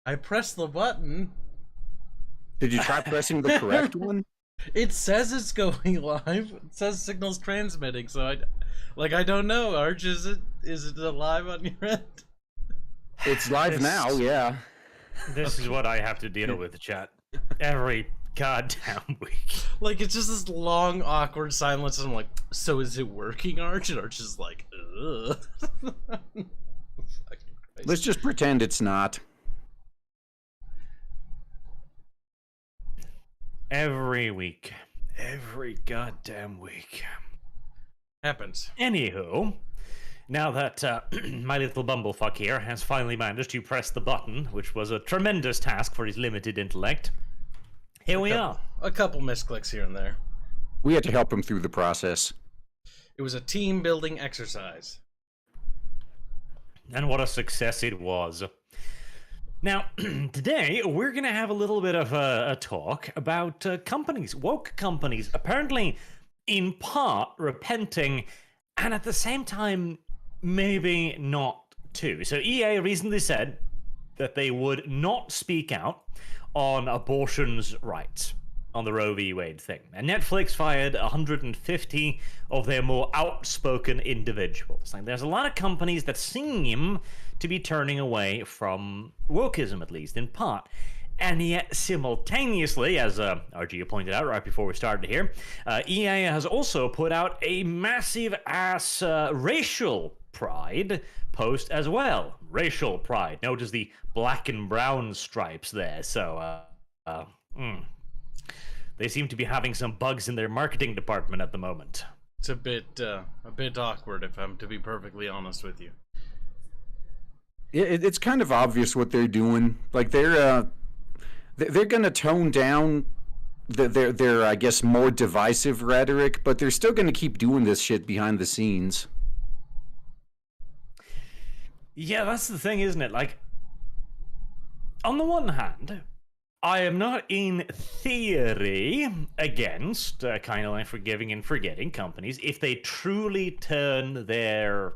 I pressed the button. Did you try pressing the correct one? It says it's going live. It says signal's transmitting, so I don't know. Arch, is it live on your end? It's live now, yeah. This is what I have to deal with, chat. Every goddamn week. Like, it's just this long, awkward silence, and I'm like, so is it working, Arch? And Arch is like, ugh. Let's just pretend it's not. Every week. Every goddamn week. Happens. Anywho, now that my little bumblefuck here has finally managed to press the button, which was a tremendous task for his limited intellect, here we are. A couple misclicks here and there. We had to help him through the process. It was a team-building exercise. And what a success it was. Now, today, we're going to have a little bit of a talk about companies, woke companies, apparently in part repenting, and at the same time, maybe not too. So EA recently said that they would not speak out on abortion's rights on the Roe v. Wade thing. And Netflix fired 150 of their more outspoken individuals. Like, there's a lot of companies that seem to be turning away from wokeism, at least in part. And yet, simultaneously, as RG pointed out right before we started here, EA has also put out a massive-ass racial pride post as well. Racial pride. Notice the black and brown stripes there. So, they seem to be having some bugs in their marketing department at the moment. It's a bit awkward, if I'm to be perfectly honest with you. It's kind of obvious what they're doing. Like, they're gonna tone down their I guess more divisive rhetoric, but they're still gonna keep doing this shit behind the scenes. Yeah, that's the thing, isn't it? Like, on the one hand, I am not in theory against kind of like forgiving and forgetting companies if they truly turn their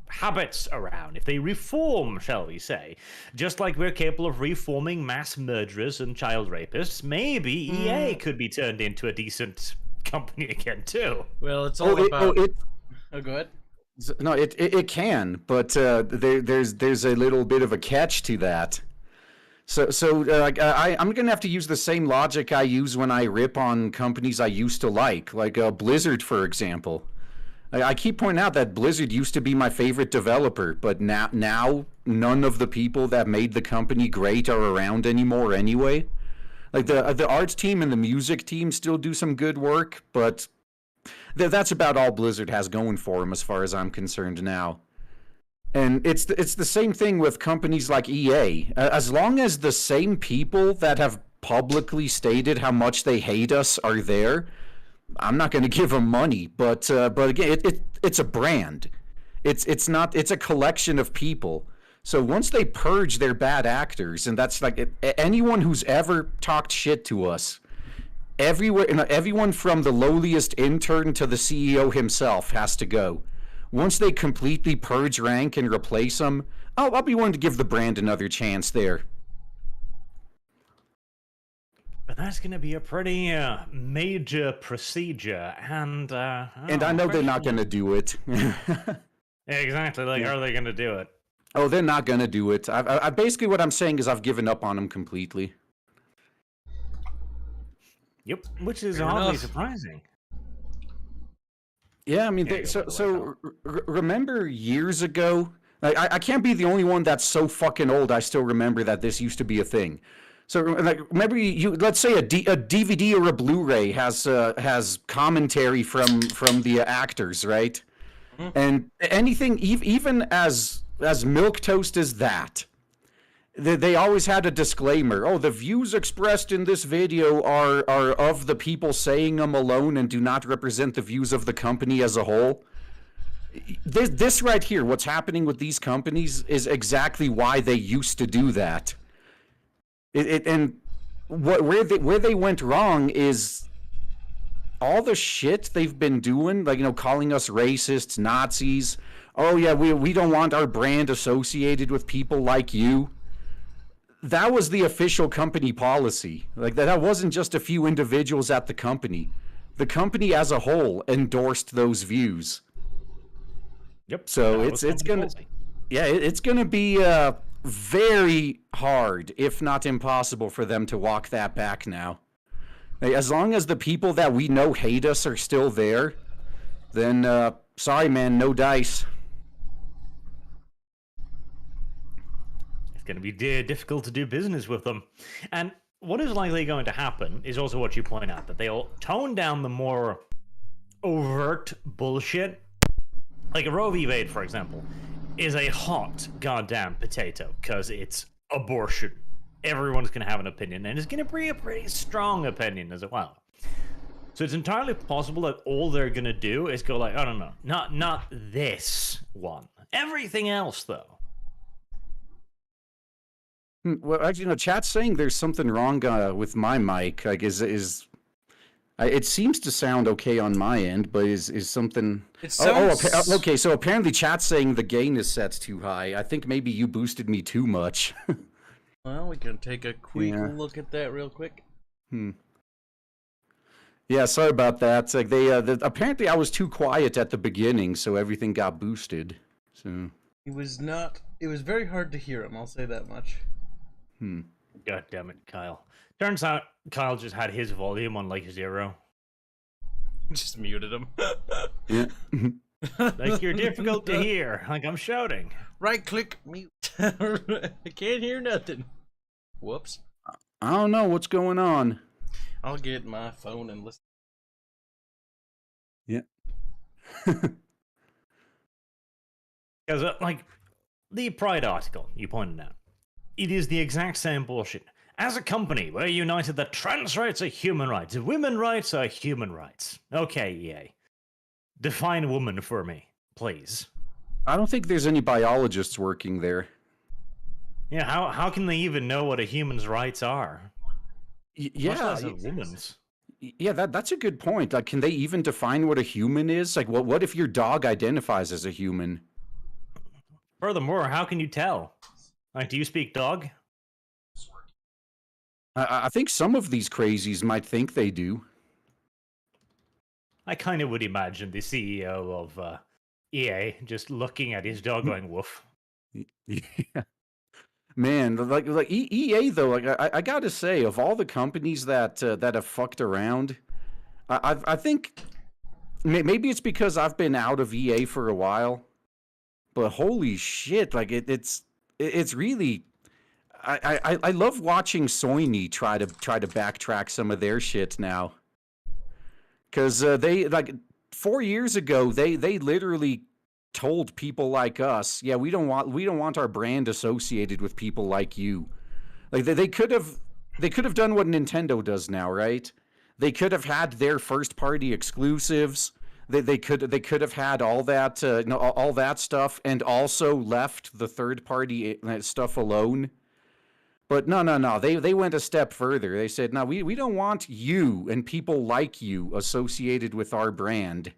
habits around, if they reform, shall we say. Just like we're capable of reforming mass murderers and child rapists, maybe EA could be turned into a decent company again too. Well, it's all about... Oh, go ahead. No, it can, but there's a little bit of a catch to that. So I'm gonna have to use the same logic I use when I rip on companies I used to like Blizzard, for example. I keep pointing out that Blizzard used to be my favorite developer, but now none of the people that made the company great are around anymore anyway. Like, the art team and the music team still do some good work, but that's about all Blizzard has going for them as far as I'm concerned now. And it's the same thing with companies like EA. As long as the same people that have publicly stated how much they hate us are there, I'm not going to give them money. But again, it's a brand. It's a collection of people. So once they purge their bad actors, and that's like anyone who's ever talked shit to us, everyone from the lowliest intern to the CEO himself has to go. Once they completely purge rank and replace them, I'll be willing to give the brand another chance there. But that's going to be a pretty major procedure, and I know they're not going to do it. Exactly. Like, are they going to do it? Oh, they're not going to do it. I basically, what I'm saying is I've given up on them completely. Yep, which is oddly surprising. Yeah, I mean, remember years ago? I can't be the only one that's so fucking old. I still remember that this used to be a thing. So, like, remember let's say a DVD or a Blu-ray has commentary from the actors, right? Mm-hmm. And anything, even as milquetoast as that, they always had a disclaimer. Oh, the views expressed in this video are of the people saying them alone and do not represent the views of the company as a whole. This right here, what's happening with these companies, is exactly why they used to do that. And where they went wrong is all the shit they've been doing, like, calling us racists, Nazis. Oh yeah, we don't want our brand associated with people like you. that was the official company policy. Like that wasn't just a few individuals at the company. The company as a whole endorsed those views. Yep. So it's gonna be very hard, if not impossible, for them to walk that back now. Like, as long as the people that we know hate us are still there, then sorry, man, no dice. It's going to be difficult to do business with them. And what is likely going to happen is also what you point out, that they'll tone down the more overt bullshit. Like a Roe v. Wade, for example, is a hot goddamn potato because it's abortion. Everyone's going to have an opinion, and it's going to be a pretty strong opinion as well. So it's entirely possible that all they're going to do is go like, I don't know, not this one. Everything else, though. Well, actually, chat's saying there's something wrong with my mic. Like, it seems to sound okay on my end, but is something? It sounds... okay. So apparently, chat's saying the gain is set too high. I think maybe you boosted me too much. Well, we can take a quick look at that real quick. Yeah, sorry about that. It's like apparently I was too quiet at the beginning, so everything got boosted. So it was very hard to hear him. I'll say that much. God damn it, Kyle. Turns out Kyle just had his volume on like 0. Just muted him. Yeah. Like you're difficult to hear. Like I'm shouting. Right click mute. I can't hear nothing. Whoops. I don't know what's going on. I'll get my phone and listen. Yeah. Because like the Pride article you pointed out, it is the exact same bullshit. As a company, we're united that trans rights are human rights, women rights are human rights. Okay, EA. Define woman for me, please. I don't think there's any biologists working there. Yeah, how can they even know what a human's rights are? Yeah, much less a woman's. Yeah, that's a good point. Like, can they even define what a human is? Like, what if your dog identifies as a human? Furthermore, how can you tell? Like, do you speak dog? I think some of these crazies might think they do. I kind of would imagine the CEO of EA just looking at his dog going woof. Yeah. Man, like EA though, like I gotta say, of all the companies that have fucked around, I think maybe it's because I've been out of EA for a while, but holy shit, like it's really, I love watching Sony try to backtrack some of their shit now, because they like 4 years ago they literally told people like us, yeah, we don't want our brand associated with people like you. Like they could have done what Nintendo does now, right? They could have had their first party exclusives. They could have had all that all that stuff, and also left the third party stuff alone. But no. They went a step further. They said, no, we don't want you and people like you associated with our brand.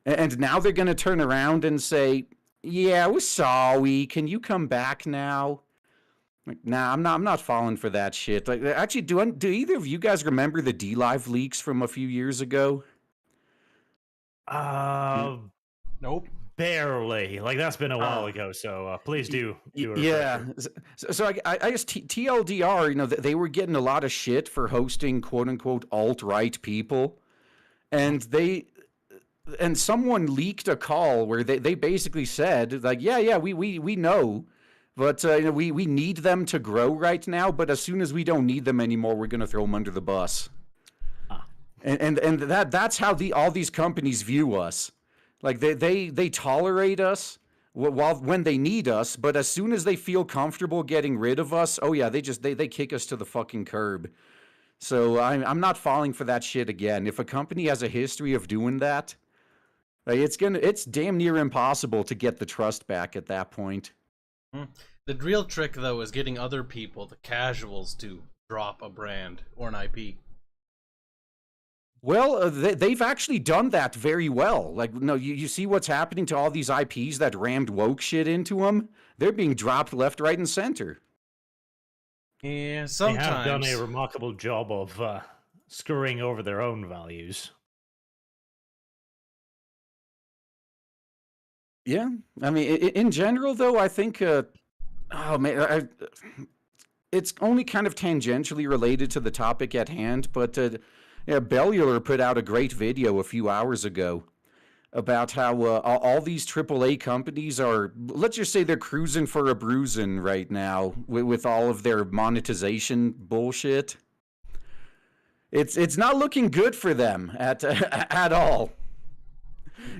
And now they're going to turn around and say, yeah, we're sorry. Can you come back now? Like, nah, I'm not falling for that shit. Like, actually, do either of you guys remember the DLive leaks from a few years ago? Nope. Barely. Like, that's been a while ago, so please do. Yeah. So I guess TLDR, they were getting a lot of shit for hosting quote-unquote alt-right people. And someone leaked a call where they basically said, like, yeah, we know, but we need them to grow right now, but as soon as we don't need them anymore, we're going to throw them under the bus. And that's how all these companies view us. Like, they tolerate us when they need us, but as soon as they feel comfortable getting rid of us, oh yeah, they kick us to the fucking curb. So I'm not falling for that shit again. If a company has a history of doing that, like, it's damn near impossible to get the trust back at that point. The real trick, though, is getting other people, the casuals, to drop a brand or an IP. Well, they've actually done that very well. Like, no, you see what's happening to all these IPs that rammed woke shit into them? They're being dropped left, right, and center. Yeah, They sometimes. have done a remarkable job of screwing over their own values. Yeah, I mean, in general, though, I think, oh man, it's only kind of tangentially related to the topic at hand, but yeah, Bellular put out a great video a few hours ago about how all these AAA companies are, let's just say they're cruising for a bruising right now with all of their monetization bullshit. It's not looking good for them at all.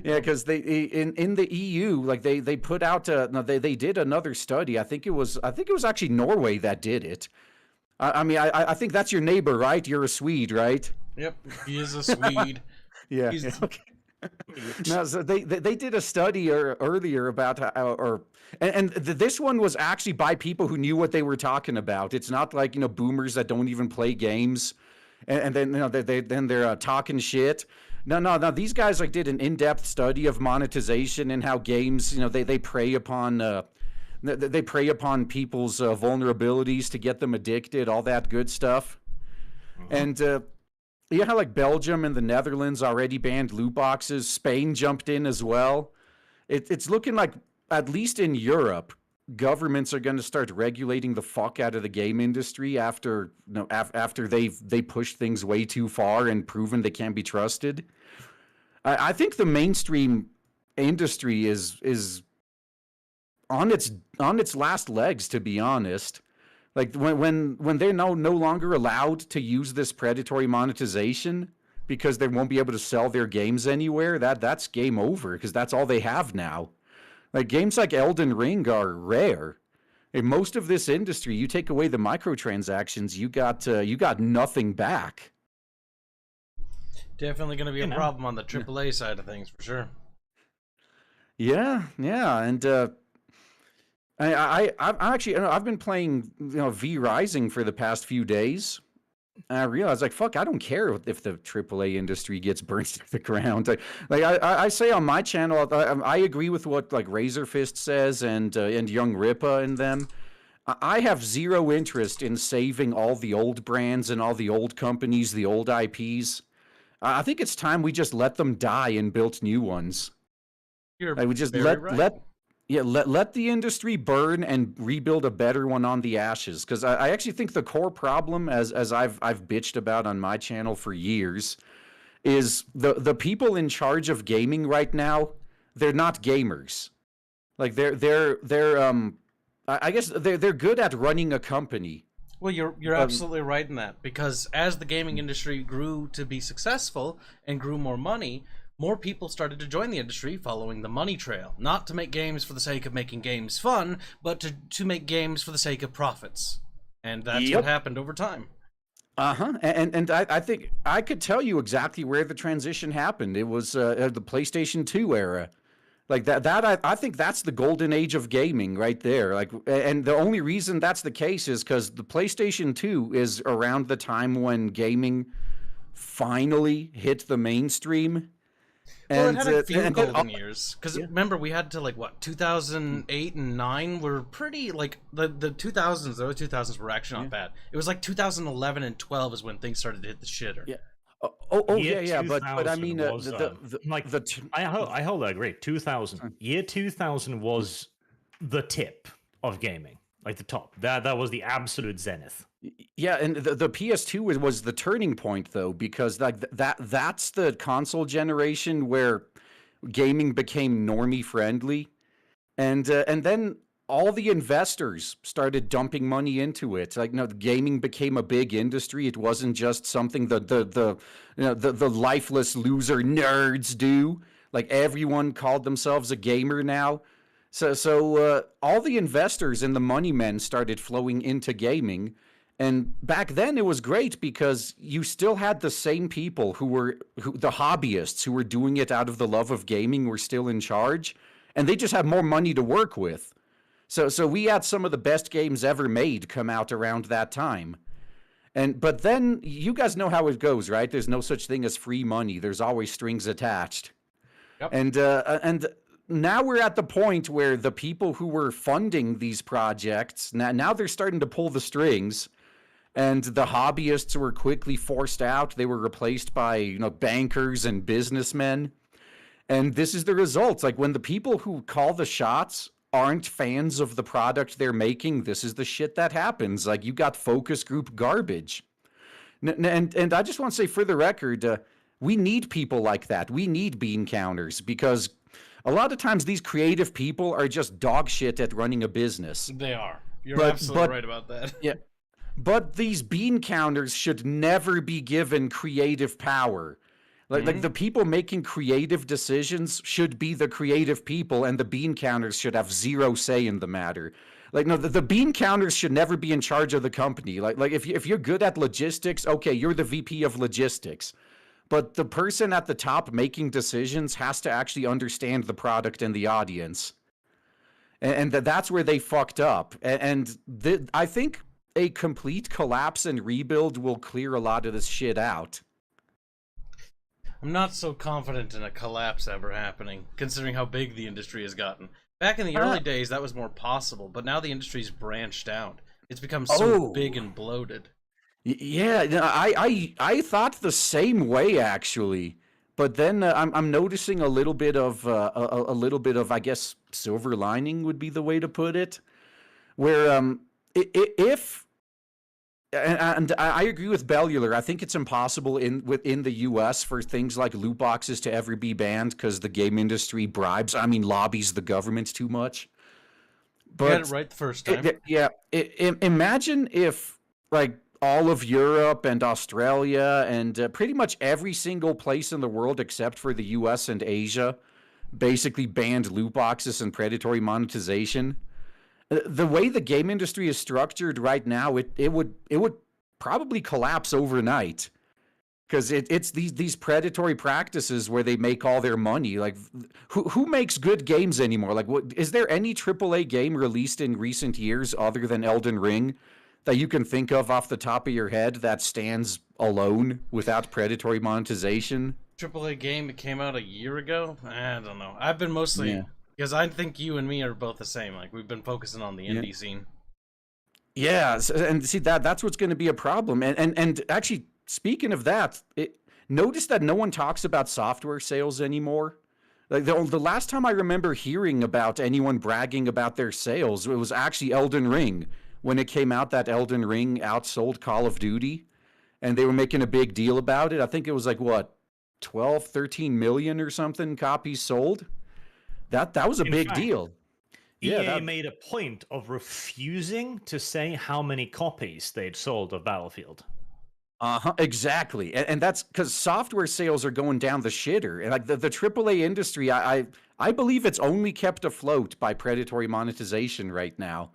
Yeah, because they in the EU, like they put out no, they did another study. I think it was actually Norway that did it. I mean I think that's your neighbor, right? You're a Swede, right? Yep, he is a Swede. Yeah. He's- Yeah, okay. No, so they did a study earlier about how, this one was actually by people who knew what they were talking about. It's not like, you know, boomers that don't even play games, and then, you know, they're talking shit. No. These guys like did an in-depth study of monetization and how games, you know, they prey upon people's vulnerabilities to get them addicted, all that good stuff. And you know how like Belgium and the Netherlands already banned loot boxes? Spain jumped in as well. It's looking like, at least in Europe, governments are going to start regulating the fuck out of the game industry after, you know, after they pushed things way too far and proven they can't be trusted. I think the mainstream industry is on its last legs, to be honest. Like when they're no longer allowed to use this predatory monetization because they won't be able to sell their games anywhere, that's game over, because that's all they have now. Like games like Elden Ring are rare. In most of this industry, you take away the microtransactions, you got nothing back. Definitely going to be a problem on the AAA side of things, for sure. Yeah, and I've actually, I've been playing, you know, V Rising for the past few days. And I realized, like, fuck, I don't care if the AAA industry gets burnt to the ground. I say on my channel, I agree with what like Razorfist says and Young Ripa and them. I have zero interest in saving all the old brands and all the old companies, the old IPs. I think it's time we just let them die and built new ones. You're Like we just very right. let the industry burn and rebuild a better one on the ashes. Because I actually think the core problem, as I've bitched about on my channel for years, is the people in charge of gaming right now. They're not gamers. Like I guess they're good at running a company. Well, you're absolutely right in that, because as the gaming industry grew to be successful and grew more money, more people started to join the industry following the money trail. Not to make games for the sake of making games fun, but to make games for the sake of profits. And that's what happened over time. And I think I could tell you exactly where the transition happened. It was the PlayStation 2 era. Like I think that's the golden age of gaming right there. Like, and the only reason that's the case is because the PlayStation 2 is around the time when gaming finally hit the mainstream. Well, it had a few golden years, because remember, we had to, like, what, 2008 and 9 were pretty, like, the 2000s, the early 2000s were actually not bad. It was like 2011 and 12 is when things started to hit the shitter. Yeah. But I mean, I wholly agree. 2000, year 2000 was the tip of gaming, like the top. That was the absolute zenith. Yeah, and the PS2 was the turning point, though, because like that's the console generation where gaming became normie friendly, and then all the investors started dumping money into it. Like, no, gaming became a big industry. It wasn't just something the lifeless loser nerds do. Like, everyone called themselves a gamer now. So all the investors and the money men started flowing into gaming. And back then it was great because you still had the same people the hobbyists who were doing it out of the love of gaming were still in charge, and they just had more money to work with. So we had some of the best games ever made come out around that time. But then you guys know how it goes, right? There's no such thing as free money. There's always strings attached. Yep. And now we're at the point where the people who were funding these projects, now they're starting to pull the strings, and the hobbyists were quickly forced out. They were replaced by, bankers and businessmen. And this is the result. Like, when the people who call the shots aren't fans of the product they're making, this is the shit that happens. Like, you got focus group garbage. And I just want to say, for the record, we need people like that. We need bean counters, because a lot of times these creative people are just dog shit at running a business. They are. You're absolutely right about that. Yeah. But these bean counters should never be given creative power. Like the people making creative decisions should be the creative people, and the bean counters should have zero say in the matter. Like, no, the bean counters should never be in charge of the company. Like if you're good at logistics, okay, you're the VP of logistics. But the person at the top making decisions has to actually understand the product and the audience. And that's where they fucked up. I think a complete collapse and rebuild will clear a lot of this shit out. I'm not so confident in a collapse ever happening, considering how big the industry has gotten. Back in the early days, that was more possible, but now the industry's branched out. It's become so big and bloated. Yeah, I thought the same way, actually. But then I'm noticing a little bit of I guess, silver lining would be the way to put it, where if and I agree with Bellular. I think it's impossible within the U.S. for things like loot boxes to ever be banned, because the game industry lobbies the government too much. But Get it right the first time. Imagine if, like, all of Europe and Australia and pretty much every single place in the world except for the U.S. and Asia basically banned loot boxes and predatory monetization. The way the game industry is structured right now, it would probably collapse overnight, because it's these predatory practices where they make all their money. Like, who makes good games anymore? Like, is there any AAA game released in recent years other than Elden Ring that you can think of off the top of your head that stands alone without predatory monetization? AAA game that came out a year ago? I don't know. I've been mostly... Because I think you and me are both the same. Like, we've been focusing on the indie scene. Yeah, and see, that's what's going to be a problem. And actually, speaking of that, notice that no one talks about software sales anymore. Like, the last time I remember hearing about anyone bragging about their sales, it was actually Elden Ring. When it came out that Elden Ring outsold Call of Duty, and they were making a big deal about it. I think it was like, what, 12, 13 million or something copies sold? That was a big deal. EA made a point of refusing to say how many copies they'd sold of Battlefield. Exactly. And that's because software sales are going down the shitter. And like the AAA industry, I believe it's only kept afloat by predatory monetization right now.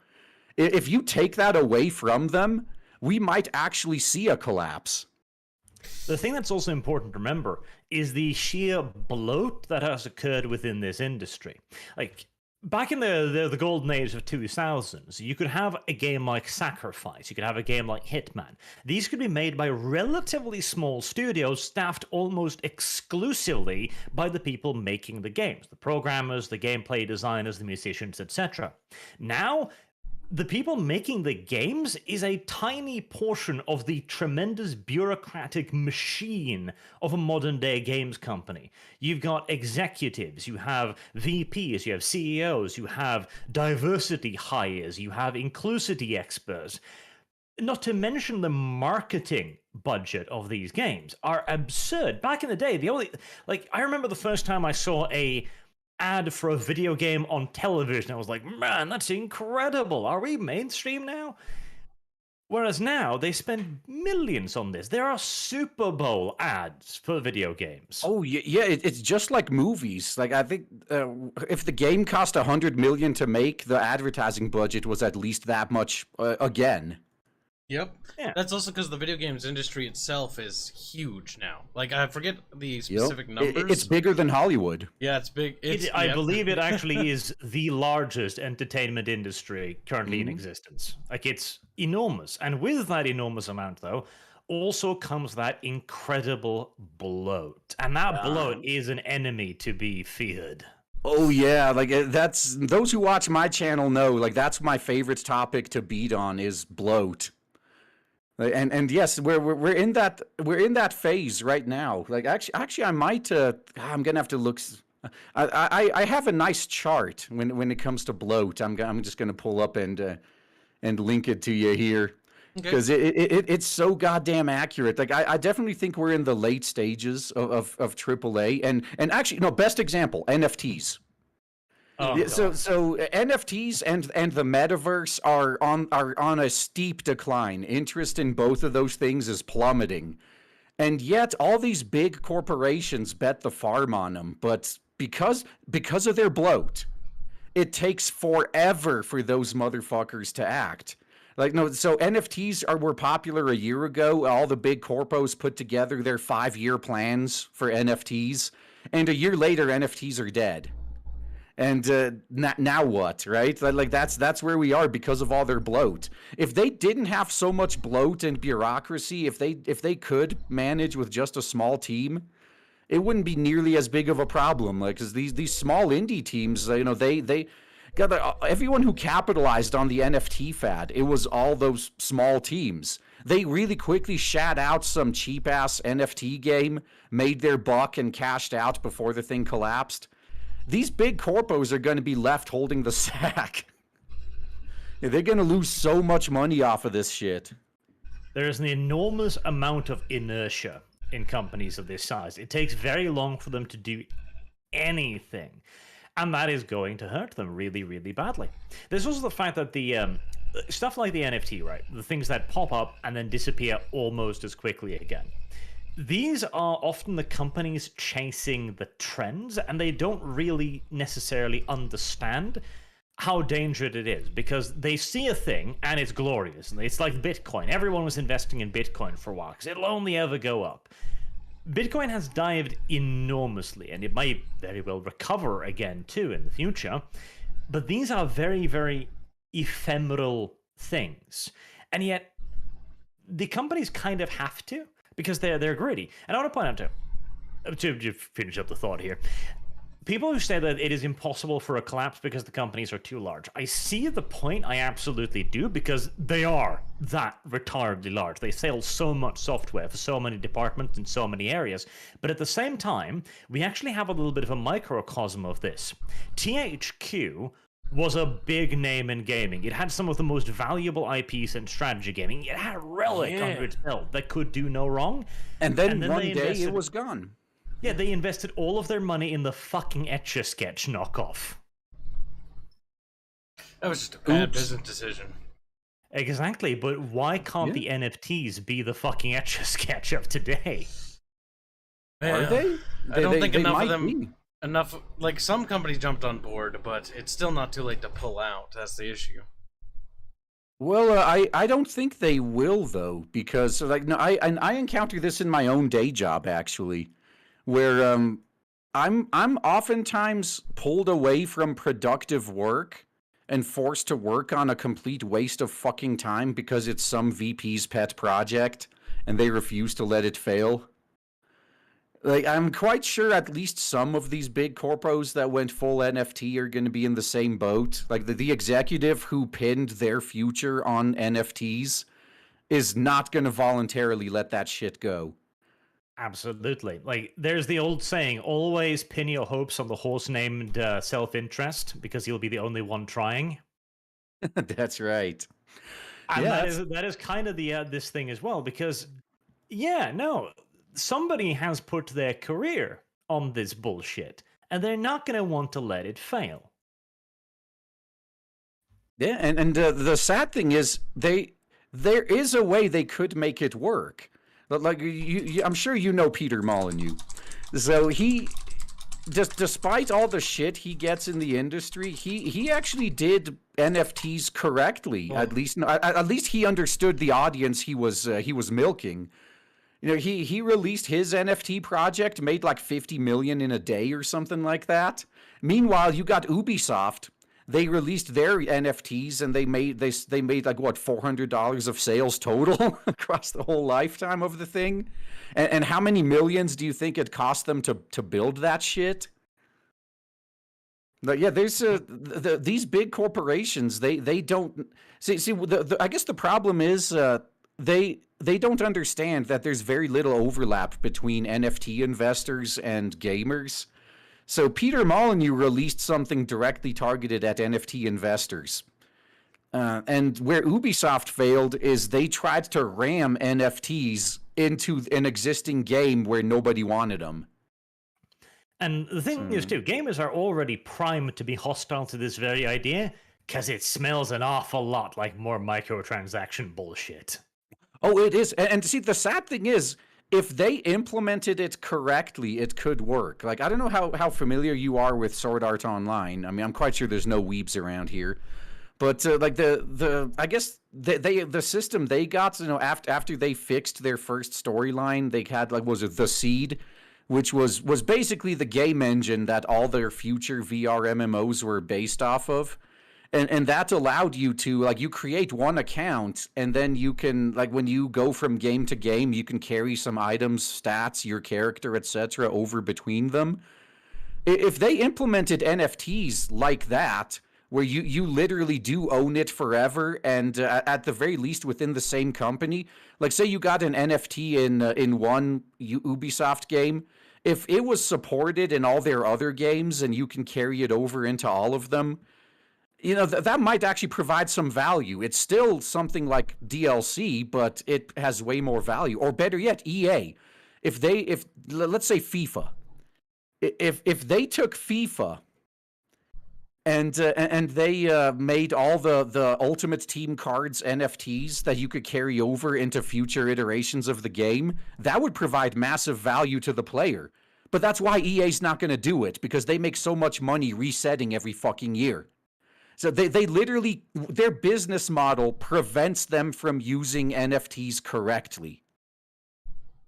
If you take that away from them, we might actually see a collapse. The thing that's also important to remember is the sheer bloat that has occurred within this industry. Like, back in the golden age of 2000s, you could have a game like Sacrifice, you could have a game like Hitman. These could be made by relatively small studios staffed almost exclusively by the people making the games, the programmers, the gameplay designers, the musicians, etc. Now, the people making the games is a tiny portion of the tremendous bureaucratic machine of a modern-day games company. You've got executives, you have VPs, you have CEOs, you have diversity hires, you have inclusivity experts. Not to mention the marketing budget of these games are absurd. Back in the day, I remember the first time I saw a ad for a video game on television. I was like, man, that's incredible. Are we mainstream now? Whereas now they spend millions on this. There are Super Bowl ads for video games. Oh yeah, it's just like movies. Like, I think if the game cost $100 million to make, the advertising budget was at least that much again. Yep. Yeah. That's also because the video games industry itself is huge now. Like, I forget the specific numbers. It's bigger than Hollywood. Yeah, it's big. I believe it actually is the largest entertainment industry currently in existence. Like, it's enormous. And with that enormous amount, though, also comes that incredible bloat. And that bloat is an enemy to be feared. Oh yeah, like that's those who watch my channel know, like that's my favorite topic to beat on is bloat. And yes, we're in that phase right now. Like actually I might I'm gonna have to look. I have a nice chart when it comes to bloat. I'm just gonna pull up and link it to you here because it's so goddamn accurate. Like I definitely think we're in the late stages of AAA and actually no, best example, NFTs. Oh, Yeah, God. so NFTs and the metaverse are on a steep decline. Interest in both of those things is plummeting. And yet all these big corporations bet the farm on them, but because of their bloat, it takes forever for those motherfuckers to act. Like no, so NFTs were popular a year ago. All the big corpos put together their 5-year plans for NFTs, and a year later NFTs are dead. And now what, right? Like that's where we are because of all their bloat. If they didn't have so much bloat and bureaucracy, if they could manage with just a small team, it wouldn't be nearly as big of a problem. Like, because these small indie teams, they got everyone who capitalized on the NFT fad. It was all those small teams. They really quickly shat out some cheap ass NFT game, made their buck, and cashed out before the thing collapsed. These big corpos are going to be left holding the sack. They're going to lose so much money off of this shit. There is an enormous amount of inertia in companies of this size. It takes very long for them to do anything. And that is going to hurt them really, really badly. There's also the fact that the stuff like the NFT, right? The things that pop up and then disappear almost as quickly again. These are often the companies chasing the trends, and they don't really necessarily understand how dangerous it is, because they see a thing and it's glorious. And it's like Bitcoin. Everyone was investing in Bitcoin for a while because it'll only ever go up. Bitcoin has dived enormously, and it might very well recover again too in the future. But these are very, very ephemeral things. And yet, the companies kind of have to, because they're greedy. And I want to point out to finish up the thought here, people who say that it is impossible for a collapse because the companies are too large. I see the point, I absolutely do, because they are that retardedly large. They sell so much software for so many departments in so many areas. But at the same time, we actually have a little bit of a microcosm of this. THQ was a big name in gaming. It had some of the most valuable IPs in strategy gaming. It had a relic under its belt that could do no wrong. And then one day it was gone. Yeah, they invested all of their money in the fucking Etch-a-Sketch knockoff. That was just a bad business decision. Exactly, but why can't the NFTs be the fucking Etch-a-Sketch of today? Are they? I don't think enough of them... Enough, like, some companies jumped on board, but it's still not too late to pull out. That's the issue. Well, I don't think they will, though, because, like, no, I encounter this in my own day job, actually, where I'm oftentimes pulled away from productive work and forced to work on a complete waste of fucking time because it's some VP's pet project and they refuse to let it fail. Like, I'm quite sure at least some of these big corpos that went full NFT are going to be in the same boat. Like, the executive who pinned their future on NFTs is not going to voluntarily let that shit go. Absolutely. Like, there's the old saying, always pin your hopes on the horse named self-interest, because you'll be the only one trying. That's right. And that is kind of the this thing as well, because, somebody has put their career on this bullshit, and they're not going to want to let it fail. Yeah, and the sad thing is, there is a way they could make it work. Like, I'm sure you know Peter Molyneux. So he, despite all the shit he gets in the industry, he actually did NFTs correctly. Oh. At least he understood the audience he was milking. You know, he released his NFT project, made like 50 million in a day or something like that. Meanwhile, you got Ubisoft. They released their NFTs and they made like what, $400 of sales total across the whole lifetime of the thing. And how many millions do you think it cost them to build that shit? But yeah, there's these big corporations. They don't see. I guess the problem is they don't understand that there's very little overlap between NFT investors and gamers. So Peter Molyneux released something directly targeted at NFT investors. And where Ubisoft failed is they tried to ram NFTs into an existing game where nobody wanted them. And the thing is, too, gamers are already primed to be hostile to this very idea because it smells an awful lot like more microtransaction bullshit. Oh, it is. And see, the sad thing is, if they implemented it correctly, it could work. Like, I don't know how familiar you are with Sword Art Online. I mean, I'm quite sure there's no weebs around here. But like I guess the system they got, after they fixed their first storyline, they had was it The Seed, which was basically the game engine that all their future VR MMOs were based off of. And that allowed you to, you create one account, and then you can, when you go from game to game, you can carry some items, stats, your character, etc. over between them. If they implemented NFTs like that, where you literally do own it forever, and at the very least within the same company, say you got an NFT in one Ubisoft game, if it was supported in all their other games and you can carry it over into all of them, that might actually provide some value. It's still something like DLC, but it has way more value. Or better yet, EA. If let's say FIFA, if they took FIFA and they made all the Ultimate Team cards NFTs that you could carry over into future iterations of the game, that would provide massive value to the player. But that's why EA's not going to do it, because they make so much money resetting every fucking year. So they literally, their business model prevents them from using NFTs correctly.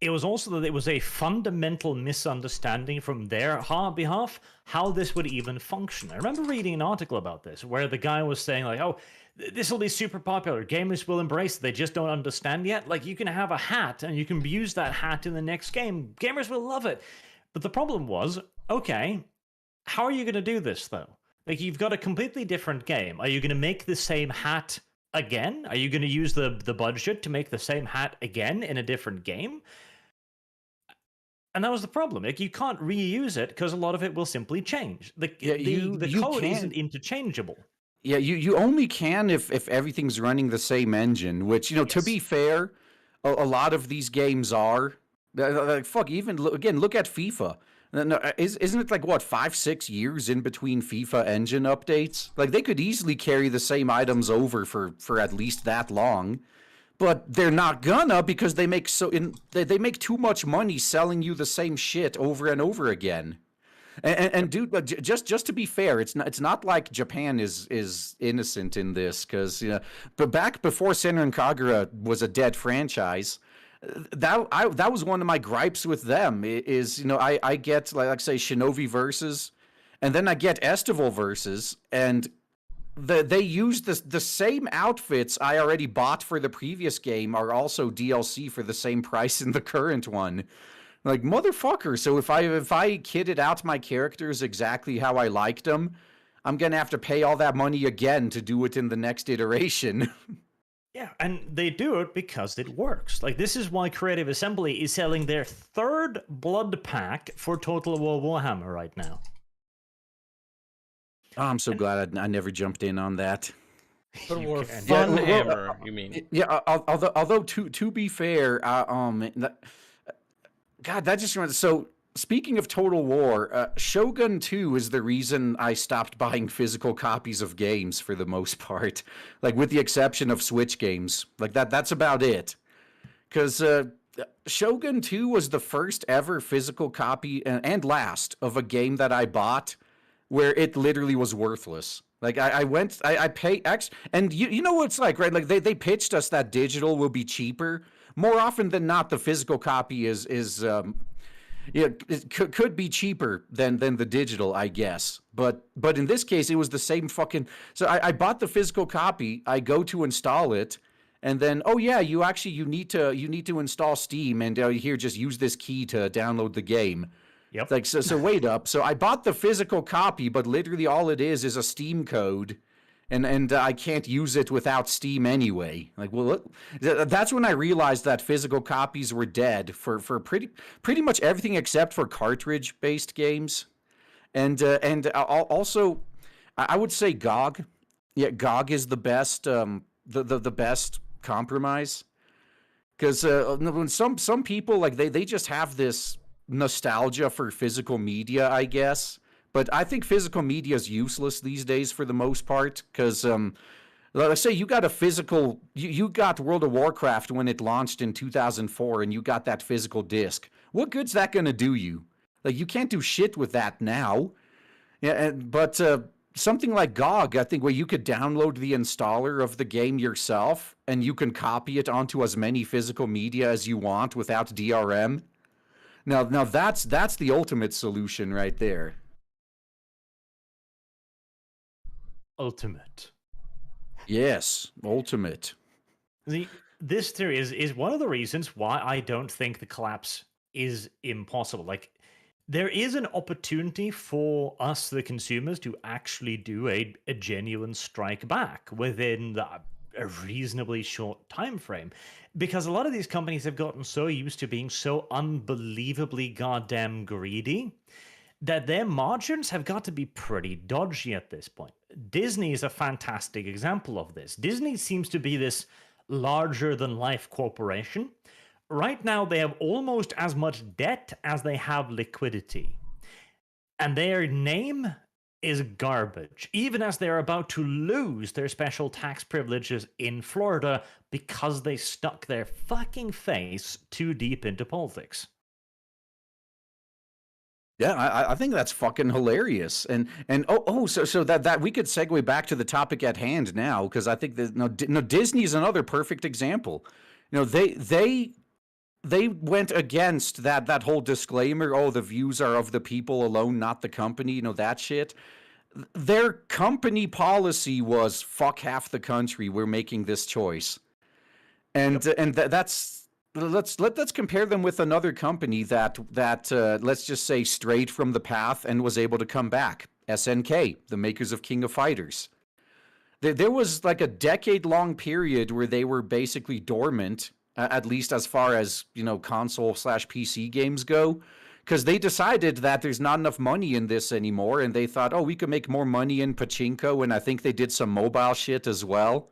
It was also that it was a fundamental misunderstanding from their behalf how this would even function. I remember reading an article about this where the guy was saying oh, this will be super popular. Gamers will embrace it. They just don't understand yet. You can have a hat and you can use that hat in the next game. Gamers will love it. But the problem was, okay, how are you going to do this though? You've got a completely different game. Are you going to make the same hat again? Are you going to use the budget to make the same hat again in a different game? And that was the problem. You can't reuse it because a lot of it will simply change. The code isn't interchangeable. Yeah, you only can if everything's running the same engine, which, yes. To be fair, a lot of these games are. Even, again, look at FIFA. Isn't it 5-6 years in between FIFA engine updates? They could easily carry the same items over for at least that long, but they're not gonna, because they make they make too much money selling you the same shit over and over again. And dude, just to be fair, it's not like Japan is innocent in this, because but back before Senran Kagura was a dead franchise. That was one of my gripes with them is I get say Shinobi versus, and then I get Estival versus, and they use the same outfits I already bought for the previous game are also DLC for the same price in the current one. Motherfucker. So if I kitted out my characters exactly how I liked them, I'm gonna have to pay all that money again to do it in the next iteration. Yeah, and they do it because it works. This is why Creative Assembly is selling their third blood pack for Total War Warhammer right now. Oh, I'm so glad I never jumped in on that. Total War Fun Hammer, you mean? Yeah, although to be fair, God, that just reminds. So speaking of Total War, Shogun 2 is the reason I stopped buying physical copies of games for the most part. With the exception of Switch games. That's about it. Because Shogun 2 was the first ever physical copy, and last, of a game that I bought where it literally was worthless. I pay X, and you know what it's like, right? They pitched us that digital will be cheaper. More often than not, the physical copy is it could be cheaper than the digital, I guess. But in this case, it was the same fucking. So I bought the physical copy. I go to install it, and then you need to install Steam, and here, just use this key to download the game. Yep. Like, so wait up. So I bought the physical copy, but literally all it is a Steam code, and I can't use it without Steam anyway. Like, well, look, that's when I realized that physical copies were dead for pretty much everything except for cartridge-based games, and also I would say GOG. Yeah, GOG is the best the best compromise, because when some people, like, they just have this nostalgia for physical media, I guess. But I think physical media is useless these days for the most part, because let's say you got a physical, you got World of Warcraft when it launched in 2004, and you got that physical disc. What good's that gonna do you? Like, you can't do shit with that now. Yeah, but something like GOG, I think, where you could download the installer of the game yourself, and you can copy it onto as many physical media as you want without DRM. Now that's the ultimate solution right there. Ultimate. Yes, ultimate. This theory is one of the reasons why I don't think the collapse is impossible. Like, there is an opportunity for us, the consumers, to actually do a genuine strike back within a reasonably short time frame, because a lot of these companies have gotten so used to being so unbelievably goddamn greedy that their margins have got to be pretty dodgy at this point. Disney is a fantastic example of this. Disney seems to be this larger-than-life corporation. Right now, they have almost as much debt as they have liquidity. And their name is garbage, even as they're about to lose their special tax privileges in Florida because they stuck their fucking face too deep into politics. Yeah, I think that's fucking hilarious, and so that we could segue back to the topic at hand now, because I think that Disney is another perfect example. They went against that whole disclaimer. Oh, the views are of the people alone, not the company. That shit. Their company policy was fuck half the country. We're making this choice, and that's. Let's compare them with another company that let's just say strayed from the path and was able to come back. SNK, the makers of King of Fighters. There was like a decade-long period where they were basically dormant, at least as far as console/PC games go, because they decided that there's not enough money in this anymore, and they thought, oh, we could make more money in pachinko, and I think they did some mobile shit as well.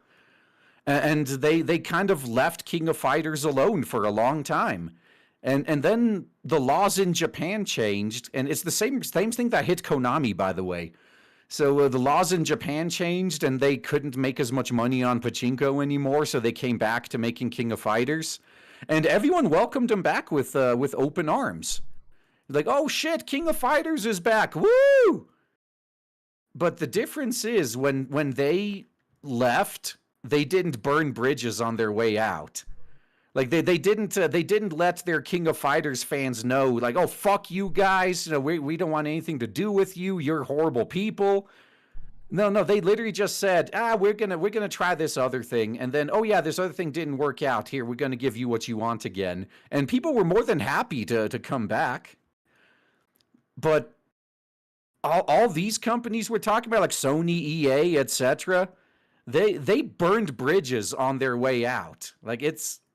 And they kind of left King of Fighters alone for a long time. And then the laws in Japan changed, and it's the same thing that hit Konami, by the way. So the laws in Japan changed, and they couldn't make as much money on pachinko anymore, so they came back to making King of Fighters. And everyone welcomed them back with open arms. Like, oh shit, King of Fighters is back, woo! But the difference is, when they left, they didn't burn bridges on their way out. Like, they didn't let their King of Fighters fans know, like, oh, fuck you guys, we don't want anything to do with you, you're horrible people. No, they literally just said, we're gonna try this other thing, and then, oh yeah, this other thing didn't work out, here, we're gonna give you what you want again. And people were more than happy to come back. But all these companies we're talking about, like Sony, EA, etc., They burned bridges on their way out. Like,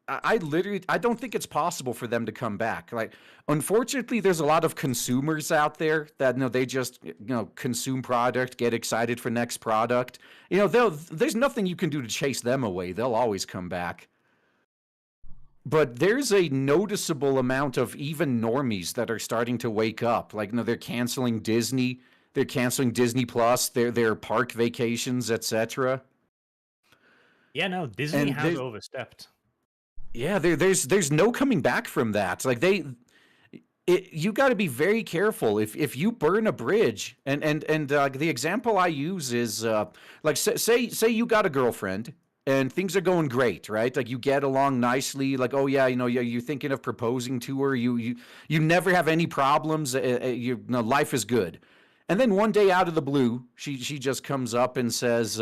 I don't think it's possible for them to come back. Like, unfortunately, there's a lot of consumers out there that they just consume product, get excited for next product. There's nothing you can do to chase them away. They'll always come back. But there's a noticeable amount of even normies that are starting to wake up. Like, they're canceling Disney, they're canceling Disney Plus, their park vacations, etc. Yeah, no, Disney has overstepped. Yeah, there's no coming back from that. Like, you got to be very careful if you burn a bridge. And the example I use is like, say you got a girlfriend and things are going great, right? Like, you get along nicely. Like, oh yeah, you're thinking of proposing to her. You never have any problems. Life is good. And then one day, out of the blue, she just comes up and says,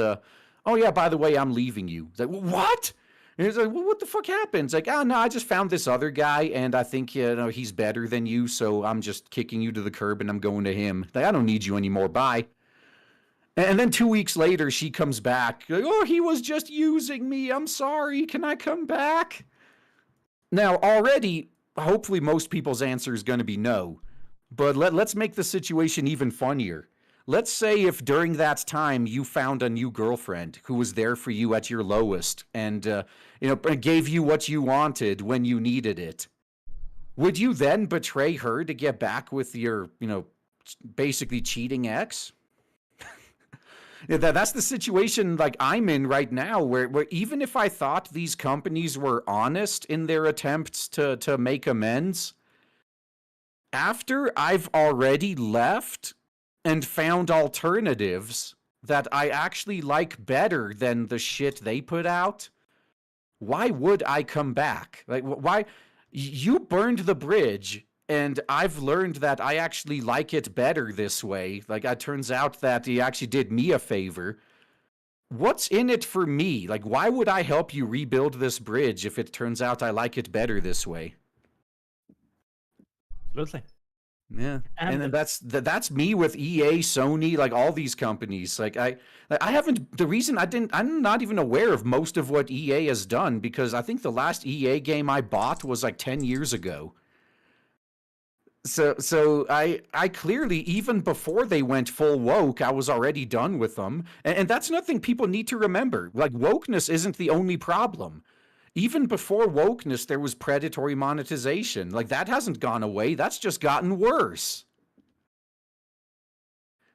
oh yeah, by the way, I'm leaving you. Like, what? And he's like, well, what the fuck happened? It's like, oh, no, I just found this other guy, and I think, he's better than you, so I'm just kicking you to the curb, and I'm going to him. Like, I don't need you anymore, bye. And then 2 weeks later, she comes back. Like, oh, he was just using me. I'm sorry. Can I come back? Now, already, hopefully most people's answer is going to be no. But let's make the situation even funnier. Let's say if during that time you found a new girlfriend who was there for you at your lowest and gave you what you wanted when you needed it. Would you then betray her to get back with your, basically cheating ex? That's the situation like I'm in right now, where even if I thought these companies were honest in their attempts to make amends, after I've already left and found alternatives that I actually like better than the shit they put out, why would I come back? Like, why? You burned the bridge, and I've learned that I actually like it better this way. Like, it turns out that you actually did me a favor. What's in it for me? Like, why would I help you rebuild this bridge if it turns out I like it better this way? Absolutely. Yeah, and that's me with EA, Sony, like all these companies. Like I haven't. The reason I'm not even aware of most of what EA has done, because I think the last EA game I bought was like 10 years ago. So I clearly, even before they went full woke, I was already done with them, and that's nothing people need to remember. Like, wokeness isn't the only problem. Even before wokeness, there was predatory monetization. Like, that hasn't gone away. That's just gotten worse.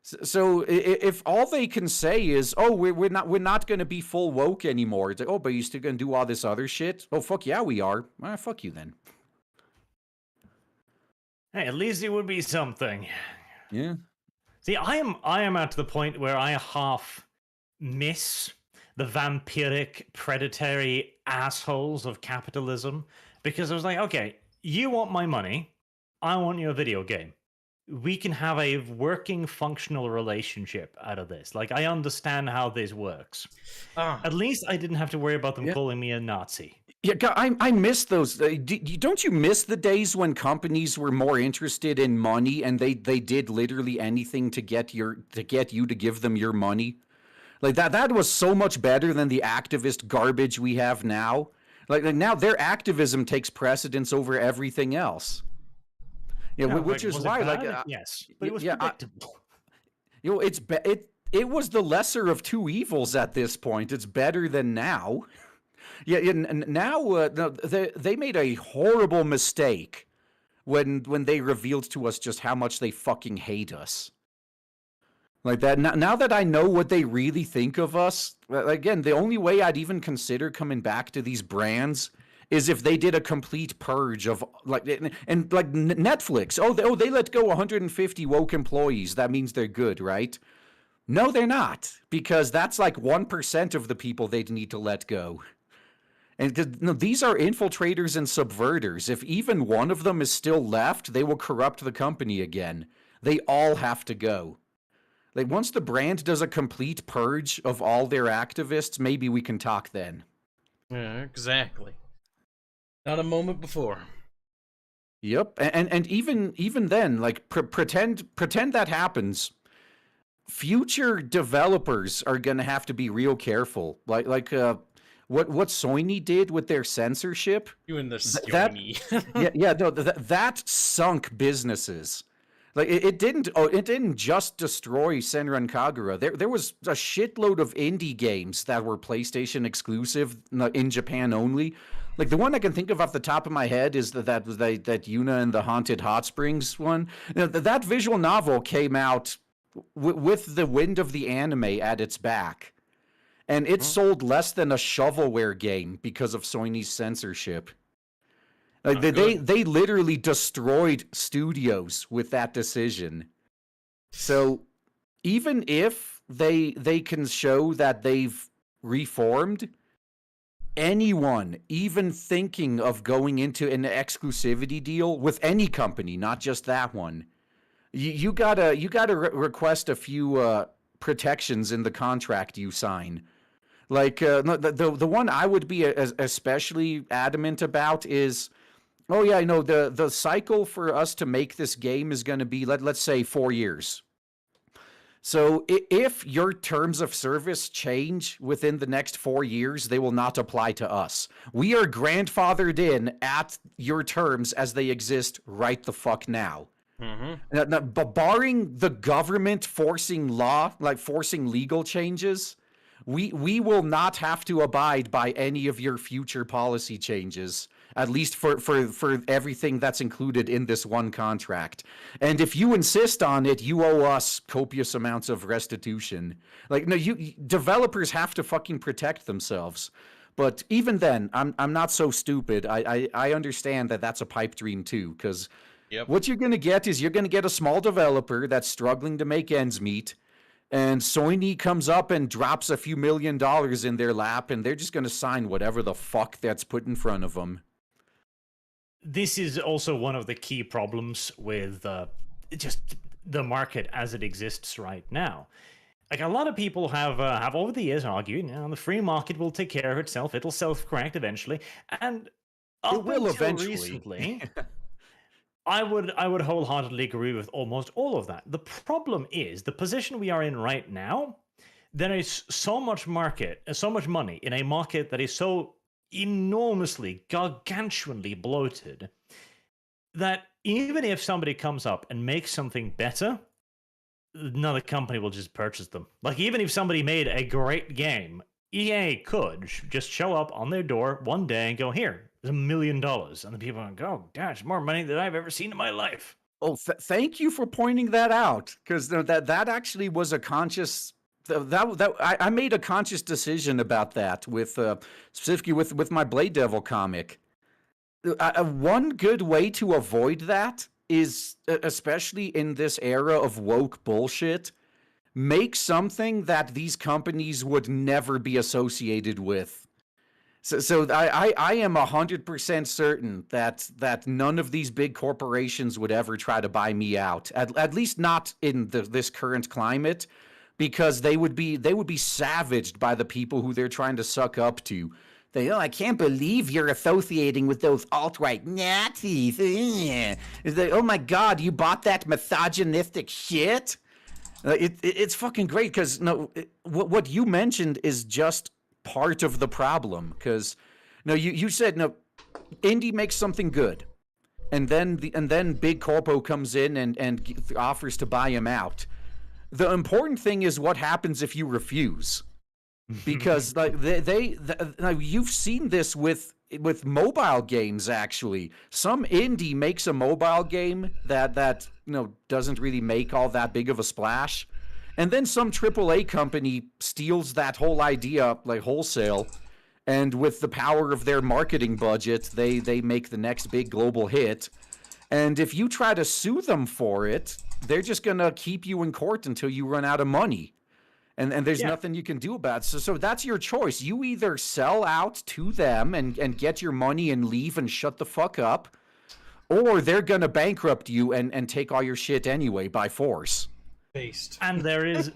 So if all they can say is, oh, we're not going to be full woke anymore. It's like, oh, but you're still going to do all this other shit? Oh, fuck yeah, we are. Fuck you then. Hey, at least it would be something. Yeah. See, I am at the point where I half miss the vampiric, predatory assholes of capitalism, because I was like, okay, you want my money, I want your video game. We can have a working, functional relationship out of this. Like, I understand how this works. At least I didn't have to worry about them calling me a Nazi. Yeah, I miss those. Don't you miss the days when companies were more interested in money and they did literally anything to get you to give them your money? Like, that was so much better than the activist garbage we have now. Like now their activism takes precedence over everything else. Yeah, which is why, yes, but it was predictable. It was the lesser of two evils at this point. It's better than now. Yeah, now they made a horrible mistake when they revealed to us just how much they fucking hate us. Like that. Now that I know what they really think of us, again, the only way I'd even consider coming back to these brands is if they did a complete purge of Netflix. They let go 150 woke employees. That means they're good, right? No, they're not, because that's like 1% of the people they'd need to let go. And these are infiltrators and subverters. If even one of them is still left, they will corrupt the company again. They all have to go. Like, once the brand does a complete purge of all their activists, maybe we can talk then. Yeah, exactly. Not a moment before. Yep, and even then, like, pretend that happens. Future developers are gonna have to be real careful. Like what Sony did with their censorship. You and the Sony. That sunk businesses. Like, it didn't just destroy Senran Kagura. There was a shitload of indie games that were PlayStation exclusive in Japan only. Like, the one I can think of off the top of my head is that Yuna and the Haunted Hot Springs one. That visual novel came out with the wind of the anime at its back, and it sold less than a shovelware game because of Sony's censorship. Like, they literally destroyed studios with that decision. So even if they can show that they've reformed, anyone even thinking of going into an exclusivity deal with any company, not just that one, you gotta request a few protections in the contract you sign. Like no, the one I would be especially adamant about is, oh yeah, I know the cycle for us to make this game is going to be let's say 4 years. So if your terms of service change within the next 4 years, they will not apply to us. We are grandfathered in at your terms as they exist right the fuck now. But barring the government forcing legal changes, we will not have to abide by any of your future policy changes, at least for everything that's included in this one contract. And if you insist on it, you owe us copious amounts of restitution. Like, no, developers have to fucking protect themselves. But even then, I'm not so stupid. I understand that that's a pipe dream too, because what you're going to get is you're going to get a small developer that's struggling to make ends meet, and Sony comes up and drops a few $1 million in their lap, and they're just going to sign whatever the fuck that's put in front of them. This is also one of the key problems with just the market as it exists right now. Like, a lot of people have over the years argued, the free market will take care of itself; it'll self-correct eventually, and it will eventually. Recently, I would wholeheartedly agree with almost all of that. The problem is the position we are in right now. There is so much money in a market that is so enormously, gargantuanly bloated that even if somebody comes up and makes something better, another company will just purchase them. Like, even if somebody made a great game, EA could just show up on their door one day and go, here, there's $1 million. And the people are like, oh, gosh, more money than I've ever seen in my life. Oh, thank you for pointing that out, because that actually was a conscious... I made a conscious decision about that with specifically with my Blade Devil comic. One good way to avoid that is, especially in this era of woke bullshit, make something that these companies would never be associated with. So I am 100% certain that none of these big corporations would ever try to buy me out. At least not in this current climate. Because they would be savaged by the people who they're trying to suck up to. I can't believe you're associating with those alt-right Nazis. It's like, oh my God, you bought that misogynistic shit? It's fucking great, because what you mentioned is just part of the problem. Because you said indie makes something good, and then big corpo comes in and offers to buy him out. The important thing is what happens if you refuse, because like you've seen this with mobile games. Actually, some indie makes a mobile game that doesn't really make all that big of a splash, and then some AAA company steals that whole idea like wholesale, and with the power of their marketing budget, they make the next big global hit. And if you try to sue them for it, they're just going to keep you in court until you run out of money. And there's nothing you can do about it. So that's your choice. You either sell out to them and get your money and leave and shut the fuck up, or they're going to bankrupt you and take all your shit anyway by force. Based. And there is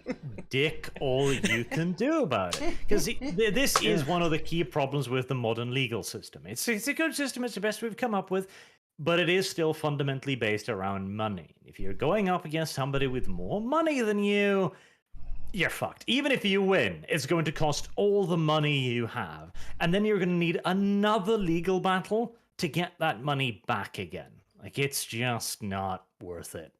dick all you can do about it. Because this is one of the key problems with the modern legal system. It's a good system. It's the best we've come up with. But it is still fundamentally based around money. If you're going up against somebody with more money than you, you're fucked. Even if you win, it's going to cost all the money you have. And then you're going to need another legal battle to get that money back again. Like, it's just not worth it.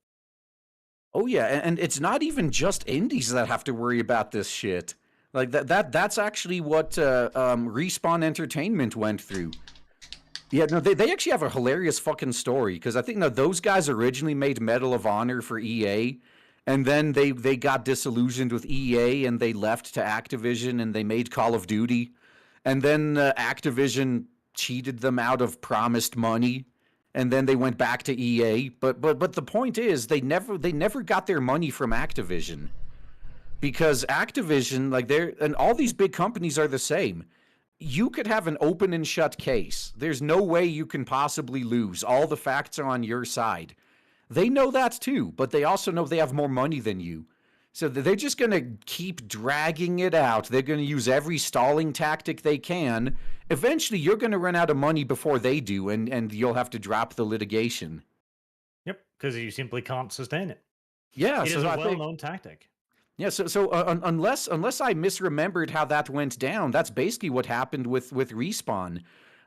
Oh, yeah. And it's not even just indies that have to worry about this shit. Like, that's actually what Respawn Entertainment went through. Yeah, no, they actually have a hilarious fucking story, because I think those guys originally made Medal of Honor for EA, and then they got disillusioned with EA and they left to Activision and they made Call of Duty, and then Activision cheated them out of promised money, and then they went back to EA. But the point is, they never got their money from Activision, because Activision, and all these big companies are the same. You could have an open and shut case. There's no way you can possibly lose. All the facts are on your side. They know that too, but they also know they have more money than you. So they're just going to keep dragging it out. They're going to use every stalling tactic they can. Eventually, you're going to run out of money before they do, and you'll have to drop the litigation. Yep, because you simply can't sustain it. Yeah, It is a well-known tactic. Yeah, so unless I misremembered how that went down, that's basically what happened with Respawn.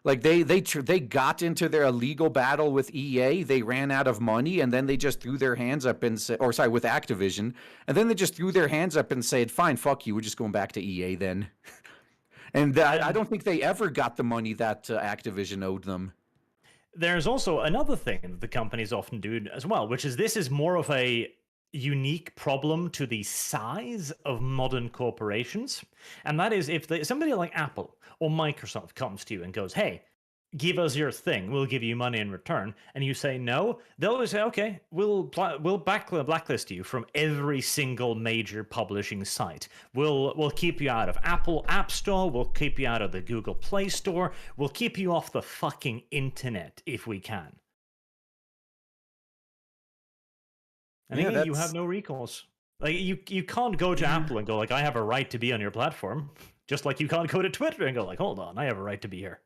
Like they got into their illegal battle with EA, they ran out of money, and then they just threw their hands up and said, or sorry, with Activision, and then they just threw their hands up and said, "Fine, fuck you, we're just going back to EA then." And I don't think they ever got the money that Activision owed them. There's also another thing that the companies often do as well, which is this is more of a unique problem to the size of modern corporations. And that is if somebody like Apple or Microsoft comes to you and goes, "Hey, give us your thing, we'll give you money in return," and you say no, they'll always say, "Okay, we'll blacklist you from every single major publishing site. We'll keep you out of Apple App Store, we'll keep you out of the Google Play Store, we'll keep you off the fucking internet if we can." And again, you have no recourse. Like you can't go to Apple and go like, "I have a right to be on your platform," just like you can't go to Twitter and go like, "Hold on, I have a right to be here."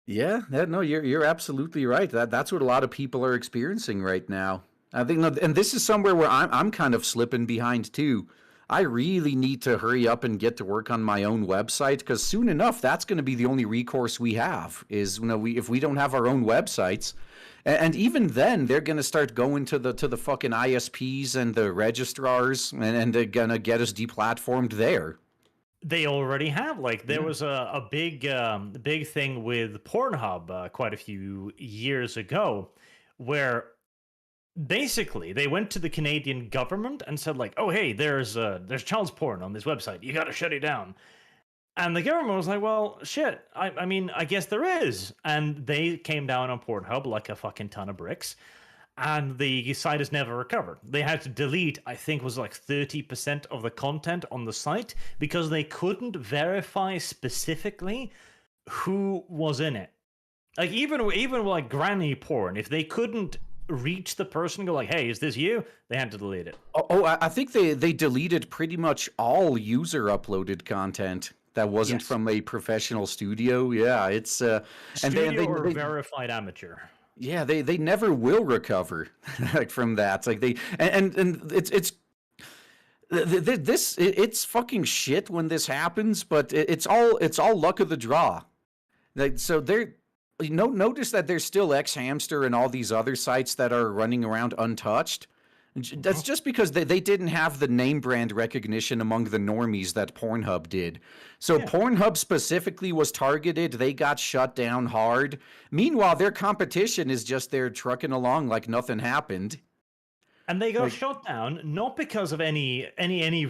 Yeah, no, you're absolutely right. That's what a lot of people are experiencing right now. I think, and this is somewhere where I'm kind of slipping behind too. I really need to hurry up and get to work on my own website, because soon enough, that's going to be the only recourse we have. Is if we don't have our own websites, and even then, they're going to start going to the fucking ISPs and the registrars, and they're going to get us deplatformed there. They already have. Like there was a big thing with Pornhub quite a few years ago, where basically they went to the Canadian government and said like, "Oh hey, there's child porn on this website. You got to shut it down." And the government was like, "Well, shit. I mean, I guess there is." And they came down on Pornhub like a fucking ton of bricks. And the site has never recovered. They had to delete, I think, was like 30% of the content on the site because they couldn't verify specifically who was in it. Like even like granny porn, if they couldn't reach the person and go like, "Hey, is this you?" they had to delete it. I think they deleted pretty much all user uploaded content that wasn't from a professional studio. Yeah, it's studio or verified amateur. Yeah, they never will recover like from that. Like they and it's fucking shit when this happens, but it's all luck of the draw. Like so notice that there's still X-Hamster and all these other sites that are running around untouched. That's just because they didn't have the name brand recognition among the normies that Pornhub did. So Pornhub specifically was targeted. They got shut down hard. Meanwhile, their competition is just there trucking along like nothing happened. And they got shut down not because of any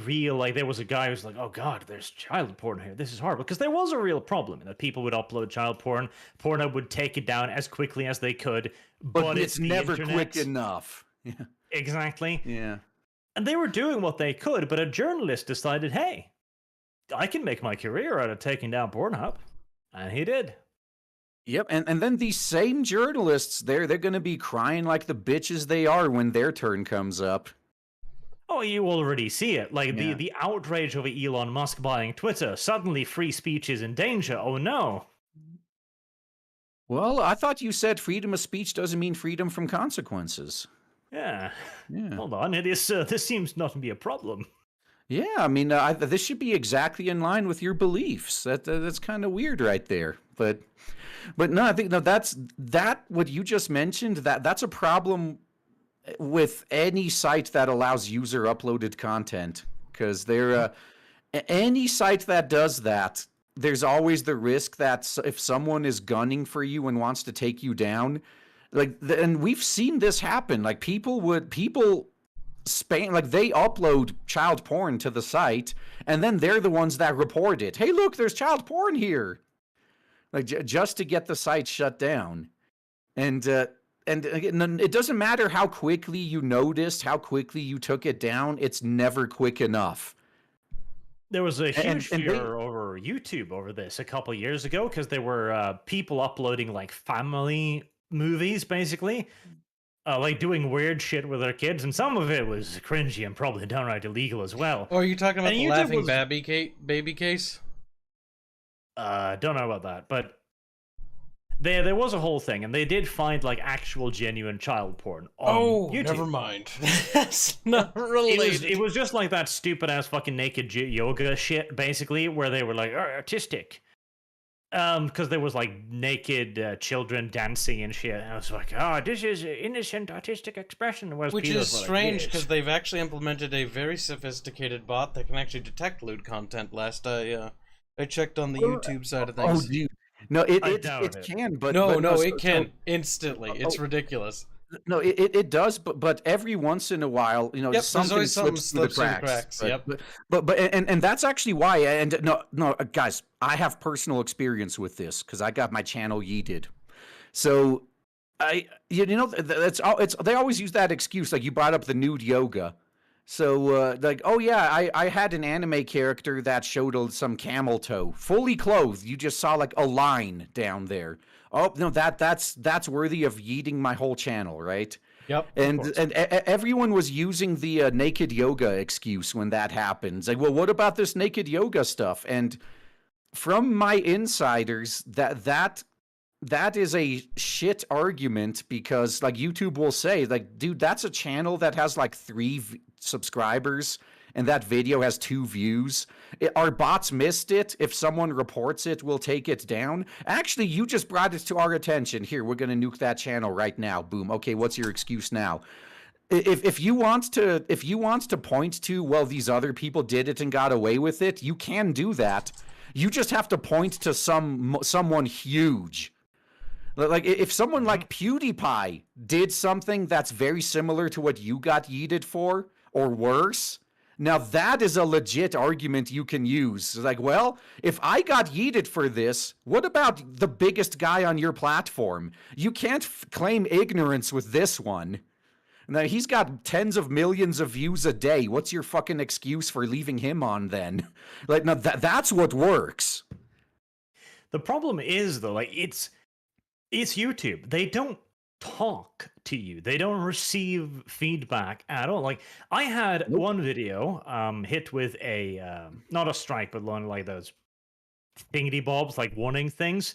real, like there was a guy who's like, "Oh God, there's child porn here. This is horrible." Because there was a real problem that people would upload child porn. Pornhub would take it down as quickly as they could, but it's never quick enough. Yeah. Exactly. Yeah. And they were doing what they could, but a journalist decided, "Hey, I can make my career out of taking down Pornhub." And he did. Yep, and then these same journalists, they're going to be crying like the bitches they are when their turn comes up. Oh, you already see it. Like the outrage over Elon Musk buying Twitter. Suddenly free speech is in danger. Oh no. Well, I thought you said freedom of speech doesn't mean freedom from consequences. Yeah. Hold on. This seems not to be a problem. Yeah, I mean, this should be exactly in line with your beliefs. That's kind of weird right there. But no, I think that's what you just mentioned. That's a problem with any site that allows user uploaded content, because any site that does that, there's always the risk that if someone is gunning for you and wants to take you down. And we've seen this happen. Like people spam, like they upload child porn to the site, and then they're the ones that report it. "Hey, look, there's child porn here," like just to get the site shut down. And again, it doesn't matter how quickly you noticed, how quickly you took it down. It's never quick enough. There was a huge fear over YouTube over this a couple years ago because there were people uploading like family movies, basically. like doing weird shit with their kids, and some of it was cringy and probably downright illegal as well. Or are you talking about And the YouTube laughing was- baby case? Don't know about that, but there was a whole thing, and they did find like actual genuine child porn on YouTube. Never mind. That's not related. It was just like that stupid ass fucking naked yoga shit, basically, where they were like artistic. Because there was like naked children dancing and shit. And I was like, oh, this is innocent artistic expression. Whereas Which Peter's is were like, strange "Yes." because they've actually implemented a very sophisticated bot that can actually detect lewd content. Last I checked on the YouTube side of Oh, things. dude. No, it doubt it. can, but No, but it can instantly. It's ridiculous. No, it does, but every once in a while, Yep, there's something always something slips through the cracks. Yep. But and that's actually why. And no, guys, I have personal experience with this because I got my channel yeeted. So they always use that excuse, like you brought up the nude yoga. So like, oh yeah, I had an anime character that showed some camel toe, fully clothed. You just saw like a line down there. Oh no, that's worthy of yeeting my whole channel, right? Yep. And everyone was using the naked yoga excuse when that happens. Like, well, what about this naked yoga stuff? And from my insiders, that is a shit argument because like YouTube will say like, dude, that's a channel that has like 3 subscribers and that video has 2 views. Our bots missed it. If someone reports it, we'll take it down. Actually, you just brought it to our attention. Here, we're going to nuke that channel right now. Boom. Okay, what's your excuse now? If you want to point to, well, these other people did it and got away with it, you can do that. You just have to point to someone huge. Like if someone like PewDiePie did something that's very similar to what you got yeeted for, or worse, now that is a legit argument you can use. Like, well, if I got yeeted for this, what about the biggest guy on your platform? You can't claim ignorance with this one. Now, he's got tens of millions of views a day. What's your fucking excuse for leaving him on then? Like, now that's what works. The problem is, though, like it's YouTube. They don't talk to you. They don't receive feedback at all. Like I had one video hit with a not a strike, but one like those thingy bobs, like warning things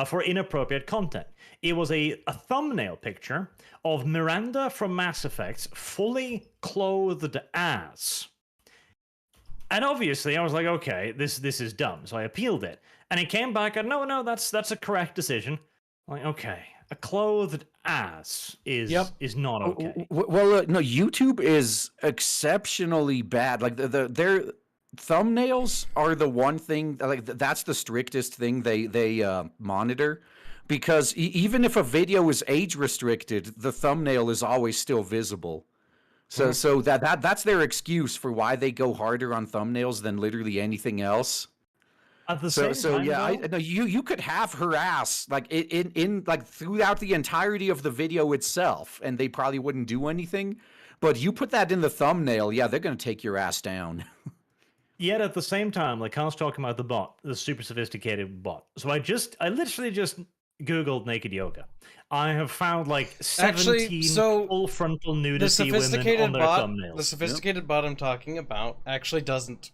for inappropriate content. It was a thumbnail picture of Miranda from Mass Effect's fully clothed ass. And obviously I was like, okay, this is dumb. So I appealed it. And it came back and no, that's a correct decision. I'm like, okay, a clothed ass is not okay. Well, no, YouTube is exceptionally bad. Like their thumbnails are the one thing, like that's the strictest thing they monitor, because even if a video is age restricted, the thumbnail is always still visible. So that's their excuse for why they go harder on thumbnails than literally anything else. At the same time, yeah, though, you could have her ass like in like throughout the entirety of the video itself, and they probably wouldn't do anything. But you put that in the thumbnail, yeah, they're gonna take your ass down. Yet at the same time, like Carl's talking about the bot, the super sophisticated bot. So I literally just Googled naked yoga. I have found like 17 full frontal nudity women on their thumbnails. The sophisticated bot I'm talking about actually doesn't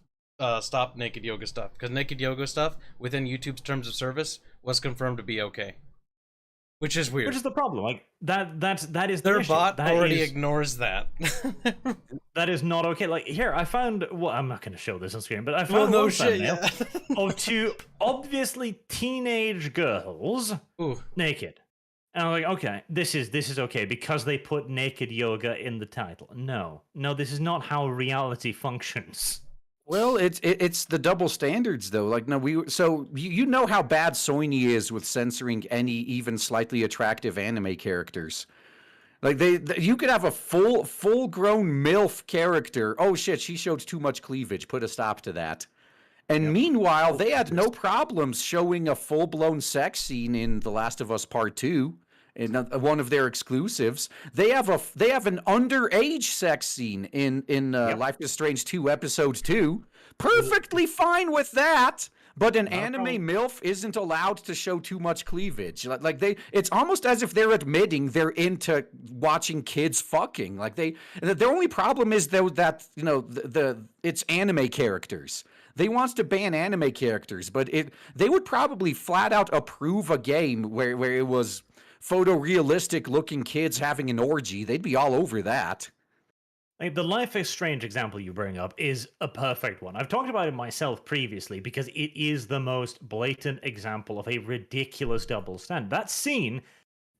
stop naked yoga stuff, because naked yoga stuff within YouTube's terms of service was confirmed to be okay, which is weird. Which is the problem? Like that is their the bot that already is, ignores that. That is not okay. Like here, I found. Well, I'm not going to show this on screen, but I found one thumbnail of 2 obviously teenage girls naked. And I'm like, okay, this is okay because they put naked yoga in the title. No, this is not how reality functions. Well, it's the double standards though. Like, no, you know how bad Sony is with censoring any even slightly attractive anime characters. Like you could have a full grown MILF character. Oh shit, she showed too much cleavage. Put a stop to that. And meanwhile, they had no problems showing a full blown sex scene in The Last of Us Part 2. In one of their exclusives, they have an underage sex scene in Life is Strange 2 Episode 2. Perfectly fine with that. But an Not a anime problem. MILF isn't allowed to show too much cleavage. It's almost as if they're admitting they're into watching kids fucking. The only problem is though that it's anime characters. They wants to ban anime characters, but they would probably flat out approve a game where it was photorealistic looking kids having an orgy. They'd be all over that. Like, the Life is Strange example you bring up is a perfect one. I've talked about it myself previously because it is the most blatant example of a ridiculous double standard. That scene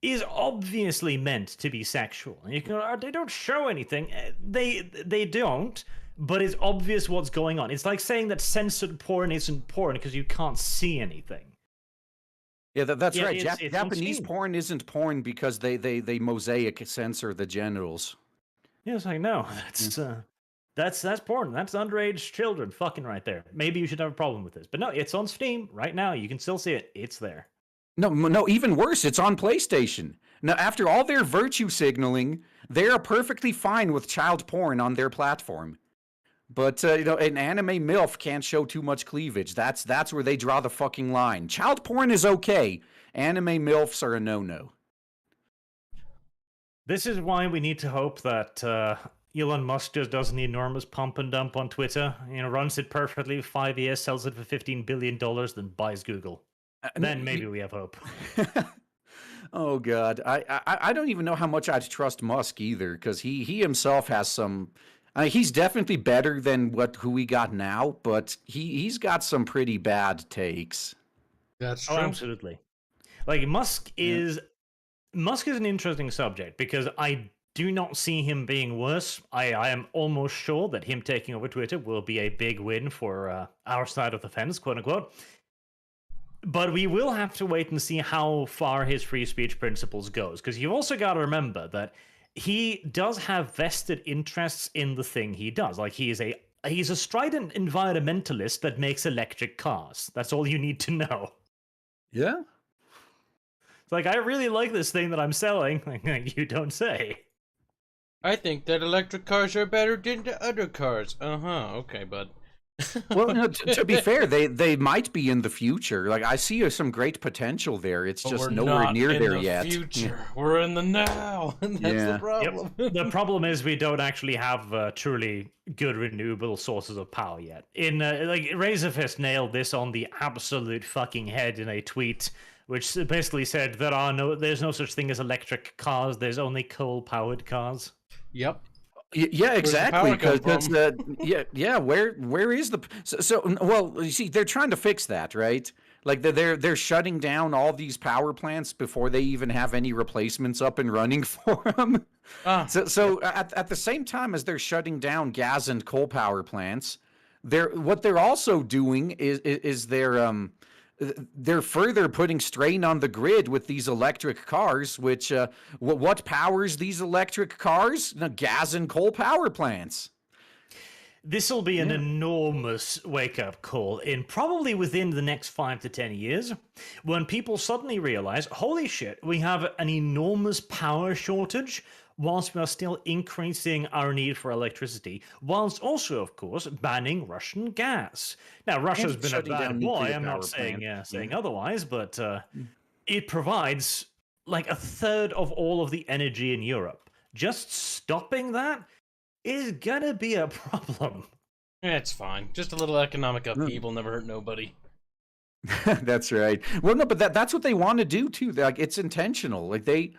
is obviously meant to be sexual. And you can go, they don't show anything. They don't, but it's obvious what's going on. It's like saying that censored porn isn't porn because you can't see anything. Yeah, that's Yeah, right. it's Japanese obscene. porn isn't porn because they mosaic censor the genitals. Yeah, it's like, no, that's porn. That's underage children fucking right there. Maybe you should have a problem with this. But no, it's on Steam right now. You can still see it. It's there. No, even worse, it's on PlayStation. Now, after all their virtue signaling, they are perfectly fine with child porn on their platform. But an anime MILF can't show too much cleavage. That's where they draw the fucking line. Child porn is okay. Anime MILFs are a no-no. This is why we need to hope that Elon Musk just does an enormous pump and dump on Twitter. Runs it perfectly for 5 years, sells it for $15 billion, then buys Google. Then maybe we have hope. Oh God, I don't even know how much I'd trust Musk either, because he himself has some. He's definitely better than who we got now, but he's got some pretty bad takes. That's true. Oh, absolutely. Like Musk is an interesting subject because I do not see him being worse. I am almost sure that him taking over Twitter will be a big win for our side of the fence, quote unquote. But we will have to wait and see how far his free speech principles goes, because you've also got to remember that he does have vested interests in the thing he does. Like he's a strident environmentalist that makes electric cars. That's all you need to know. Yeah. It's like, I really like this thing that I'm selling. You don't say. I think that electric cars are better than the other cars. Okay, bud. Well, no, to be fair, they might be in the future. Like I see some great potential there. It's But just we're nowhere not near in there the yet. Future. We're in the now, and that's Yeah. the problem. The problem is we don't actually have truly good renewable sources of power yet. Razorfist nailed this on the absolute fucking head in a tweet, which basically said there's no such thing as electric cars. There's only coal-powered cars. Yep. Yeah, exactly. Where's the power Because come yeah. Where is the well? You see, they're trying to fix that, right? Like they're shutting down all these power plants before they even have any replacements up and running for them. So at the same time as they're shutting down gas and coal power plants, they're also doing is they're further putting strain on the grid with these electric cars, which what powers these electric cars? Gas and coal power plants. This will be an enormous wake-up call probably within the next 5 to 10 years, when people suddenly realize, holy shit, we have an enormous power shortage, whilst we are still increasing our need for electricity, whilst also, of course, banning Russian gas. Now, Russia's been a shutting down bad boy, nuclear I'm power not saying plants. saying otherwise, but it provides like a third of all of the energy in Europe. Just stopping that is gonna be a problem. Yeah, it's fine. Just a little economic upheaval never hurt nobody. That's right. Well, no, but that's what they want to do too. Like it's intentional. Like they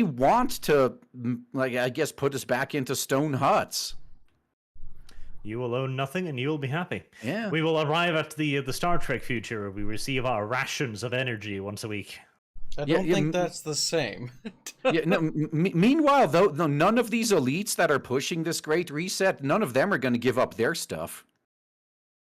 want to, like, I guess, put us back into stone huts. You will own nothing and you will be happy. Yeah. We will arrive at the Star Trek future where we receive our rations of energy once a week. I don't think that's the same. Meanwhile, though, none of these elites that are pushing this great reset, none of them are going to give up their stuff.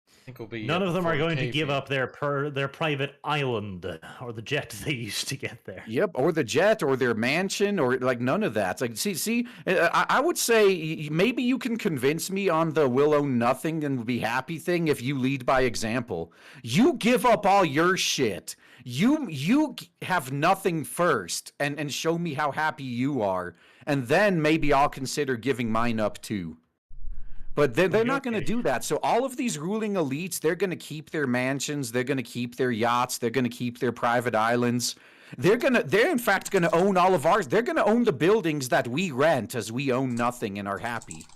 I think we'll be None of them are going to KP. give up their private island or the jet they used to get there. Yep, or the jet, or their mansion, or like none of that. It's like, see, I would say maybe you can convince me on the will own nothing and be happy thing if you lead by example. You give up all your shit. You have nothing first, and show me how happy you are, and then maybe I'll consider giving mine up too. But they're not going to do that. So all of these ruling elites, they're going to keep their mansions, they're going to keep their yachts, they're going to keep their private islands. They're in fact going to own all of ours. They're going to own the buildings that we rent, as we own nothing and are happy.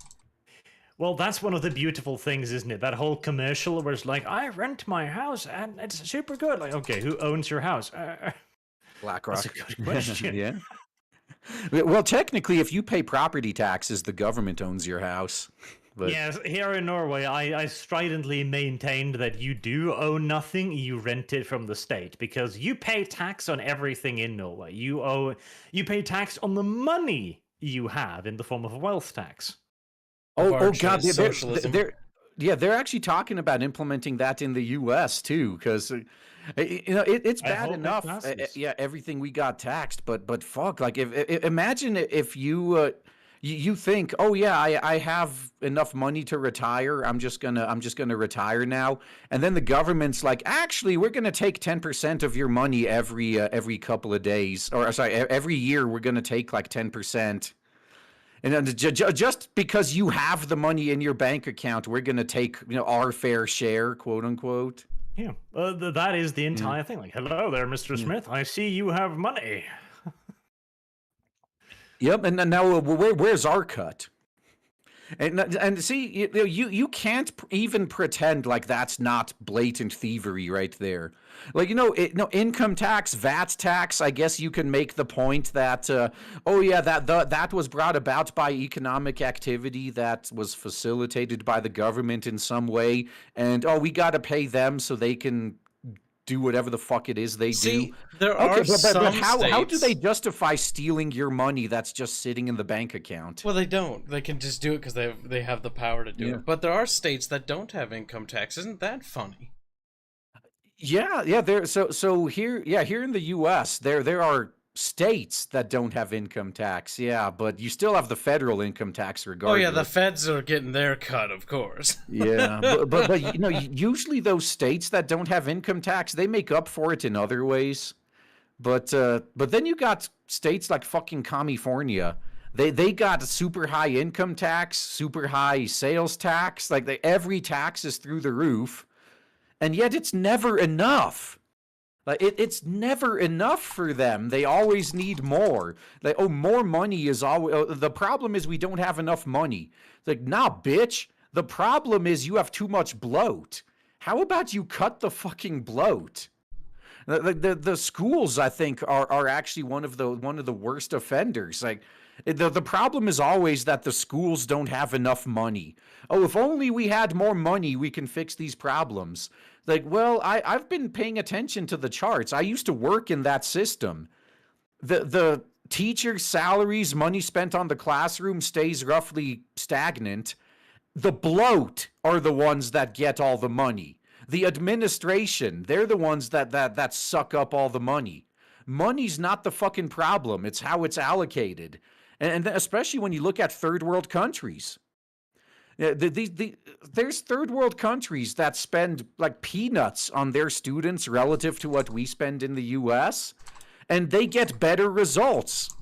Well, that's one of the beautiful things, isn't it? That whole commercial where it's like, I rent my house and it's super good. Like, okay, who owns your house? BlackRock. That's a good question. Yeah. Well, technically, if you pay property taxes, the government owns your house. But... Yes, here in Norway, I stridently maintained that you do own nothing, you rent it from the state, because you pay tax on everything in Norway. You pay tax on the money you have in the form of a wealth tax. Oh God! They're actually talking about implementing that in the U.S. too, because it's bad enough. Everything we got taxed, but fuck, like imagine if you you think, oh yeah, I have enough money to retire. I'm just gonna retire now, and then the government's like, actually, we're gonna take 10% of your money every couple of days, or sorry, every year we're gonna take like 10%. And just because you have the money in your bank account, we're going to take our fair share, quote unquote. Yeah, that is the entire thing. Like, hello there, Mr. Smith. I see you have money. Yep, and now where's our cut? And see, you can't even pretend like that's not blatant thievery right there. Like, income tax, VAT tax, I guess you can make the point that, that was brought about by economic activity that was facilitated by the government in some way. And, we got to pay them so they can do whatever the fuck it is they do. There are some how do they justify stealing your money that's just sitting in the bank account? Well, they don't. They can just do it because they have the power to do it. But there are states that don't have income tax. Isn't that funny? Yeah. So here in the U.S. there are states that don't have income tax. Yeah, but you still have the federal income tax regardless. Oh yeah, the feds are getting their cut, of course. Yeah, but usually those states that don't have income tax, they make up for it in other ways. But then you got states like fucking California. They got super high income tax, super high sales tax. Like every tax is through the roof. And yet it's never enough. Like it's never enough for them. They always need more. Like, more money is always the problem is we don't have enough money. It's like, nah, bitch. The problem is you have too much bloat. How about you cut the fucking bloat? The schools, I think, are actually one of the worst offenders. Like the problem is always that the schools don't have enough money. Oh, if only we had more money, we can fix these problems. Like, well, I've been paying attention to the charts. I used to work in that system. The teachers' salaries, money spent on the classroom stays roughly stagnant. The bloat are the ones that get all the money. The administration, they're the ones that suck up all the money. Money's not the fucking problem. It's how it's allocated. And especially when you look at third world countries. There's third world countries that spend like peanuts on their students relative to what we spend in the US, and they get better results.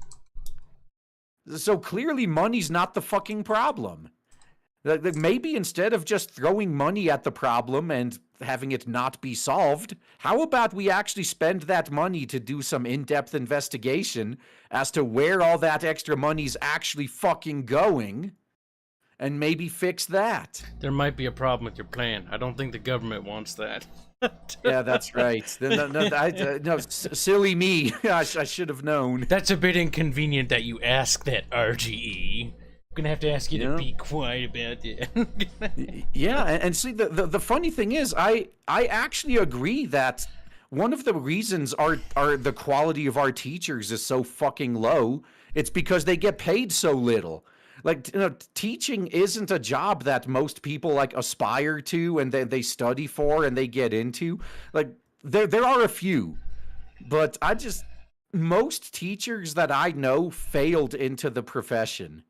So clearly money's not the fucking problem. Maybe instead of just throwing money at the problem and having it not be solved, how about we actually spend that money to do some in-depth investigation as to where all that extra money's actually fucking going? And maybe fix that. There might be a problem with your plan. I don't think the government wants that. Yeah, that's right. No, silly me. I should have known. That's a bit inconvenient that you ask that, RGE. I'm gonna have to ask you to be quiet about it. Yeah, and see, the funny thing is, I actually agree that one of the reasons the quality of our teachers is so fucking low, it's because they get paid so little. Like, teaching isn't a job that most people like aspire to and they study for and they get into. Like, there are a few, but most teachers that I know failed into the profession.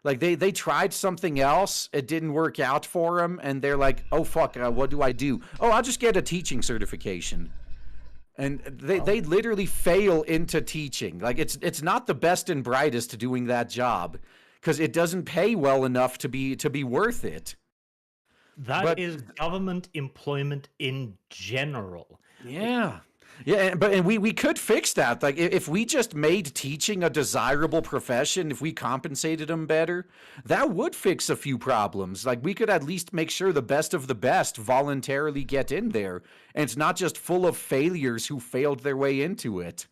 Like, they tried something else, it didn't work out for them, and they're like, oh fuck, what do I do? Oh, I'll just get a teaching certification. And they literally fail into teaching. Like, it's not the best and brightest doing that job. because it doesn't pay well enough to be worth it. That is government employment in general. Yeah. Yeah, and we could fix that. Like, if we just made teaching a desirable profession, if we compensated them better, that would fix a few problems. Like, we could at least make sure the best of the best voluntarily get in there, and it's not just full of failures who failed their way into it.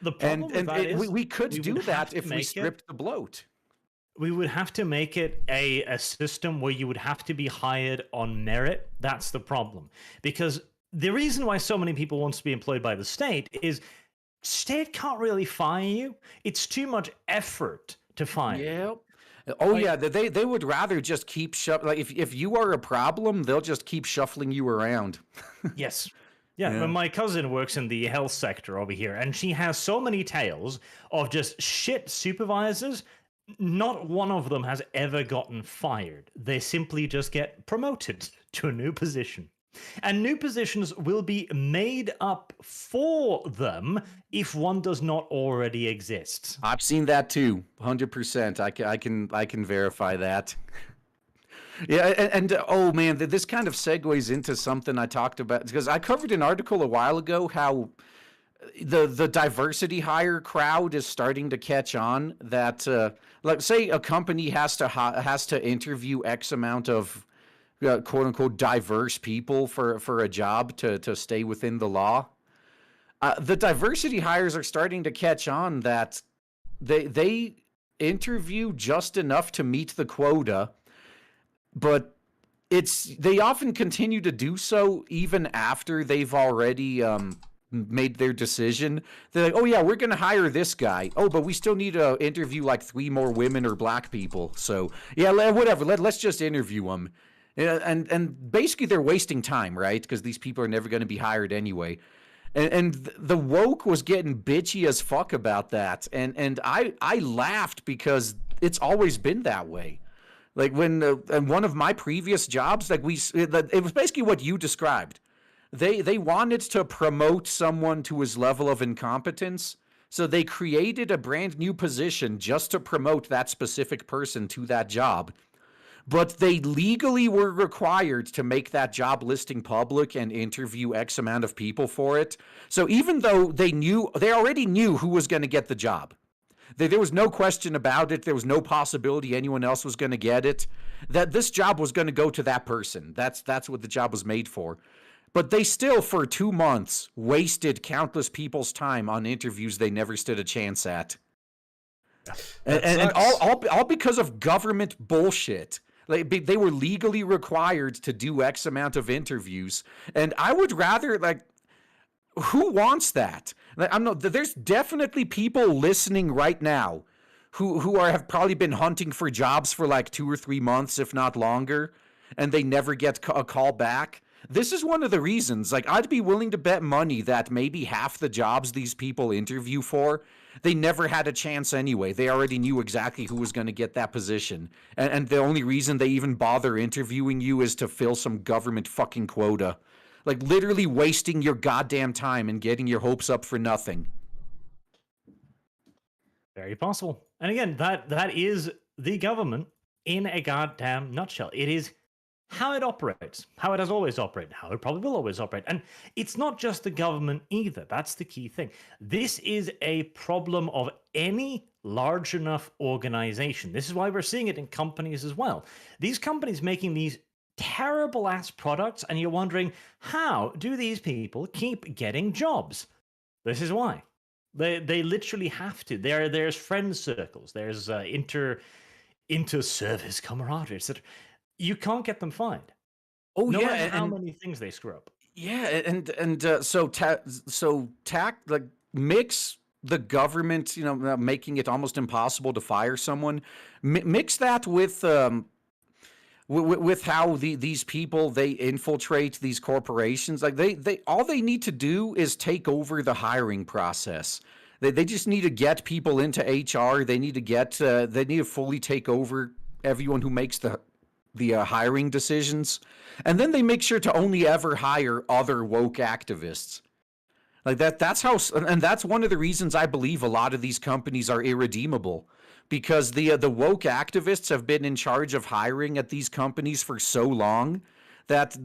The problem with that is we could do that if we stripped the bloat. We would have to make it a system where you would have to be hired on merit. That's the problem. Because the reason why so many people want to be employed by the state is state can't really fire you. It's too much effort to fire you. Oh, yeah, they would rather just keep like if you are a problem, they'll just keep shuffling you around. Yes. Yeah, my cousin works in the health sector over here, and she has so many tales of just shit supervisors. Not one of them has ever gotten fired. They simply just get promoted to a new position. And new positions will be made up for them if one does not already exist. I've seen that too, 100%. I can verify that. Yeah, and oh man, this kind of segues into something I talked about, because I covered an article a while ago how the diversity hire crowd is starting to catch on. That like, say a company has to interview X amount of quote unquote diverse people for a job to stay within the law. The diversity hires are starting to catch on that they interview just enough to meet the quota, but they often continue to do so even after they've already made their decision. They're like, oh yeah, we're gonna hire this guy. Oh, but we still need to interview like 3 more women or black people. So yeah, whatever. Let's just interview them. And basically they're wasting time, right? Because these people are never going to be hired anyway. And the woke was getting bitchy as fuck about that. And I laughed because it's always been that way. Like when in one of my previous jobs, like it was basically what you described. They wanted to promote someone to his level of incompetence. So they created a brand new position just to promote that specific person to that job. But they legally were required to make that job listing public and interview X amount of people for it. So even though they already knew who was going to get the job. There was no question about it. There was no possibility anyone else was going to get it. That this job was going to go to that person. That's what the job was made for. But they still, for 2 months, wasted countless people's time on interviews they never stood a chance at. And all because of government bullshit. Like, they were legally required to do X amount of interviews, and I would rather, like, who wants that? Like, there's definitely people listening right now who have probably been hunting for jobs for like 2 or 3 months, if not longer, and they never get a call back. This is one of the reasons. Like, I'd be willing to bet money that maybe half the jobs these people interview for, they never had a chance anyway. They already knew exactly who was going to get that position. And the only reason they even bother interviewing you is to fill some government fucking quota. Like, literally wasting your goddamn time and getting your hopes up for nothing. Very possible. And again, that is the government in a goddamn nutshell. It is how it operates, how it has always operated, how it probably will always operate. And it's not just the government either. That's the key thing. This is a problem of any large enough organization. This is why we're seeing it in companies as well. These companies making these terrible ass products, and you're wondering, how do these people keep getting jobs? This is why. They literally have to. There's friend circles, there's inter-service camaraderie, etc. You can't get them fired. Oh no yeah, matter how many things they screw up. Yeah, and mix the government, making it almost impossible to fire someone. Mix that with how these people, they infiltrate these corporations. Like they all they need to do is take over the hiring process. They just need to get people into HR. They need to fully take over everyone who makes the hiring decisions, and then they make sure to only ever hire other woke activists. Like that's how, and that's one of the reasons I believe a lot of these companies are irredeemable, because the woke activists have been in charge of hiring at these companies for so long that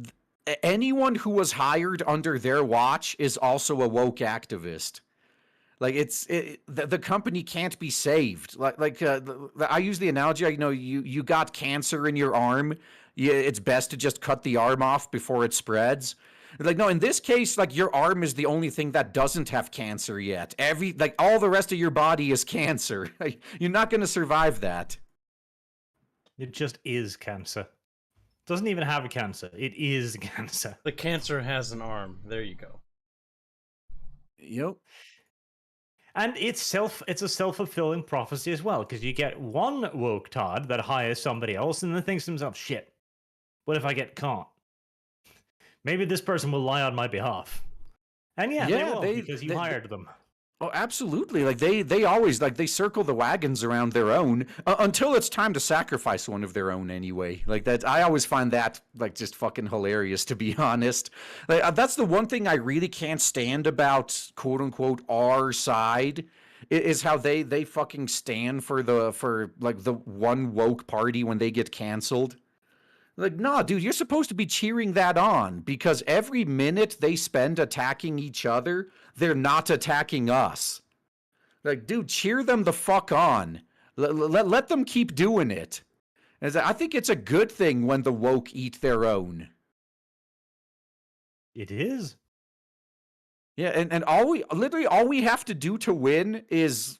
anyone who was hired under their watch is also a woke activist. Like the company can't be saved. I use the analogy. You got cancer in your arm. It's best to just cut the arm off before it spreads. Like, no, in this case, like, your arm is the only thing that doesn't have cancer yet. All the rest of your body is cancer. You're not going to survive that. It just is cancer. Doesn't even have a cancer. It is cancer. The cancer has an arm. There you go. Yep. And it's a self-fulfilling prophecy as well, because you get one woke tard that hires somebody else and then thinks to himself, shit, what if I get caught? Maybe this person will lie on my behalf. And they will, because you hired them. Oh, absolutely. Like they always, like, they circle the wagons around their own until it's time to sacrifice one of their own anyway. Like that, I always find that, like, just fucking hilarious, to be honest. Like, that's the one thing I really can't stand about quote unquote our side is how they fucking stand for the one woke party when they get canceled. Like, nah, dude, you're supposed to be cheering that on, because every minute they spend attacking each other, they're not attacking us. Like, dude, cheer them the fuck on. Let them keep doing it. I think it's a good thing when the woke eat their own. It is. Yeah, and all we have to do to win is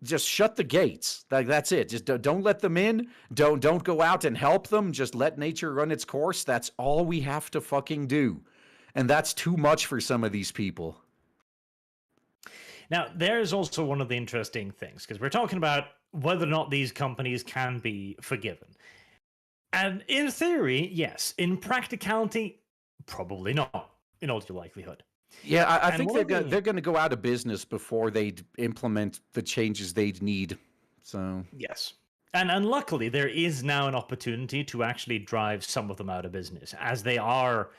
just shut the gates. Like, that's it. Just don't let them in. Don't go out and help them. Just let nature run its course. That's all we have to fucking do. And that's too much for some of these people. Now, there's also one of the interesting things, because we're talking about whether or not these companies can be forgiven. And in theory, yes. In practicality, probably not, in all due likelihood. Yeah, I think they're going to go out of business before they implement the changes they'd need. So yes. And luckily, there is now an opportunity to actually drive some of them out of business, as they are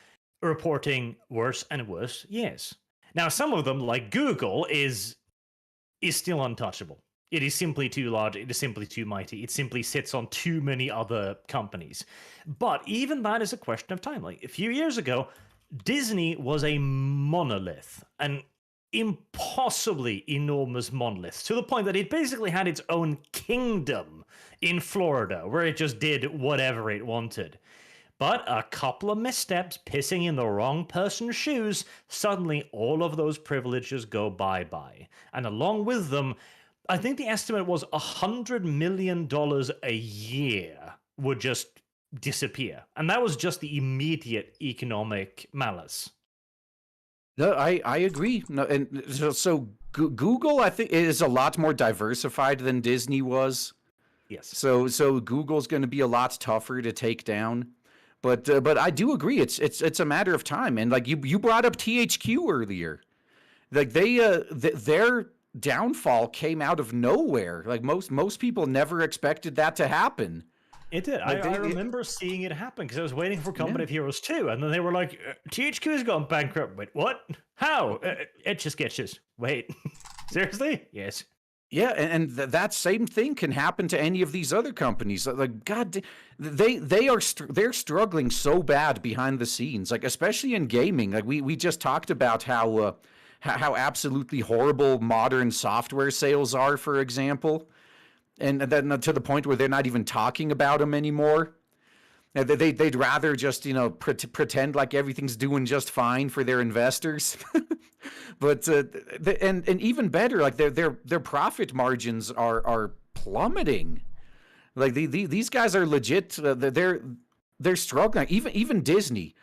reporting worse and worse years. Now, some of them, like Google, is still untouchable. It is simply too large. It is simply too mighty. It simply sits on too many other companies. But even that is a question of time. Like, a few years ago, Disney was a monolith, an impossibly enormous monolith, to the point that it basically had its own kingdom in Florida, where it just did whatever it wanted. But a couple of missteps, pissing in the wrong person's shoes, suddenly all of those privileges go bye-bye. And along with them, I think the estimate was $100 million a year would just disappear. And that was just the immediate economic malice. No, I agree. No, and so Google, I think, is a lot more diversified than Disney was. Yes. So Google's going to be a lot tougher to take down. But I do agree. It's a matter of time. And like you brought up THQ earlier. Like their downfall came out of nowhere. Like most people never expected that to happen. It did. Like I remember seeing it happen, because I was waiting for Company of Heroes 2, and then they were like, THQ has gone bankrupt. Wait, what? How? Etch a sketches. Wait, seriously? Yes. Yeah, and that same thing can happen to any of these other companies. Like, God, they're struggling so bad behind the scenes. Like, especially in gaming. Like we just talked about how absolutely horrible modern software sales are, for example. And then to the point where they're not even talking about them anymore. They'd rather just, pretend like everything's doing just fine for their investors. But and even better, like their profit margins are plummeting. Like these guys are legit. They're struggling. Even Disney.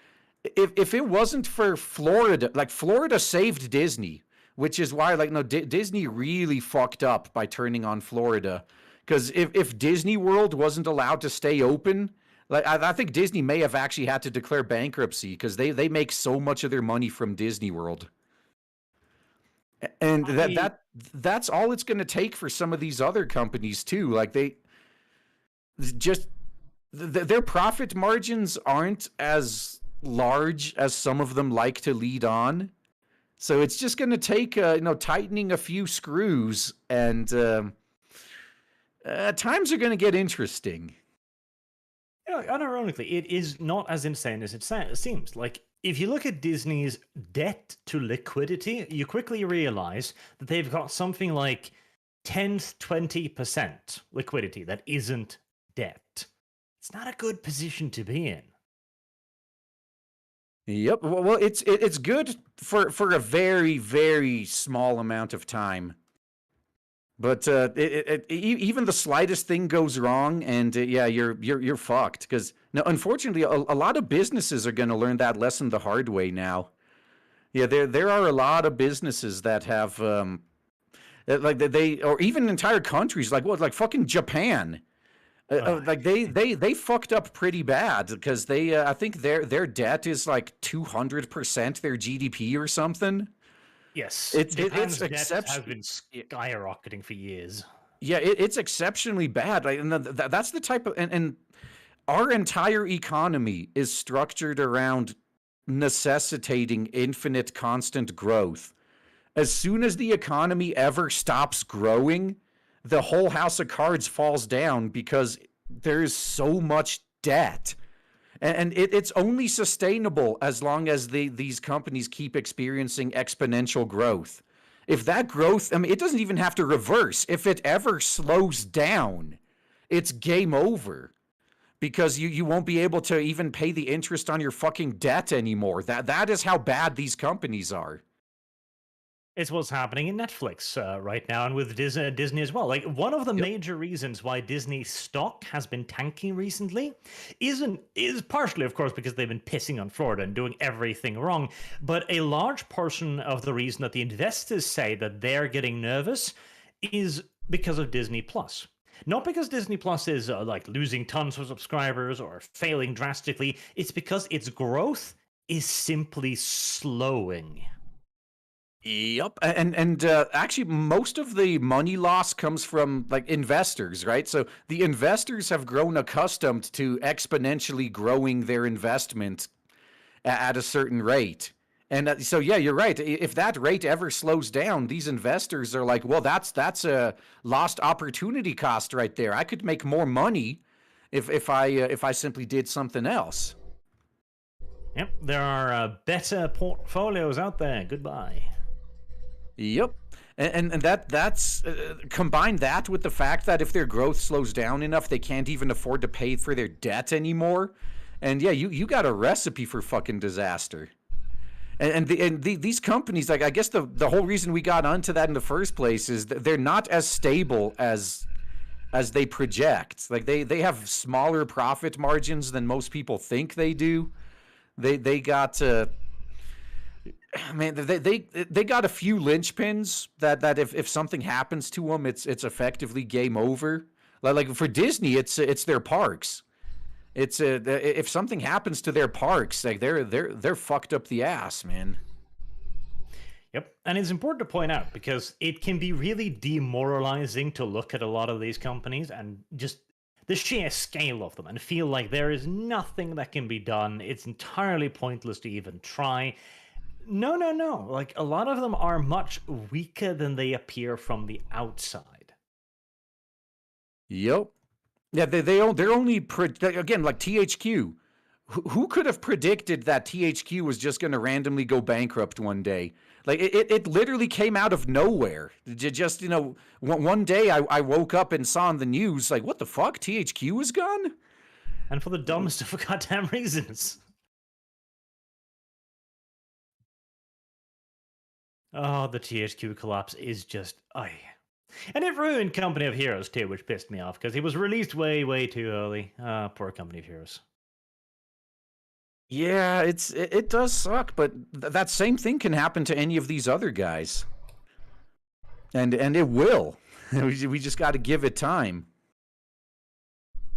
If it wasn't for Florida, like Florida saved Disney, which is why Disney really fucked up by turning on Florida. Because if Disney World wasn't allowed to stay open, like I think Disney may have actually had to declare bankruptcy, because they make so much of their money from Disney World. And that's all it's going to take for some of these other companies too. Like their profit margins aren't as large as some of them like to lead on. So it's just going to take, tightening a few screws, and times are going to get interesting. Unironically, it is not as insane as it seems. Like, if you look at Disney's debt to liquidity, you quickly realize that they've got something like 10-20% liquidity that isn't debt. It's not a good position to be in. Yep. Well, it's good for a very, very small amount of time. But even the slightest thing goes wrong, and you're fucked. Because now, unfortunately, a lot of businesses are going to learn that lesson the hard way now. Yeah, there are a lot of businesses that have or even entire countries like fucking Japan. Like they fucked up pretty bad because I think their debt is like 200% their GDP or something. Yes, it's debts have been skyrocketing for years. Yeah, it's exceptionally bad. And that's the type of and our entire economy is structured around necessitating infinite constant growth. As soon as the economy ever stops growing, the whole house of cards falls down because there's so much debt. And it's only sustainable as long as these companies keep experiencing exponential growth. If that growth, it doesn't even have to reverse. If it ever slows down, it's game over. Because you won't be able to even pay the interest on your fucking debt anymore. That is how bad these companies are. It's what's happening in Netflix right now, and with Disney as well. Like, one of the major reasons why Disney stock has been tanking recently is partially, of course, because they've been pissing on Florida and doing everything wrong. But a large portion of the reason that the investors say that they're getting nervous is because of Disney Plus. Not because Disney Plus is like losing tons of subscribers or failing drastically. It's because its growth is simply slowing. Yep, and actually, most of the money loss comes from like investors, right? So the investors have grown accustomed to exponentially growing their investment at a certain rate, and so yeah, you're right. If that rate ever slows down, these investors are like, well, that's a lost opportunity cost right there. I could make more money if I simply did something else. Yep, there are better portfolios out there. Goodbye. Yep. And that's combine that with the fact that if their growth slows down enough, they can't even afford to pay for their debt anymore. And yeah, you got a recipe for fucking disaster. And these companies, like, I guess the whole reason we got onto that in the first place is that they're not as stable as they project. Like they have smaller profit margins than most people think they do. They got man, they got a few linchpins that if something happens to them, it's effectively game over. Like for Disney, it's their parks. It's if something happens to their parks, like they're fucked up the ass, man. Yep, and it's important to point out because it can be really demoralizing to look at a lot of these companies and just the sheer scale of them and feel like there is nothing that can be done. It's entirely pointless to even try. No. Like, a lot of them are much weaker than they appear from the outside. Yep. Yeah, they're only again, like THQ. Who could have predicted that THQ was just going to randomly go bankrupt one day? Like it literally came out of nowhere. Just one day I woke up and saw on the news like, what the fuck? THQ is gone? And for the dumbest of goddamn reasons. Oh, the THQ collapse is just... And it ruined Company of Heroes too, which pissed me off, because it was released way, way too early. Poor Company of Heroes. Yeah, it does suck, but that same thing can happen to any of these other guys. And it will. We just got to give it time.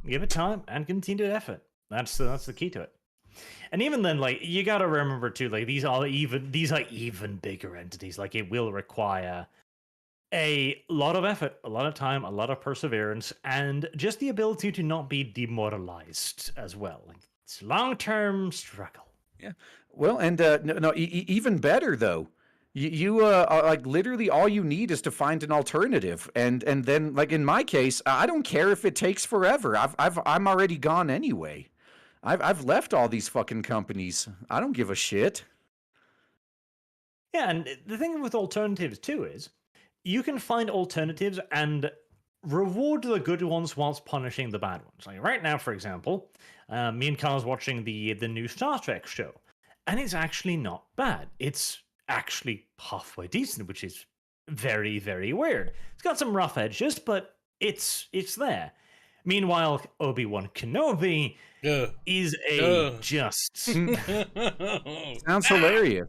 Give it time and continued effort. That's the key to it. And even then, like, you gotta remember too, like, these are even bigger entities. Like, it will require a lot of effort, a lot of time, a lot of perseverance, and just the ability to not be demoralized as well. Like, it's long-term struggle. Yeah. Well, and even better though, You like literally all you need is to find an alternative, and then like in my case, I don't care if it takes forever. I'm already gone anyway. I've left all these fucking companies. I don't give a shit. Yeah, and the thing with alternatives too is you can find alternatives and reward the good ones whilst punishing the bad ones. Like right now, for example, me and Carl's watching the new Star Trek show, and it's actually not bad. It's actually halfway decent, which is very, very weird. It's got some rough edges, but it's there. Meanwhile, Obi-Wan Kenobi is a just Sounds hilarious.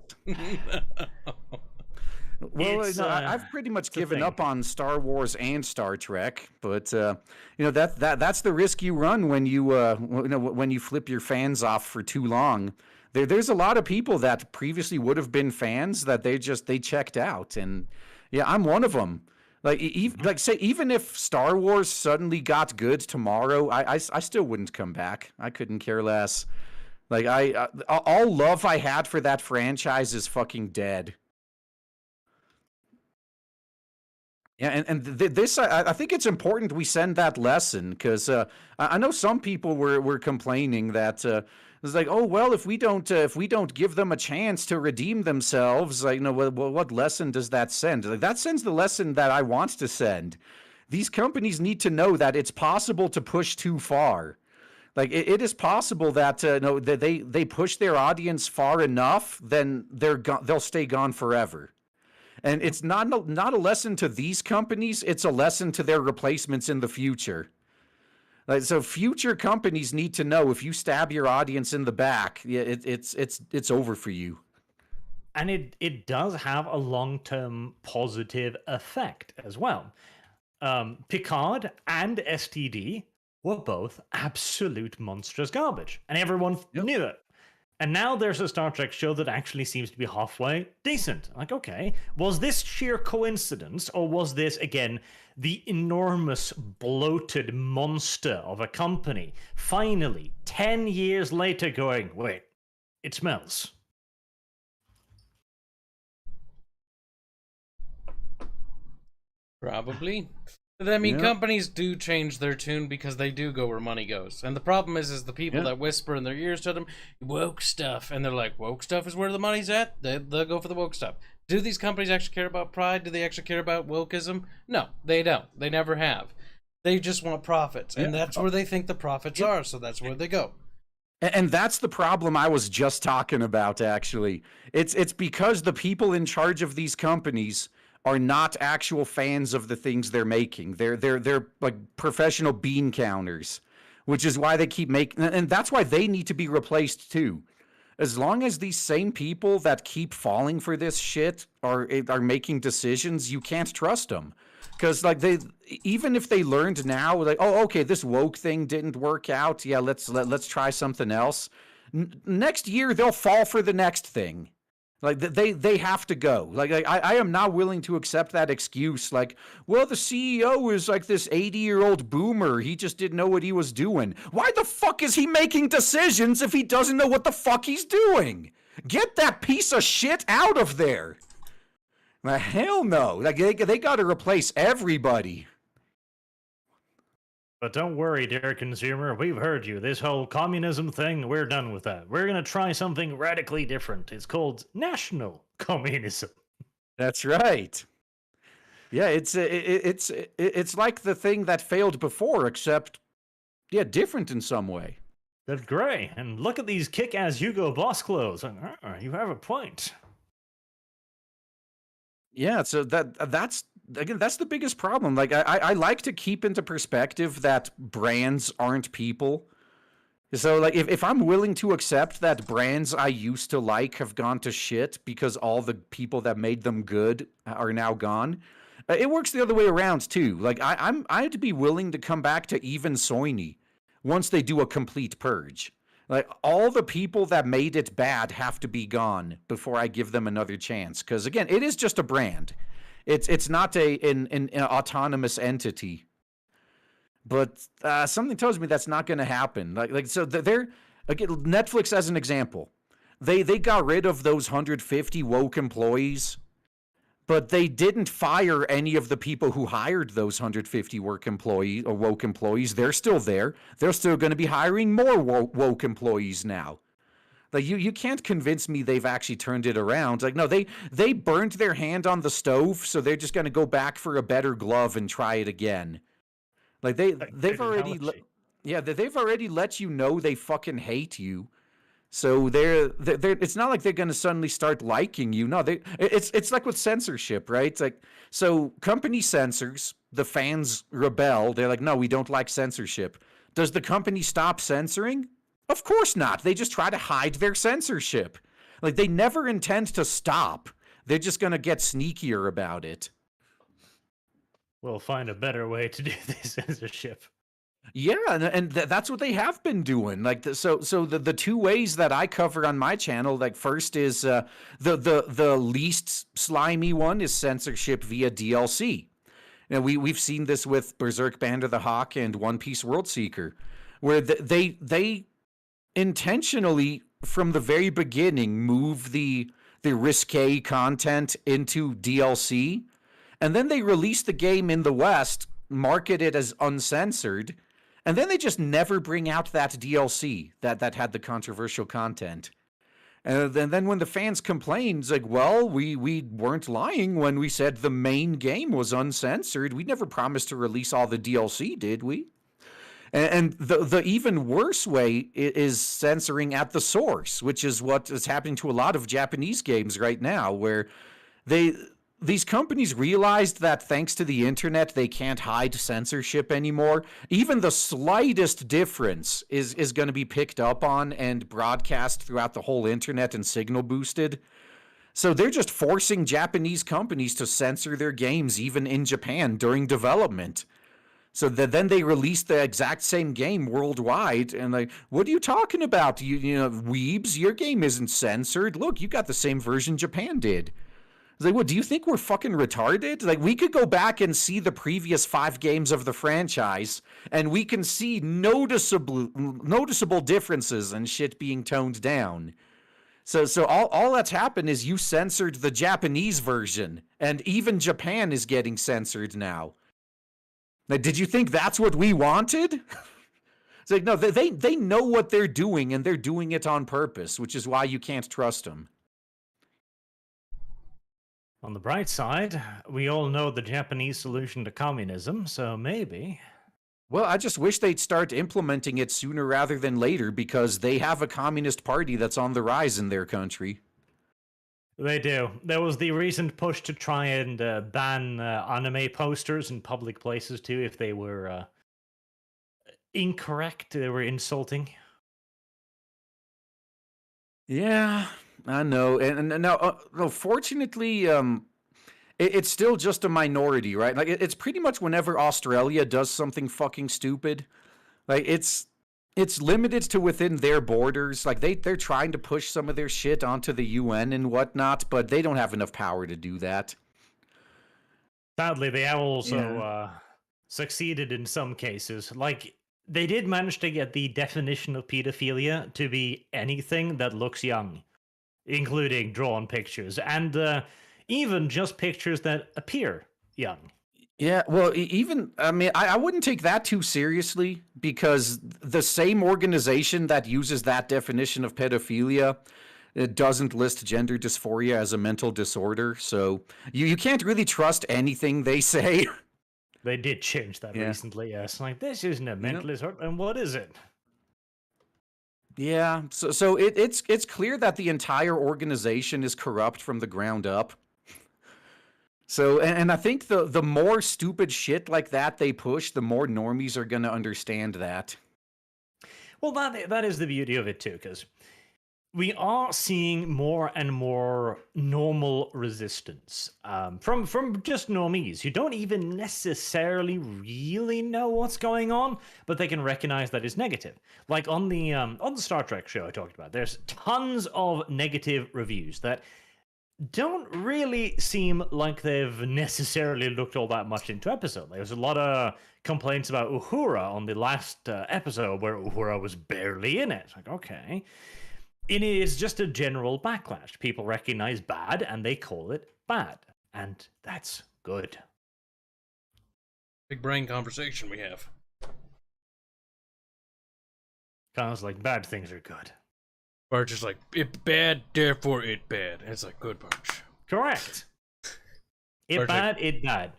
Well, I've pretty much given up on Star Wars and Star Trek, but that's the risk you run when you when you flip your fans off for too long. There's a lot of people that previously would have been fans that they checked out, and yeah, I'm one of them. Like even if Star Wars suddenly got good tomorrow, I still wouldn't come back. I couldn't care less. Like all love I had for that franchise is fucking dead. Yeah, and this I think it's important we send that lesson, because I know some people were complaining that it's like, oh well, if we don't give them a chance to redeem themselves, like, what lesson does that send? Like, that sends the lesson that I want to send. These companies need to know that it's possible to push too far. Like it is possible that that they push their audience far enough, then they'll stay gone forever. And it's not a lesson to these companies, it's a lesson to their replacements in the future. Like, so future companies need to know, if you stab your audience in the back, it's over for you. And it does have a long-term positive effect as well. Picard and STD were both absolute monstrous garbage, and everyone knew it. And now there's a Star Trek show that actually seems to be halfway decent. Like, okay, was this sheer coincidence, or was this, again, the enormous bloated monster of a company finally, 10 years later, going, wait, it smells? Probably. I mean, companies do change their tune because they do go where money goes. And the problem is the people that whisper in their ears to them, woke stuff. And they're like, woke stuff is where the money's at? They'll go for the woke stuff. Do these companies actually care about pride? Do they actually care about wokeism? No, they don't. They never have. They just want profits. And that's where they think the profits are, so that's where they go. And that's the problem I was just talking about, actually. It's because the people in charge of these companies are not actual fans of the things they're making. They're like professional bean counters, which is why they keep making, and that's why they need to be replaced too. As long as these same people that keep falling for this shit are making decisions, you can't trust them. Because like even if they learned now, like, oh, okay, this woke thing didn't work out, yeah, let's try something else. Next year they'll fall for the next thing. Like they have to go. Like I am not willing to accept that excuse. Like, well, the CEO is like this 80-year-old boomer. He just didn't know what he was doing. Why the fuck is he making decisions if he doesn't know what the fuck he's doing? Get that piece of shit out of there. Hell no. Like they got to replace everybody. But don't worry, dear consumer, we've heard you. This whole communism thing, we're done with that. We're going to try something radically different. It's called national communism. That's right. Yeah, it's like the thing that failed before, except, yeah, different in some way. That's great. And look at these kick-ass Hugo Boss clothes. You have a point. Yeah, so that's again, that's the biggest problem. Like I like to keep into perspective that brands aren't people. So like if I'm willing to accept that brands I used to like have gone to shit because all the people that made them good are now gone, it works the other way around too. Like I'd be willing to come back to even Sony once they do a complete purge. Like all the people that made it bad have to be gone before I give them another chance. Because again, it is just a brand. It's not an autonomous entity. But something tells me that's not going to happen. Like so they're again, Netflix as an example. They got rid of those 150 woke employees but they didn't fire any of the people who hired those 150 woke employees. They're still there. They're still going to be hiring more woke employees now. Like you can't convince me they've actually turned it around. Like no, they burned their hand on the stove, so they're just going to go back for a better glove and try it again. Like they've already they've already let you know they fucking hate you. So they're it's not like they're going to suddenly start liking you. No, it's like with censorship, right? It's like so company censors, the fans rebel. They're like, "No, we don't like censorship." Does the company stop censoring? Of course not. They just try to hide their censorship. Like they never intend to stop. They're just going to get sneakier about it. We'll find a better way to do this censorship. Yeah, and that's what they have been doing. Like so the two ways that I cover on my channel, like first is the least slimy one is censorship via DLC. And we've seen this with Berserk Band of the Hawk and One Piece World Seeker, where they intentionally from the very beginning move the risque content into DLC, and then they release the game in the West, market it as uncensored, and then they just never bring out that DLC that had the controversial content. And then when the fans complain, it's like, well, we weren't lying when we said the main game was uncensored. We never promised to release all the DLC, did we? And the even worse way is censoring at the source, which is what is happening to a lot of Japanese games right now, where these companies realized that thanks to the internet, they can't hide censorship anymore. Even the slightest difference is going to be picked up on and broadcast throughout the whole internet and signal boosted. So they're just forcing Japanese companies to censor their games even in Japan during development. So then they release the exact same game worldwide, and like, what are you talking about? You know, weebs, your game isn't censored. Look, you got the same version Japan did. It's like, what, do you think we're fucking retarded? Like, we could go back and see the previous 5 games of the franchise, and we can see noticeable differences and shit being toned down. So all that's happened is you censored the Japanese version, and even Japan is getting censored now. Now, did you think that's what we wanted? It's like, no, they know what they're doing, and they're doing it on purpose, which is why you can't trust them. On the bright side, we all know the Japanese solution to communism, so maybe. Well, I just wish they'd start implementing it sooner rather than later, because they have a communist party that's on the rise in their country. They do. There was the recent push to try and ban anime posters in public places too if they were incorrect, they were insulting. Yeah, I know. And now, fortunately, it's still just a minority, right? Like, it's pretty much whenever Australia does something fucking stupid, like, it's limited to within their borders. Like, they're trying to push some of their shit onto the UN and whatnot, but they don't have enough power to do that. Sadly, they have also succeeded in some cases. Like, they did manage to get the definition of pedophilia to be anything that looks young, including drawn pictures, and even just pictures that appear young. Yeah, well, I wouldn't take that too seriously, because the same organization that uses that definition of pedophilia, it doesn't list gender dysphoria as a mental disorder, so you can't really trust anything they say. They did change that recently, yes. Like, this isn't a mental disorder, and what is it? Yeah, so it's clear that the entire organization is corrupt from the ground up. So, and I think the more stupid shit like that they push, the more normies are going to understand that. Well, that is the beauty of it, too, because we are seeing more and more normal resistance from just normies who don't even necessarily really know what's going on, but they can recognize that it's negative. Like on the Star Trek show I talked about, there's tons of negative reviews that don't really seem like they've necessarily looked all that much into episode. There's a lot of complaints about Uhura on the last episode where Uhura was barely in it. It's like, okay. It is just a general backlash. People recognize bad and they call it bad. and that's good. Big brain conversation we have. Kind of like bad things are good. Barge is like, it bad, therefore it bad. And it's like, good, Barge. Correct. It Barge bad, like, it bad.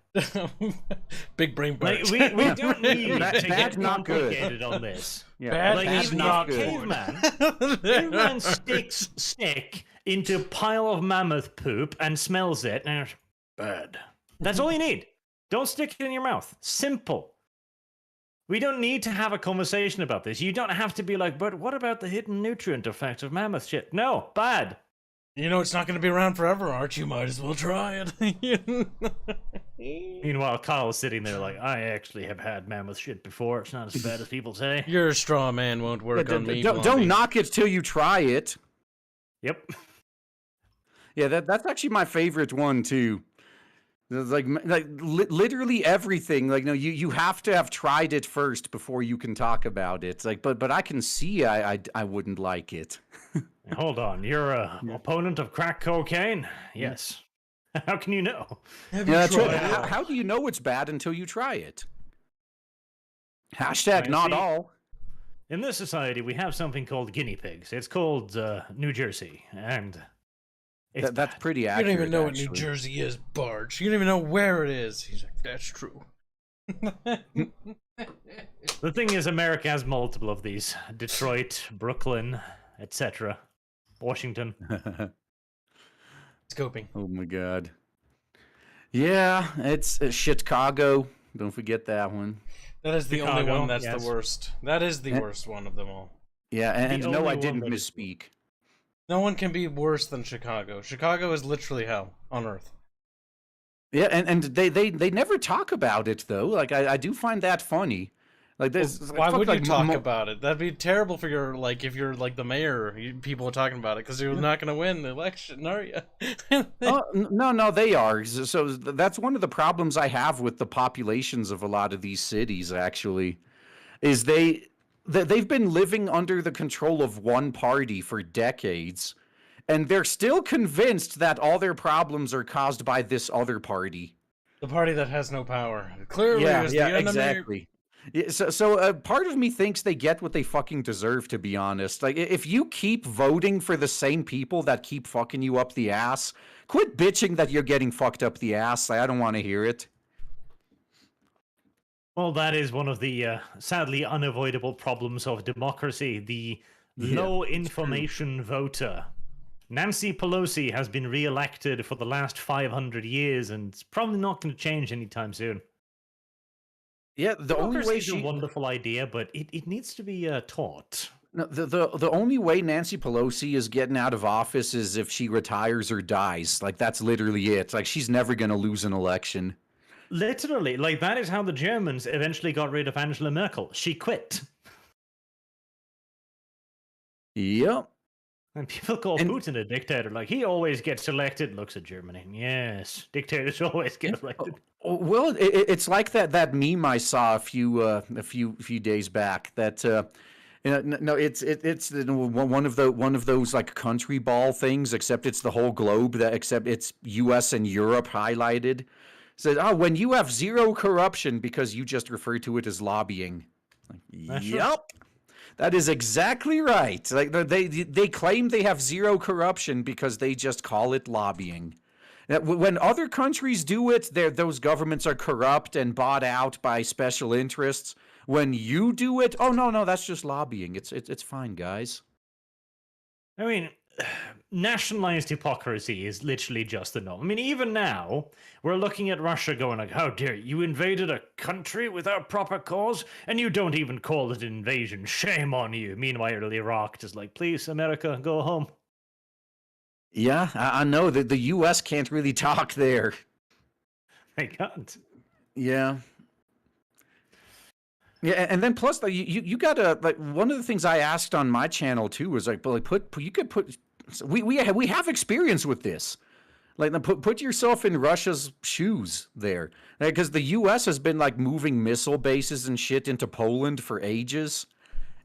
Big brain Barge. Like, we don't need That- to that's get not good. complicated on this. Yeah, Bad Like that's even not if good. caveman sticks stick into a pile of mammoth poop and smells it, and it's bad. That's all you need. Don't stick it in your mouth. Simple. We don't need to have a conversation about this. You don't have to be like, but what about the hidden nutrient effect of mammoth shit? No, bad. You know it's not going to be around forever, Arch. You might as well try it. Meanwhile, Kyle's sitting there like, I actually have had mammoth shit before. It's not as bad as people say. Your straw man won't work on me. Don't Blondie. knock it till you try it. Yep. Yeah, that's actually my favorite one too. It's like literally everything. Like, no, you have to have tried it first before you can talk about it. Like, but I can see I wouldn't like it. Hold on, you're a opponent of crack cocaine? Yes. How can you know? Have Yeah, you that's right. tried it? How do you know it's bad until you try it? Hashtag I not see. all. In this society, we have something called guinea pigs. It's called New Jersey, and it's That's bad. pretty You accurate. don't even know what actually. New Jersey is, Barge. You don't even know where it is. He's like, that's true. The thing is, America has multiple of these: Detroit, Brooklyn, etc. Washington. Scoping. Oh my god. Yeah, it's Chicago. Don't forget that one. That is the only Chicago, one that's yes. the worst. That is the worst one of them all. Yeah, and The no, only I one didn't that is- misspeak. No one can be worse than Chicago. Chicago is literally hell on earth. Yeah, and they never talk about it though. Like I do find that funny. Like there's Why would you like, talk about it? That'd be terrible for your, like, if you're like the mayor, people are talking about it because you're not going to win the election, are you? No, they are. So that's one of the problems I have with the populations of a lot of these cities. Actually, is they've been living under the control of one party for decades, and they're still convinced that all their problems are caused by this other party. The party that has no power. Clearly Yeah, is yeah, the enemy. exactly. Yeah, so part of me thinks they get what they fucking deserve, to be honest. Like, if you keep voting for the same people that keep fucking you up the ass, quit bitching that you're getting fucked up the ass. I don't want to hear it. Well, that is one of the sadly unavoidable problems of democracy: the Yeah, low information voter. Nancy Pelosi has been re-elected for the last 500 years, and it's probably not going to change anytime soon. Yeah, the only way Democracy is a she wonderful idea, but it needs to be taught. no, the only way Nancy Pelosi is getting out of office is if she retires or dies. Like, that's literally it. Like, she's never gonna lose an election. Literally, like that is how the Germans eventually got rid of Angela Merkel. She quit. Yep. And people call And- Putin a dictator. Like, he always gets elected. Looks at Germany. Yes, dictators always get elected. Well, it's like that meme I saw a few days back. That no, it's one of those like country ball things, except it's the whole globe. Except it's U.S. and Europe highlighted. Said, oh, when you have zero corruption because you just refer to it as lobbying. Like, That's true. yep. That is exactly right. Like they claim they have zero corruption because they just call it lobbying. When other countries do it, those governments are corrupt and bought out by special interests. When you do it, oh no, that's just lobbying. It's fine, guys. I mean, nationalized hypocrisy is literally just the norm. I mean, even now, we're looking at Russia going like, how dare you invaded a country without proper cause, and you don't even call it an invasion. Shame on you. Meanwhile, Iraq just like, please, America, go home. Yeah, I know that the U.S. can't really talk there. They can't. Yeah. Yeah, and then plus you gotta, like, one of the things I asked on my channel too was like we have experience with this, like put yourself in Russia's shoes there, because the U.S. has been like moving missile bases and shit into Poland for ages,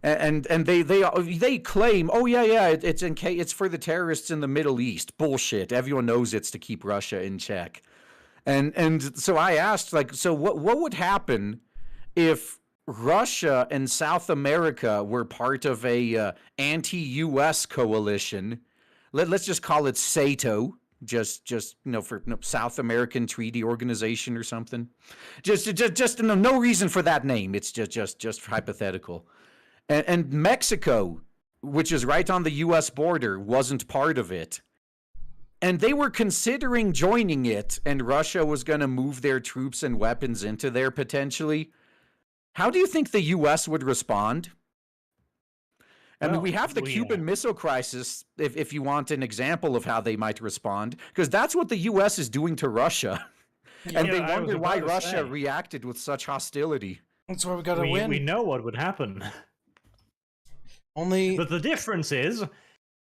and they claim, oh yeah it's for the terrorists in the Middle East. Bullshit. Everyone knows it's to keep Russia in check. And so I asked, like, so what would happen if Russia and South America were part of a anti-US coalition? Let's just call it SATO, just for South American Treaty Organization or something. Just no reason for that name. It's just hypothetical. And Mexico, which is right on the US border, wasn't part of it. And they were considering joining it, and Russia was going to move their troops and weapons into there potentially. How do you think the US would respond? I mean, we have the Cuban Missile Crisis, if you want an example of how they might respond, because that's what the US is doing to Russia. And they wonder why Russia reacted with such hostility. That's why we got to win. We know what would happen. But the difference is,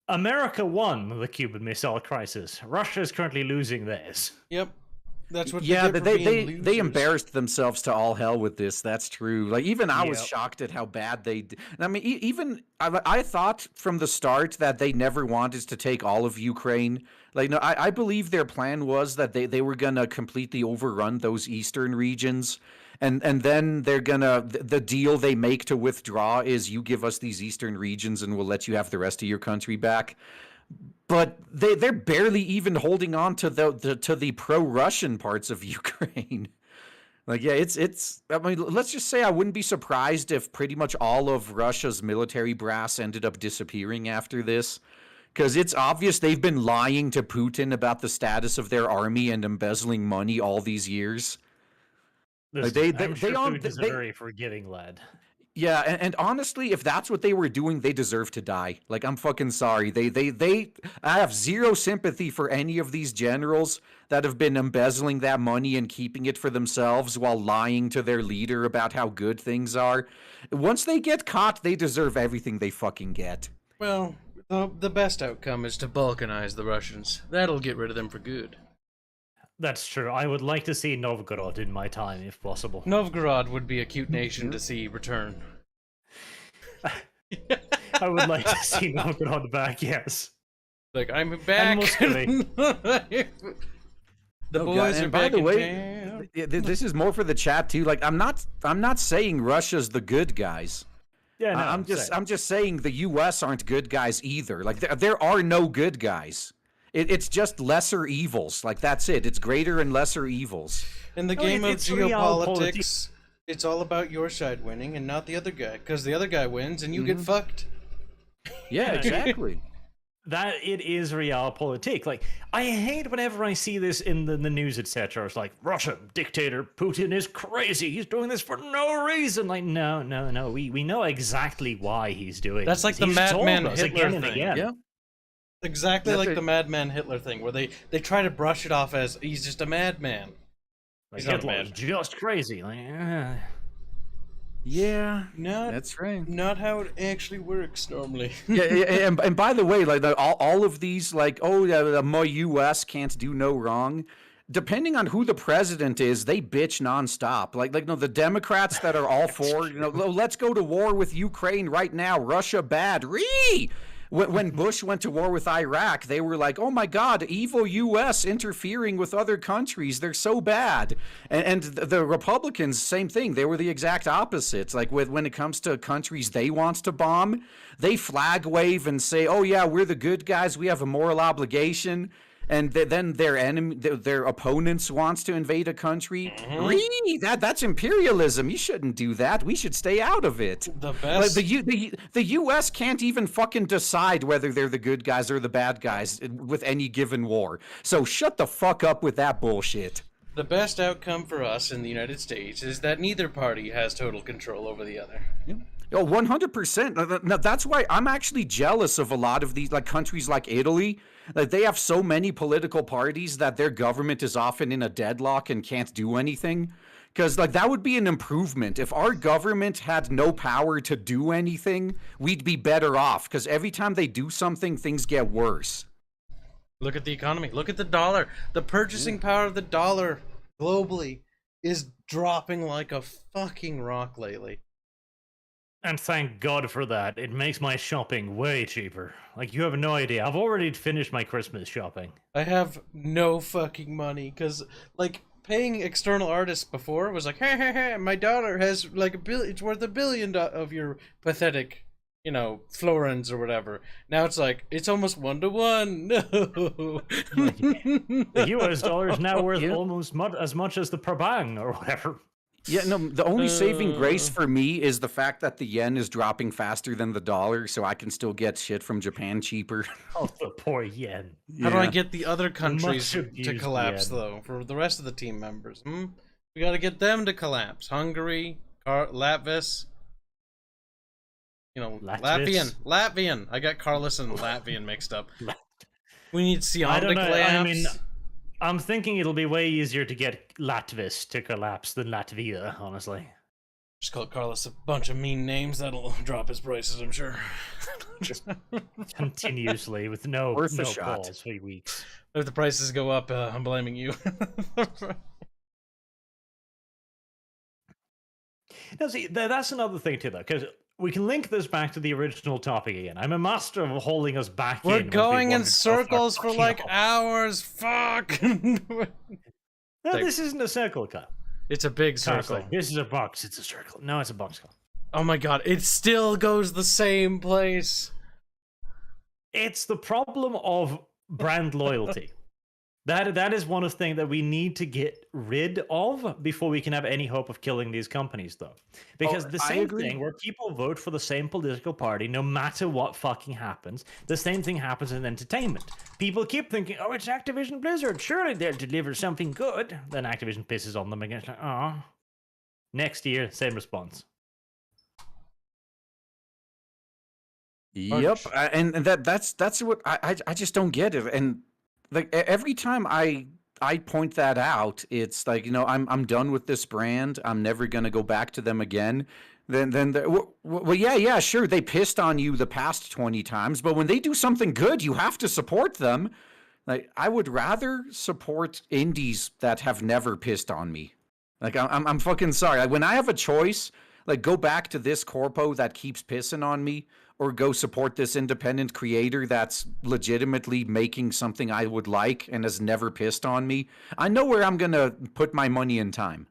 America won the Cuban Missile Crisis. Russia is currently losing theirs. Yep. That's what they embarrassed themselves to all hell with this. That's true. Like, even I was shocked at how bad they did. I mean, even I thought from the start that they never wanted to take all of Ukraine. Like, no, I believe their plan was that they were gonna completely overrun those eastern regions. And then they're gonna, the deal they make to withdraw is you give us these eastern regions and we'll let you have the rest of your country back. But they're barely even holding on to the pro-Russian parts of Ukraine. Like, yeah, it's. I mean, let's just say I wouldn't be surprised if pretty much all of Russia's military brass ended up disappearing after this, because it's obvious they've been lying to Putin about the status of their army and embezzling money all these years. Like Putin's a very forgiving lad. Yeah, and honestly, if that's what they were doing, they deserve to die. Like, I'm fucking sorry. I have zero sympathy for any of these generals that have been embezzling that money and keeping it for themselves while lying to their leader about how good things are. Once they get caught, they deserve everything they fucking get. Well, the best outcome is to balkanize the Russians. That'll get rid of them for good. That's true. I would like to see Novgorod in my time, if possible. Novgorod would be a cute nation to see return. I would like to see Novgorod back, yes. Like, I'm back. The boys are back. By the way, this is more for the chat too. Like, I'm not saying Russia's the good guys. Yeah, no, I'm just saying the US aren't good guys either. Like, there are no good guys. It's just lesser evils. Like, that's it. It's greater and lesser evils. In the game of geopolitics, it's all about your side winning and not the other guy. Because the other guy wins and you get fucked. Yeah, exactly. That it is realpolitik. Like, I hate whenever I see this in the news, etc. It's like, Russia dictator Putin is crazy. He's doing this for no reason. Like, no. We know exactly why he's doing That's like the Madman Hitler thing. Yeah. Exactly like the Madman Hitler thing, where they try to brush it off as he's just a madman. Like, Hitler's just crazy. Like, yeah, that's right. Not how it actually works normally. And by the way, like, all of these, like, the U.S. can't do no wrong. Depending on who the president is, they bitch nonstop. Like no, the Democrats that are all for, let's go to war with Ukraine right now. Russia bad. When Bush went to war with Iraq, they were like, oh my God, evil U.S. interfering with other countries. They're so bad. And the Republicans, same thing. They were the exact opposites. Like, when it comes to countries they want to bomb, they flag wave and say, oh yeah, we're the good guys. We have a moral obligation. And then their opponents wants to invade a country. That's imperialism. You shouldn't do that. We should stay out of it. The best. The U.S. can't even fucking decide whether they're the good guys or the bad guys with any given war. So shut the fuck up with that bullshit. The best outcome for us in the United States is that neither party has total control over the other. Yeah. Oh, 100%. Now, that's why I'm actually jealous of a lot of these, like, countries like Italy. Like, they have so many political parties that their government is often in a deadlock and can't do anything. Because, like, that would be an improvement. If our government had no power to do anything, we'd be better off. Because every time they do something, things get worse. Look at the economy. Look at the dollar. The purchasing power of the dollar globally is dropping like a fucking rock lately. And thank God for that. It makes my shopping way cheaper. Like, you have no idea. I've already finished my Christmas shopping. I have no fucking money because, like, paying external artists before was like, hey, my dollar has like it's worth $1 billion of your pathetic, florins or whatever. Now it's like, it's almost 1-to-1. No. The US dollar is now worth almost as much as the prabang or whatever. Yeah, no, the only saving grace for me is the fact that the yen is dropping faster than the dollar, so I can still get shit from Japan cheaper. Oh, the poor yen. How do I get the other countries to abused collapse, yen. though, for the rest of the team members? We gotta get them to collapse. Hungary, Latvis, Latvian. I got Carlos and Latvian mixed up. We need Sion to collapse. I mean, I'm thinking it'll be way easier to get Latvis to collapse than Latvia, honestly. Just call Carlos a bunch of mean names. That'll drop his prices, I'm sure. Just continuously with no shot. pause for weeks. If the prices go up, I'm blaming you. Now, see, that's another thing too, though, because we can link this back to the original topic again. I'm a master of holding us back. We're going in circles for like hours. Fuck. No, this isn't a circle, Kyle. It's a big circle. Like, this is a box. It's a circle. No, it's a box, Kyle. Oh my god, it still goes the same place. It's the problem of brand loyalty. That is one of the things that we need to get rid of before we can have any hope of killing these companies, though. Because the same thing where people vote for the same political party no matter what fucking happens, the same thing happens in entertainment. People keep thinking, oh, it's Activision Blizzard, surely they'll deliver something good. Then Activision pisses on them again. It's like, oh. Next year, same response. Yep, and that's what I just don't get it. And like every time I point that out, it's like, I'm done with this brand. I'm never gonna go back to them again. Then well, yeah, sure, they pissed on you the past 20 times, but when they do something good, you have to support them. Like, I would rather support indies that have never pissed on me. Like, I'm fucking sorry. Like, when I have a choice, like, go back to this corpo that keeps pissing on me, or go support this independent creator that's legitimately making something I would like and has never pissed on me, I know where I'm gonna put my money and time.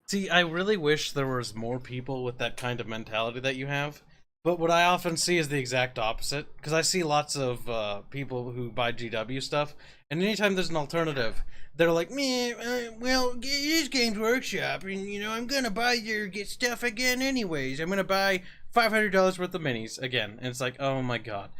See, I really wish there was more people with that kind of mentality that you have. But what I often see is the exact opposite. Because I see lots of people who buy GW stuff, and anytime there's an alternative, they're like, well, it is Games Workshop, and, I'm going to buy your stuff again anyways. I'm going to buy $500 worth of minis again. And it's like, oh my god.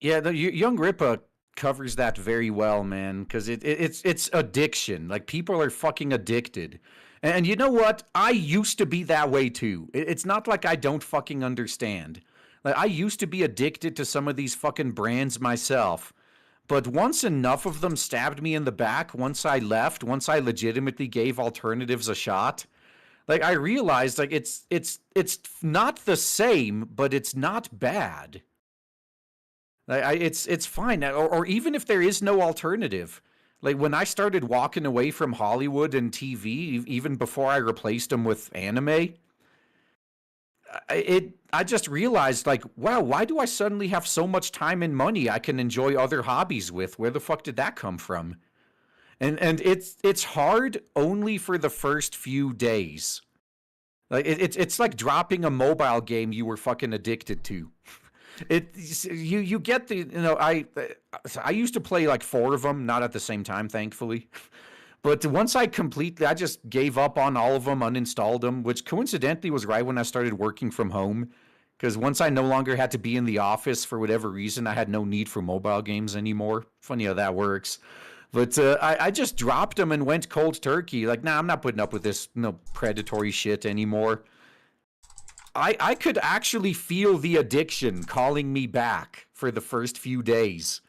Yeah, the Young Ripa covers that very well, man, because it's addiction. Like, people are fucking addicted. And you know what? I used to be that way too. It's not like I don't fucking understand. Like, I used to be addicted to some of these fucking brands myself. But once enough of them stabbed me in the back, once I left, once I legitimately gave alternatives a shot, like, I realized, like, it's not the same, but it's not bad. Like, it's fine. Or even if there is no alternative. Like, when I started walking away from Hollywood and TV, even before I replaced them with anime, I just realized, like, wow, why do I suddenly have so much time and money I can enjoy other hobbies with? Where the fuck did that come from? And it's hard only for the first few days. Like, it's like dropping a mobile game you were fucking addicted to. You get the, I used to play like 4 of them, not at the same time, thankfully. But once I just gave up on all of them, uninstalled them, which coincidentally was right when I started working from home. Because once I no longer had to be in the office for whatever reason, I had no need for mobile games anymore. Funny how that works. But I just dropped them and went cold turkey. Like, nah, I'm not putting up with this predatory shit anymore. I could actually feel the addiction calling me back for the first few days.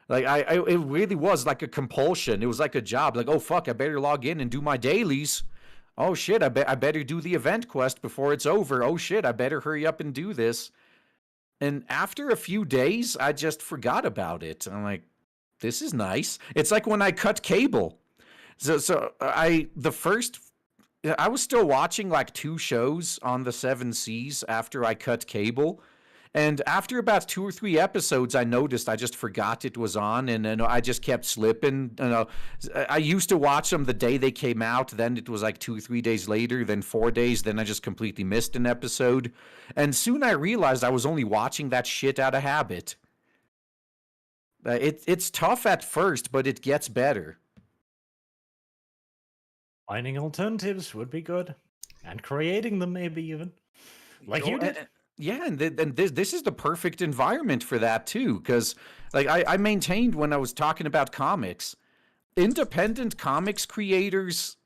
Like, it really was like a compulsion. It was like a job. Like, oh, fuck, I better log in and do my dailies. Oh, shit, I better do the event quest before it's over. Oh, shit, I better hurry up and do this. And after a few days, I just forgot about it. I'm like, this is nice. It's like when I cut cable. I was still watching like 2 shows on the 7 Seas after I cut cable. And after about 2 or 3 episodes, I noticed I just forgot it was on, and I just kept slipping. I used to watch them the day they came out. Then it was like 2 or 3 days later, then 4 days. Then I just completely missed an episode. And soon I realized I was only watching that shit out of habit. It's tough at first, but it gets better. Finding alternatives would be good, and creating them maybe even, like you did. Yeah, and this is the perfect environment for that too, because like I maintained when I was talking about comics, independent comics creators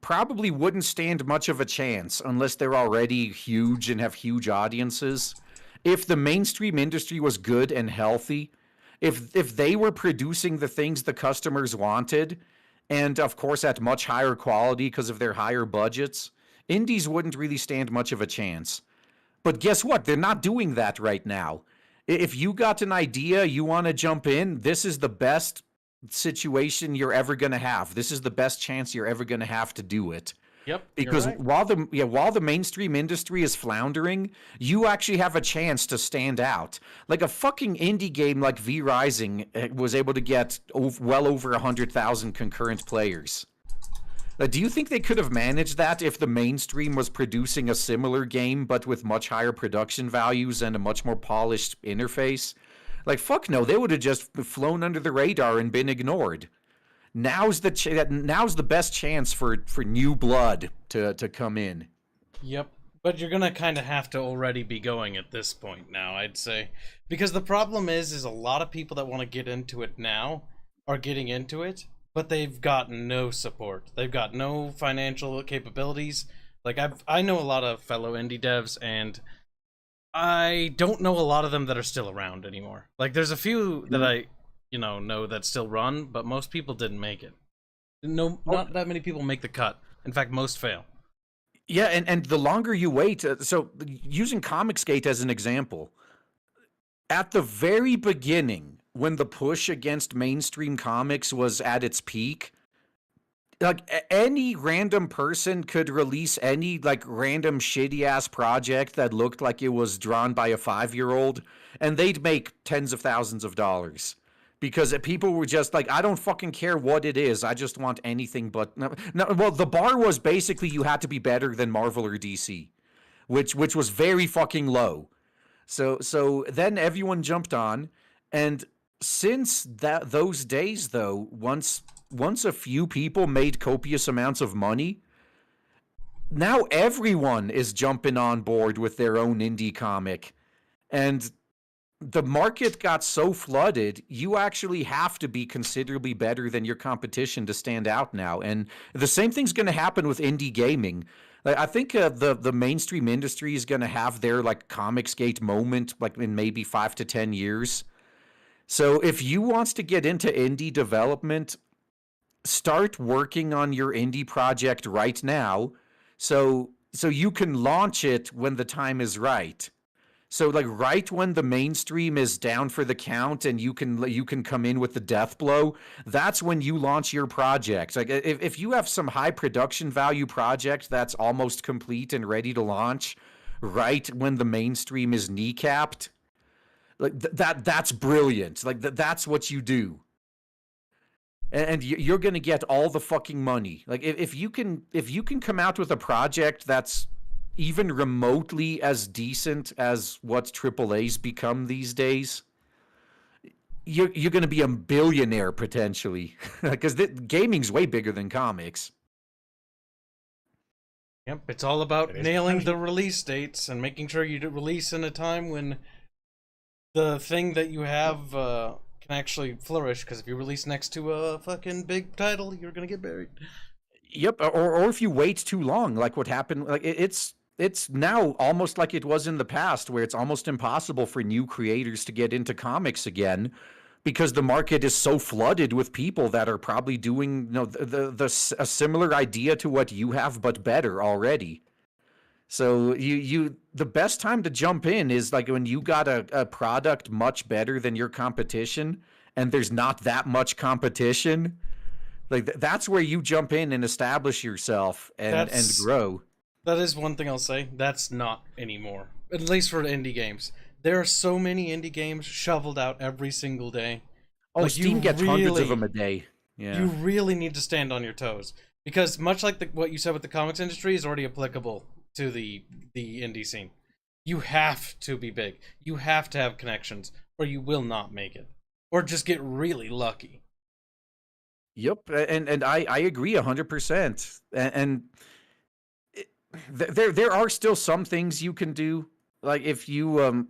probably wouldn't stand much of a chance unless they're already huge and have huge audiences. If the mainstream industry was good and healthy, if they were producing the things the customers wanted, and of course at much higher quality because of their higher budgets, indies wouldn't really stand much of a chance. But guess what? They're not doing that right now. If you got an idea, you want to jump in, this is the best situation you're ever going to have. This is the best chance you're ever going to have to do it. Yep. Because right. while the mainstream industry is floundering, you actually have a chance to stand out. Like a fucking indie game like V Rising was able to get well over 100,000 concurrent players. Do you think they could have managed that if the mainstream was producing a similar game but with much higher production values and a much more polished interface? Like, fuck no, they would have just flown under the radar and been ignored. Now's the best chance for new blood to come in. Yep. But you're gonna kind of have to already be going at this point now, I'd say. Because the problem is a lot of people that want to get into it now are getting into it, but they've got no support. They've got no financial capabilities. Like, I know a lot of fellow indie devs, and I don't know a lot of them that are still around anymore. Like, there's a few that I know that still run, but most people didn't make it. No, not that many people make the cut. In fact, most fail. Yeah, and the longer you wait, so using Comicsgate as an example, at the very beginning, when the push against mainstream comics was at its peak, like any random person could release any like random shitty ass project that looked like it was drawn by a 5-year-old, and they'd make tens of thousands of dollars. Because people were just like, I don't fucking care what it is. I just want anything but... No, well, the bar was basically you had to be better than Marvel or DC, which was very fucking low. So then everyone jumped on, and since those days, though, once a few people made copious amounts of money, now everyone is jumping on board with their own indie comic. And the market got so flooded, you actually have to be considerably better than your competition to stand out now. And the same thing's going to happen with indie gaming. Like, I think the mainstream industry is going to have their like Comicsgate moment like in maybe 5 to 10 years. So if you want to get into indie development, start working on your indie project right now, so you can launch it when the time is right. So like right when the mainstream is down for the count and you can come in with the death blow, that's when you launch your project. Like if you have some high production value project that's almost complete and ready to launch right when the mainstream is kneecapped, like that's brilliant. Like that's what you do. And you're going to get all the fucking money. Like if you can come out with a project that's even remotely as decent as what AAA's become these days, you're going to be a billionaire potentially, because gaming's way bigger than comics. Yep, it's all about nailing the release dates and making sure you release in a time when the thing that you have can actually flourish. Because if you release next to a fucking big title, you're going to get buried. Yep, or if you wait too long, like what happened, like it's now almost like it was in the past, where it's almost impossible for new creators to get into comics again, because the market is so flooded with people that are probably doing a similar idea to what you have, but better already. So the best time to jump in is like when you got a product much better than your competition, and there's not that much competition. Like that's where you jump in and establish yourself and grow. That is one thing I'll say. That's not anymore. At least for indie games. There are so many indie games shoveled out every single day. Oh, Like, Steam you gets hundreds of really- them a day. Yeah. You really need to stand on your toes, because much like what you said with the comics industry is already applicable to the indie scene. You have to be big. You have to have connections, or you will not make it, or just get really lucky. Yep, and I agree 100%. And there are still some things you can do. Like if you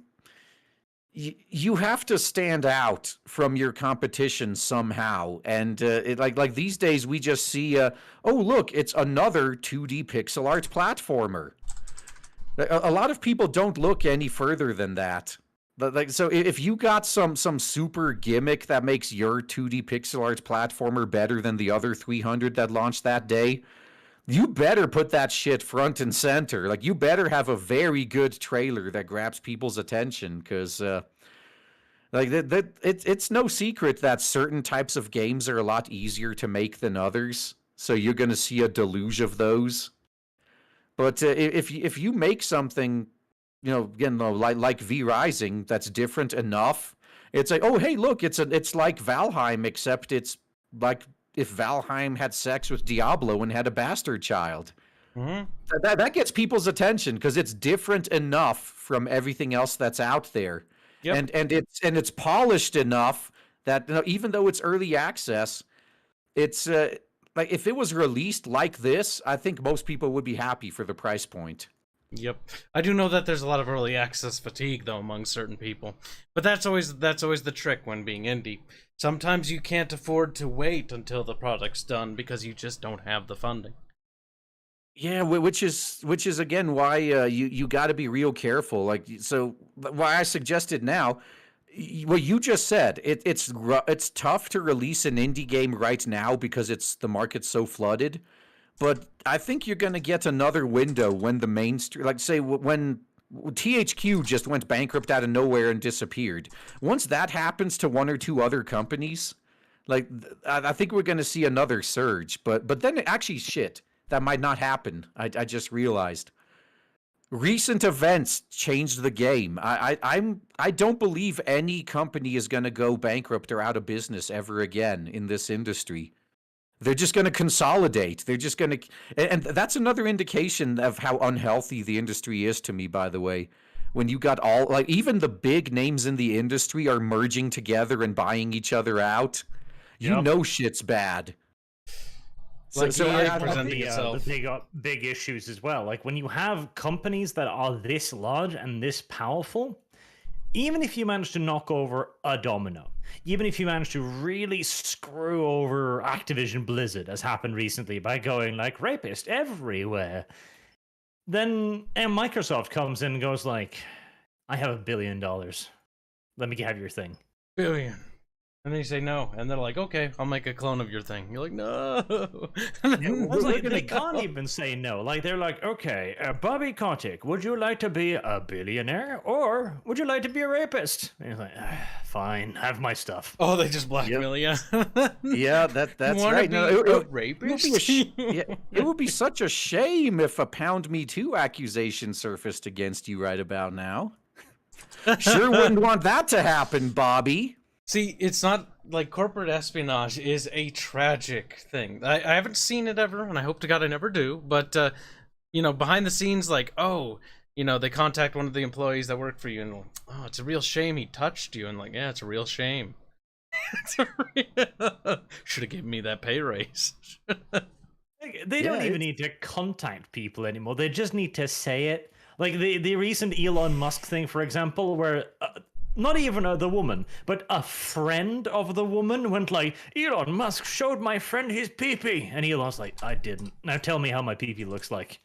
you have to stand out from your competition somehow. And like these days we just see oh look, it's another 2D pixel art platformer. A lot of people don't look any further than that. Like, so if you got some super gimmick that makes your 2D pixel art platformer better than the other 300 that launched that day, you better put that shit front and center. Like, you better have a very good trailer that grabs people's attention, because like it's no secret that certain types of games are a lot easier to make than others. So you're going to see a deluge of those. But if you make something, again, like V Rising, that's different enough, it's like, oh hey, look, it's like Valheim, except it's like if Valheim had sex with Diablo and had a bastard child. Mm-hmm. That gets people's attention because it's different enough from everything else that's out there. Yep. And it's polished enough that even though it's early access, it's like if it was released like this, I think most people would be happy for the price point. Yep. I do know that there's a lot of early access fatigue though among certain people. But that's always the trick when being indie. Sometimes you can't afford to wait until the product's done because you just don't have the funding. Yeah, which is again why you got to be real careful. Like, so why I suggested now, what you just said, it's tough to release an indie game right now because the market's so flooded. But I think you're going to get another window when the mainstream, like say when THQ just went bankrupt out of nowhere and disappeared. Once that happens to one or two other companies, like I think we're going to see another surge. But then actually, shit, that might not happen. I just realized. Recent events changed the game. I don't believe any company is going to go bankrupt or out of business ever again in this industry. They're just going to consolidate. They're just going to, and that's another indication of how unhealthy the industry is to me, by the way. When you got even the big names in the industry are merging together and buying each other out, you know shit's bad. Like So EA presenting but itself. they got big issues as well. Like when you have companies that are this large and this powerful, even if you manage to knock over a domino, even if you manage to really screw over Activision Blizzard, as happened recently by going like rapist everywhere, then Microsoft comes in and goes like, I have $1 billion. Let me have your thing. Billion. And then you say no, and they're like, okay, I'll make a clone of your thing. You're like, no. It's like, they can't even say no. Like they're like, okay, Bobby Kotick, would you like to be a billionaire or would you like to be a rapist? And he's like, fine, have my stuff. Oh, they just blackmail you. Yeah, that's Wanna right. be No, a it rapist? would be it would be such a shame if a Pound Me Too accusation surfaced against you right about now. Sure wouldn't want that to happen, Bobby. See, it's not like corporate espionage is a tragic thing. I haven't seen it ever, and I hope to God I never do. But behind the scenes, like, oh, they contact one of the employees that work for you, and oh, it's a real shame he touched you, and like, yeah, it's a real shame. Should have given me that pay raise. They don't even need to contact people anymore. They just need to say it. Like the recent Elon Musk thing, for example, where not even the woman, but a friend of the woman went like, Elon Musk showed my friend his pee-pee. And Elon's like, I didn't. Now tell me how my pee-pee looks like.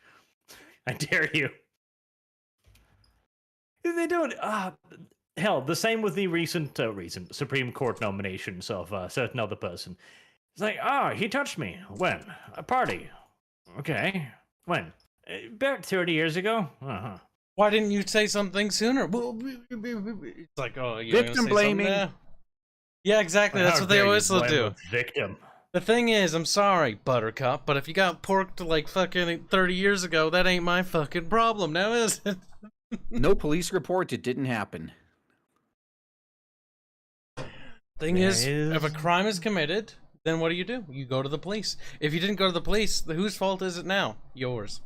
I dare you. They don't. Hell, the same with the recent Supreme Court nominations of a certain other person. It's like, he touched me. When? A party. Okay. When? About 30 years ago? Uh-huh. Why didn't you say something sooner? It's like, oh, you're Victim gonna say blaming. something now? Yeah, exactly. That's How what they dare you always will blame do. a victim. The thing is, I'm sorry, Buttercup, but if you got porked like fucking 30 years ago, that ain't my fucking problem now, is it? No police report. It didn't happen. Thing is, if a crime is committed, then what do? You go to the police. If you didn't go to the police, whose fault is it now? Yours.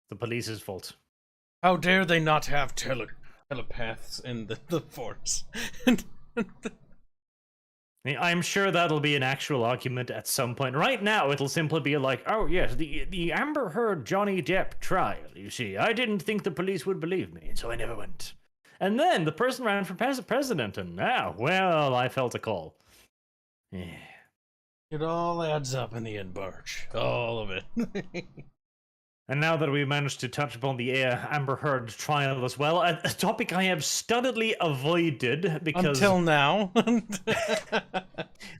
The police's fault. How dare they not have telepaths in the force? I'm sure that'll be an actual argument at some point. Right now, it'll simply be like, oh yes, the Amber Heard Johnny Depp trial, you see. I didn't think the police would believe me, so I never went. And then the person ran for president, and now, well, I felt a call. Yeah. It all adds up in the end, Barch. All of it. And now that we've managed to touch upon the Amber Heard trial as well, a topic I have studiedly avoided because... Until now.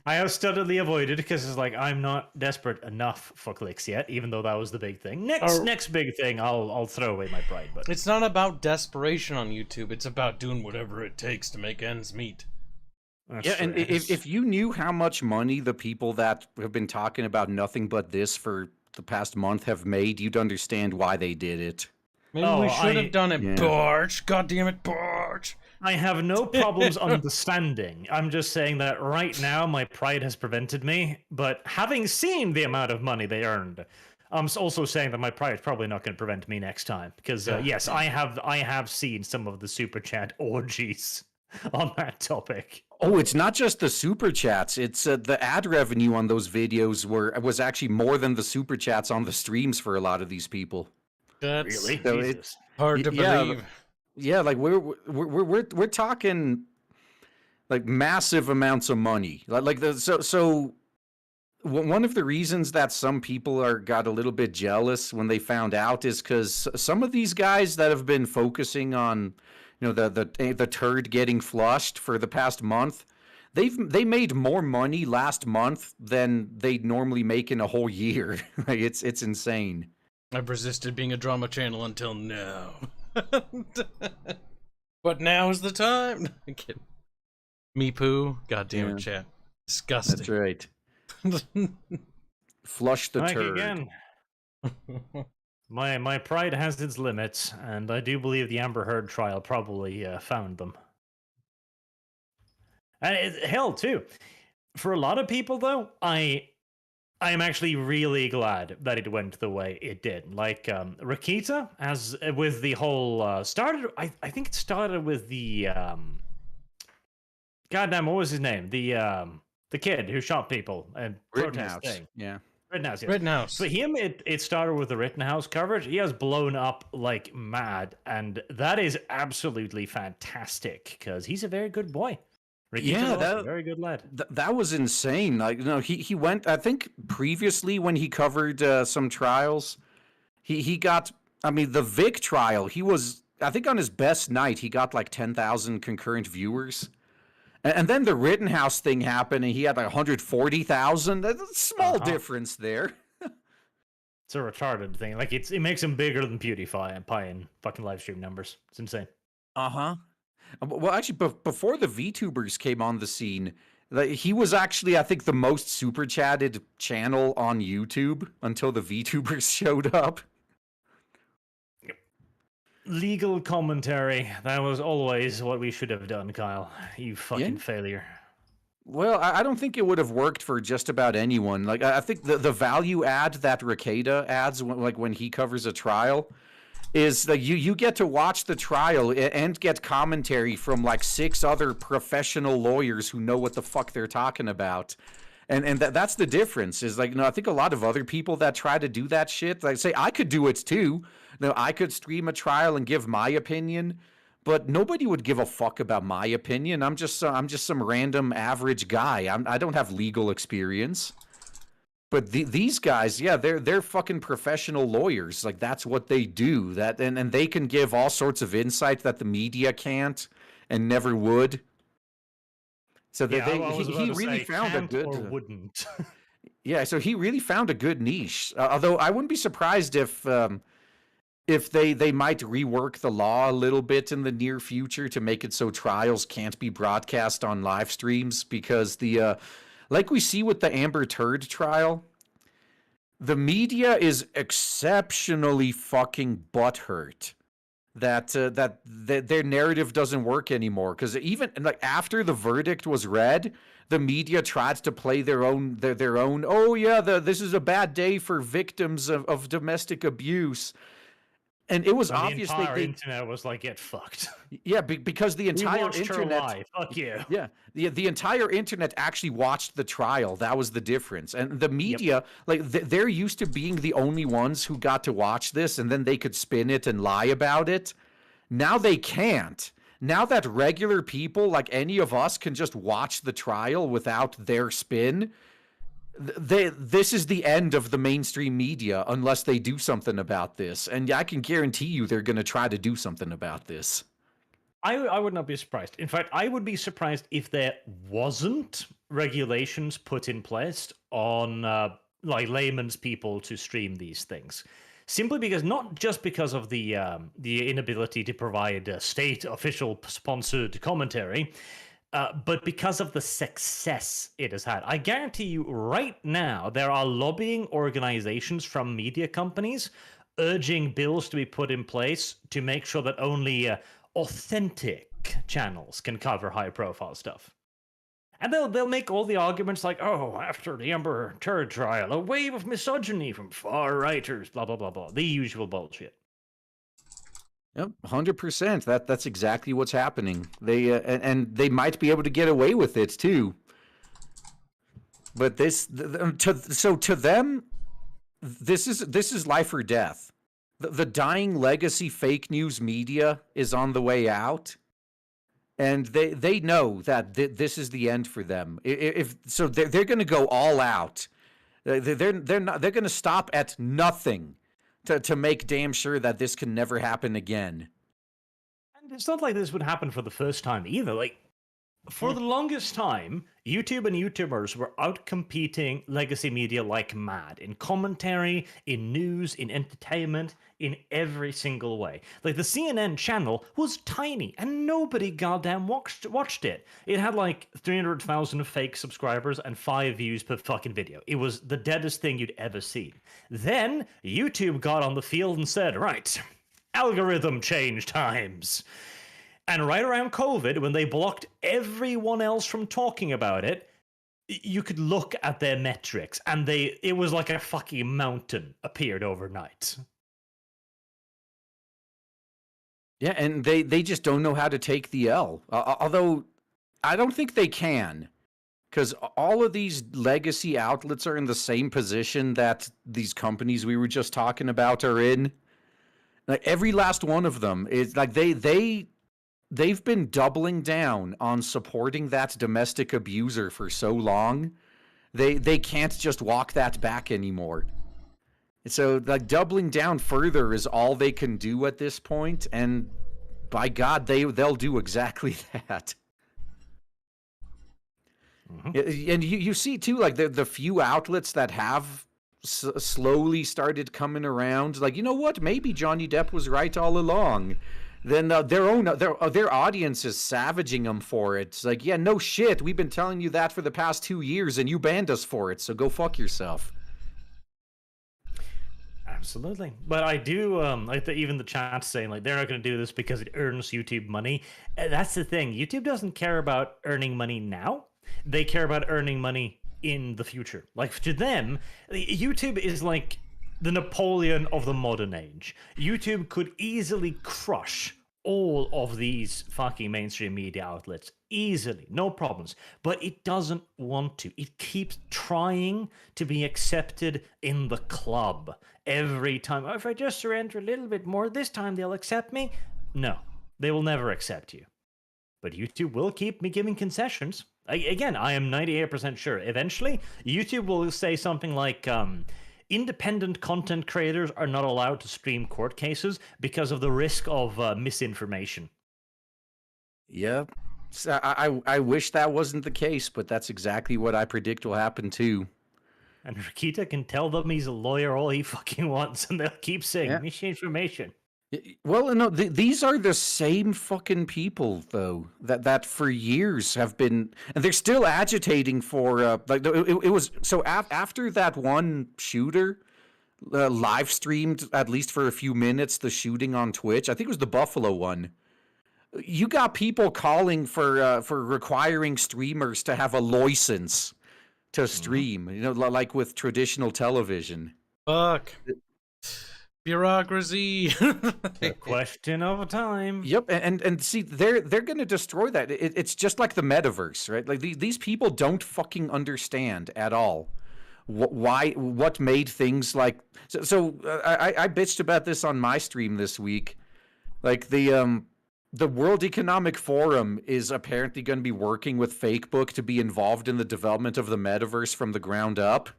I have studiedly avoided because it's like, I'm not desperate enough for clicks yet, even though that was the big thing. Next big thing, I'll throw away my pride. But it's not about desperation on YouTube. It's about doing whatever it takes to make ends meet. That's yeah, true. and if you knew how much money the people that have been talking about nothing but this for the past month have made, you'd understand why they did it. Maybe we should have done it, Barch. God damn it, Barch. I have no problems understanding. I'm just saying that right now my pride has prevented me. But having seen the amount of money they earned, I'm also saying that my pride is probably not going to prevent me next time. Because yes, I have seen some of the super chat orgies on that topic. Oh, it's not just the super chats. It's the ad revenue on those videos was actually more than the super chats on the streams for a lot of these people. That's Really? So Jesus. hard to believe. Yeah, like we're talking like massive amounts of money. So one of the reasons that some people got a little bit jealous when they found out is because some of these guys that have been focusing on, you know, the turd getting flushed for the past month, they made more money last month than they normally make in a whole year. Like it's insane. I've resisted being a drama channel until now. But now is the time. I'm kidding. Me poo. God damn it, chat. Disgusting. That's right. Flush the turd. Again. My pride has its limits, and I do believe the Amber Heard trial probably found them. And hell, too. For a lot of people, though, I am actually really glad that it went the way it did. Like Rakita, as with the whole started. I think it started with the goddamn, what was his name? The kid who shot people and protesting. Yeah. Rittenhouse, yes. Rittenhouse. For him, it started with the Rittenhouse coverage. He has blown up like mad, and that is absolutely fantastic because he's a very good boy. Yeah, that's a very good lad. That was insane. Like, you know, he went. I think previously when he covered some trials, he got. I mean, the Vic trial. He was. I think on his best night, he got like 10,000 concurrent viewers. And then the Rittenhouse thing happened, and he had like 140,000. That's a small difference there. It's a retarded thing. Like it makes him bigger than PewDiePie and fucking live stream numbers. It's insane. Well, actually, before the VTubers came on the scene, he was actually, I think, the most super chatted channel on YouTube until the VTubers showed up. Legal commentary. That was always what we should have done, Kyle. You fucking failure. Well, I don't think it would have worked for just about anyone. Like, I think the value add that Rakeda adds, like when he covers a trial, is that you get to watch the trial and get commentary from like 6 other professional lawyers who know what the fuck they're talking about. And that's the difference. Is like, you know, I think a lot of other people that try to do that shit, like say I could do it too. You know, I could stream a trial and give my opinion, but nobody would give a fuck about my opinion. I'm just some random average guy. I don't have legal experience. But these guys, yeah, they're fucking professional lawyers. Like that's what they do. That and they can give all sorts of insight that the media can't and never would. So he really found a good or wouldn't. Yeah, so he really found a good niche. Although I wouldn't be surprised if they might rework the law a little bit in the near future to make it so trials can't be broadcast on live streams, because the like we see with the Amber Turd trial, The media is exceptionally fucking butthurt that their narrative doesn't work anymore. Because even like after the verdict was read, the media tried to play their own. Oh yeah, this is a bad day for victims of domestic abuse. And it was obvious the entire internet was like, get fucked. Yeah, because the entire internet. Her live. Fuck you. Yeah, the entire internet actually watched the trial. That was the difference. And the media, like they're used to being the only ones who got to watch this, and then they could spin it and lie about it. Now they can't. Now that regular people, like any of us, can just watch the trial without their spin. This is the end of the mainstream media unless they do something about this. And I can guarantee you they're going to try to do something about this. I would not be surprised. In fact, I would be surprised if there wasn't regulations put in place on like layman's people to stream these things. Simply because, not just because of the inability to provide state official sponsored commentary, but because of the success it has had. I guarantee you right now, there are lobbying organizations from media companies urging bills to be put in place to make sure that only authentic channels can cover high-profile stuff. And they'll make all the arguments like, oh, after the Amber Heard trial, a wave of misogyny from far-righters, blah, blah, blah, blah. The usual bullshit. Yep, 100%. That's exactly what's happening. They and they might be able to get away with it too. But to them, this is life or death. The dying legacy fake news media is on the way out, and they know that this is the end for them. If so, they're going to go all out. They're going to stop at nothing to make damn sure that this can never happen again. And it's not like this would happen for the first time either. Like, for the longest time, YouTube and YouTubers were out-competing legacy media like mad. In commentary, in news, in entertainment, in every single way. Like, the CNN channel was tiny, and nobody goddamn watched it. It had like 300,000 fake subscribers and 5 views per fucking video. It was the deadest thing you'd ever seen. Then, YouTube got on the field and said, right, algorithm change times. And right around COVID, when they blocked everyone else from talking about it, you could look at their metrics, and it was like a fucking mountain appeared overnight. Yeah, and they just don't know how to take the L. Although, I don't think they can. Because all of these legacy outlets are in the same position that these companies we were just talking about are in. Like, every last one of them is like they've been doubling down on supporting that domestic abuser for so long. They can't just walk that back anymore. So, like, doubling down further is all they can do at this point, and by God, they'll do exactly that. Mm-hmm. And you see too, like the few outlets that have slowly started coming around, like, you know what, maybe Johnny Depp was right all along. Then their audience is savaging them for it. It's like, yeah, no shit, we've been telling you that for the past 2 years, and you banned us for it. So go fuck yourself. Absolutely. But I do like even the chat saying like they're not going to do this because it earns YouTube money. That's the thing. YouTube doesn't care about earning money now. They care about earning money in the future. Like, to them, YouTube is like the Napoleon of the modern age. YouTube could easily crush all of these fucking mainstream media outlets easily, no problems, but it doesn't want to. It keeps trying to be accepted in the club every time. Oh, if I just surrender a little bit more, this time they'll accept me. No, they will never accept you. But YouTube will keep me giving concessions. Again, I am 98% sure. Eventually, YouTube will say something like, independent content creators are not allowed to stream court cases because of the risk of misinformation. Yeah. So I wish that wasn't the case, but that's exactly what I predict will happen too. And Rakita can tell them he's a lawyer all he fucking wants, and they'll keep saying misinformation. Well, no, these are the same fucking people, though, that for years have been, and they're still agitating for, like, it was, so after that one shooter, live streamed, at least for a few minutes, the shooting on Twitch. I think it was the Buffalo one. You got people calling for requiring streamers to have a license to stream, like with traditional television. Fuck. Bureaucracy. The question of time. Yep, and see, they're going to destroy that. It's just like the metaverse, right? Like these people don't fucking understand at all what made things like. So I bitched about this on my stream this week. Like the World Economic Forum is apparently going to be working with Facebook to be involved in the development of the metaverse from the ground up.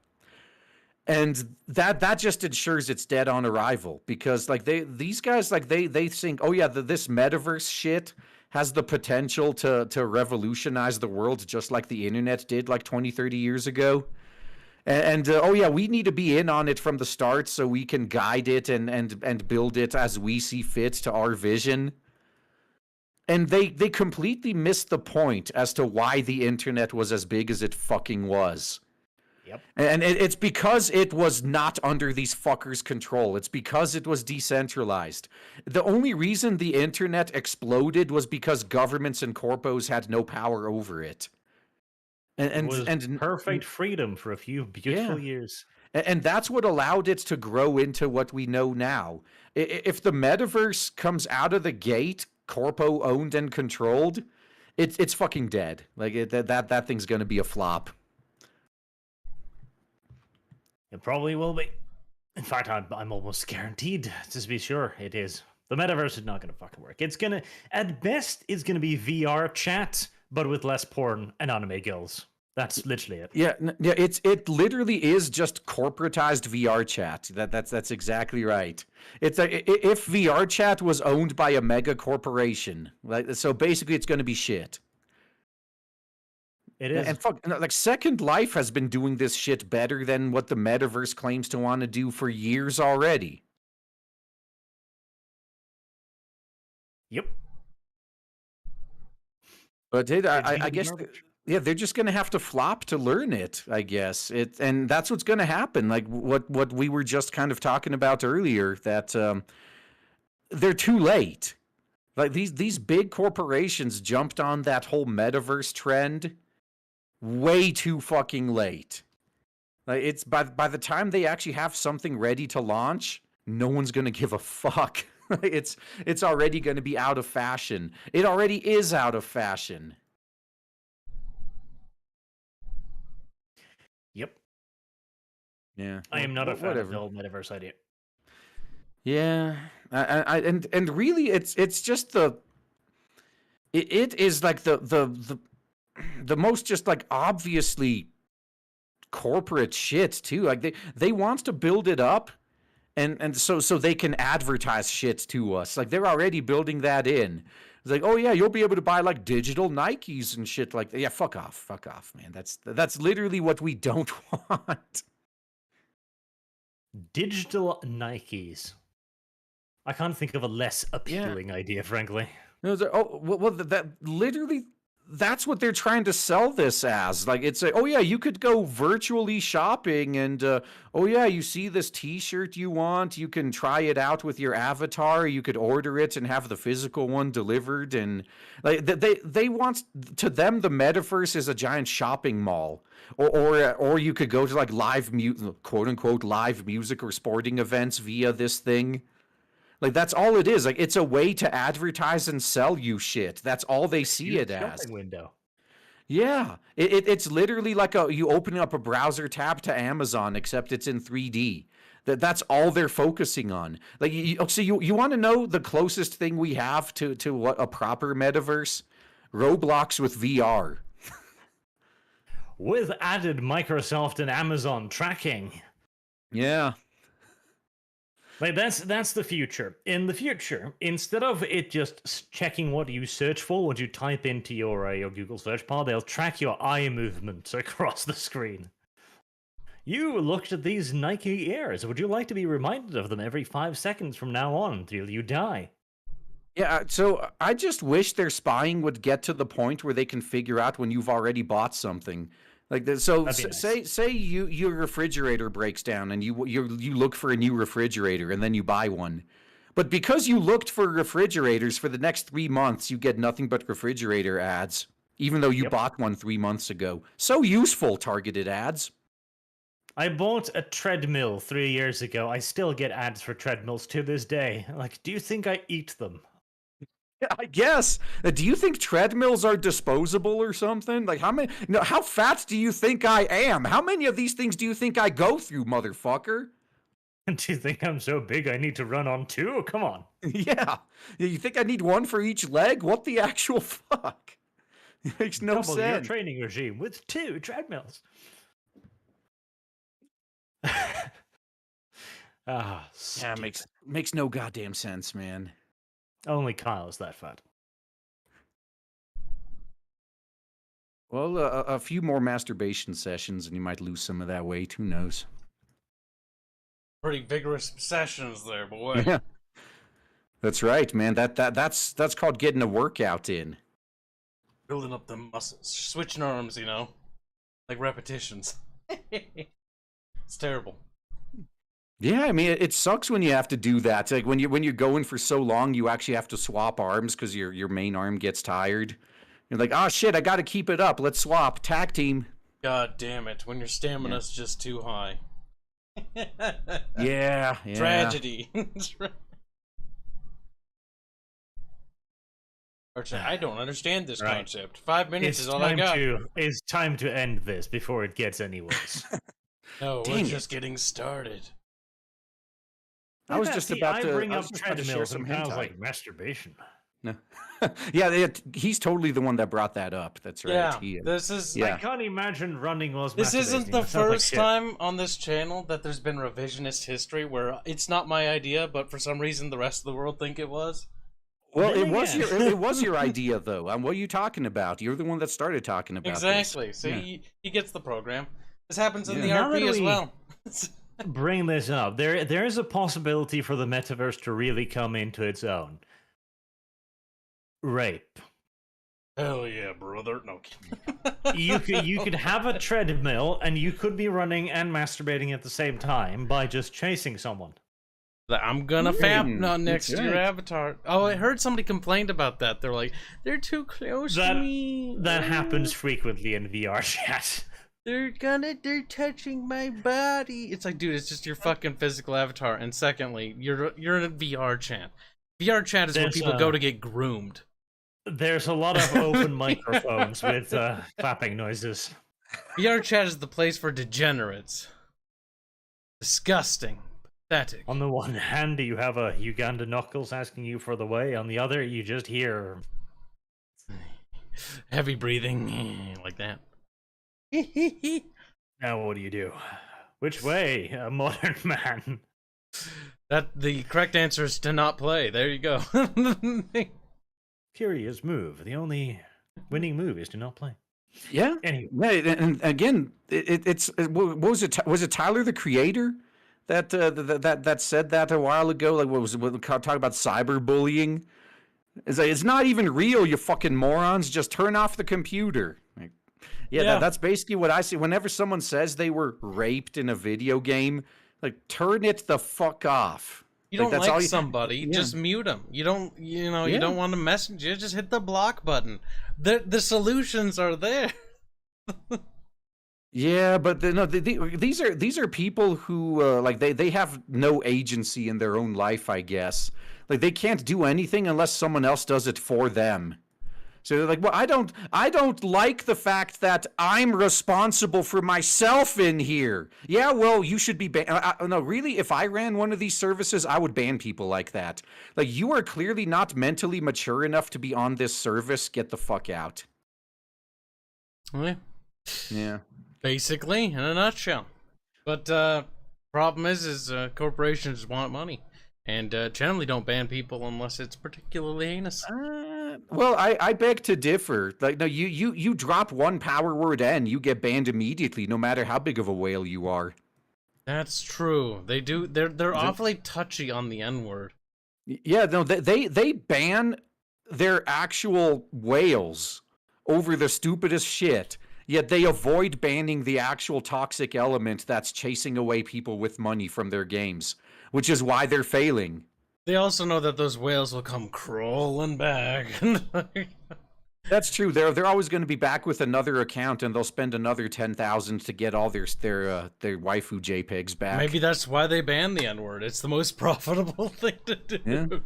And that just ensures it's dead on arrival, because like these guys, like they think, oh yeah, this metaverse shit has the potential to revolutionize the world just like the internet did like 20, 30 years ago. And oh yeah, we need to be in on it from the start so we can guide it and build it as we see fit to our vision. And they completely missed the point as to why the internet was as big as it fucking was. Yep. And it's because it was not under these fuckers' control. It's because it was decentralized. The only reason the internet exploded was because governments and corpos had no power over it. And it was perfect freedom for a few beautiful years. And that's what allowed it to grow into what we know now. If the metaverse comes out of the gate corpo owned and controlled, it's fucking dead. Like that thing's going to be a flop. It probably will be. In fact, I'm almost guaranteed to be sure it is. The metaverse is not going to fucking work. It's going to, at best, it's going to be VR chat, but with less porn and anime girls. That's literally it. Yeah, it literally is just corporatized VR chat. That's exactly right. It's if VR chat was owned by a mega corporation, like, so basically it's going to be shit. It is. And fuck, like Second Life has been doing this shit better than what the metaverse claims to want to do for years already. Yep. But I guess, yeah, they're just going to have to flop to learn it, I guess. And that's what's going to happen. Like what we were just kind of talking about earlier, that they're too late. Like these big corporations jumped on that whole metaverse trend way too fucking late. Like it's by the time they actually have something ready to launch, no one's going to give a fuck. It's already going to be out of fashion. It already is out of fashion. Yep. Yeah. I am not a fan of the whole metaverse idea. Yeah. And really it's just it is like the most just like obviously corporate shit too. Like they want to build it up and so they can advertise shit to us. Like they're already building that in. It's like, oh yeah, you'll be able to buy like digital Nikes and shit like that. Yeah, fuck off, man. That's literally what we don't want. Digital Nikes. I can't think of a less appealing idea, frankly. Oh well, that literally. That's what they're trying to sell this as. Like, it's oh yeah, you could go virtually shopping and oh yeah, you see this t-shirt you want, you can try it out with your avatar, you could order it and have the physical one delivered. And like they want, to them the metaverse is a giant shopping mall. Or you could go to like quote unquote live music or sporting events via this thing. Like, that's all it is. Like, it's a way to advertise and sell you shit. That's all they see it as. Window. Yeah. It's literally like you open up a browser tab to Amazon, except it's in 3D. That's all they're focusing on. Like, so you want to know the closest thing we have to what a proper metaverse? Roblox with VR. With added Microsoft and Amazon tracking. Yeah. Like that's the future. In the future, instead of it just checking what you search for, what you type into your Google search bar, they'll track your eye movement across the screen. You looked at these Nike Airs. Would you like to be reminded of them every 5 seconds from now on till you die? Yeah, so I just wish their spying would get to the point where they can figure out when you've already bought something. So That'd be nice. say your refrigerator breaks down and you look for a new refrigerator and then you buy one. But because you looked for refrigerators for the next 3 months, you get nothing but refrigerator ads, even though you bought one 3 months ago. So useful, targeted ads. I bought a treadmill 3 years ago. I still get ads for treadmills to this day. Like, do you think I eat them? I guess. Do you think treadmills are disposable or something? Like, how fat do you think I am? How many of these things do you think I go through, motherfucker? Do you think I'm so big I need to run on 2? Come on. Yeah. You think I need one for each leg? What the actual fuck? It makes no Double your sense. training regime with 2 treadmills. Yeah, makes no goddamn sense, man. Only Kyle's that fat. Well, a few more masturbation sessions and you might lose some of that weight. Who knows? Pretty vigorous sessions there, boy. Yeah. That's right, man. That's called getting a workout in. Building up the muscles, switching arms, like repetitions. It's terrible. Yeah, I mean, it sucks when you have to do that. Like when you're going for so long, you actually have to swap arms because your main arm gets tired. You're like, oh shit, I got to keep it up. Let's swap. Tag team. God damn it! When your stamina's just too high. Yeah. Tragedy. I don't understand this concept. 5 minutes is all I got. It's time to end this before it gets any worse. No, we're just getting started. I was just about to bring I up was just about to share treadmills some and I was hentai. like, masturbation. No. Yeah, he's totally the one that brought that up. That's right. Yeah, this is. I can't imagine running was. This isn't the That sounds like first shit. time on this channel that there's been revisionist history where it's not my idea, but for some reason the rest of the world think it was. Well, Then it was your idea though. What are you talking about? You're the one that started talking about Exactly. this. So Yeah. he gets the program. This happens in the Now RP that as we- well. Bring this up. There is a possibility for the metaverse to really come into its own. Rape. Hell yeah, brother. No. You could have a treadmill and you could be running and masturbating at the same time by just chasing someone. I'm gonna fap on next to your right. avatar. Oh, I heard somebody complained about that. They're like, they're too close to me. That happens frequently in VR chat. They're touching my body. It's like, dude, it's just your fucking physical avatar. And secondly, you're in a VR chat. VR chat is where people go to get groomed. There's a lot of open microphones with clapping noises. VR chat is the place for degenerates. Disgusting. Pathetic. On the one hand, you have a Uganda Knuckles asking you for the way. On the other, you just hear Heavy breathing. Like that. Now what do you do? Which way, a modern man? That the correct answer is to not play. There you go. Curious move. The only winning move is to not play. Yeah. Anyway. Yeah, and again, what was it? Was it Tyler the Creator that said that a while ago? Like, what talking about cyberbullying? It's like, it's not even real, you fucking morons. Just turn off the computer. Like, yeah. That's basically what I see. Whenever someone says they were raped in a video game, like, turn it the fuck off. You don't that's like all somebody, just mute them. You don't want to message you, just hit the block button. The solutions are there. Yeah, but these are people who like they have no agency in their own life, I guess. Like, they can't do anything unless someone else does it for them. So they're like, well, I don't like the fact that I'm responsible for myself in here. Yeah, well, you should be no, really, if I ran one of these services, I would ban people like that. Like, you are clearly not mentally mature enough to be on this service. Get the fuck out. Yeah. Basically, in a nutshell. But problem is corporations want money, and generally don't ban people unless it's particularly heinous. Well, I beg to differ. Like, no, you drop one power word N, you get banned immediately, no matter how big of a whale you are. That's true. They do. They're awfully touchy on the N word. Yeah, no, they ban their actual whales over the stupidest shit. yet they avoid banning the actual toxic element that's chasing away people with money from their games, which is why they're failing. They also know that those whales will come crawling back. That's true. They're always going to be back with another account, and they'll spend another 10,000 to get all their waifu JPEGs back. Maybe that's why they banned the N-word. It's the most profitable thing to do.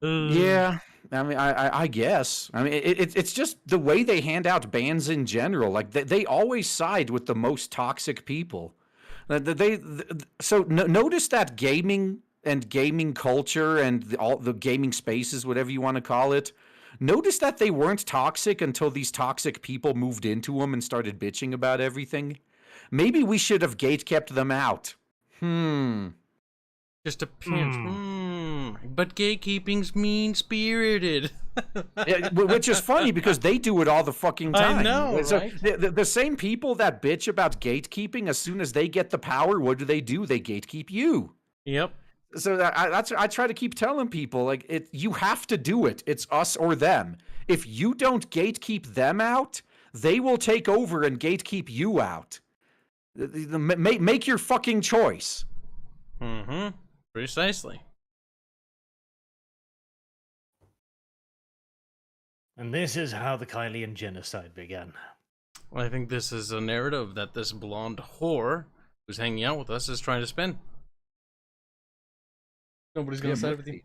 Yeah. I mean, I guess. I mean, it's just the way they hand out bans in general. Like they always side with the most toxic people. Notice that gaming and gaming culture and all the gaming spaces, whatever you want to call it. Notice that they weren't toxic until these toxic people moved into them and started bitching about everything. Maybe we should have gatekept them out. Just a pinch. But gatekeeping's mean-spirited. Yeah, which is funny because they do it all the fucking time. I know, so right? The same people that bitch about gatekeeping, as soon as they get the power, what do? They gatekeep you. Yep. So I try to keep telling people, like, you have to do it. It's us or them. If you don't gatekeep them out, they will take over and gatekeep you out. Make your fucking choice. Precisely. And this is how the Kylian genocide began. Well, I think this is a narrative that this blonde whore who's hanging out with us is trying to spin. Nobody's gonna side with you.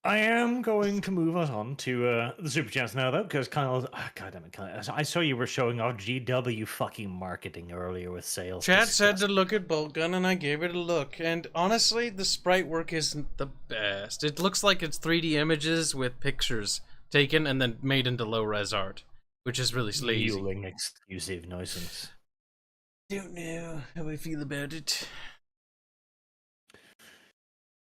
I am going to move us on to the Super Chats now, though, because Kyle... God damn it, Kyle. I saw you were showing off GW fucking marketing earlier with sales. Chat said to look at Boltgun, and I gave it a look. And honestly, the sprite work isn't the best. It looks like it's 3D images with pictures taken and then made into low-res art, which is really sleazy. Fueling exclusive nuisance. Don't know how I feel about it.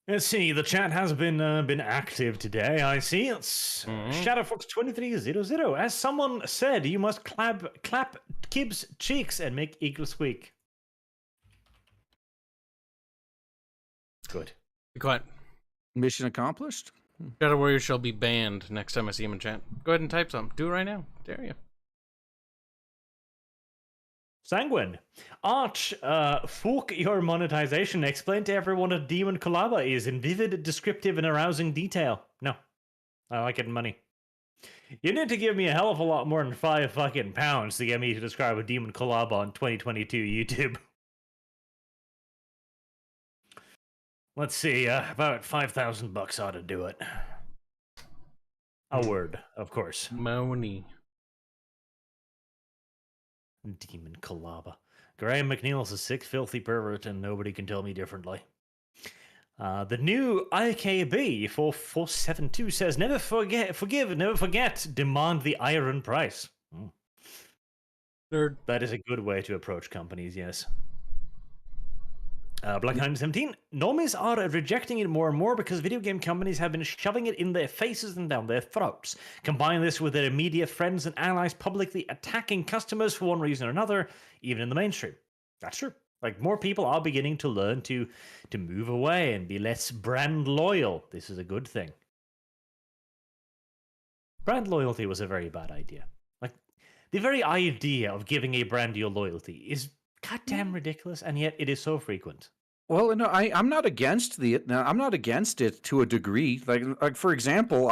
Let's see, the chat has been active today. I see it's Shadowfox2300. As someone said, you must clap Kib's cheeks and make eagle squeak. Good. Be quiet. Mission accomplished. Shadow Warrior shall be banned next time I see him in chat. Go ahead and type some. Do it right now. Dare you. Sanguine. Arch, fuck your monetization. Explain to everyone what Demon Collaba is in vivid, descriptive, and arousing detail. No. I like getting money. You need to give me a hell of a lot more than £5 fucking pounds to get me to describe a Demon Collaba on 2022 YouTube. Let's see, about $5,000 ought to do it. A word, of course. Money. Demon Collaba. Graham McNeil's a sick, filthy pervert, and nobody can tell me differently. The new IKB 4472 says, never forgive, never forget, demand the iron price. Nerd. That is a good way to approach companies, yes. Blackheim17, normies are rejecting it more and more because video game companies have been shoving it in their faces and down their throats. Combine this with their immediate friends and allies publicly attacking customers for one reason or another, even in the mainstream. That's true. Like, more people are beginning to learn to move away and be less brand loyal. This is a good thing. Brand loyalty was a very bad idea. Like, the very idea of giving a brand your loyalty is goddamn ridiculous, and yet it is so frequent. Well, no, I'm not against I'm not against it to a degree. Like for example,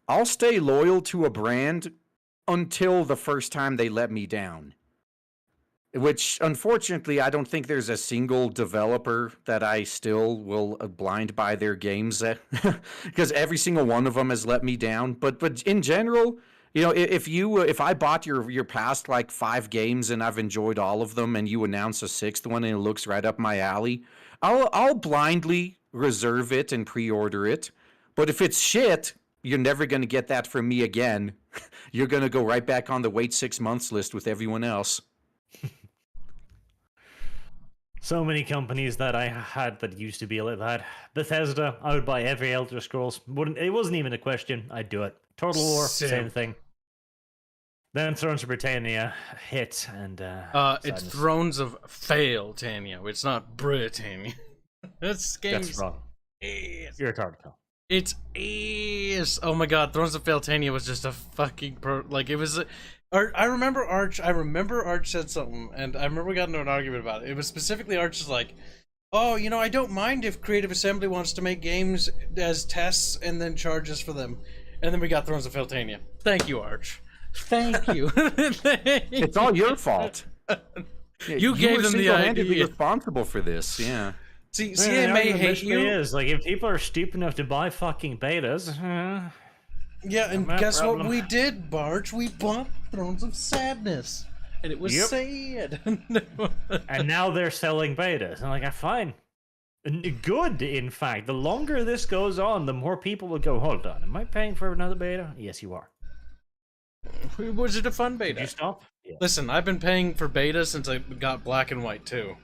I'll stay loyal to a brand until the first time they let me down. Which, unfortunately, I don't think there's a single developer that I still will blind buy their games because every single one of them has let me down. But in general, you know, if I bought your past like 5 games and I've enjoyed all of them, and you announce a 6th one and it looks right up my alley, I'll blindly reserve it and pre-order it. But if it's shit, you're never going to get that from me again. You're going to go right back on the wait 6 months list with everyone else. So many companies that I had that used to be like that. Bethesda, I would buy every Elder Scrolls. It wasn't even a question. I'd do it. Total War, same thing. Then Thrones of Britannia hit, and it's Thrones of Fail-Tania. It's not Britannia. That's wrong. Yes. You're a retarded. It is. Oh my god, Thrones of Feltania was just a fucking like it was. I remember Arch. Arch said something, and I remember we got into an argument about it. It was specifically Arch's like, "Oh, you know, I don't mind if Creative Assembly wants to make games as tests and then charge us for them." And then we got Thrones of Feltania. Thank you, Arch. Thank you. It's all your fault. You gave them the single-handedly idea. responsible for this. Yeah. See, The CMA hate you. is like if people are stupid enough to buy fucking betas. Yeah, and my guess problem. what we did, Barge? We bought Thrones of Sadness. And it was Yep. sad. And now they're selling betas. And like, fine. Good, in fact. The longer this goes on, the more people will go, hold on, am I paying for another beta? Yes, you are. Was it a fun beta? Did you stop? Yeah. Listen, I've been paying for beta since I got Black and White too.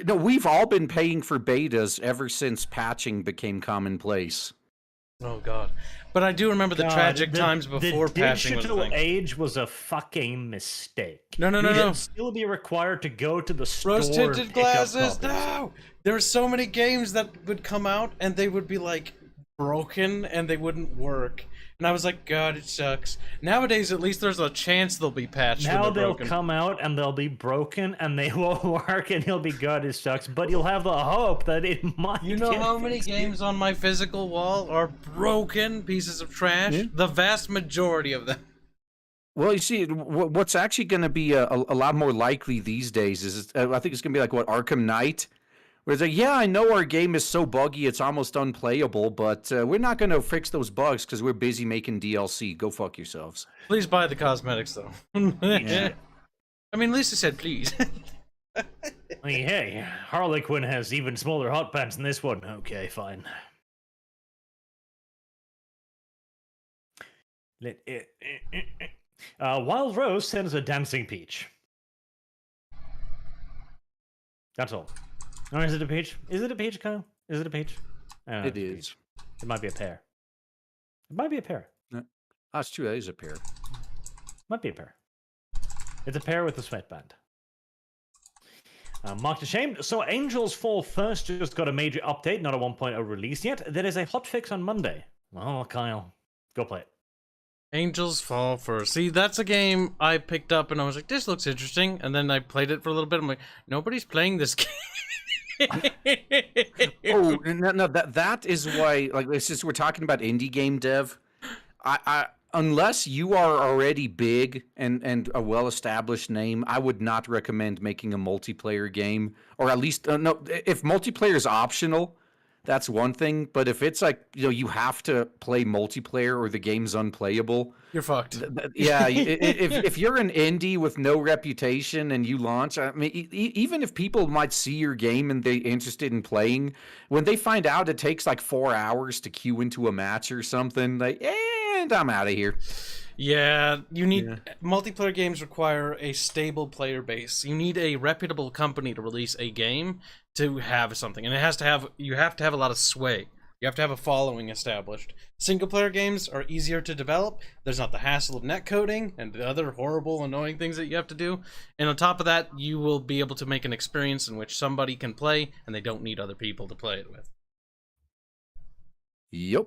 No, we've all been paying for betas ever since patching became commonplace. Oh god. But I do remember the God, tragic times before the patching was a digital thing. age was a fucking mistake. No. You'd still be required to go to the store. Rose and tinted pick up glasses. copies. No. There were so many games that would come out and they would be like broken and they wouldn't work. And I was like, God, it sucks. Nowadays, at least there's a chance they'll be patched. Now when they're they'll broken. come out and they'll be broken and they won't work and you'll be God, it sucks. But you'll have the hope that it might. You know get how many fixed. games on my physical wall are broken pieces of trash? Yeah. The vast majority of them. Well, you see, what's actually going to be a lot more likely these days is, I think it's going to be like, what, Arkham Knight? Where it's like, yeah, I know our game is so buggy it's almost unplayable, but we're not going to fix those bugs because we're busy making DLC. Go fuck yourselves. Please buy the cosmetics, though. Yeah. I mean, Lisa said please. I mean, hey, Harley Quinn has even smaller hot pants than this one. Okay, fine. Wild Rose sends a dancing peach. That's all. Or is it a peach? Is it a peach, Kyle? Is it a peach? I don't know if It it's a is. peach. It might be a pear. It might be a pear. That's true. That is a pair. Might be a pear. It's a pear with a sweatband. Marked ashamed. So Angels Fall First just got a major update, not a 1.0 release yet. There is a hotfix on Monday. Oh, Kyle, go play it. Angels Fall First. See, that's a game I picked up and I was like, this looks interesting. And then I played it for a little bit. I'm like, nobody's playing this game. Oh, no, that is why, like, since we're talking about indie game dev, I unless you are already big and a well-established name, I would not recommend making a multiplayer game, or at least no. If multiplayer is optional, that's one thing. But if it's like, you know, you have to play multiplayer or the game's unplayable, You're fucked. yeah. If you're an indie with no reputation and you launch, I mean, even if people might see your game and they're interested in playing, when they find out it takes like 4 hours to queue into a match or something, like, and I'm out of here. Yeah, you need multiplayer games require a stable player base. You need a reputable company to release a game to have something, and you have to have a lot of sway. You have to have a following established. Single player games are easier to develop. There's not the hassle of netcoding and the other horrible, annoying things that you have to do. And on top of that, you will be able to make an experience in which somebody can play and they don't need other people to play it with. Yep.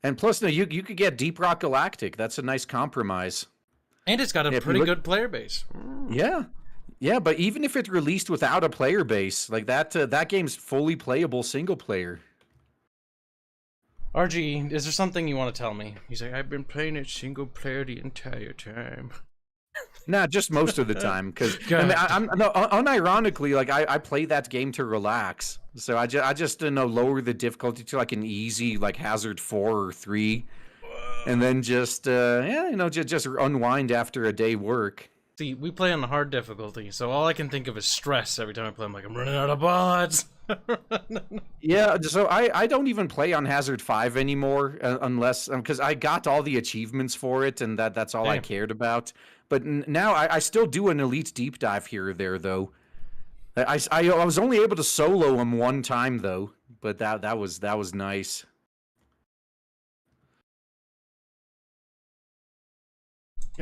And plus, no, you could get Deep Rock Galactic. That's a nice compromise. And it's got a If you pretty look- good player base. Yeah. Yeah, but even if it's released without a player base, like that game's fully playable single player. RG, is there something you want to tell me? He's like, I've been playing it single player the entire time. Nah, just most of the time, because God. I'm no, unironically, like I play that game to relax. So I just lower the difficulty to like an easy, like Hazard 4 or 3, and then just just unwind after a day work. See, we play on the hard difficulty, so all I can think of is stress every time I play. I'm like, I'm running out of bullets. Yeah, so I don't even play on Hazard 5 anymore unless because I got all the achievements for it and that's all I Damn. cared about. But now I still do an elite deep dive here or there though. I was only able to solo him one time though, but that was nice.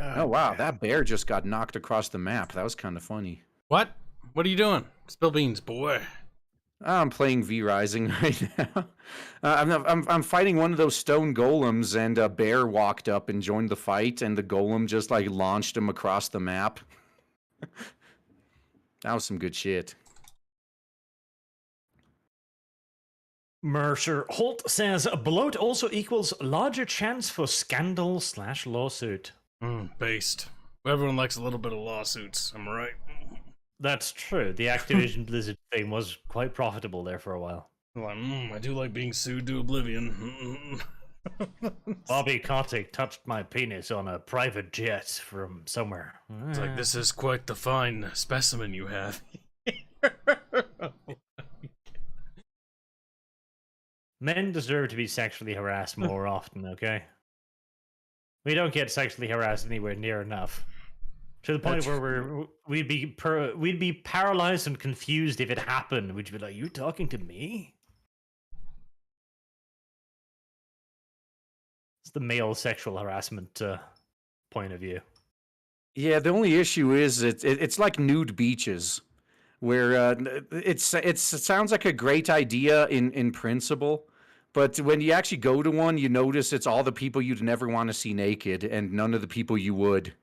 Oh wow, that bear just got knocked across the map. That was kind of funny. What? What are you doing? Spill beans, boy. I'm playing V Rising right now. I'm fighting one of those stone golems, and a bear walked up and joined the fight, and the golem just like launched him across the map. That was some good shit. Mercer Holt says bloat also equals larger chance for scandal / lawsuit. Based. Everyone likes a little bit of lawsuits. Am I right? That's true. The Activision Blizzard thing was quite profitable there for a while. Like, I do like being sued to oblivion. Bobby Kotick touched my penis on a private jet from somewhere. It's like, this is quite the fine specimen you have. Men deserve to be sexually harassed more often, okay? We don't get sexually harassed anywhere near enough. To the point where we'd be paralyzed and confused if it happened. We'd be like, "You talking to me?" It's the male sexual harassment point of view. Yeah, the only issue is it's like nude beaches, where it sounds like a great idea in principle, but when you actually go to one, you notice it's all the people you'd never want to see naked, and none of the people you would.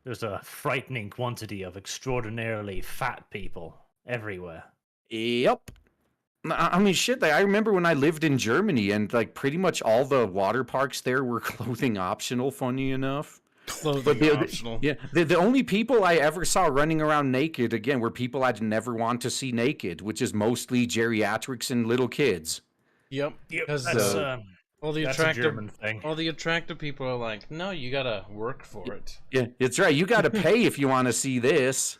There's a frightening quantity of extraordinarily fat people everywhere. Yep. I mean, shit, I remember when I lived in Germany, and like pretty much all the water parks there were clothing optional, funny enough. Clothing optional. Yeah, the only people I ever saw running around naked, again, were people I'd never want to see naked, which is mostly geriatrics and little kids. Yep. That's All the that's attractive, a German thing. all the attractive people are like, no, you gotta work for it. Yeah, it's right. You got to pay if you want to see this.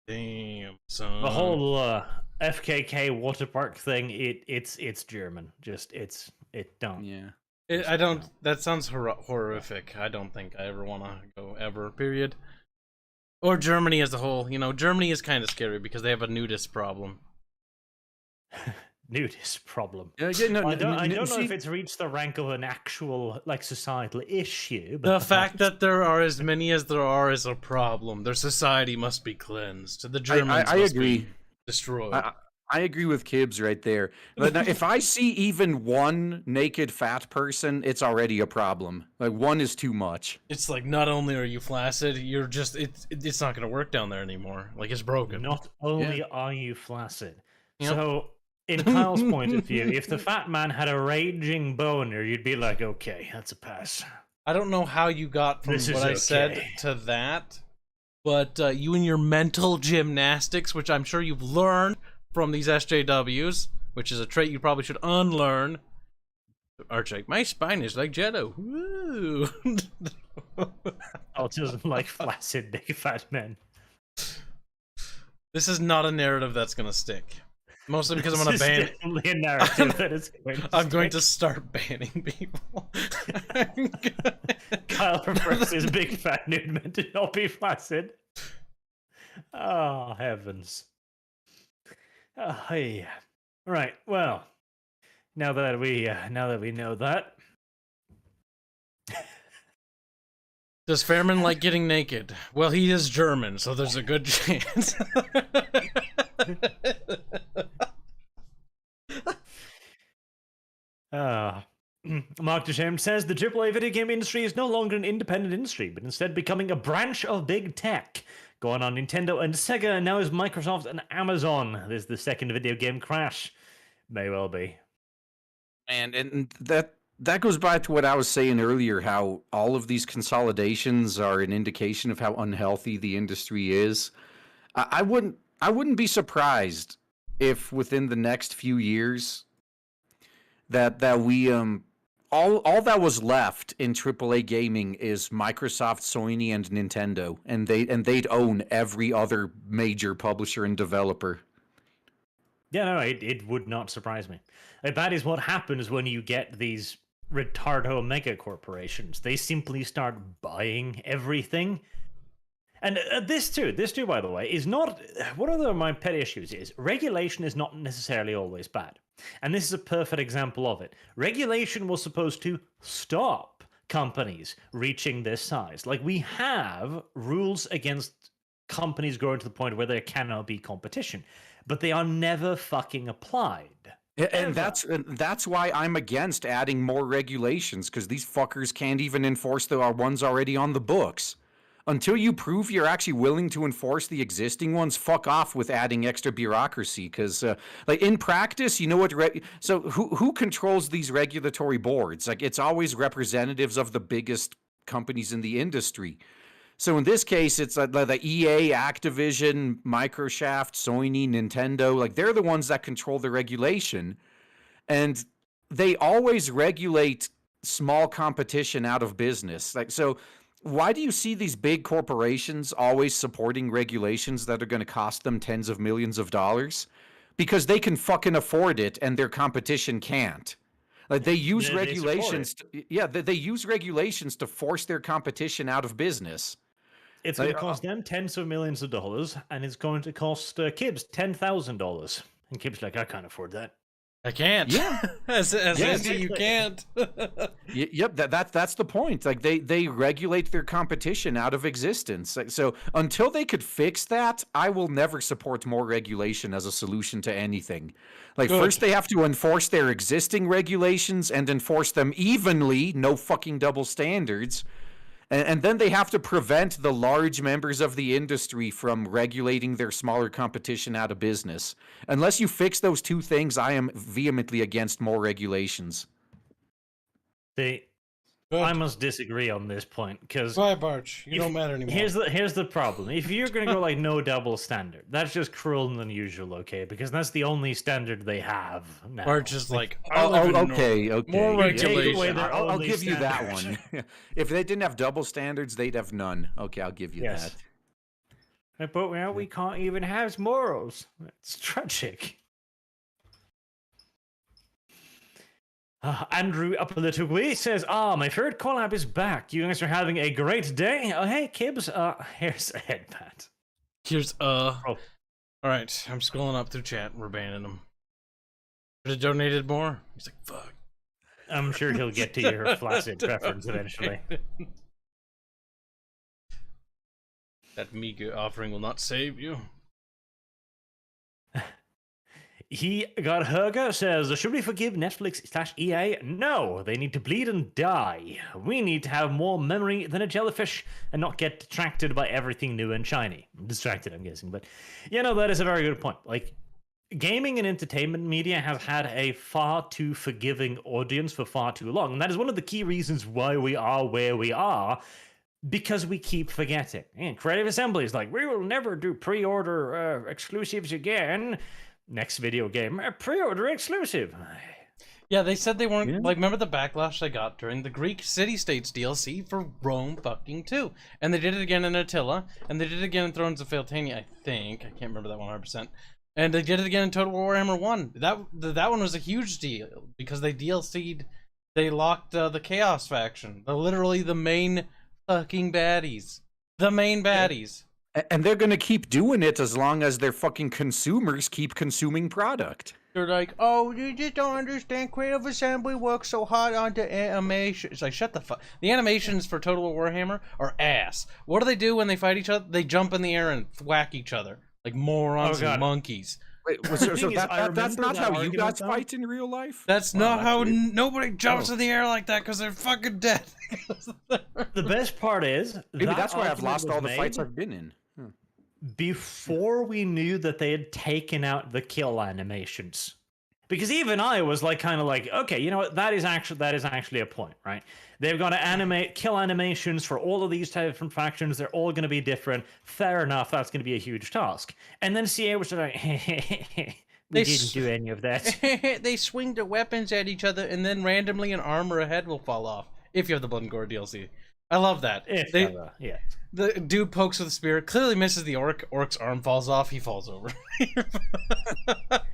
Damn, son. The whole FKK water park thing, it's German. Just it don't. Yeah. I don't. That sounds horrific. I don't think I ever want to go ever. Period. Or Germany as a whole. You know, Germany is kind of scary because they have a nudist problem. Nudist problem. No, I don't know see, if it's reached the rank of an actual like societal issue. But The fact that there are as many as there are is a problem. Their society must be cleansed. The Germans I must agree. be destroyed. I agree with Kibbs right there. But now, if I see even one naked fat person, it's already a problem. Like, one is too much. It's like, not only are you flaccid, you're just it's not gonna work down there anymore. Like, it's broken. not only are you flaccid. Yep. So, in Kyle's point of view, if the fat man had a raging boner, you'd be like, okay, that's a pass. I don't know how you got from This is what I okay. said to that, but you and your mental gymnastics, which I'm sure you've learned from these SJWs, which is a trait you probably should unlearn. Archie, my spine is like Jello. Woo! Autism like flaccid big fat men. This is not a narrative that's gonna stick. Mostly because I'm gonna ban. Definitely a narrative that is going to I'm going to stick. start banning people. Kyle prefers his big fat nude men to not be flaccid. Oh heavens. Hey. Right. Well, now that we know that, Does Fairman like getting naked? Well, he is German, so there's a good chance. Mark Duchamp says the AAA video game industry is no longer an independent industry, but instead becoming a branch of big tech. Going on Nintendo and Sega, and now is Microsoft and Amazon. This is the second video game crash. May well be. And that goes back to what I was saying earlier, how all of these consolidations are an indication of how unhealthy the industry is. I wouldn't be surprised if within the next few years that we all that was left in AAA gaming is Microsoft, Sony, and Nintendo, and they'd own every other major publisher and developer. Yeah, no, it would not surprise me. Like, that is what happens when you get these retardo mega corporations. They simply start buying everything. And this too, by the way, is not... One of my pet issues is regulation is not necessarily always bad. And this is a perfect example of it. Regulation was supposed to stop companies reaching this size. Like, we have rules against companies growing to the point where there cannot be competition, but they are never fucking applied. And that's why I'm against adding more regulations, because these fuckers can't even enforce the ones already on the books. Until you prove you're actually willing to enforce the existing ones, fuck off with adding extra bureaucracy. Because, like, in practice, you know what? So who controls these regulatory boards? Like, it's always representatives of the biggest companies in the industry. So in this case, it's like the EA, Activision, Microsoft, Sony, Nintendo. Like, they're the ones that control the regulation, and they always regulate small competition out of business. Like, so. Why do you see these big corporations always supporting regulations that are going to cost them tens of millions of dollars? Because they can fucking afford it and their competition can't. Like, they use regulations. They use regulations to force their competition out of business. It's going to cost them tens of millions of dollars, and it's going to cost Kibbs $10,000. And Kibbs like, I can't afford that. I can't. Yeah, You can't. Yep, that's the point. Like, they regulate their competition out of existence. Like, so until they could fix that, I will never support more regulation as a solution to anything. Like, first they have to enforce their existing regulations and enforce them evenly, no fucking double standards. And then they have to prevent the large members of the industry from regulating their smaller competition out of business. Unless you fix those two things, I am vehemently against more regulations. I must disagree on this point, because Bye, Barch. You don't matter anymore. Here's the problem. If you're going to go like no double standard, that's just cruel and unusual, okay? Because that's the only standard they have now. Barch is like, okay. More regulation. I'll give you that one. If they didn't have double standards, they'd have none. Okay, I'll give you that. But well, we can't even have morals. It's tragic. Andrew Upalitugui says, my third collab is back. You guys are having a great day. Oh, hey, Kibbs, here's a headband. Here's, All right, I'm scrolling up through chat and we're banning him. Should have donated more? He's like, fuck. I'm sure he'll get to your flaccid preference eventually. That meager offering will not save you. He got Herga says, should we forgive Netflix/EA? No, they need to bleed and die. We need to have more memory than a jellyfish and not get distracted by everything new and shiny. Distracted, I'm guessing, but that is a very good point. Like, gaming and entertainment media have had a far too forgiving audience for far too long, and that is one of the key reasons why we are where we are. Because we keep forgetting. And Creative Assembly is like, we will never do pre-order exclusives again. Next video game, a pre-order exclusive. Yeah, they said they weren't, like, remember the backlash they got during the Greek City-States DLC for Rome fucking 2. And they did it again in Attila, and they did it again in Thrones of Phaltania, I think. I can't remember that 100%. And they did it again in Total Warhammer 1. That one was a huge deal, because they DLC'd, they locked the Chaos faction. They're literally the main fucking baddies. The main baddies. And they're going to keep doing it as long as their fucking consumers keep consuming product. They're like, oh, you just don't understand. Creative Assembly works so hard on the animation. It's like, shut the fuck. The animations for Total Warhammer are ass. What do they do when they fight each other? They jump in the air and whack each other. Like morons and monkeys. Wait, so that's not how you guys fight in real life? That's not how nobody jumps in the air like that because they're fucking dead. The best part is... Maybe that's why I've lost all the fights I've been in. Before we knew that they had taken out the kill animations, because even I was like, kind of like, okay, you know what, that is actually a point, right? They've got to animate kill animations for all of these different factions. They're all going to be different. Fair enough, that's going to be a huge task. And then CA was like, we didn't do any of that. They swing their weapons at each other, and then randomly an arm or a head will fall off if you have the Blood and Gore DLC. I love that. Yeah. The dude pokes with a spear, clearly misses the orc. Orc's arm falls off. He falls over.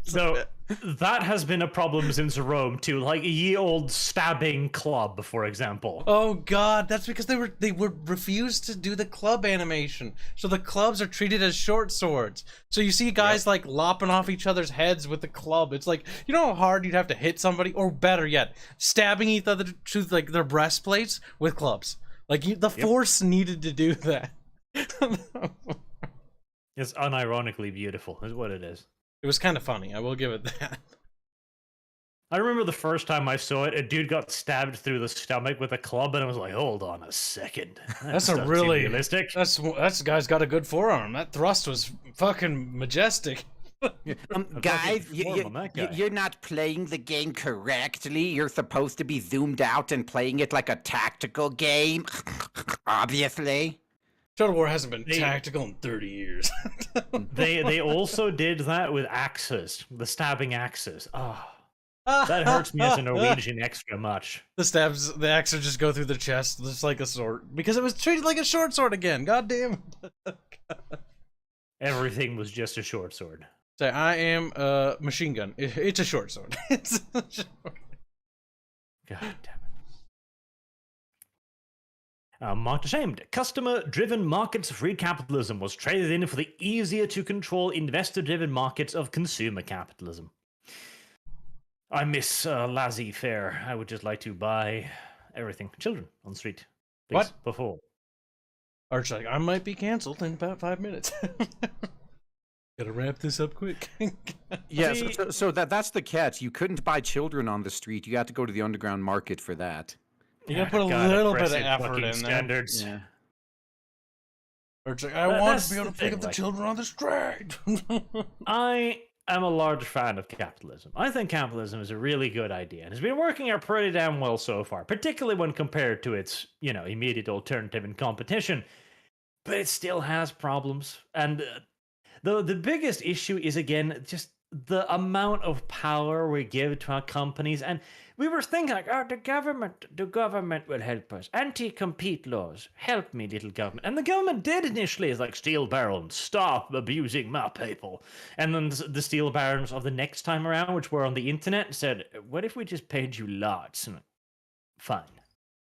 So that has been a problem since Rome too. Like ye old stabbing club, for example. Oh god, that's because they were refused to do the club animation. So the clubs are treated as short swords. So you see guys like lopping off each other's heads with the club. It's like, you know how hard you'd have to hit somebody, or better yet, stabbing each other to like their breastplates with clubs. Like, the Force needed to do that. It's unironically beautiful, is what it is. It was kind of funny. I will give it that. I remember the first time I saw it, a dude got stabbed through the stomach with a club, and I was like, "Hold on a second, That's a doesn't seem really realistic." That's guy's got a good forearm. That thrust was fucking majestic. Guys, perform on that guy. you're not playing the game correctly. You're supposed to be zoomed out and playing it like a tactical game. Obviously. Total War hasn't been tactical in 30 years. They also did that with axes, the stabbing axes. Oh, that hurts me as a Norwegian extra much. The axes just go through the chest, just like a sword, because it was treated like a short sword again. God damn. Everything was just a short sword. Say, I am a machine gun. It's a short sword. It's a short. God damn it. Marked ashamed. Customer-driven markets of free capitalism was traded in for the easier-to-control investor-driven markets of consumer capitalism. I miss laissez-faire. I would just like to buy everything. Children on the street. Please, What? Before. Arch, like, I might be canceled in about 5 minutes. Gotta wrap this up quick. Yeah, so that's the catch. You couldn't buy children on the street. You had to go to the underground market for that. You gotta put a God, little bit of oppressive effort fucking in there. standards. Yeah. Arch, like, I want that's to be able the to pick thing, up the like- children on the street. I am a large fan of capitalism. I think capitalism is a really good idea and has been working out pretty damn well so far, particularly when compared to its, immediate alternative in competition. But it still has problems. And the biggest issue is, again, just the amount of power we give to our companies. And we were thinking, like, the government will help us. Anti-compete laws. Help me, little government. And the government did initially, as like, steel barons, stop abusing my people. And then the steel barons of the next time around, which were on the internet, said, what if we just paid you lots? And fine.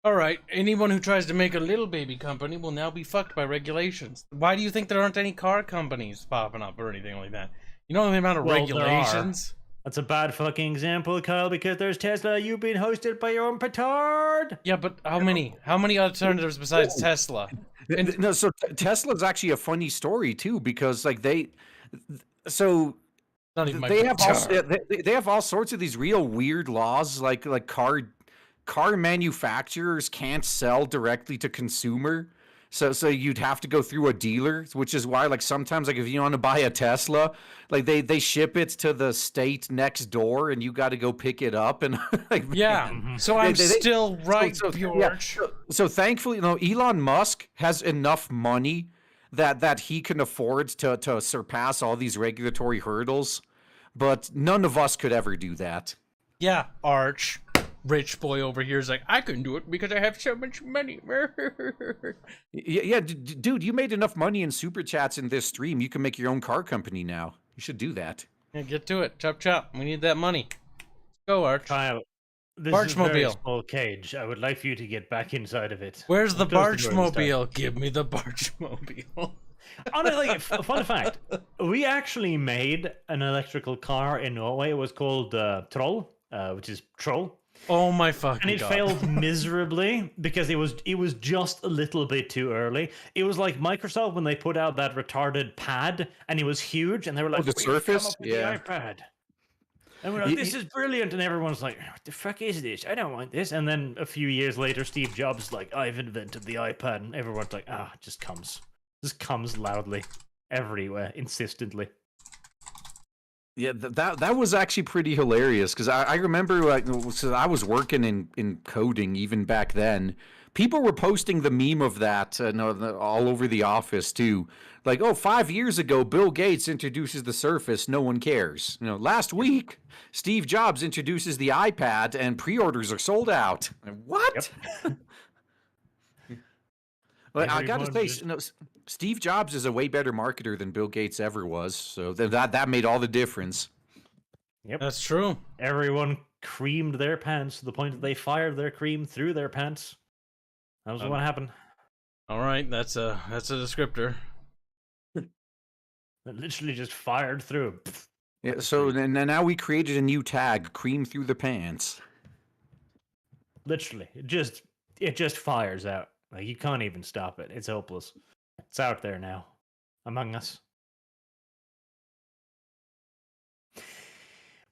All right, anyone who tries to make a little baby company will now be fucked by regulations. Why do you think there aren't any car companies popping up or anything like that? You know the amount of Well, regulations? That's a bad fucking example, Kyle, because there's Tesla. You've been hosted by your own petard. Yeah, but how many? How many alternatives besides Tesla? And No, so Tesla's actually a funny story too, because like not even my they have petard. they have all sorts of these real weird laws, like car manufacturers can't sell directly to consumer. So you'd have to go through a dealer, which is why, like, sometimes, like, if you want to buy a Tesla, like, they ship it to the state next door and you got to go pick it up. And like, Yeah, so I'm still right, George. So thankfully, Elon Musk has enough money that he can afford to surpass all these regulatory hurdles, but none of us could ever do that. Yeah, Arch. Rich boy over here is like, I can do it because I have so much money. Yeah, dude, you made enough money in super chats in this stream. You can make your own car company now. You should do that. Yeah, get to it. Chop, chop. We need that money. Go, Arch. Kyle, this is a very Barchmobile. small cage. I would like for you to get back inside of it. Where's the Close the door this time. Barchmobile? Give me the Barchmobile. Honestly, fun fact: we actually made an electrical car in Norway. It was called Troll, which is troll. Oh my fucking And it god. failed miserably because it was just a little bit too early. It was like Microsoft when they put out that retarded pad, and it was huge, and they were like, the "We've come Surface? up with Yeah. the iPad." And we're like, "This is brilliant," and everyone's like, "What the fuck is this? I don't want this." And then a few years later, Steve Jobs is like, "I've invented the iPad," and everyone's like, it just comes loudly, everywhere, insistently. Yeah, that was actually pretty hilarious because I remember, like, so I was working in coding even back then. People were posting the meme of that all over the office too. Like, 5 years ago, Bill Gates introduces the Surface, no one cares. Last week, Steve Jobs introduces the iPad, and pre-orders are sold out. What? Yep. Well, I gotta Everyone say, just- Steve Jobs is a way better marketer than Bill Gates ever was. So that made all the difference. Yep. That's true. Everyone creamed their pants to the point that they fired their cream through their pants. That was what happened. All right, that's a descriptor. It literally just fired through. Yeah, so now we created a new tag: cream through the pants. Literally, it just fires out. Like, you can't even stop it. It's hopeless. It's out there now, among us.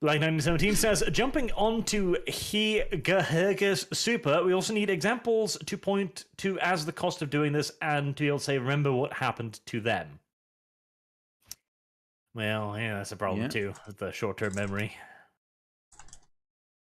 Like 1917 says, jumping onto Herges Super, we also need examples to point to as the cost of doing this and to be able to say, remember what happened to them. Well, yeah, that's a problem too, with the short-term memory.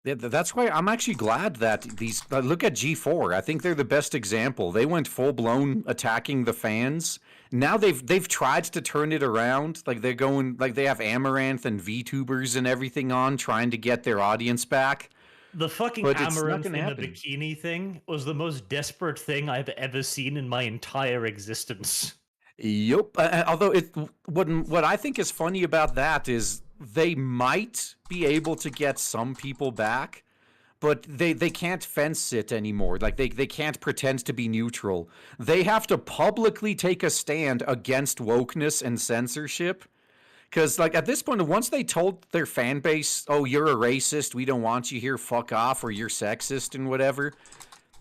Yeah, that's why I'm actually glad that these... look at G4. I think they're the best example. They went full-blown attacking the fans. Now they've tried to turn it around. Like, they're going... Like, they have Amaranth and VTubers and everything on, trying to get their audience back. The fucking Amaranth in the bikini thing was the most desperate thing I've ever seen in my entire existence. Yup. Although, what I think is funny about that is... they might be able to get some people back, but they can't fence it anymore. Like, they can't pretend to be neutral. They have to publicly take a stand against wokeness and censorship. Because, like, at this point, once they told their fan base, oh, you're a racist, we don't want you here, fuck off, or you're sexist and whatever,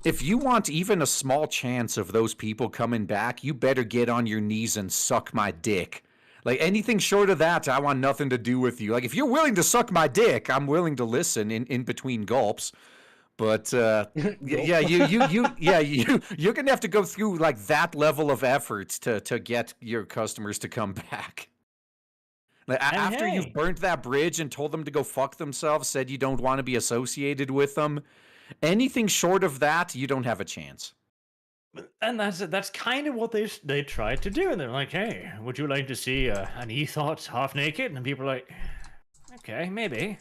if you want even a small chance of those people coming back, you better get on your knees and suck my dick. Like, anything short of that, I want nothing to do with you. Like, if you're willing to suck my dick, I'm willing to listen in between gulps. But yeah, you're gonna have to go through like that level of effort to get your customers to come back. Like, after you've burnt that bridge and told them to go fuck themselves, said you don't want to be associated with them, anything short of that, you don't have a chance. And that's kind of what they tried to do. And they're like, hey, would you like to see an e-thought half naked? And people are like, okay, maybe.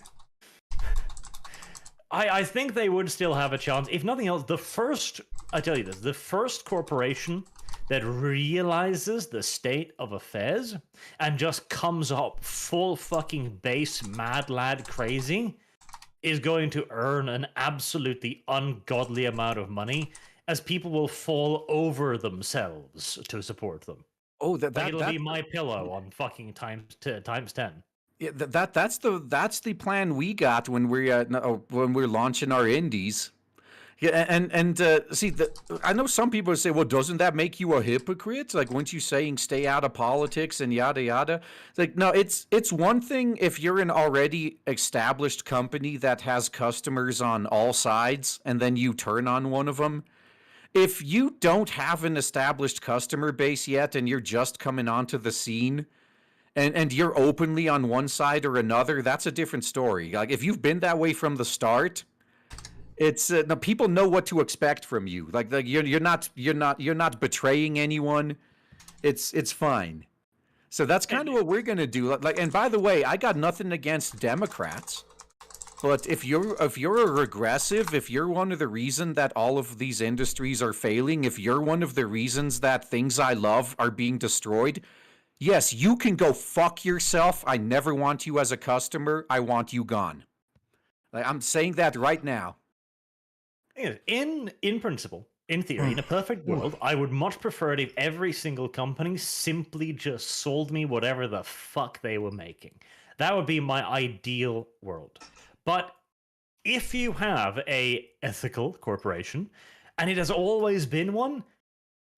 I think they would still have a chance. If nothing else, I tell you this, the first corporation that realizes the state of affairs and just comes up full fucking base mad lad crazy is going to earn an absolutely ungodly amount of money, as people will fall over themselves to support them. Oh, it'll be my pillow on fucking times 10. Yeah, that's the plan we got when we're launching our indies. Yeah, and see, I know some people say, well, doesn't that make you a hypocrite? Like, weren't you saying stay out of politics and yada yada? Like, no, it's one thing if you're an already established company that has customers on all sides, and then you turn on one of them. If you don't have an established customer base yet and you're just coming onto the scene and you're openly on one side or another, that's a different story. Like, if you've been that way from the start, it's no, people know what to expect from you. Like you're not betraying anyone. It's fine. So that's kind of what we're going to do. Like, and by the way, I got nothing against Democrats. But if you're a regressive, if you're one of the reasons that all of these industries are failing, if you're one of the reasons that things I love are being destroyed, yes, you can go fuck yourself. I never want you as a customer. I want you gone. Like, I'm saying that right now. In principle, in theory, in a perfect world, I would much prefer it if every single company simply just sold me whatever the fuck they were making. That would be my ideal world. But if you have a ethical corporation, and it has always been one,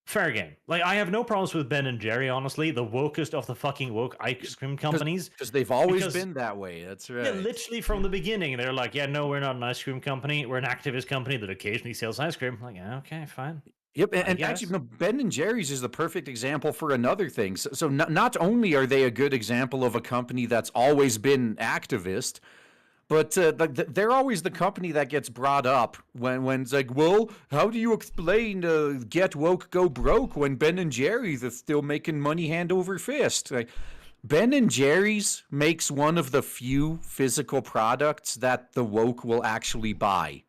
fair game. Like, I have no problems with Ben and Jerry, honestly, the wokest of the fucking woke ice cream companies. Because they've always been that way, that's right. Yeah, literally from the beginning, they're like, yeah, no, we're not an ice cream company. We're an activist company that occasionally sells ice cream. I'm like, yeah, okay, fine. Yep, and actually, no, Ben and Jerry's is the perfect example for another thing. So not only are they a good example of a company that's always been activist, but they're always the company that gets brought up when it's like, well, how do you explain get woke, go broke when Ben and Jerry's is still making money hand over fist? Like, Ben and Jerry's makes one of the few physical products that the woke will actually buy.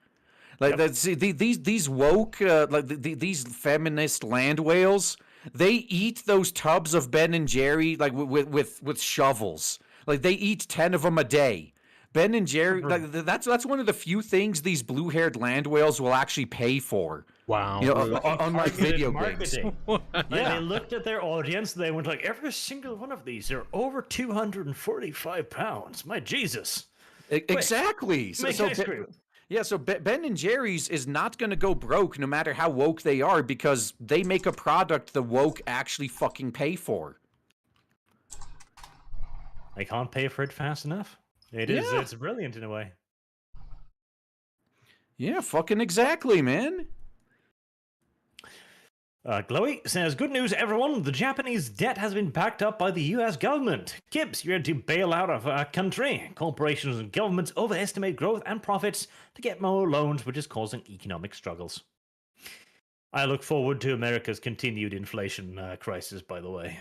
Like, these woke, these feminist land whales, they eat those tubs of Ben and Jerry like with shovels. Like, they eat 10 of them a day. Ben and Jerry, that's one of the few things these blue-haired land whales will actually pay for. Wow. You know, unlike video games. Yeah, they looked at their audience, they went like, every single one of these are over 245 pounds. My Jesus. Exactly. Make ice cream. Yeah, so Ben and Jerry's is not going to go broke no matter how woke they are, because they make a product the woke actually fucking pay for. They can't pay for it fast enough. It is. Yeah. It's brilliant in a way. Yeah, fucking exactly, man. Chloe says, good news, everyone. The Japanese debt has been backed up by the US government. Gibbs, you're to bail out of our country. Corporations and governments overestimate growth and profits to get more loans, which is causing economic struggles. I look forward to America's continued inflation crisis, by the way.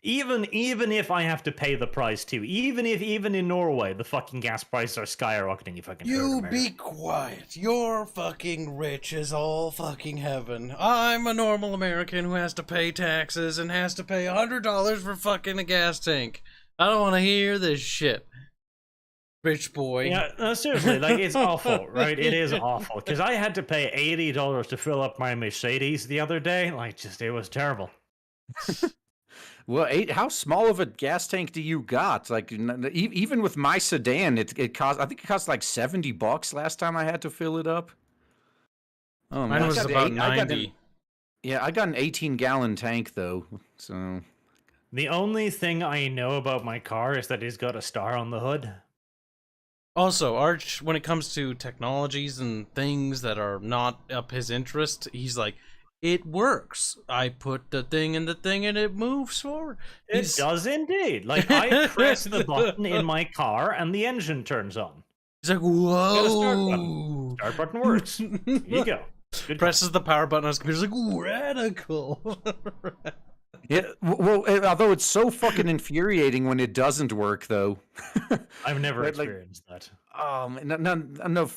Even if I have to pay the price too, even in Norway the fucking gas prices are skyrocketing, if I can. You be quiet. You're fucking rich as all fucking heaven. I'm a normal American who has to pay taxes and has to pay $100 for fucking a gas tank. I don't want to hear this shit. Rich boy. Yeah, no, seriously, like, it's awful, right? It is awful. Because I had to pay $80 to fill up my Mercedes the other day. Like, just, it was terrible. Well, how small of a gas tank do you got? Like, even with my sedan, it cost. I think it cost like $70 last time I had to fill it up. Oh, Mine was about 90. I got an 18-gallon tank though. So The only thing I know about my car is that it's got a star on the hood. Also, Arch, when it comes to technologies and things that are not up his interest, he's like, it works. I put the thing in the thing and it moves forward. It does indeed. Like, I press the button in my car and the engine turns on. He's like, whoa. Start button works. Here you go. Good Presses the power button on his computer. He's like, radical. yeah. Well, although it's so fucking infuriating when it doesn't work, though. I've never experienced that. No.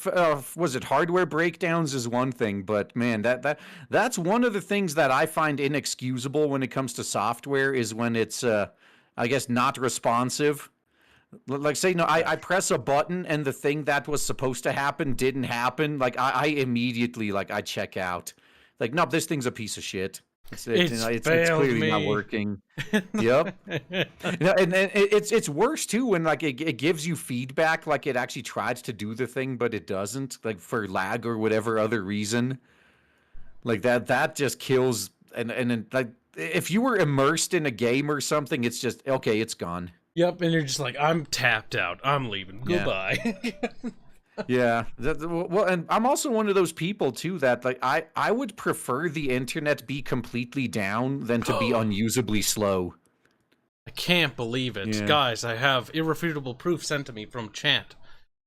Was it hardware breakdowns is one thing, but man, that's one of the things that I find inexcusable when it comes to software is when it's, I guess, not responsive. Like, say, no, I press a button and the thing that was supposed to happen didn't happen. Like, I immediately, like, I check out. Like, no, this thing's a piece of shit. It's clearly not working. Yep. And it's worse too when like it gives you feedback, like it actually tries to do the thing but it doesn't, like for lag or whatever other reason. Like that just kills. And like if you were immersed in a game or something, it's just okay, it's gone. Yep, and you're just like, I'm tapped out. I'm leaving. Goodbye. Yeah. Well, and I'm also one of those people too that like I would prefer the internet be completely down than to be unusably slow. I can't believe it. Yeah. Guys, I have irrefutable proof sent to me from chat.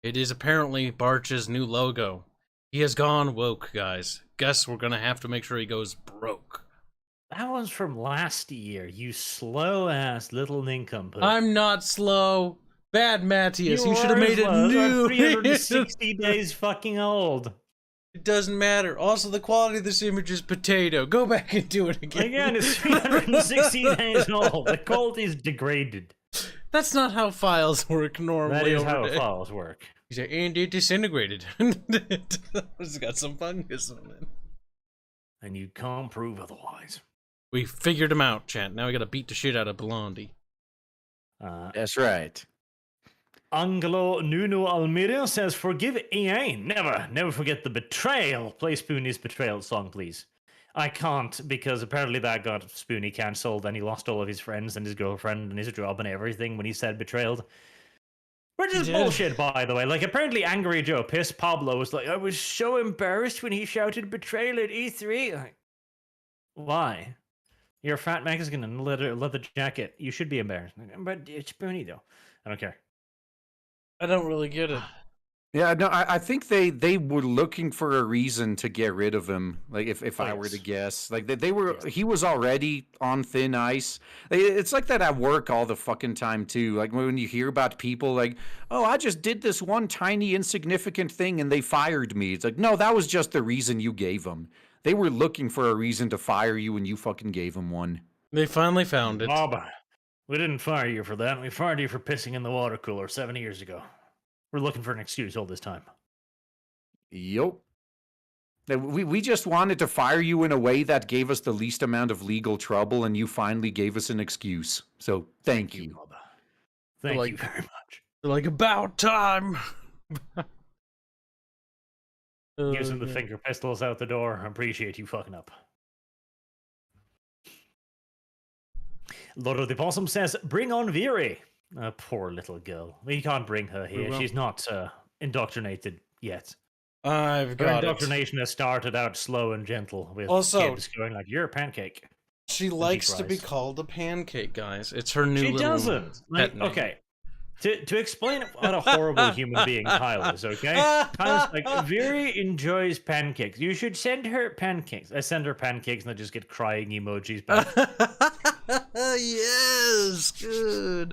It is apparently Barch's new logo. He has gone woke, guys. Guess we're gonna have to make sure he goes broke. That one's from last year, you slow-ass little nincompoop. I'm not slow. Bad Matthias, you should have made it new. 360 days fucking old. It doesn't matter. Also, the quality of this image is potato. Go back and do it again. Again, it's 360 days old. The quality is degraded. That's not how files work normally. That is how files work. He's like, and it disintegrated. It's got some fungus on it. And you can't prove otherwise. We figured him out, chat. Now we gotta beat the shit out of Blondie. That's right. Angelo Nuno Almeida says, forgive EA. Never forget the betrayal. Play Spoonie's betrayal song, please. I can't, because apparently that got Spoonie cancelled and he lost all of his friends and his girlfriend and his job and everything when he said betrayed. Which is bullshit, by the way. Like, apparently Angry Joe Piss Pablo was like, I was so embarrassed when he shouted betrayal at E3. Like, why? You're a fat Mexican in a leather jacket. You should be embarrassed. But it's Spoonie, though. I don't care. I don't really get it. Yeah, no, I think they were looking for a reason to get rid of him. Like, if I were to guess, like they were, he was already on thin ice. It's like that at work all the fucking time too. Like when you hear about people like, oh, I just did this one tiny insignificant thing and they fired me. It's like, no, that was just the reason you gave them. They were looking for a reason to fire you and you fucking gave them one. They finally found it. Bob, we didn't fire you for that. We fired you for pissing in the water cooler 7 years ago. We're looking for an excuse all this time. Yup. We just wanted to fire you in a way that gave us the least amount of legal trouble, and you finally gave us an excuse. So, thank you. Thank you very much. They're like, about time. Using the finger pistols out the door. I appreciate you fucking up. Lord of the Possum says, bring on Veery. Poor little girl. We can't bring her here. will. She's not indoctrinated yet. I've Her got it. indoctrination has started out slow and gentle with Also- kids going like, "You're a pancake." She likes to be cries. called a pancake, guys. It's her new She little doesn't. pet Like, name. okay. To explain what a horrible human being Kyle is, okay? Kyle's like, Viri enjoys pancakes. You should send her pancakes. I send her pancakes and I just get crying emojis back. Yes, good.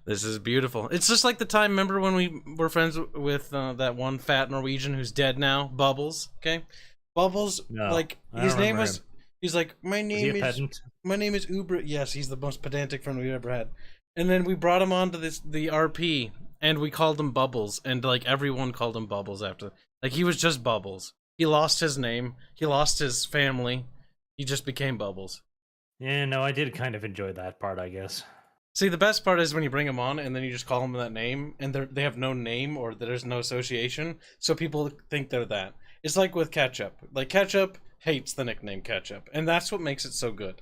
This is beautiful. It's just like the time, remember when we were friends with that one fat Norwegian who's dead now, Bubbles, okay? Bubbles, No, like, I his don't name remember was, him. he's like, my Is he name a is, pedant? my name is Uber. Yes, he's the most pedantic friend we've ever had. And then we brought him onto the RP, and we called him Bubbles, and like everyone called him Bubbles after. Like he was just Bubbles. He lost his name. He lost his family. He just became Bubbles. Yeah, no, I did kind of enjoy that part, I guess. See, the best part is when you bring them on, and then you just call them that name, and they have no name or there's no association, so people think they're that. It's like with Ketchup. Like Ketchup hates the nickname Ketchup, and that's what makes it so good.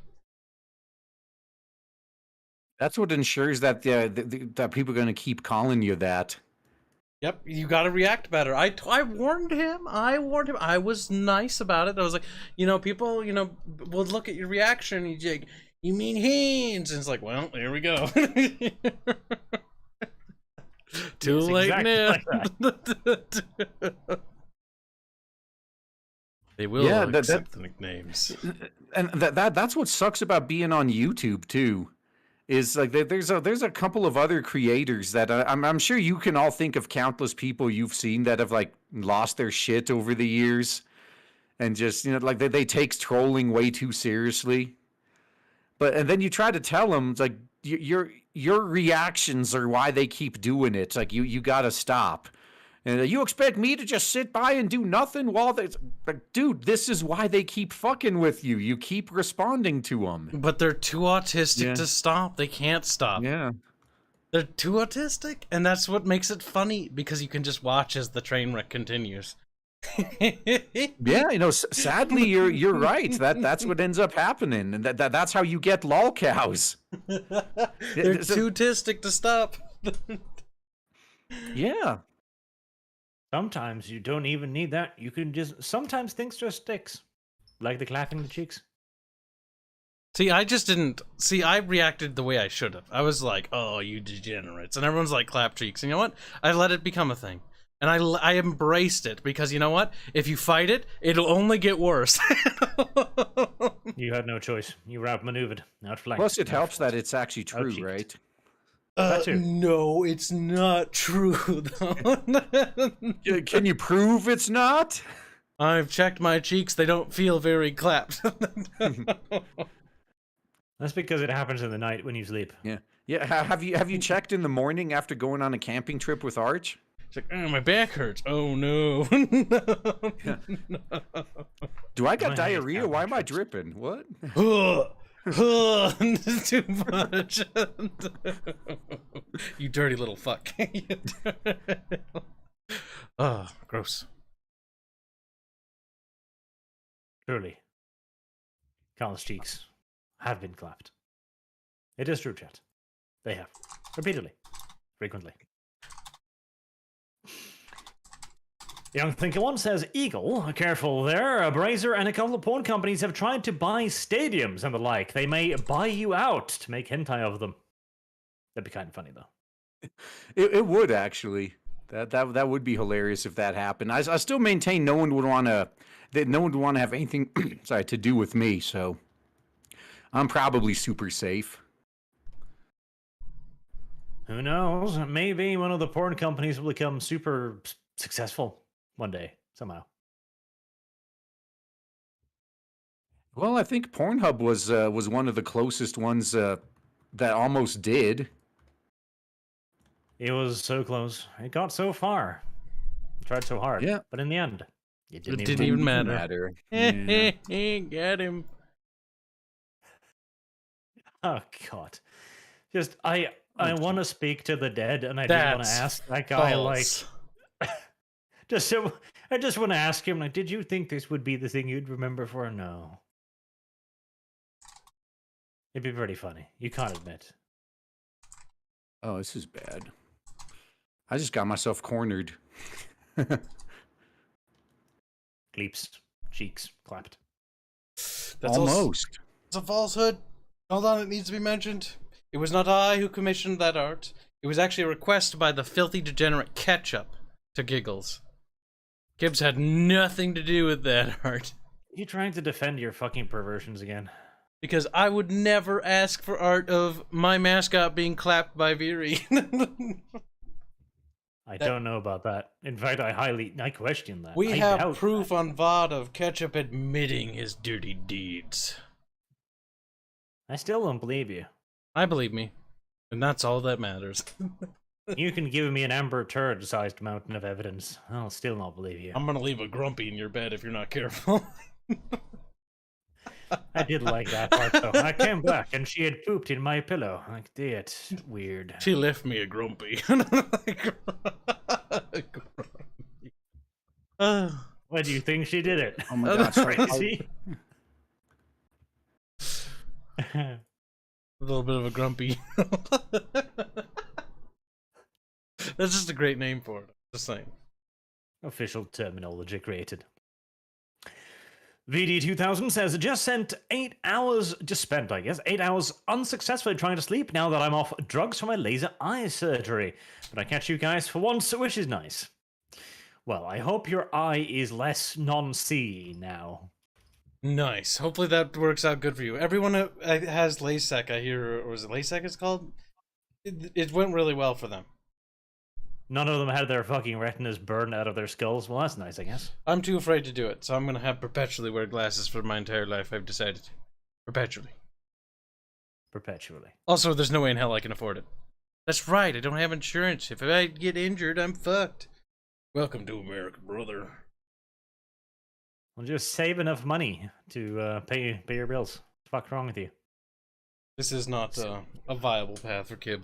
That's what ensures that that people are going to keep calling you that. Yep, you got to react better. I warned him. I was nice about it. I was like, people, will look at your reaction. And like, you mean Haynes? And it's like, well, here we go. Too It's late exactly now. They will Yeah, accept the nicknames. And that's what sucks about being on YouTube too. Is like there's a couple of other creators that I'm sure you can all think of countless people you've seen that have like lost their shit over the years, and just like they take trolling way too seriously. And then you try to tell them, it's like your reactions are why they keep doing it. It's like you got to stop. And you expect me to just sit by and do nothing while they... Like, dude, this is why they keep fucking with you. You keep responding to them. But they're too autistic to stop. They can't stop. Yeah. They're too autistic, and that's what makes it funny, because you can just watch as the train wreck continues. Yeah, sadly, you're right. That's what ends up happening, and that's how you get lol cows. They're too autistic to stop. Yeah. Sometimes you don't even need that. You can sometimes things just sticks. Like the clapping the cheeks. See, I just didn't... See, I reacted the way I should have. I was like, oh, you degenerates. And everyone's like, clap cheeks. And you know what? I let it become a thing. And I embraced it, because you know what? If you fight it, it'll only get worse. You had no choice. You were outmaneuvered, outflanked. Plus, it helps that it's actually true, Outcheeked. right? No, it's not true, though. Can you prove it's not? I've checked my cheeks. They don't feel very clapped. That's because it happens in the night when you sleep. Yeah. Yeah. Have you checked in the morning after going on a camping trip with Arch? It's like, oh, my back hurts. Oh, no. Yeah. Do I got My diarrhea? camping Why am I trips. dripping? What? Too much. You dirty little fuck. Oh, gross. Truly. Kyle's cheeks have been clapped. It is true, chat. They have. Repeatedly. Frequently. Young Thinker One says, Eagle, careful there. A Brazer and a couple of porn companies have tried to buy stadiums and the like. They may buy you out to make hentai of them. That'd be kind of funny, though. It would actually. That would be hilarious if that happened. I still maintain no one would want to have anything to do with me. So I'm probably super safe. Who knows? Maybe one of the porn companies will become super successful one day, somehow. Well, I think Pornhub was one of the closest ones that almost did. It was so close. It got so far. It tried so hard. Yeah. But in the end, it didn't, Didn't even matter. Yeah. Get him. Oh God! Just I want to speak to the dead, and I just want to ask that guy false. like, I just want to ask him like, did you think this would be the thing you'd remember for? No. It'd be pretty funny. You can't admit. Oh, this is bad. I just got myself cornered. Gleeps, cheeks clapped. That's Almost. It's a falsehood. Hold on, it needs to be mentioned. It was not I who commissioned that art. It was actually a request by the filthy degenerate Ketchup to Giggles. Gibbs had nothing to do with that art. You trying to defend your fucking perversions again? Because I would never ask for art of my mascot being clapped by Viri. I don't know about that. In fact, I question that. We I have doubt proof that. on VOD of Ketchup admitting his dirty deeds. I still don't believe you. I believe me. And that's all that matters. You can give me an amber turd-sized mountain of evidence. I'll still not believe you. I'm gonna leave a grumpy in your bed if you're not careful. I did like that part, though. I came back and she had pooped in my pillow. Like, that's weird. She left me a grumpy. Why do you think she did it? Oh my gosh. Crazy. A little bit of a grumpy. That's just a great name for it. Just saying. Official terminology created. VD2000 says, just spent 8 hours unsuccessfully trying to sleep now that I'm off drugs for my laser eye surgery. But I catch you guys for once, which is nice. Well, I hope your eye is less non-seeing now. Nice. Hopefully that works out good for you. Everyone who has LASIK, I hear, or was it LASIK it's called? It went really well for them. None of them had their fucking retinas burned out of their skulls. Well, that's nice, I guess. I'm too afraid to do it, so I'm going to have perpetually wear glasses for my entire life, I've decided. Perpetually. Perpetually. Also, there's no way in hell I can afford it. That's right, I don't have insurance. If I get injured, I'm fucked. Welcome to America, brother. Well, just save enough money to pay your bills. What the fuck's wrong with you? This is not a viable path for Kib.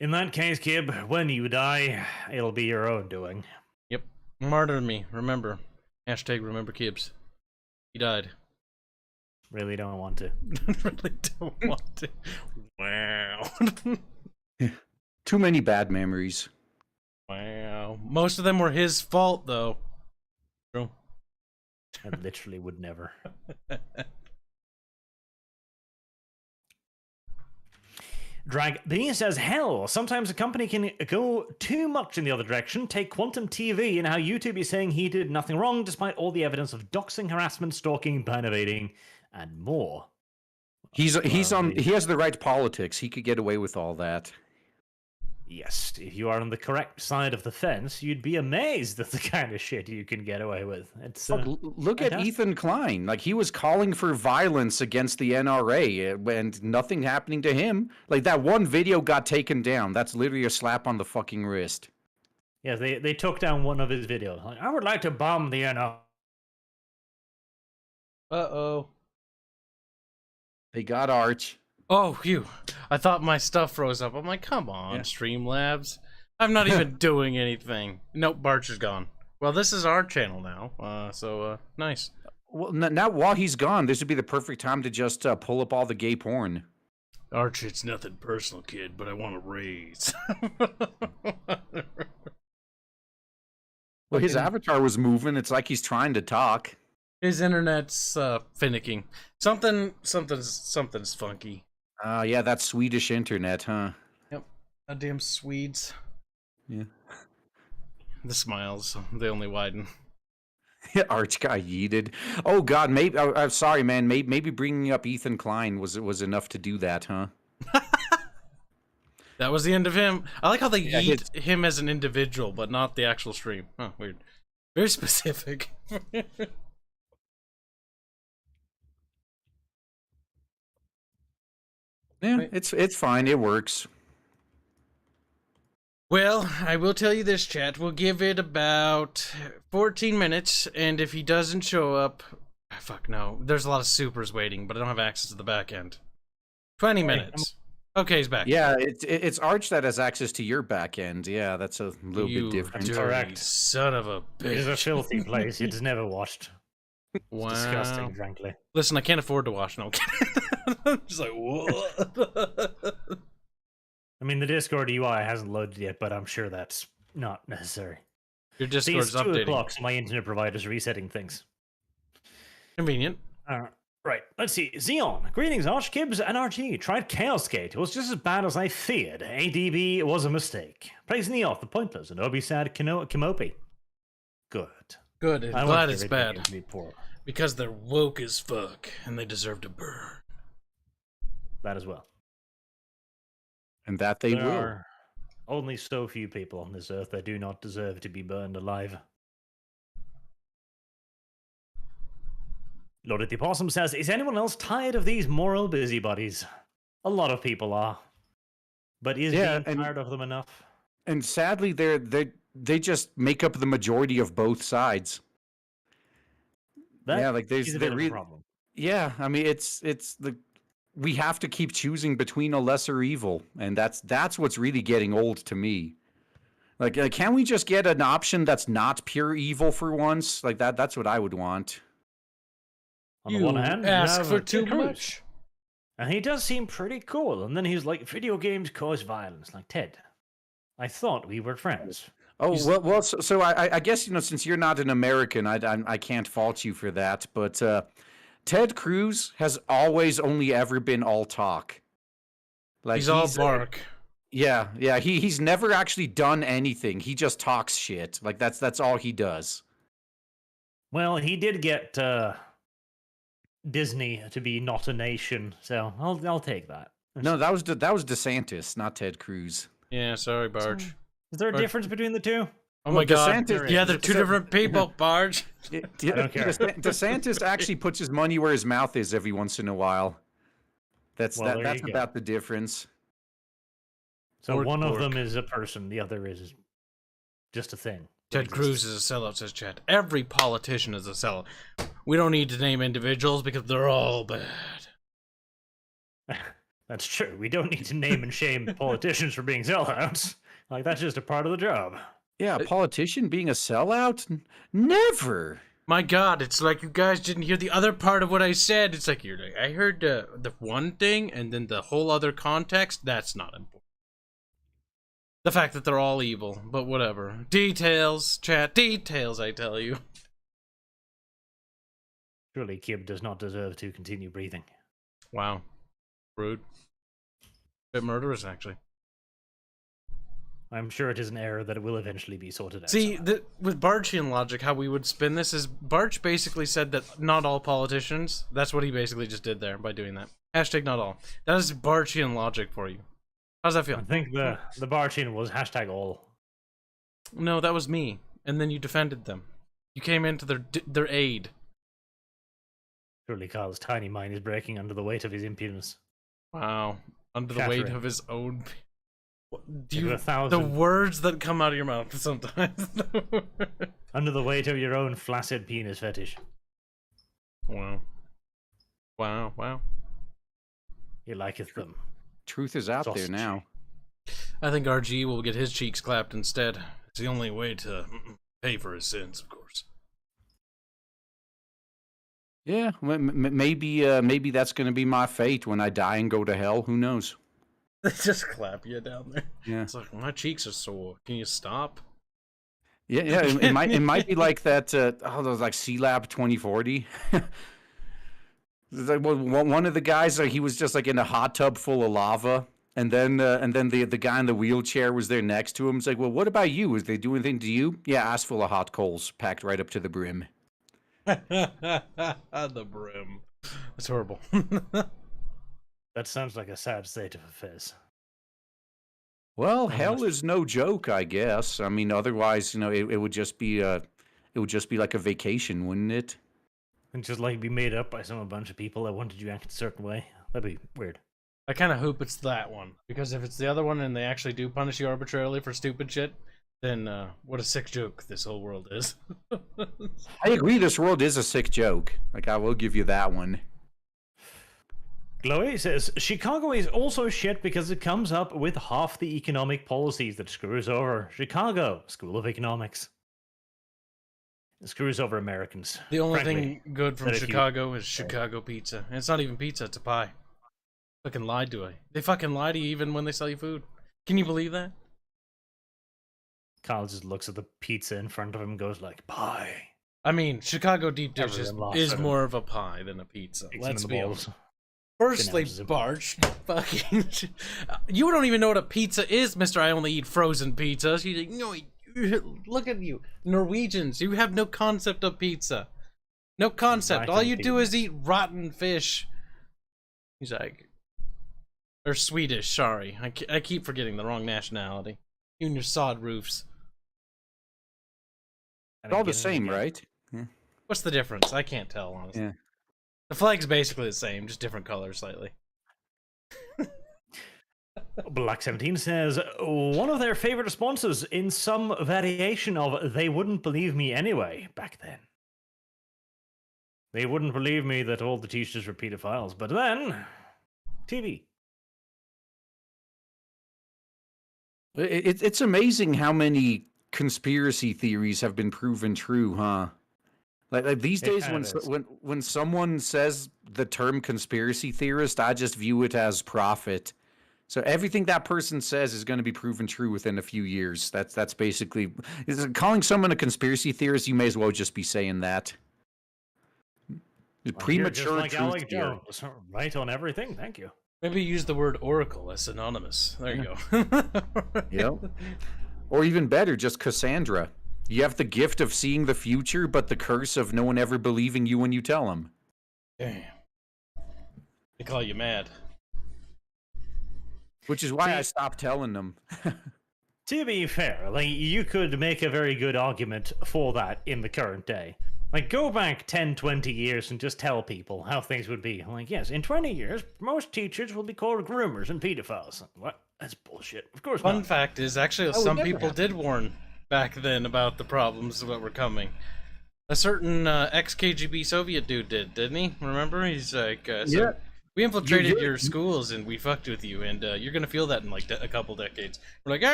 In that case, Kib, when you die, it'll be your own doing. Yep. Martyr me, remember. Hashtag remember Kibbs. He died. Really don't want to. Really don't want to. Wow. Too many bad memories. Wow. Most of them were his fault, though. True. I literally would never. Drag B says, hell, sometimes a company can go too much in the other direction. Take Quantum TV and how YouTube is saying he did nothing wrong despite all the evidence of doxing, harassment, stalking, ban evading, and more. He has the right politics. He could get away with all that. Yes, if you are on the correct side of the fence, you'd be amazed at the kind of shit you can get away with. It's Look at Ethan Klein. Like, he was calling for violence against the NRA and nothing happening to him. Like, that one video got taken down. That's literally a slap on the fucking wrist. Yeah, they took down one of his videos. Like, I would like to bomb the NRA. Uh-oh. They got Arch. Oh, phew. I thought my stuff froze up. I'm like, come on, Streamlabs. I'm not even doing anything. Nope, Barch is gone. Well, this is our channel now, so nice. Well, now while he's gone, this would be the perfect time to just pull up all the gay porn. Arch, it's nothing personal, kid, but I want to raise. Well, his avatar was moving. It's like he's trying to talk. His internet's finicking. Something's funky. Yeah, that Swedish internet, huh? Yep. Goddamn Swedes. Yeah. The smiles, they only widen. Arch got yeeted. Oh God, maybe. I'm sorry, man. Maybe bringing up Ethan Klein was enough to do that, huh? That was the end of him. I like how they yeet him as an individual, but not the actual stream. Huh, weird. Very specific. Yeah, it's fine. It works. Well, I will tell you this, chat. We'll give it about 14 minutes, and if he doesn't show up... Fuck, no. There's a lot of supers waiting, but I don't have access to the back end. 20 minutes. Okay, he's back. Yeah, it's Arch that has access to your back end. Yeah, that's a little bit different. Dirty Correct. Son of a bitch. It's a filthy place. It's never washed. Wow. Disgusting, frankly. Listen, I can't afford to wash. No, I'm kidding. Just like, what? mean, the Discord UI hasn't loaded yet, but I'm sure that's not necessary. Your See, Discord's it's 2 updating. o'clock, so my internet provider's resetting things. Convenient. Right, let's see. Xeon, greetings, Archkibs and RG. Tried Chaos Gate. It was just as bad as I feared. ADB was a mistake. Praise Neoth, the pointless, and Obi sad Kimopi. Good. Good. I'm I glad want it's video bad. games to be poor. Because they're woke as fuck, and they deserve to burn. That as well. And that they There will. are only so few people on this earth that do not deserve to be burned alive. Lord of the Opossum says, is anyone else tired of these moral busybodies? A lot of people are. But is being tired of them enough? And sadly, they just make up the majority of both sides. That like is a bit of a problem. Yeah, I mean, we have to keep choosing between a lesser evil, and that's what's really getting old to me. Like, can we just get an option that's not pure evil for once? Like that's what I would want. On the one hand, ask you for have too Ted Cruz. much. And he does seem pretty cool. And then he's like, video games cause violence. Like, Ted, I thought we were friends. Oh, well. So I guess, since you're not an American, I can't fault you for that. But Ted Cruz has always only ever been all talk. Like he's all bark. Yeah. He's never actually done anything. He just talks shit. Like that's all he does. Well, he did get Disney to be not a nation, so I'll take that. No, that was DeSantis, not Ted Cruz. Yeah, sorry, Barge. Is there a difference between the two? Oh my God! DeSantis, Yeah, they're two different people, Barge. I don't care. DeSantis actually puts his money where his mouth is every once in a while. That's about the difference. So one of them is a person, the other is just a thing. Ted Cruz is a sellout, says Chad. Every politician is a sellout. We don't need to name individuals because they're all bad. That's true. We don't need to name and shame politicians for being sellouts. Like, that's just a part of the job. Yeah, a politician being a sellout? Never. My God, it's like you guys didn't hear the other part of what I said. It's like, I heard the one thing and then the whole other context. That's not important. The fact that they're all evil, but whatever. Details, chat, details, I tell you. Surely Kib does not deserve to continue breathing. Wow. Rude. Bit murderous, actually. I'm sure it is an error that it will eventually be sorted out. See, with Barchian logic, how we would spin this is Barch basically said that not all politicians, that's what he basically just did there by doing that. Hashtag not all. That is Barchian logic for you. How's that feel? I think the Barchin was hashtag all. No, that was me. And then you defended them. You came into their aid. Surely Kyle's tiny mind is breaking under the weight of his impudence. Wow. Under the weight Shattering. of his own... The words that come out of your mouth sometimes. Under the weight of your own flaccid penis fetish. Wow. Wow. He liketh them. Truth is out there now. I think RG will get his cheeks clapped instead. It's the only way to pay for his sins, of course. Yeah, maybe that's going to be my fate when I die and go to hell. Who knows? They just clap you down there. Yeah. It's like, my cheeks are sore. Can you stop? Yeah. It might be like that. Those like C-Lab 2040. It's like, well, one of the guys, he was just like in a hot tub full of lava, and then the guy in the wheelchair was there next to him. It's like, well, what about you? Is they do anything to you? Yeah, ass full of hot coals, packed right up to the brim. The brim. That's horrible. That sounds like a sad state of affairs. Well, hell is no joke, I guess. I mean, otherwise, it would just be like a vacation, wouldn't it? And just like be made up by a bunch of people that wanted you to act a certain way. That'd be weird. I kind of hope it's that one, because if it's the other one and they actually do punish you arbitrarily for stupid shit, then what a sick joke this whole world is. I agree, this world is a sick joke. Like, I will give you that one. Chloe says, Chicago is also shit because it comes up with half the economic policies that screws over Chicago School of Economics. It screws over Americans. The only frankly, thing good from Chicago is Chicago pizza. And it's not even pizza, it's a pie. Fucking lied to you. They fucking lie to you even when they sell you food. Can you believe that? Kyle just looks at the pizza in front of him and goes like, pie. I mean, Chicago deep dish is Everyone more of a pie than a pizza. Kicks him in Let's the be balls. honest. Firstly, Denounces him. Barch, fucking, you don't even know what a pizza is, Mister. I only eat frozen pizzas. You know, look at you, Norwegians. You have no concept of pizza. No concept. All you do is eat rotten fish. He's like, or Swedish. Sorry, I keep forgetting the wrong nationality. You and your sod roofs. It's all the same, right? What's the difference? I can't tell, honestly. Yeah. The flag's basically the same, just different colors slightly. Black 17 says, one of their favorite responses in some variation of "they wouldn't believe me anyway" back then. They wouldn't believe me that all the teachers were pedophiles, but then, TV. It's amazing how many conspiracy theories have been proven true, huh? Like these days, when someone says the term conspiracy theorist, I just view it as profit. So everything that person says is going to be proven true within a few years. That's basically calling someone a conspiracy theorist. You may as well just be saying that. Premature like truth Alec teller. Jones, right on everything. Thank you. Maybe use the word oracle as synonymous. There you go. Yep. Or even better, just Cassandra. You have the gift of seeing the future, but the curse of no one ever believing you when you tell them. Damn. They call you mad. Which is why I stopped telling them. To be fair, like, you could make a very good argument for that in the current day. Like, go back 10, 20 years and just tell people how things would be. Like, yes, in 20 years, most teachers will be called groomers and pedophiles. What? That's bullshit. Of course not. Fun fact is, actually, some people did warn back then about the problems that were coming. A certain ex-KGB Soviet dude did, didn't he? Remember? He's like, Yeah. we infiltrated your schools and we fucked with you, and you're gonna feel that in like a couple decades. We're like,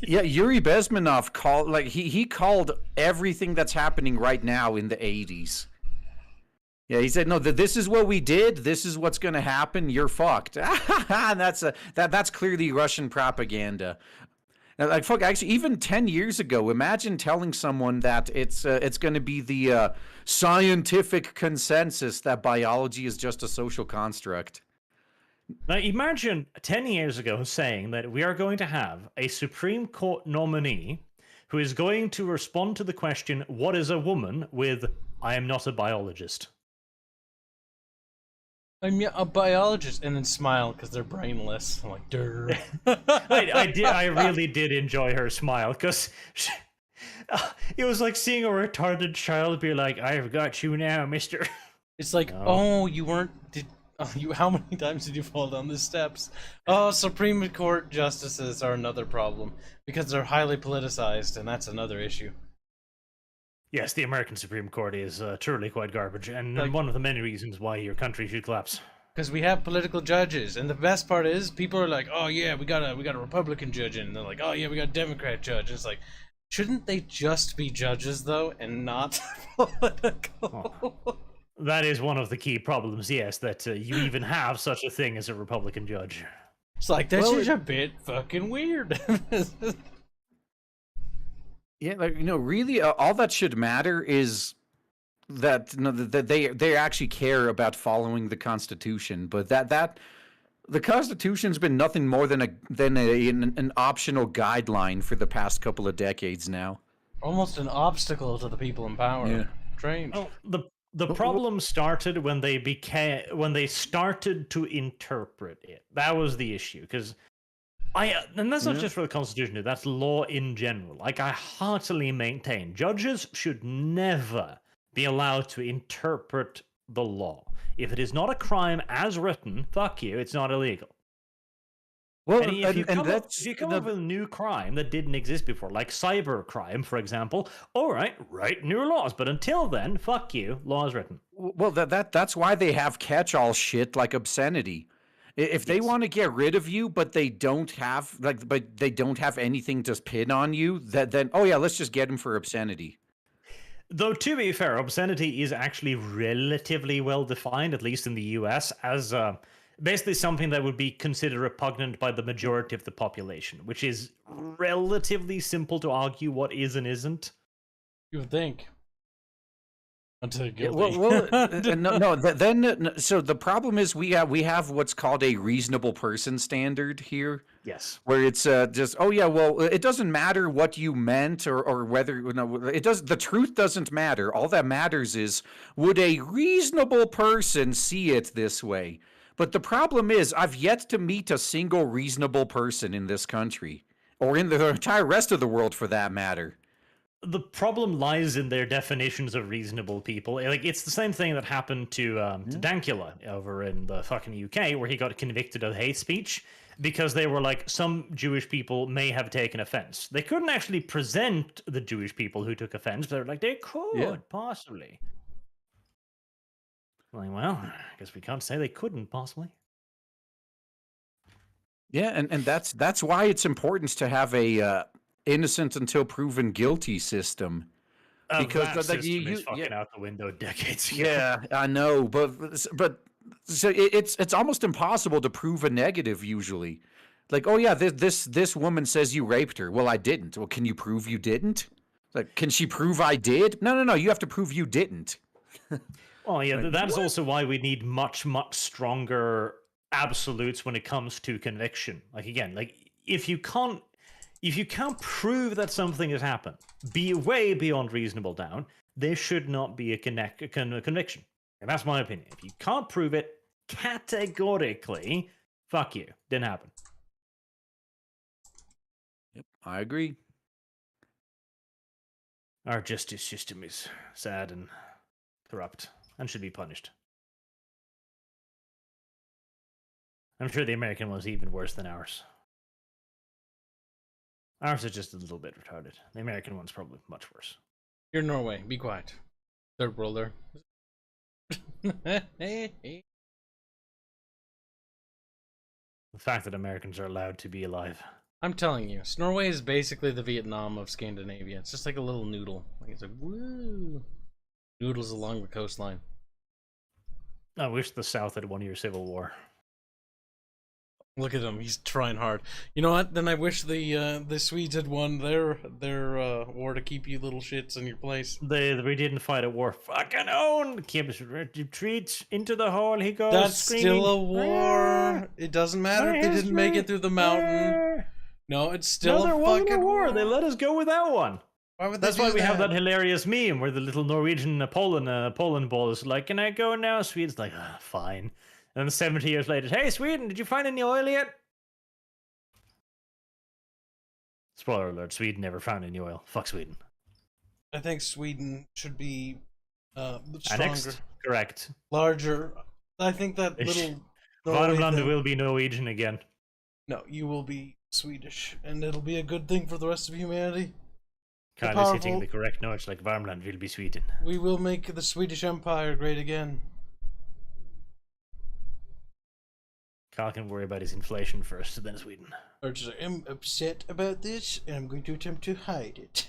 Yeah, Yuri Bezmenov called, like, he called everything that's happening right now in the 80s. Yeah, he said, no, this is what we did. This is what's going to happen. You're fucked. And that's clearly Russian propaganda. Now, like, fuck, actually, even 10 years ago, imagine telling someone that it's going to be the scientific consensus that biology is just a social construct. Now, imagine 10 years ago saying that we are going to have a Supreme Court nominee who is going to respond to the question, what is a woman, with, I am not a biologist. I'm a biologist, and then smile because they're brainless. I'm like, durr. I really did enjoy her smile, because it was like seeing a retarded child be like, I've got you now, mister. It's like, oh, you weren't. How many times did you fall down the steps? Oh, Supreme Court justices are another problem because they're highly politicized, and that's another issue. Yes, the American Supreme Court is truly quite garbage, and Like, one of the many reasons why your country should collapse. Because we have political judges, and the best part is people are like, oh yeah, we got a Republican judge, and they're like, oh yeah, we got a Democrat judge. And it's like, shouldn't they just be judges though, and not political? Oh. That is one of the key problems, yes, that you even have such a thing as a Republican judge. It's like, that's just a bit fucking weird. Yeah, like, really, all that should matter is that that they actually care about following the Constitution, but that the Constitution's been nothing more than an optional guideline for the past couple of decades now. Almost an obstacle to the people in power. Yeah. Strange. Oh, the problem started when they started to interpret it. That was the issue, because and that's not just for the Constitution, that's law in general. Like, I heartily maintain judges should never be allowed to interpret the law. If it is not a crime as written, fuck you, it's not illegal. Well, And if you come up with a new crime that didn't exist before, like cyber crime, for example, all right, write new laws. But until then, fuck you, law is written. well, that's why they have catch-all shit like obscenity. If they want to get rid of you, but they don't have anything to pin on you, then oh yeah, let's just get him for obscenity. Though, to be fair, obscenity is actually relatively well defined, at least in the US, as basically something that would be considered repugnant by the majority of the population, which is relatively simple to argue what is and isn't. You would think. Until Yeah, guilty. so the problem is we have what's called a reasonable person standard here. Yes. Where it's just, oh yeah, well, it doesn't matter what you meant or whether, it does. The truth doesn't matter. All that matters is, would a reasonable person see it this way? But the problem is, I've yet to meet a single reasonable person in this country, or in the entire rest of the world for that matter. The problem lies in their definitions of reasonable people. Like, it's the same thing that happened to Dankula over in the fucking UK, where he got convicted of hate speech because they were like, some Jewish people may have taken offense. They couldn't actually present the Jewish people who took offense, but they were like, they could possibly. Like, well, I guess we can't say they couldn't possibly. Yeah, and that's why it's important to have a innocent until proven guilty system, because that system is fucking out the window decades ago. Yeah, I know, but so it's almost impossible to prove a negative usually. Like, oh yeah, this woman says you raped her. Well, I didn't. Well, can you prove you didn't? Like, can she prove I did? No. You have to prove you didn't. Well, yeah, like, that's also why we need much stronger absolutes when it comes to conviction. Like, again, like if you can't prove that something has happened, be way beyond reasonable doubt, there should not be a conviction. And that's my opinion. If you can't prove it categorically, fuck you. Didn't happen. Yep, I agree. Our justice system is sad and corrupt and should be punished. I'm sure the American one's even worse than ours. Ours is just a little bit retarded. The American one's probably much worse. You're Norway. Be quiet. Third worlder. The fact that Americans are allowed to be alive. I'm telling you, Norway is basically the Vietnam of Scandinavia. It's just like a little noodle. Like, it's like, woo. Noodles along the coastline. I wish the South had won your Civil War. Look at him, he's trying hard. You know what? Then I wish the Swedes had won their war to keep you little shits in your place. We didn't fight a war. Fucking own! Gibbs retreats into the hole. He goes. That's screaming, still a war. It doesn't matter if they didn't make it through the mountain. No, it's still a fucking war. They let us go without one. Why would they That's do why we that? have that hilarious meme where the little Norwegian Poland ball is like, "Can I go now?" Sweden's like, "Fine." And then 70 years later, "Hey, Sweden, did you find any oil yet?" Spoiler alert, Sweden never found any oil. Fuck Sweden. I think Sweden should be stronger. Annexed? Correct. Larger. I think that little Värmland will be Norwegian again. No, you will be Swedish, and it'll be a good thing for the rest of humanity. Kyle is hitting the correct notes, like Värmland will be Sweden. We will make the Swedish Empire great again. Kyle can worry about his inflation first, then Sweden. I'm upset about this, and I'm going to attempt to hide it.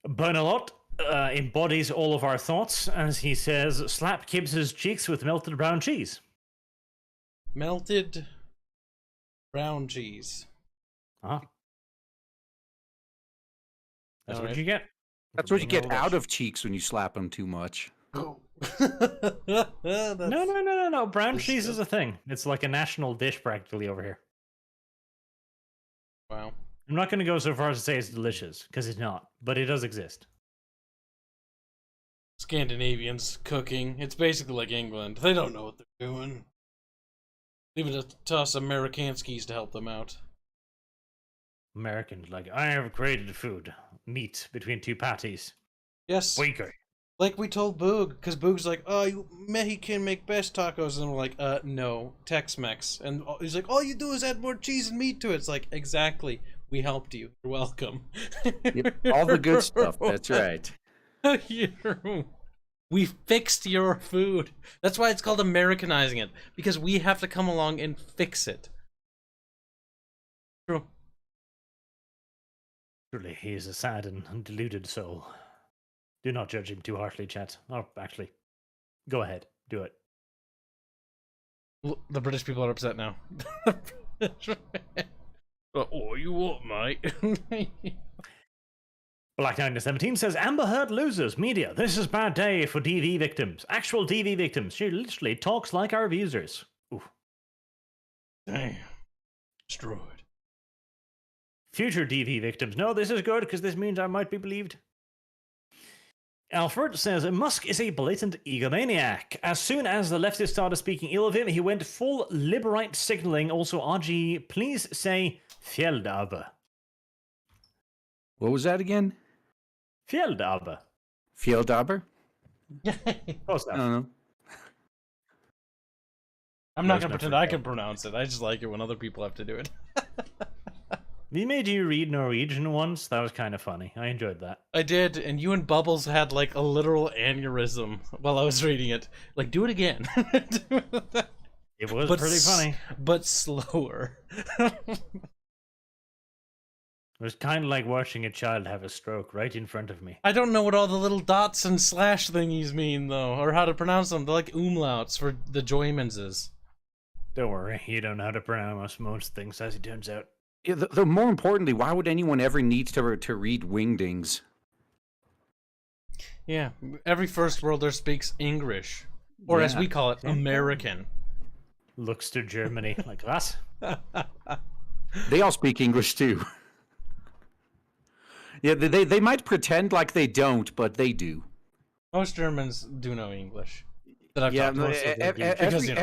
Bernalot embodies all of our thoughts as he says, "Slap Gibbs's cheeks with melted brown cheese." Melted brown cheese. That's what you get. That's what you get out of cheeks when you slap them too much. No. Brown cheese is a thing. It's like a national dish practically over here. Wow. I'm not going to go so far as to say it's delicious, because it's not, but it does exist. Scandinavians cooking. It's basically like England. They don't know what they're doing. Leave it to us Americanskis to help them out. Americans, like, I have created food. Meat between two patties. Yes. Weaker. Like we told Boog, because Boog's like, oh, you Mexican make best tacos, and we're like, no, Tex-Mex. And he's like, all you do is add more cheese and meat to it. It's like, exactly, we helped you. You're welcome. Yep, all the good stuff, that's right. We fixed your food. That's why it's called Americanizing it, because we have to come along and fix it. True. Truly, he is a sad and deluded soul. Do not judge him too harshly, chat. Or actually, go ahead. Do it. The British people are upset now. Oh, you what, mate? Black917 says, Amber Heard loses. Media, this is bad day for DV victims. Actual DV victims. She literally talks like our abusers. Oof. Damn. Destroyed. Future DV victims. No, this is good because this means I might be believed. Alfred says, Musk is a blatant egomaniac. As soon as the leftists started speaking ill of him, he went full liberite signaling. Also, RG, please say Fjelldabe. What was that again? Fjelldabe. Fjelldaber? Close I enough. don't know. I'm not Those gonna pretend never I go. can pronounce it. I just like it when other people have to do it. We made you read Norwegian once. That was kind of funny. I enjoyed that. I did, and you and Bubbles had like a literal aneurysm while I was reading it. Like, do it again. It was But pretty funny. but slower. It was kind of like watching a child have a stroke right in front of me. I don't know what all the little dots and slash thingies mean though, or how to pronounce them. They're like umlauts for the Joymanses. Don't worry, you don't know how to pronounce most things, as it turns out. Yeah, the more importantly, why would anyone ever need to read wingdings? Yeah, every first worlder speaks English, or as Yeah. we call it, American. Looks to Germany like that. They all speak English too. Yeah, they might pretend like they don't, but they do. Most Germans do know English. That I've Yeah, talked to most of them, because, you know.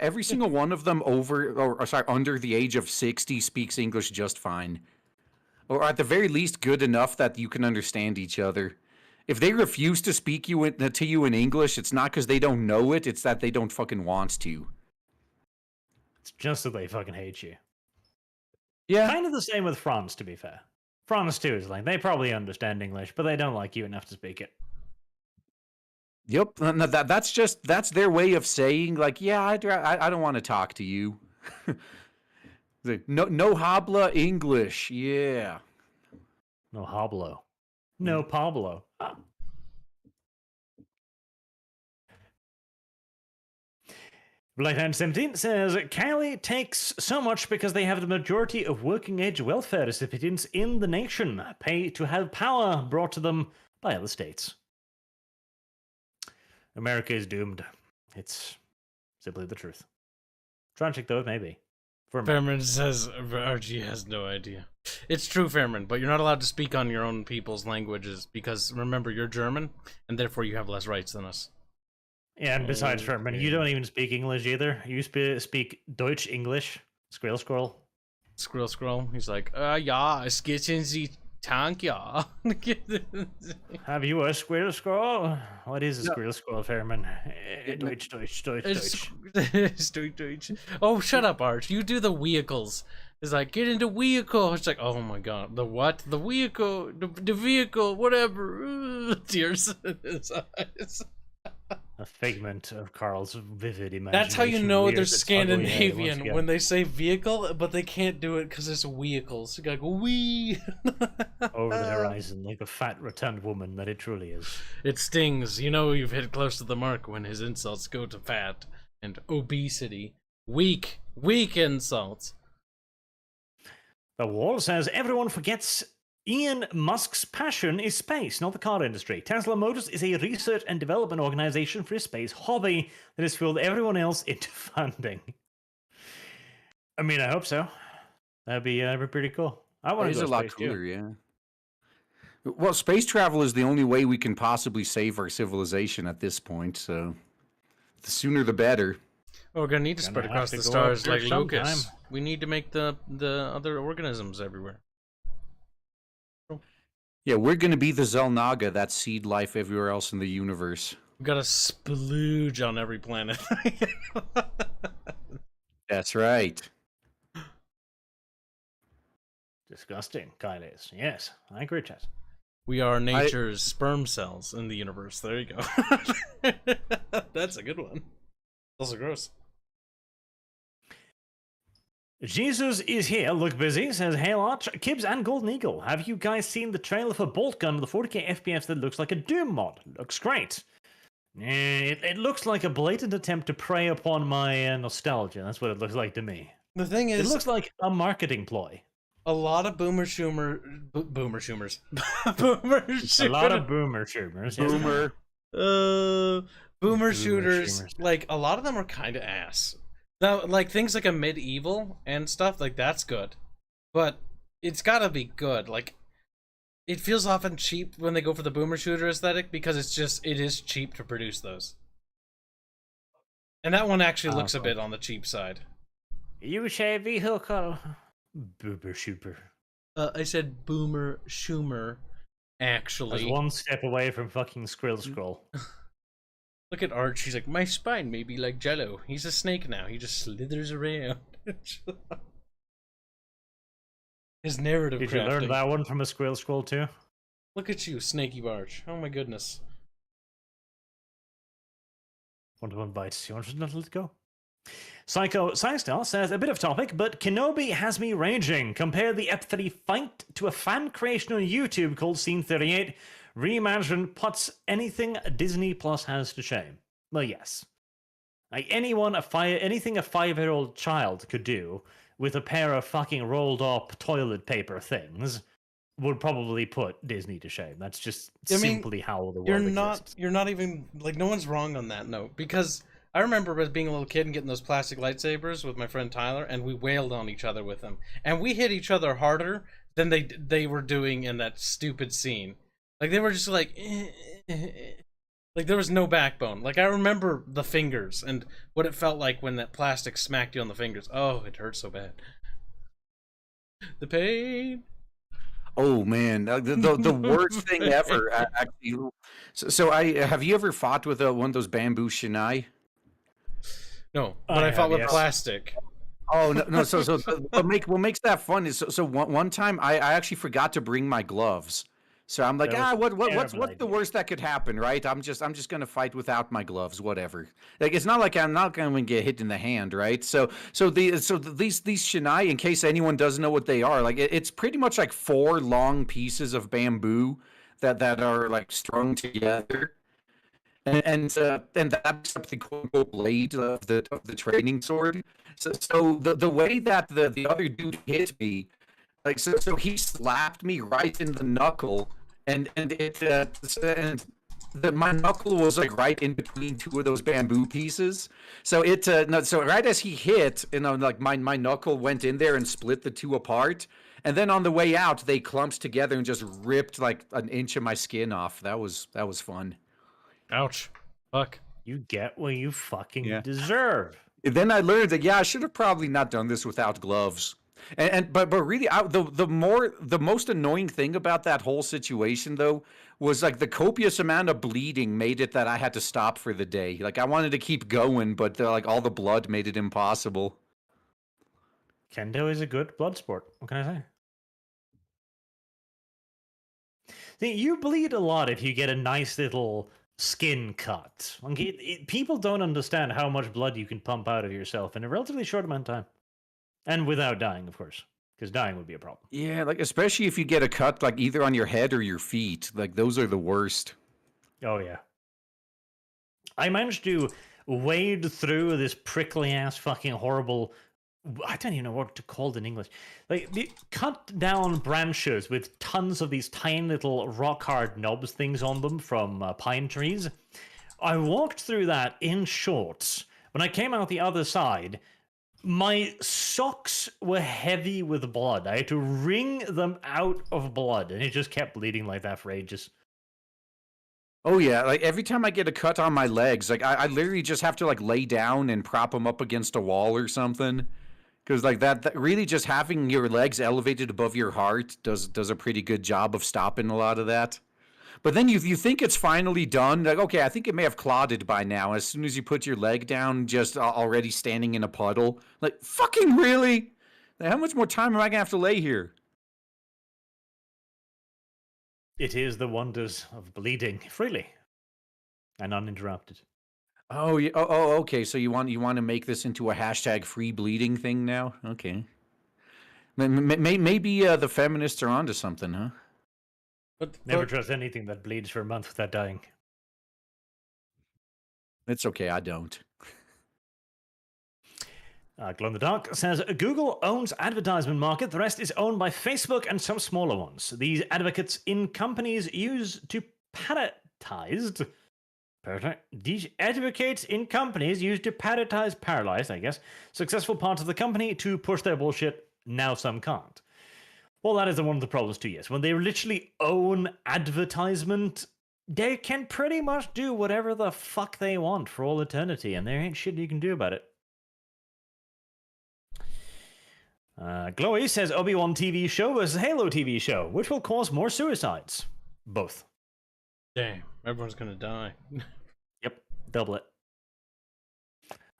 every single one of them under the age of 60 speaks English just fine, or at the very least good enough that you can understand each other. If they refuse to speak to you in English, it's not because they don't know it; it's that they don't fucking want to. It's just that they fucking hate you. Yeah, Kind of the same with France, to be fair. France too is like, they probably understand English, but they don't like you enough to speak it. yep. That's their way of saying like, yeah, I don't want to talk to you. No habla English. Yeah. No hablo. No Pablo. Ah. Black917 says, Kylie takes so much because they have the majority of working-age welfare recipients in the nation pay to have power brought to them by other states. America is doomed. It's simply the truth. Tragic though it may be. For America. Fairman says RG has no idea. It's true, Fairman, but you're not allowed to speak on your own people's languages because remember, you're German, and therefore you have less rights than us. Yeah, and besides, Sherman, you don't even speak English either. You speak Deutsch English. Squirrel scroll. Scroll. He's like, ja, es geht in die Tank, ja. Have you a squirrel scroll? What is a squirrel scroll, Fairman? Deutsch. It's Deutsch. Oh, shut up, Arch. You do the vehicles. It's like, get into vehicle. It's like, oh my god, the what? The vehicle, the vehicle, whatever. Tears in his eyes. A figment of Carl's vivid imagination. That's how you know rears they're its ugly head once Scandinavian again. when they say vehicle, but they can't do it because it's vehicles. You gotta go wee. Over the horizon, like a fat, rotund woman that it truly is. It stings. You know you've hit close to the mark when his insults go to fat and obesity. Weak insults. The Wall says everyone forgets Elon Musk's passion is space, not the car industry. Tesla Motors is a research and development organization for a space hobby that has fueled everyone else into funding. I mean, I hope so. That'd be pretty cool. I want It to is go a lot space, too. cooler, yeah. Well, space travel is the only way we can possibly save our civilization at this point, so the sooner the better. Oh, we're gonna need to Gonna spread have across to the go stars up there like Lucas. sometime. We need to make the other organisms everywhere. Yeah, we're going to be the Zelnaga that seed life everywhere else in the universe. We got a splooge on every planet. That's right. Disgusting, Kylie's. Yes, I agree, Chad. We are nature's sperm cells in the universe. There you go. That's a good one. Also gross. Jesus is here. Look busy. Says, hey, Arch, Kibbs and Golden Eagle. Have you guys seen the trailer for Bolt Gun, the 40k FPS that looks like a Doom mod? Looks great. It looks like a blatant attempt to prey upon my nostalgia. That's what it looks like to me. The thing It is, looks like a marketing ploy. a lot of boomer shoomers, boomer shoomers. A lot of boomer shooters. Boomer. Boomer shooters, shooters. like a lot of them are kind of ass. Now, like things like a medieval and stuff, like that's good, but it's gotta be good. Like, it feels often cheap when they go for the boomer shooter aesthetic because it is cheap to produce those. And that one actually looks a bit on the cheap side. You say vehicle. Boomer shooter. I said boomer shoomer, actually. That's one step away from fucking Skrill Scroll. Look at Arch, he's like, my spine may be like Jello. He's a snake now, he just slithers around. His narrative Did crafting. you learn that one from a Skrill Scroll too? Look at you, Snaky Barge. Oh my goodness. 1-to-1 bites. You want to let it go? Psycho Science says, a bit of topic, but Kenobi has me raging. Compare the Ep3 fight to a fan creation on YouTube called Scene 38. Reimagine puts anything Disney Plus has to shame. Well, yes. Like anything a 5-year-old child could do with a pair of fucking rolled up toilet paper things would probably put Disney to shame. That's just simply how the world exists. You're not even, like, no one's wrong on that note, because I remember as being a little kid and getting those plastic lightsabers with my friend Tyler, and we wailed on each other with them. And we hit each other harder than they were doing in that stupid scene. Like, they were just like, like, there was no backbone. Like, I remember the fingers and what it felt like when that plastic smacked you on the fingers. Oh, it hurt so bad. The pain. Oh man, the worst thing ever. Actually, so have you ever fought with one of those bamboo shinai? No, but I fought with plastic. Oh no! So what makes that fun is so one time I actually forgot to bring my gloves. So I'm like, what's the worst that could happen, right? I'm just gonna fight without my gloves, whatever. Like, it's not like I'm not gonna get hit in the hand, right? So these shinai, in case anyone doesn't know what they are, like it's pretty much like 4 long pieces of bamboo that are like strung together, and that's the quote-unquote blade of the training sword. So the way that the other dude hit me, like so he slapped me right in the knuckle. And my knuckle was like right in between 2 of those bamboo pieces. So so right as he hit, like my knuckle went in there and split the 2 apart. And then on the way out, they clumped together and just ripped like an inch of my skin off. That was fun. Ouch. Fuck. You get what you fucking deserve. And then I learned that I should have probably not done this without gloves. But really, the most annoying thing about that whole situation though was like the copious amount of bleeding made it that I had to stop for the day. Like, I wanted to keep going, but like all the blood made it impossible. Kendo is a good blood sport. What can I say? See, you bleed a lot if you get a nice little skin cut. Like, people don't understand how much blood you can pump out of yourself in a relatively short amount of time. And without dying, of course, because dying would be a problem. Yeah, like especially if you get a cut like either on your head or your feet. Like, those are the worst. Oh, yeah. I managed to wade through this prickly ass fucking horrible, I don't even know what to call it in English. Like, the cut down branches with tons of these tiny little rock hard knobs things on them from pine trees. I walked through that in shorts. When I came out the other side, my socks were heavy with blood. I had to wring them out of blood, and it just kept bleeding like that for ages. Oh yeah, like every time I get a cut on my legs, like I literally just have to like lay down and prop them up against a wall or something. Because like that really just having your legs elevated above your heart does a pretty good job of stopping a lot of that. But then you think it's finally done, like, okay, I think it may have clotted by now. As soon as you put your leg down, just already standing in a puddle. Like, fucking really? Like, how much more time am I going to have to lay here? It is the wonders of bleeding freely and uninterrupted. Oh, yeah. Oh, okay. So you want to make this into a hashtag free bleeding thing now? Okay. Maybe the feminists are onto something, huh? Never trust anything that bleeds for a month without dying. It's okay, I don't. Glow in the Dark says Google owns advertisement market. The rest is owned by Facebook and some smaller ones. These advocates in companies use to parasitize. These advocates in companies use to paralyze, I guess, successful parts of the company to push their bullshit. Now some can't. Well, that is one of the problems too, yes. When they literally own advertisement, they can pretty much do whatever the fuck they want for all eternity, and there ain't shit you can do about it. Glowy says Obi-Wan TV show versus Halo TV show. Which will cause more suicides? Both. Damn, everyone's gonna die. Yep, double it.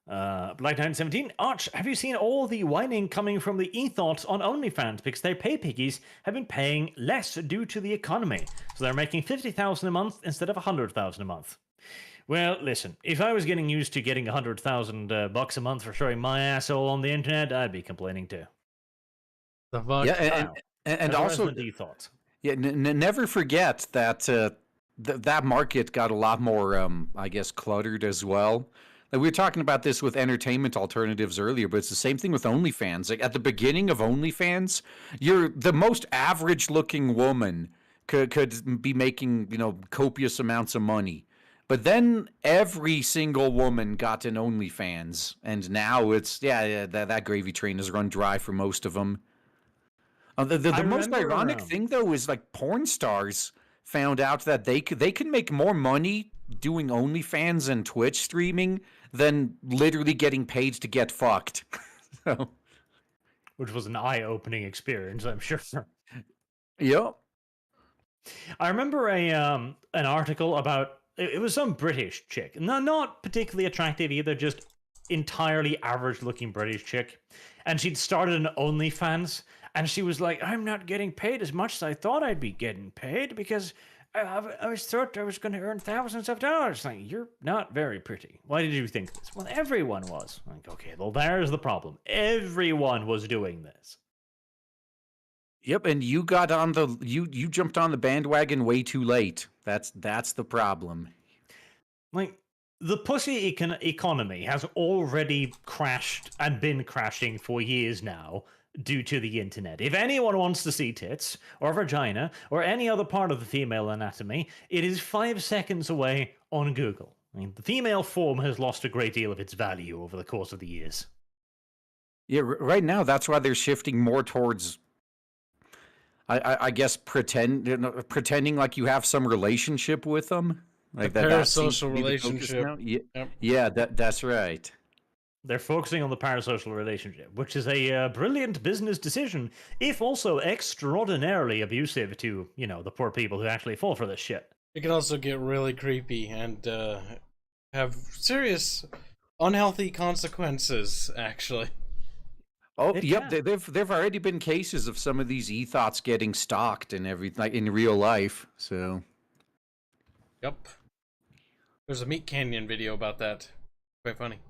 Black917, Arch, have you seen all the whining coming from the ethos on OnlyFans because their pay piggies have been paying less due to the economy, so they're making $50,000 a month instead of $100,000 a month? Well, listen, if I was getting used to getting $100,000 a month for showing my asshole on the internet, I'd be complaining too. The fuck? Yeah, and also, yeah, never forget that that market got a lot more, I guess, cluttered as well. Like we were talking about this with entertainment alternatives earlier, but it's the same thing with OnlyFans. Like at the beginning of OnlyFans, the most average-looking woman could be making, copious amounts of money. But then every single woman got an OnlyFans, and now it's that gravy train has run dry for most of them. The most ironic thing though is like porn stars found out that they can make more money doing OnlyFans and Twitch streaming than literally getting paid to get fucked. So. Which was an eye-opening experience, I'm sure. Yep. I remember an article about it was some British chick, not particularly attractive either, just entirely average-looking British chick, and she'd started an OnlyFans. And she was like, I'm not getting paid as much as I thought I'd be getting paid because I thought I was going to earn thousands of dollars. Like, you're not very pretty. Why did you think this? Well, everyone was. Like, okay, well, there's the problem. Everyone was doing this. Yep, and you got on you jumped on the bandwagon way too late. That's the problem. Like, the pussy economy has already crashed and been crashing for years now. Due to the internet. If anyone wants to see tits, or vagina, or any other part of the female anatomy, it is 5 seconds away on Google. I mean, the female form has lost a great deal of its value over the course of the years. Yeah, right now that's why they're shifting more towards, I guess, pretending like you have some relationship with them. Like the parasocial relationship. Yeah, that's right. They're focusing on the parasocial relationship, which is a brilliant business decision, if also extraordinarily abusive to, the poor people who actually fall for this shit. It can also get really creepy and have serious unhealthy consequences, actually. Oh, yep, there've already been cases of some of these ethos getting stalked and everything, like in real life, so. Yep. There's a Meat Canyon video about that. Quite funny.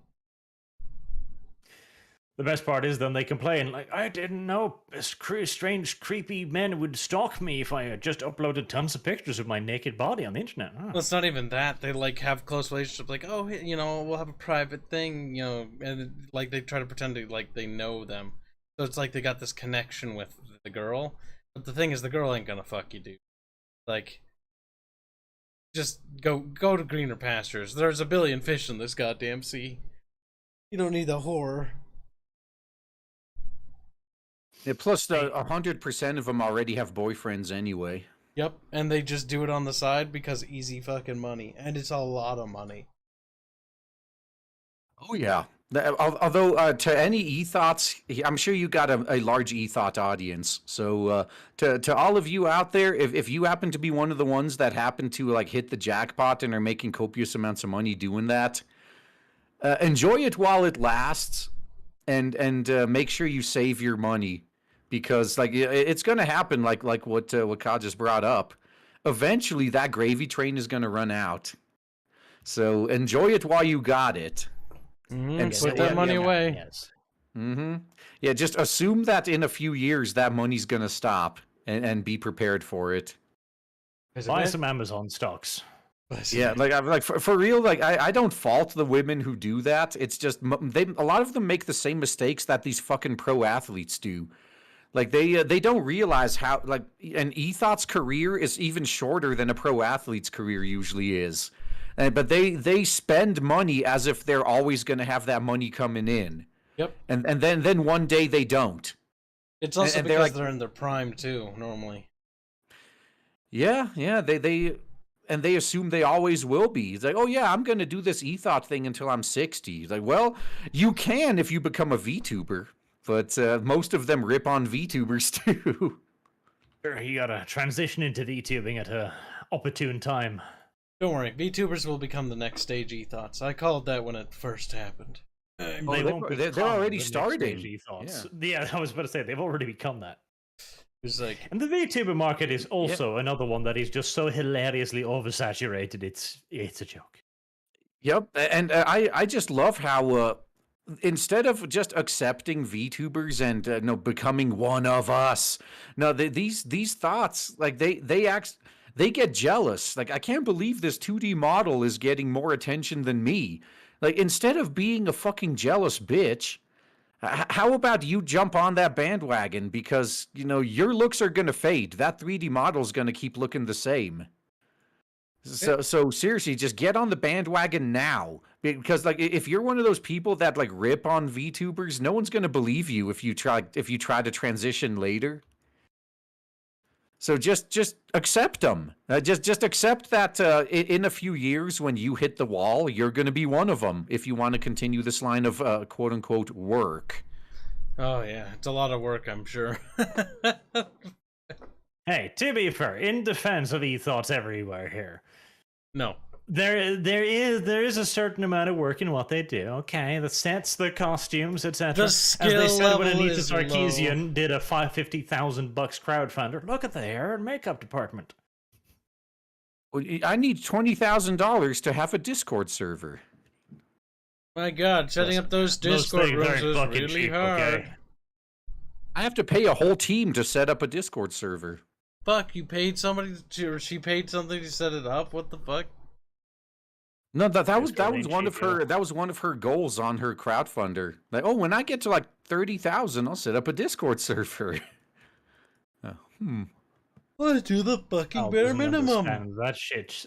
The best part is then they complain, like, I didn't know strange, creepy men would stalk me if I had just uploaded tons of pictures of my naked body on the internet. Well, it's not even that. They, have close relationships, like, oh, we'll have a private thing, and, they try to pretend to, they know them. So it's like they got this connection with the girl. But the thing is, the girl ain't gonna fuck you, dude. Just go to greener pastures. There's a billion fish in this goddamn sea. You don't need the horror. Yeah, plus, 100% of them already have boyfriends anyway. Yep, and they just do it on the side because easy fucking money, and it's a lot of money. Oh yeah. Although to any ethos, I'm sure you got a large ethot audience. So to all of you out there, if you happen to be one of the ones that happen to hit the jackpot and are making copious amounts of money doing that, enjoy it while it lasts, and make sure you save your money. Because it's going to happen, like what Kyle just brought up. Eventually, that gravy train is going to run out. So enjoy it while you got it, and put that money away. Yes. Mm-hmm. Yeah, just assume that in a few years that money's going to stop, and be prepared for it. Buy some Amazon stocks. Yeah, like I'm like for real, like I don't fault the women who do that. It's just a lot of them make the same mistakes that these fucking pro athletes do. Like they don't realize how like an ethot's career is even shorter than a pro athlete's career usually is. But they spend money as if they're always going to have that money coming in. Yep. And then one day they don't. It's also and because like, they're in their prime too, normally. Yeah, they assume they always will be. It's like, oh yeah, I'm going to do this ethot thing until I'm 60. It's like, well, you can if you become a VTuber, but most of them rip on VTubers too. Sure, you gotta transition into VTubing at a opportune time. Don't worry, VTubers will become the next stage ethots. I called that when it first happened. They're already starting. Yeah, I was about to say they've already become that. It's like, and the VTuber market is also another one that is just so hilariously oversaturated. It's a joke. Yep, and I just love how instead of just accepting VTubers and becoming one of us, no, these thoughts like they get jealous. Like, I can't believe this 2D model is getting more attention than me. Like, instead of being a fucking jealous bitch, how about you jump on that bandwagon? Because, your looks are going to fade. That 3D model is going to keep looking the same. So seriously, just get on the bandwagon now. Because, like, if you're one of those people that, like, rip on VTubers, no one's going to believe you if you try to transition later. So just accept them. Just accept that in a few years when you hit the wall, you're going to be one of them if you want to continue this line of quote-unquote work. Oh, yeah. It's a lot of work, I'm sure. Hey, to be fair, in defense of ethos everywhere here. No. There is a certain amount of work in what they do. Okay, the sets, the costumes, etc. As they said when Anita Sarkeesian did a $50,000 crowdfunder. Look at the hair and makeup department. Well, I need $20,000 to have a Discord server. My God, setting up those Discord rooms is really hard. Okay? I have to pay a whole team to set up a Discord server. Fuck, you paid somebody or she paid something to set it up? What the fuck? No, that was one of her goals on her crowdfunder. Like, oh, when I get to like 30,000, I'll set up a Discord server. Let's do the fucking bare minimum. That shit's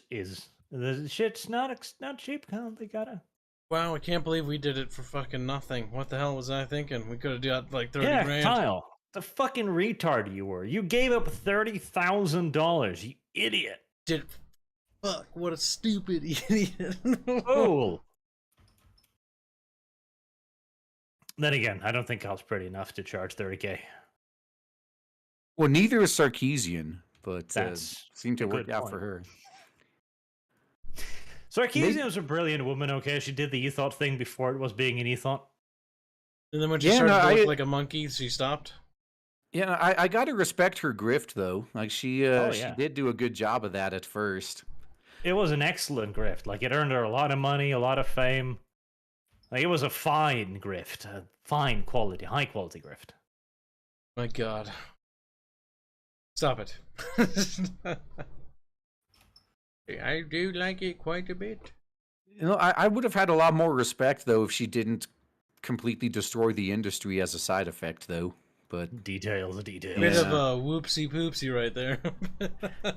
not cheap. They gotta. Wow, I can't believe we did it for fucking nothing. What the hell was I thinking? We could have done like 30 grand. Kyle, the fucking retard you were. You gave up $30,000. You idiot. Fuck, what a stupid idiot. Oh. Then again, I don't think Kyle's pretty enough to charge $30K. Well, neither is Sarkeesian, but seemed to work out point for her. Sarkeesian was a brilliant woman, okay? She did the ethot thing before it was being an ethot. And then when she started to look like a monkey, she stopped? Yeah, I gotta respect her grift, though. Like, she did do a good job of that at first. It was an excellent grift. Like, it earned her a lot of money, a lot of fame. Like, it was a fine grift. A fine quality, high quality grift. My God. Stop it. I do like it quite a bit. I would have had a lot more respect, though, if she didn't completely destroy the industry as a side effect, though. But details. Bit of a whoopsie poopsie right there.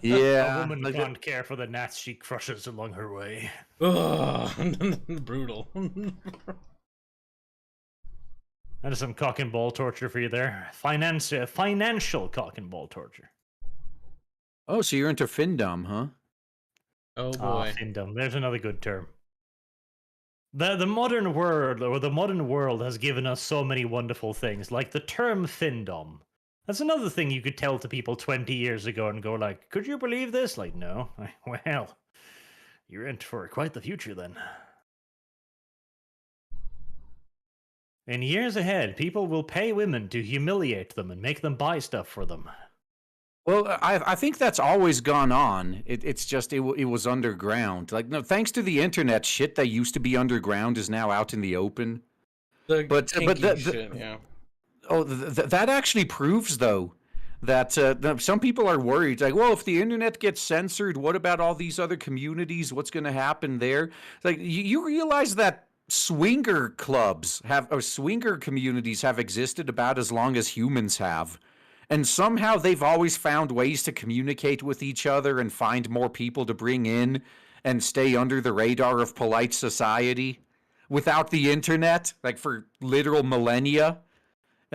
Yeah. A woman can't care for the gnats she crushes along her way. Oh, brutal. That is some cock and ball torture for you there. Financial cock and ball torture. Oh, so you're into findom, huh? Oh boy. Findom. There's another good term. The modern world has given us so many wonderful things, like the term findom. That's another thing you could tell to people 20 years ago and go like, could you believe this? Like, no. Well, you're in for quite the future then. In years ahead, people will pay women to humiliate them and make them buy stuff for them. Well, I think that's always gone on. It's just it was underground. Like, no, thanks to the internet, shit that used to be underground is now out in the open. Shit, yeah. Oh, that actually proves, though, that some people are worried, like, well, if the internet gets censored, what about all these other communities? What's going to happen there? Like, you realize that swinger clubs or swinger communities have existed about as long as humans have. And somehow they've always found ways to communicate with each other and find more people to bring in and stay under the radar of polite society without the internet, like for literal millennia.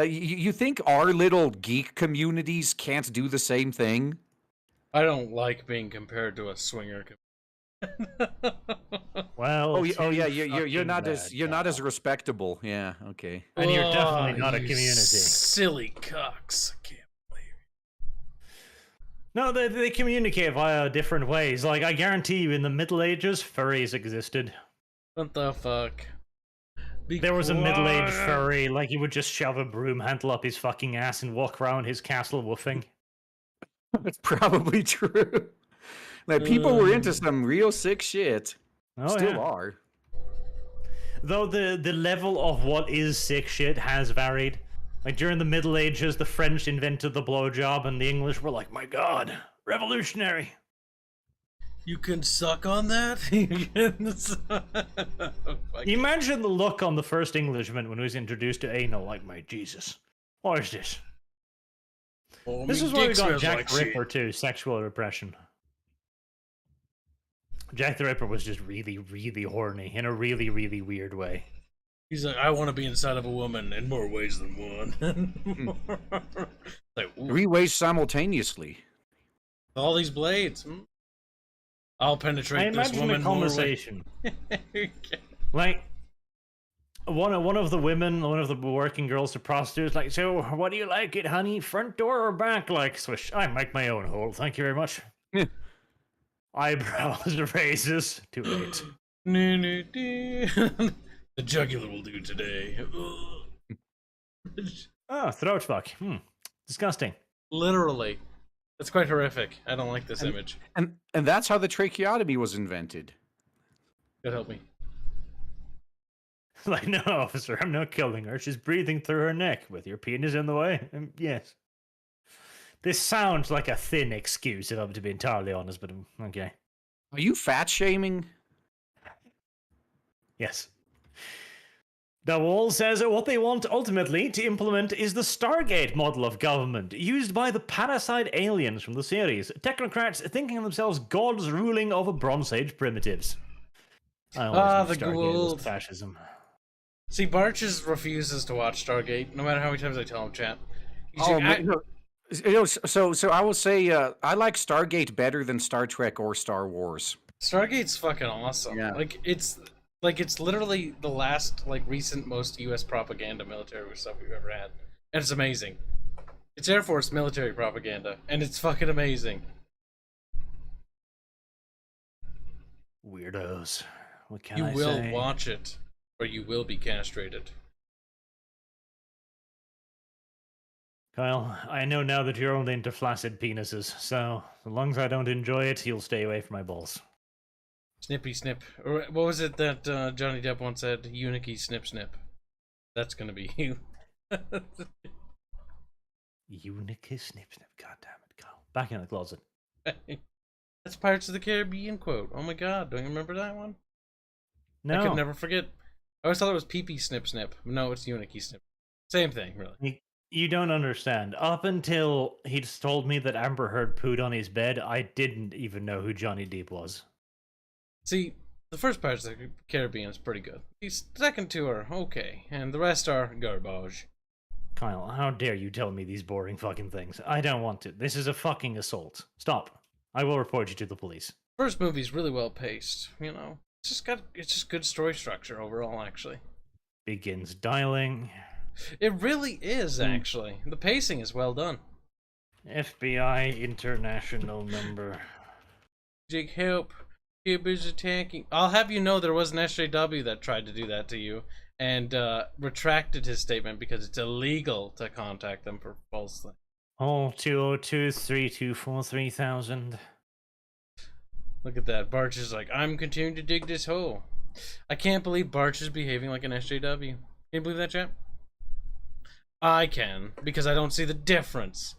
You think our little geek communities can't do the same thing? I don't like being compared to a swinger. Well, Oh yeah, you're not bad, not as respectable. Yeah, okay. And you're definitely not a you community. Silly cocks. I can't believe it. No, they communicate via different ways. Like, I guarantee you, in the Middle Ages, furries existed. What the fuck? There was a middle-aged furry, like he would just shove a broom handle up his fucking ass and walk around his castle woofing. That's probably true. Like, people were into some real sick shit. Oh, Still yeah. are. Though the level of what is sick shit has varied. Like, during the Middle Ages, the French invented the blowjob, and the English were like, my god, revolutionary. You can suck on that? Imagine the look on the first Englishman when he was introduced to anal, like, my Jesus. What is this? Oh, This me is why we dick got smells Jack like the Ripper too, sexual repression. Jack the Ripper was just really, really horny in a really, really weird way. He's like, I want to be inside of a woman in more ways than one. Like, ooh, 3 ways simultaneously. all these blades. I'll I penetrate this imagine woman a more conversation. ways. Like, one of the women, one of the working girls, the prostitutes, like, so what do you like it, honey? Front door or back? Like, swish, I make my own hole, thank you very much. Yeah. Eyebrows raises. Too late. No, no, no. The jugular will do today. Oh, throat fuck. Disgusting. Literally. That's quite horrific. I don't like this image. And that's how the tracheotomy was invented. God help me. Like, no, officer, I'm not killing her. She's breathing through her neck with your penis in the way. Yes. This sounds like a thin excuse, if I'm to be entirely honest, but okay. Are you fat shaming? Yes. The Wall says that what they want ultimately to implement is the Stargate model of government, used by the parasite aliens from the series. Technocrats thinking of themselves gods ruling over Bronze Age primitives. I always knew the Stargate was Gould. fascism. See, Barches refuses to watch Stargate, no matter how many times I tell him, chat. He's Oh, like, no. So I will say I like Stargate better than Star Trek or Star Wars. Stargate's fucking awesome. Yeah. It's literally the last recent most U.S. propaganda military stuff we've ever had, and it's amazing. It's Air Force military propaganda, and it's fucking amazing. Weirdos. What can You I will say? watch it, or you will be castrated. Kyle, I know now that you're only into flaccid penises, so as long as I don't enjoy it, you'll stay away from my balls. Snippy snip. Or what was it that Johnny Depp once said? Unicky snip snip. That's gonna be you. Unique snip snip. God damn it, Kyle. Back in the closet. That's Pirates of the Caribbean quote. Oh my god, don't you remember that one? No. I could never forget. I always thought it was pee-pee snip snip. No, it's Unicky snip. Same thing, really. You don't understand. Up until he told me that Amber Heard pooed on his bed, I didn't even know who Johnny Depp was. See, the first Pirates of the Caribbean is pretty good. The second two are okay, and the rest are garbage. Kyle, how dare you tell me these boring fucking things? I don't want to. This is a fucking assault. Stop. I will report you to the police. First movie's really well paced, you know. It's just good story structure overall, actually. Begins dialing. It really is, actually. The pacing is well done. FBI international number. Jake, help. Cuba's attacking. I'll have you know there was an SJW that tried to do that to you and retracted his statement because it's illegal to contact them for falsely. Oh, 202-324-3000. Look at that. Barch is like, I'm continuing to dig this hole. I can't believe Barch is behaving like an SJW. Can you believe that, chap? I can, because I don't see the difference.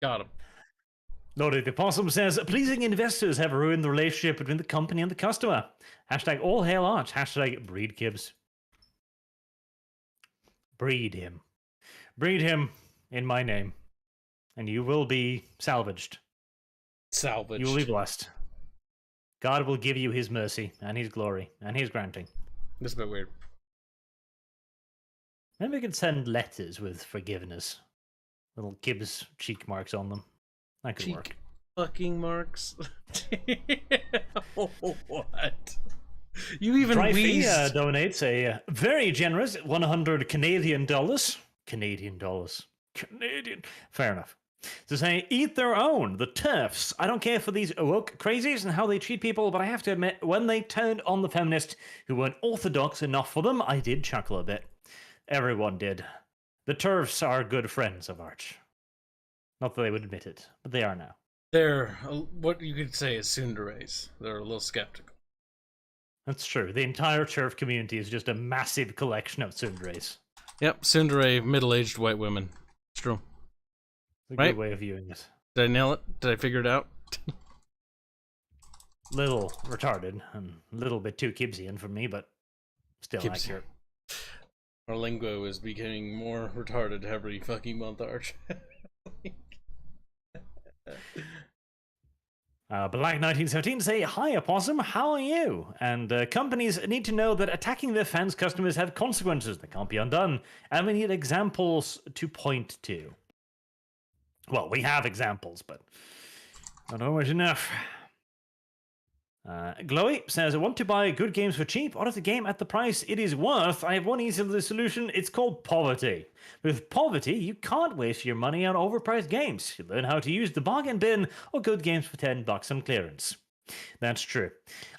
Got him. Lordy the Possum says, pleasing investors have ruined the relationship between the company and the customer. Hashtag all hail Arch. Hashtag breed Kibbs. Breed him. Breed him in my name. And you will be salvaged. Salvaged. You will be blessed. God will give you his mercy and his glory and his granting. This is a bit weird. Maybe we can send letters with forgiveness. Little Gibbs cheek marks on them. That could work. Fucking marks. What? You even Dreyfus wheezed. donates a very generous 100 Canadian dollars. Canadian dollars. Canadian. Fair enough. To say, eat their own, the TERFs. I don't care for these woke crazies and how they treat people, but I have to admit, when they turned on the feminists who weren't orthodox enough for them, I did chuckle a bit. Everyone did. The TERFs are good friends of Arch. Not that they would admit it, but they are now. They're what you could say is tsunderes. They're a little skeptical. That's true. The entire TERF community is just a massive collection of tsunderes. Yep, tsundere, middle-aged white women. It's true. It's a Right? good way of viewing it. Did I nail it? Did I figure it out? Little retarded and a little bit too Gibbsian for me, but still Gibbsian. accurate. Our lingo is becoming more retarded every fucking month, Arch. Black 1917 say, hi Opossum, how are you? And companies need to know that attacking their fans' customers have consequences that can't be undone, and we need examples to point to. Well, we have examples, but not always enough. Glowy says, I want to buy good games for cheap. What is the game at the price it is worth? I have one easy solution. It's called poverty. With poverty, you can't waste your money on overpriced games. You learn how to use the bargain bin or good games for $10 on clearance. That's true.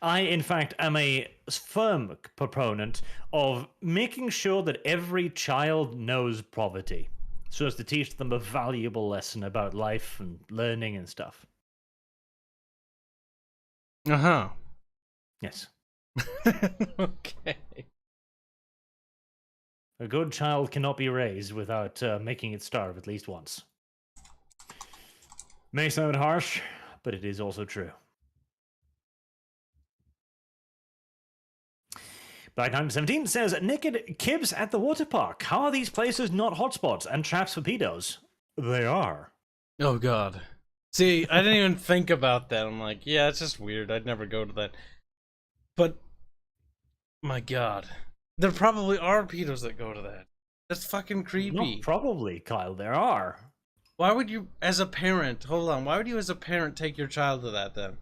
I, in fact, am a firm proponent of making sure that every child knows poverty, so as to teach them a valuable lesson about life and learning and stuff. Uh-huh. Yes. Okay. A good child cannot be raised without making it starve at least once. May sound harsh, but it is also true. Black 917 says, naked Kibbs at the water park. How are these places not hotspots and traps for pedos? They are. Oh, God. See, I didn't even think about that. I'm like, yeah, it's just weird. I'd never go to that. But, my God. There probably are pedos that go to that. That's fucking creepy. Not probably, Kyle. There are. Why would you, as a parent, hold on, why would you as a parent take your child to that then?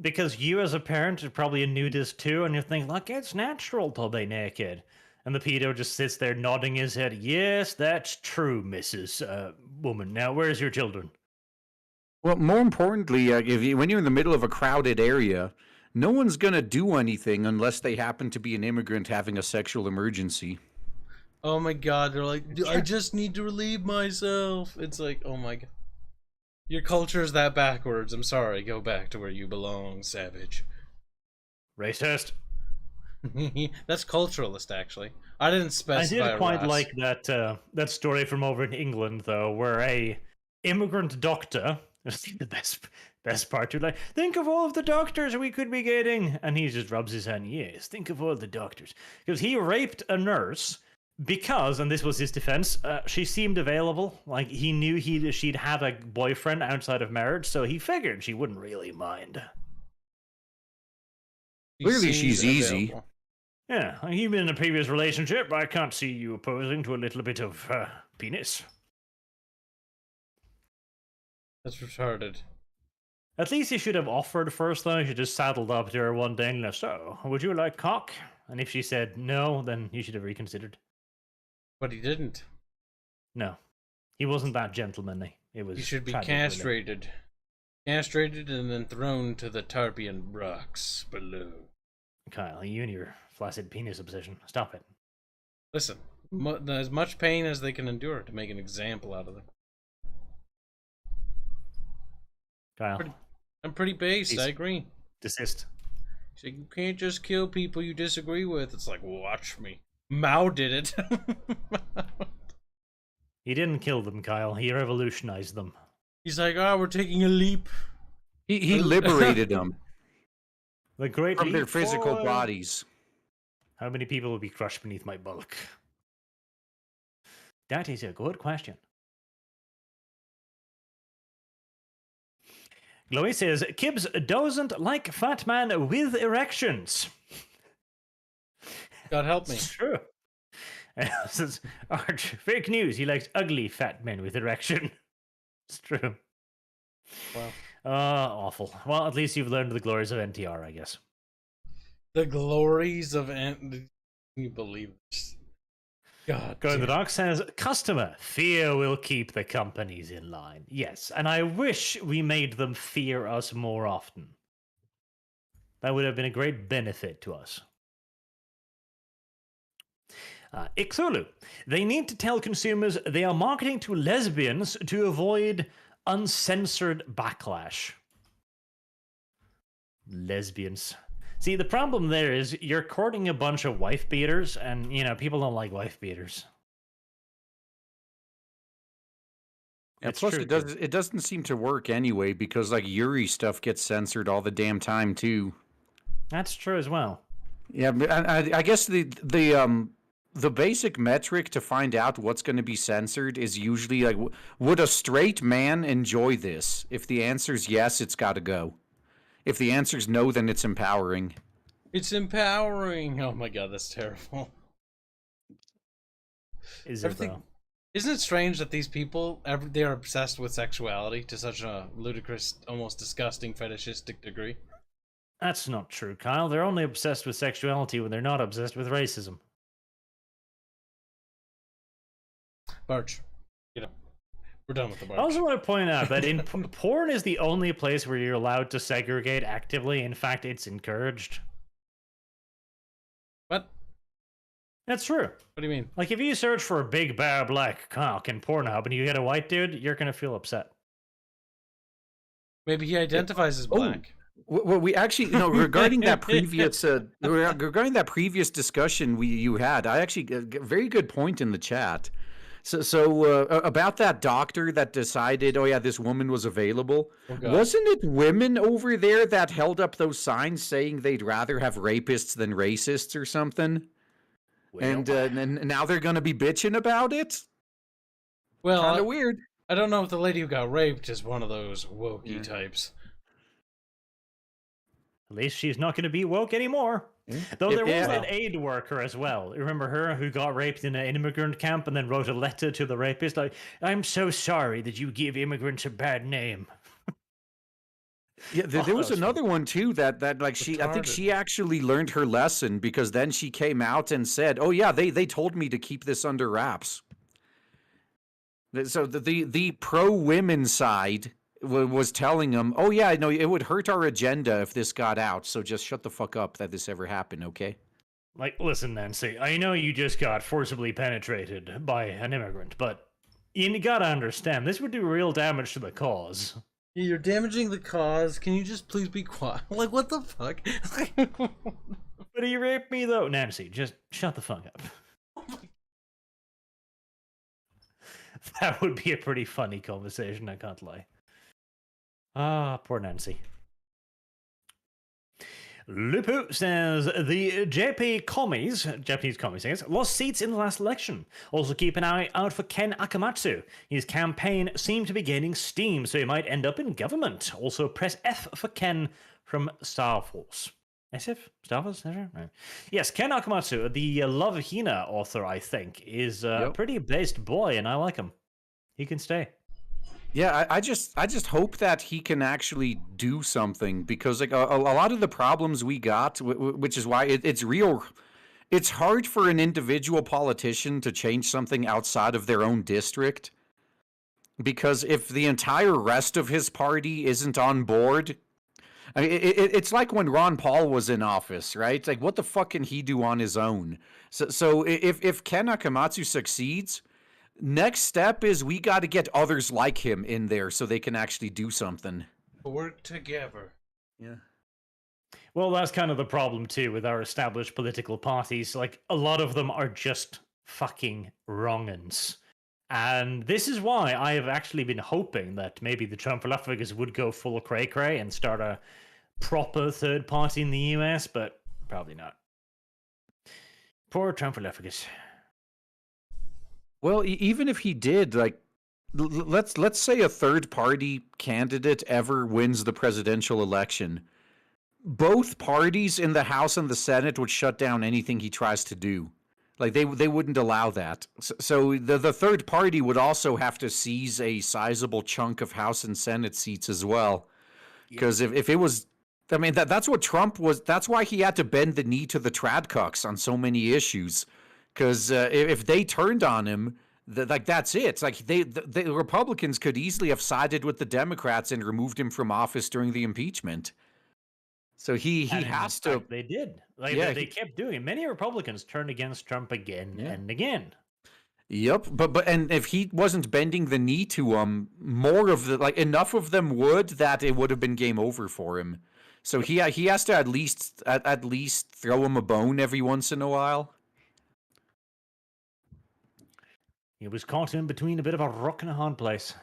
Because you as a parent are probably a nudist too, and you think, look, it's natural to be naked. And the pedo just sits there nodding his head, yes, that's true, Mrs. Woman. Now, where's your children? Well, more importantly, when you're in the middle of a crowded area, no one's going to do anything unless they happen to be an immigrant having a sexual emergency. Oh my God, they're like, I just need to relieve myself. It's like, oh my God. Your culture is that backwards. I'm sorry, go back to where you belong, savage. Racist. That's culturalist, actually. I didn't specify. I did quite Ross. like that story from over in England, though, where a immigrant doctor, the best part, to like, think of all of the doctors we could be getting, and he just rubs his hand. Yes, think of all the doctors, because he raped a nurse because, and this was his defense, she seemed available. Like he knew she'd had a boyfriend outside of marriage, so he figured she wouldn't really mind. Clearly, she's easy. Yeah, you've been in a previous relationship. I can't see you opposing to a little bit of penis. That's retarded. At least he should have offered first, though. You should just saddled up to her one day and left, so, would you like cock? And if she said no, then you should have reconsidered. But he didn't. No. He wasn't that gentlemanly. It was. He should be tragic, castrated. Really. Castrated and then thrown to the Tarpeian rocks below. Kyle, you and your flaccid penis obsession. Stop it. Listen, as much pain as they can endure to make an example out of them. Kyle. I'm pretty based, Please. I agree. Desist. He's like, you can't just kill people you disagree with. It's like, watch me. Mao did it. He didn't kill them, Kyle. He revolutionized them. He's like, oh, we're taking a leap. He liberated them The great from their leap physical forward. bodies. How many people will be crushed beneath my bulk? That is a good question. Chloe says, Kibbs doesn't like fat man with erections. God help me. It's true. Says, Arch, fake news. He likes ugly fat men with erection. It's true. Wow. Awful. Well, at least you've learned the glories of NTR, I guess. The glories of Can you believe this? God. Going the damn. Doc says, customer, fear will keep the companies in line. Yes, and I wish we made them fear us more often. That would have been a great benefit to us. Ixulu, they need to tell consumers they are marketing to lesbians to avoid uncensored backlash. Lesbians. See, the problem there is you're courting a bunch of wife beaters, and, you know, people don't like wife beaters. Yeah, It's plus true, it doesn't seem to work anyway, because like Yuri stuff gets censored all the damn time too. That's true as well. Yeah, but I guess the basic metric to find out what's going to be censored is usually like, would a straight man enjoy this? If the answer's yes, it's got to go. If the answer's no, then it's empowering. It's empowering. Oh my god, that's terrible. Is it though? Isn't it strange that these people, they are obsessed with sexuality to such a ludicrous, almost disgusting, fetishistic degree? That's not true, Kyle. They're only obsessed with sexuality when they're not obsessed with racism. Barch, you know, we're done with the Barch. I also want to point out that in porn is the only place where you're allowed to segregate actively. In fact, it's encouraged. What? That's true. What do you mean? Like, if you search for a big bare black cock in Pornhub and you get a white dude, you're going to feel upset. Maybe he identifies as black. Well, we actually, regarding that previous discussion you had, I actually very good point in the chat. So about that doctor that decided, oh yeah, this woman was available. Wasn't it women over there that held up those signs saying they'd rather have rapists than racists or something? Well, and now they're gonna be bitching about it. Well, kind of weird. I don't know if the lady who got raped is one of those wokey types. At least she's not going to be woke anymore. Though there was an aid worker as well. Remember her who got raped in an immigrant camp and then wrote a letter to the rapist like, I'm so sorry that you give immigrants a bad name. Yeah, there was another one too that like I think she actually learned her lesson, because then she came out and said, oh yeah, they told me to keep this under wraps. So the pro-women side was telling them, oh yeah, no, it would hurt our agenda if this got out, so just shut the fuck up that this ever happened, okay? Like, listen, Nancy, I know you just got forcibly penetrated by an immigrant, but you gotta understand, this would do real damage to the cause. You're damaging the cause. Can you just please be quiet? Like, what the fuck? But he raped me, though. Nancy, just shut the fuck up. That would be a pretty funny conversation, I can't lie. Ah, poor Nancy. Lupu says the Japanese commies, I guess, lost seats in the last election. Also keep an eye out for Ken Akamatsu. His campaign seemed to be gaining steam, so he might end up in government. Also press F for Ken from Star Wars. SF? Star Wars? No. Yes, Ken Akamatsu, the Love Hina author, I think, is a pretty based boy, and I like him. He can stay. Yeah, I just hope that he can actually do something, because like a lot of the problems we got, which is why it's real. It's hard for an individual politician to change something outside of their own district, because if the entire rest of his party isn't on board, I mean, it's like when Ron Paul was in office, right? Like, what the fuck can he do on his own? So if Ken Akamatsu succeeds, next step is we got to get others like him in there so they can actually do something. Work together. Yeah. Well, that's kind of the problem too with our established political parties. Like, a lot of them are just fucking wrong'uns. And this is why I have actually been hoping that maybe the Trumpolophagous would go full cray-cray and start a proper third party in the US, but probably not. Poor Trumpolophagous. Well, even if he did, like, let's say a third party candidate ever wins the presidential election. Both parties in the House and the Senate would shut down anything he tries to do. Like, they wouldn't allow that. So the third party would also have to seize a sizable chunk of House and Senate seats as well. Because if it was, I mean, that's what Trump was, that's why he had to bend the knee to the tradcucks on so many issues. Because if they turned on him, like, that's it. It's like the Republicans could easily have sided with the Democrats and removed him from office during the impeachment. So he has to. They did. Like, Yeah, they kept doing it. Many Republicans turned against Trump again and again. Yep, but if he wasn't bending the knee to more of the, like, enough of them would, that it would have been game over for him. So he has to at least throw him a bone every once in a while. He was caught in between a bit of a rock and a hard place.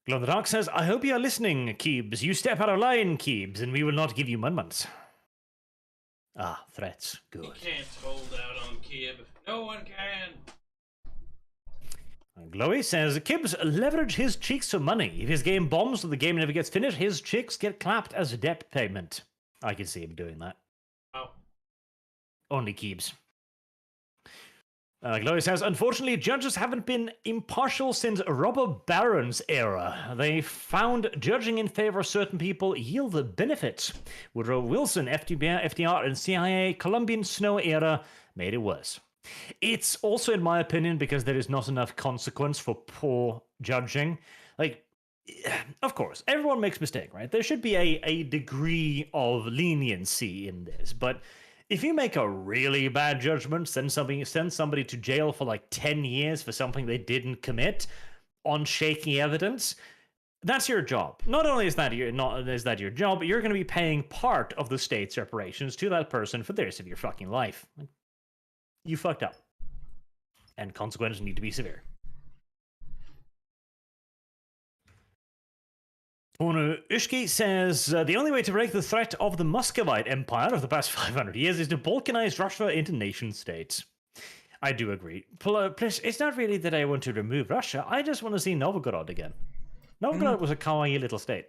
Glow in the Dark says, I hope you are listening, Keebs. You step out of line, Keebs, and we will not give you munmuns. Ah, threats. Good. You can't hold out on Kib. No one can. And Glowy says, Kibbs leverage his cheeks for money. If his game bombs or the game never gets finished, his chicks get clapped as a debt payment. I can see him doing that. Oh. Only Keebs. Glowy says, unfortunately, judges haven't been impartial since robber barons era. They found judging in favor of certain people yield the benefits. Woodrow Wilson, FDR, and CIA Colombian Snow era made it worse. It's also, in my opinion, because there is not enough consequence for poor judging. Like, of course, everyone makes mistake, right? There should be a degree of leniency in this, but if you make a really bad judgment, send somebody to jail for like 10 years for something they didn't commit on shaky evidence, that's your job. Not only is that your job, but you're going to be paying part of the state's reparations to that person for the rest of your fucking life. You fucked up. And consequences need to be severe. Ono Ushki says, the only way to break the threat of the Muscovite Empire of the past 500 years is to balkanize Russia into nation states. I do agree. Plus, it's not really that I want to remove Russia, I just want to see Novgorod again. Novgorod was a kawaii little state.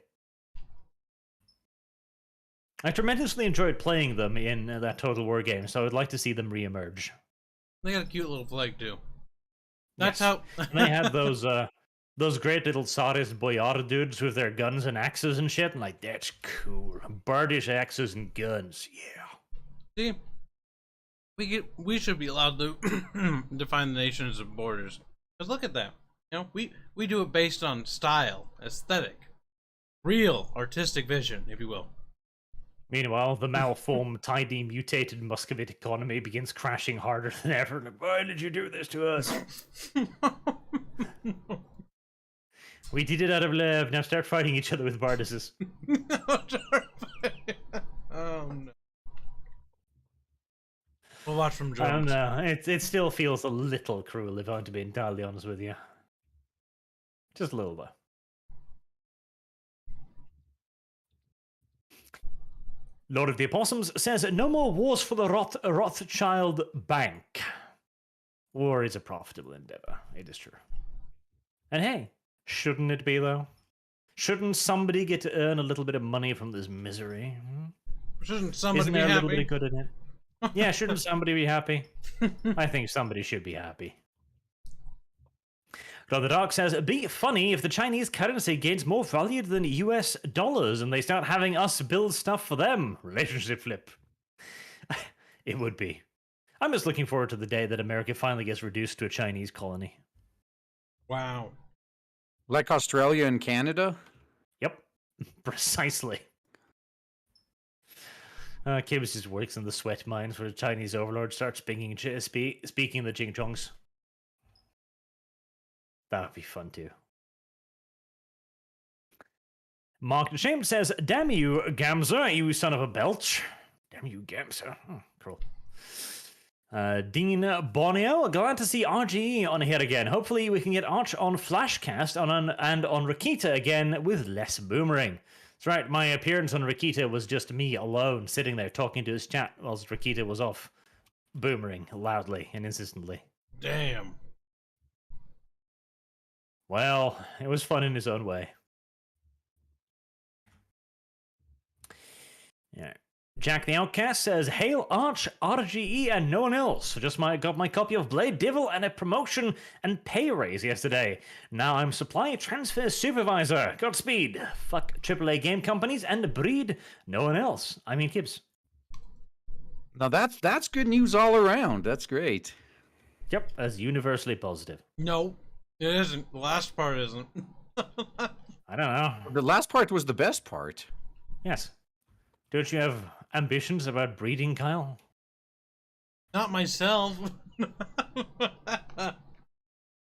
I tremendously enjoyed playing them in that Total War game, so I would like to see them re-emerge. They got a cute little flag, too. That's Yes. how... And they had those great little Tsarist boyar dudes with their guns and axes and shit. And like, that's cool. Bardish axes and guns. Yeah. See, we should be allowed to define the nations of borders. Because look at that. You know, we do it based on style, aesthetic, real artistic vision, if you will. Meanwhile, the malformed, tiny, mutated Muscovite economy begins crashing harder than ever. Like, why did you do this to us? We did it out of love. Now start fighting each other with Bardises. Oh no. We'll watch from I drones. don't know. It still feels a little cruel, if I'm to be entirely honest with you. Just a little bit. Lord of the Opossums says, no more wars for the Rothschild Bank. War is a profitable endeavor. It is true. And hey, shouldn't it be, though? Shouldn't somebody get to earn a little bit of money from this misery? Shouldn't somebody Isn't be there a happy? little bit of good in it? Yeah, shouldn't somebody be happy? I think somebody should be happy. Glow the Dark says, be funny if the Chinese currency gains more value than US dollars and they start having us build stuff for them. Relationship flip. It would be. I'm just looking forward to the day that America finally gets reduced to a Chinese colony. Wow. Like Australia and Canada? Yep, precisely. Kibbs just works in the sweat mines where the Chinese overlord starts speaking the Jing Chongs. That would be fun too. Mark Shame says, damn you, Gamza, you son of a belch. Damn you, Gamza. Oh, cool. Dean Bonio, glad to see RGE on here again. Hopefully we can get Arch on Flashcast and on Rakita again with less boomerang. That's right, my appearance on Rakita was just me alone sitting there talking to his chat whilst Rakita was off boomering loudly and insistently. Damn. Well, it was fun in his own way. Yeah. Jack the Outcast says, "Hail Arch, RGE, and no one else. Got my copy of Blade Devil and a promotion and pay raise yesterday. Now I'm supply transfer supervisor. Godspeed. Fuck AAA game companies and breed no one else." I mean, Kibbs. Now that's good news all around. That's great. Yep, that's universally positive. No, it isn't. The last part isn't. I don't know. The last part was the best part. Yes. Don't you have ambitions about breeding, Kyle? Not myself.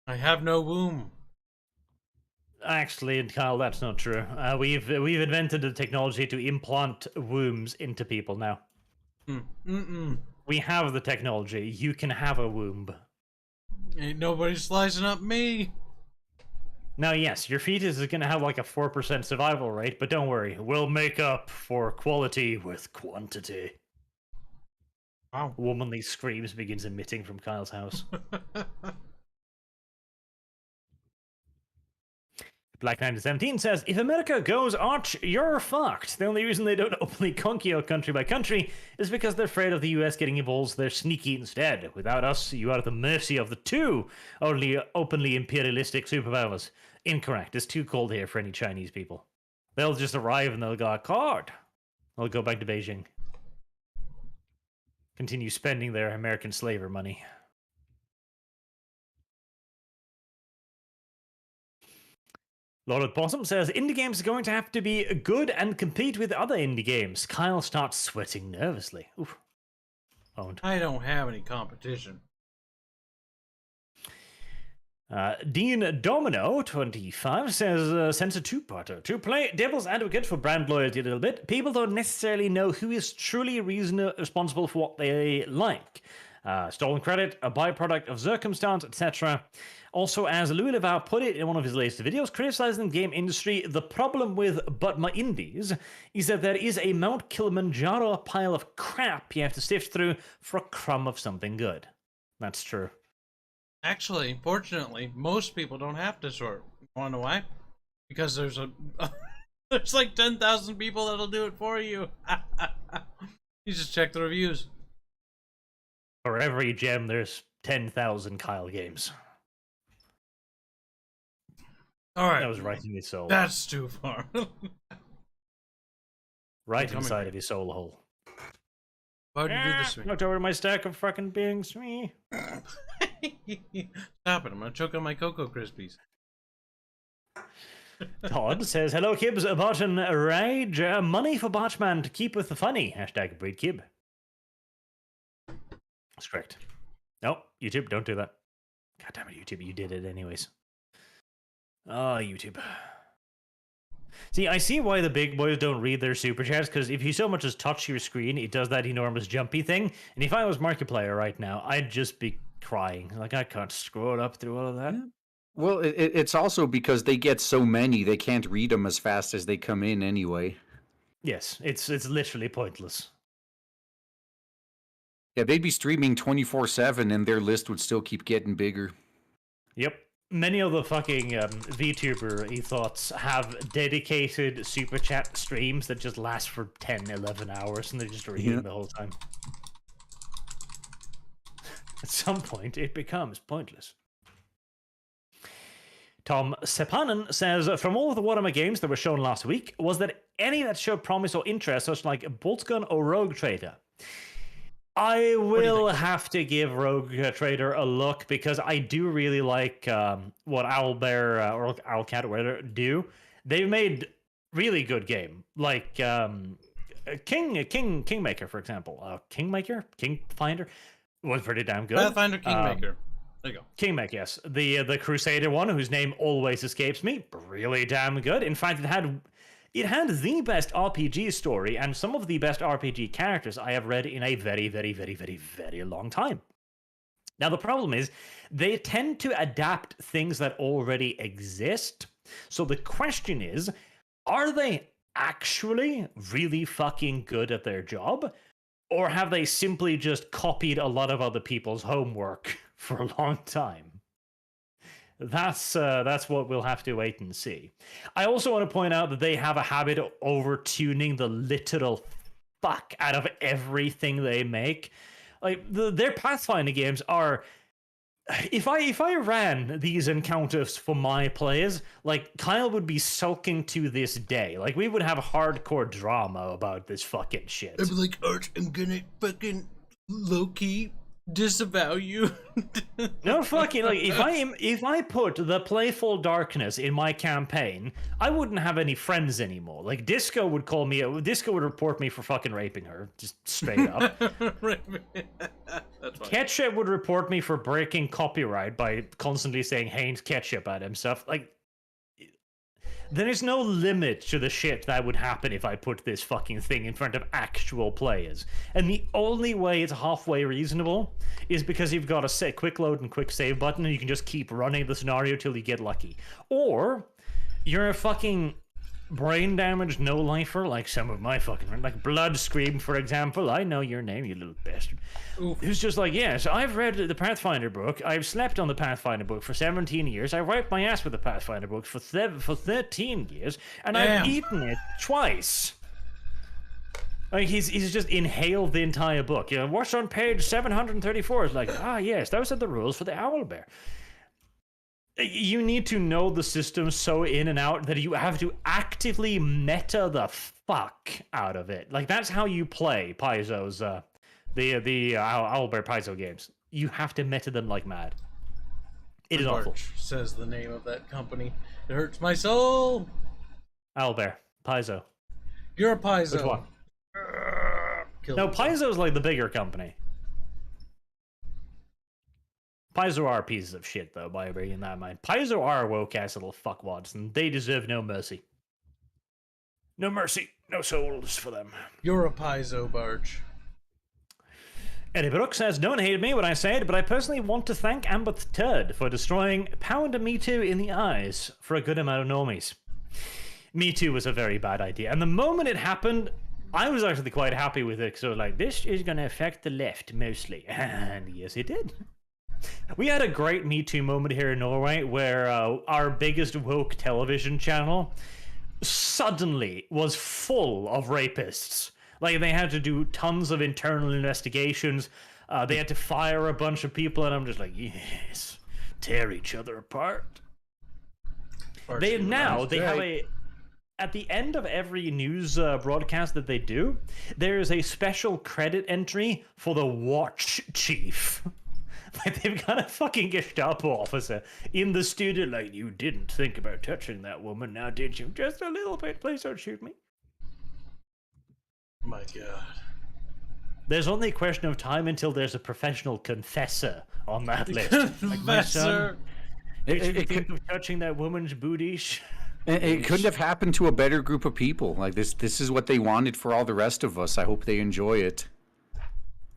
I have no womb. Actually, Kyle, that's not true. We've invented the technology to implant wombs into people now. We have the technology. You can have a womb. Ain't nobody slicing up me. Now, yes, your fetus is going to have like a 4% survival rate, but don't worry. We'll make up for quality with quantity. Wow. Womanly screams begins emitting from Kyle's house. Black917 says, "If America goes Arch, you're fucked. The only reason they don't openly conquer your country by country is because they're afraid of the US getting involved, so they're sneaky instead. Without us, you are at the mercy of the two only openly imperialistic superpowers." Incorrect. It's too cold here for any Chinese people. They'll just arrive and they'll go, "Accord." They'll go back to Beijing. Continue spending their American slaver money. Lord of Possum says, "Indie games are going to have to be good and compete with other indie games." Kyle starts sweating nervously. Oof. Owned. I don't have any competition. Dean Domino 25 says, "Sends a two-parter. To play devil's advocate for brand loyalty a little bit, people don't necessarily know who is truly responsible for what they like. Stolen credit, a byproduct of circumstance, etc. Also, as Louis Leval put it in one of his latest videos criticizing the game industry, the problem with But My Indies is that there is a Mount Kilimanjaro pile of crap you have to sift through for a crumb of something good." That's true. Actually, fortunately, most people don't have to sort. Want to know why? Because there's there's like 10,000 people that'll do it for you. You just check the reviews. For every gem, there's 10,000 Kyle games. All right. That was right in his soul. That's too far. Right inside of his soul hole. Why'd you do this to me? Knocked over my stack of fucking beings. Me. Stop it. I'm going to choke on my Cocoa Krispies. Todd says, "Hello, Kibbs. Button rage. Money for Batman to keep with the funny. Hashtag breed Kib." That's correct. No, YouTube, don't do that. God damn it, YouTube. You did it anyways. Oh, YouTube. See, I see why the big boys don't read their super chats, because if you so much as touch your screen, it does that enormous jumpy thing. And if I was Markiplier right now, I'd just be crying. Like, I can't scroll up through all of that. Well, it's also because they get so many, they can't read them as fast as they come in anyway. Yes, it's literally pointless. Yeah, they'd be streaming 24/7 and their list would still keep getting bigger. Yep. Many of the fucking VTuber ethos have dedicated super chat streams that just last for 10, 11 hours and they're just reading the whole time. At some point, it becomes pointless. Tom Sepanen says, "From all of the Warhammer games that were shown last week, was there any that showed promise or interest, such like Boltgun or Rogue Trader?" I will have to give Rogue Trader a look because I do really like what Owlbear or Owlcat or whatever do. They've made really good game, like Kingmaker, for example. Kingfinder was pretty damn good. Pathfinder Kingmaker. There you go. Kingmaker, yes. The Crusader one, whose name always escapes me, really damn good. In fact, It had the best RPG story and some of the best RPG characters I have read in a very, very, very, very, very long time. Now, the problem is they tend to adapt things that already exist. So the question is, are they actually really fucking good at their job? Or have they simply just copied a lot of other people's homework for a long time? That's what we'll have to wait and see. I also want to point out that they have a habit of over-tuning the literal fuck out of everything they make. Like, their Pathfinder games are... If I ran these encounters for my players, like, Kyle would be sulking to this day. Like, we would have hardcore drama about this fucking shit. I'd be like, Arch, I'm gonna fucking low-key disavow you. No fucking, like, if I put the Playful Darkness in my campaign, I wouldn't have any friends anymore. Like, Disco would report me for fucking raping her, just straight up. Ketchup would report me for breaking copyright by constantly saying Haynes Ketchup at him stuff. Like, there is no limit to the shit that would happen if I put this fucking thing in front of actual players. And the only way it's halfway reasonable is because you've got a quick load and quick save button and you can just keep running the scenario till you get lucky. Or you're a fucking brain damaged no-lifer like some of my fucking friends, like Blood Scream, for example. I know your name, you little bastard. Oof. Who's just like, yes, I've read the Pathfinder book, I've slept on the Pathfinder book for 17 years, I wiped my ass with the Pathfinder book for 13 years, and I've eaten it twice. Like, he's just inhaled the entire book. You know, what's on page 734? It's like, yes, those are the rules for the owlbear. You need to know the system so in and out that you have to actively meta the fuck out of it. Like, that's how you play Paizo's, the Owlbear Paizo games. You have to meta them like mad. It is awful. Says the name of that company. It hurts my soul. Owlbear Paizo. You're a Paizo. Which one? No, Paizo's like the bigger company. Paizo are pieces of shit, though, by bearing that in mind. Paizo are woke-ass little fuckwads, and they deserve no mercy. No mercy, no souls for them. You're a Paizo, Barge. Eddie Brooks says, don't hate me when I say it, but I personally want to thank Amber Turd for destroying Pound Me Too in the eyes for a good amount of normies. Me Too was a very bad idea, and the moment it happened, I was actually quite happy with it, because I was like, this is going to affect the left, mostly. And yes, it did. We had a great Me Too moment here in Norway where our biggest woke television channel suddenly was full of rapists. Like, they had to do tons of internal investigations. They had to fire a bunch of people, and I'm just like, yes, tear each other apart. They have a... At the end of every news broadcast that they do, there is a special credit entry for the watch chief. Like, they've got a fucking Gestapo officer in the studio, like, you didn't think about touching that woman, now did you? Just a little bit, please don't shoot me. My God. There's only a question of time until there's a professional confessor on that list. Like, my son, did you think of touching that woman's booties? It couldn't have happened to a better group of people. Like, this is what they wanted for all the rest of us. I hope they enjoy it.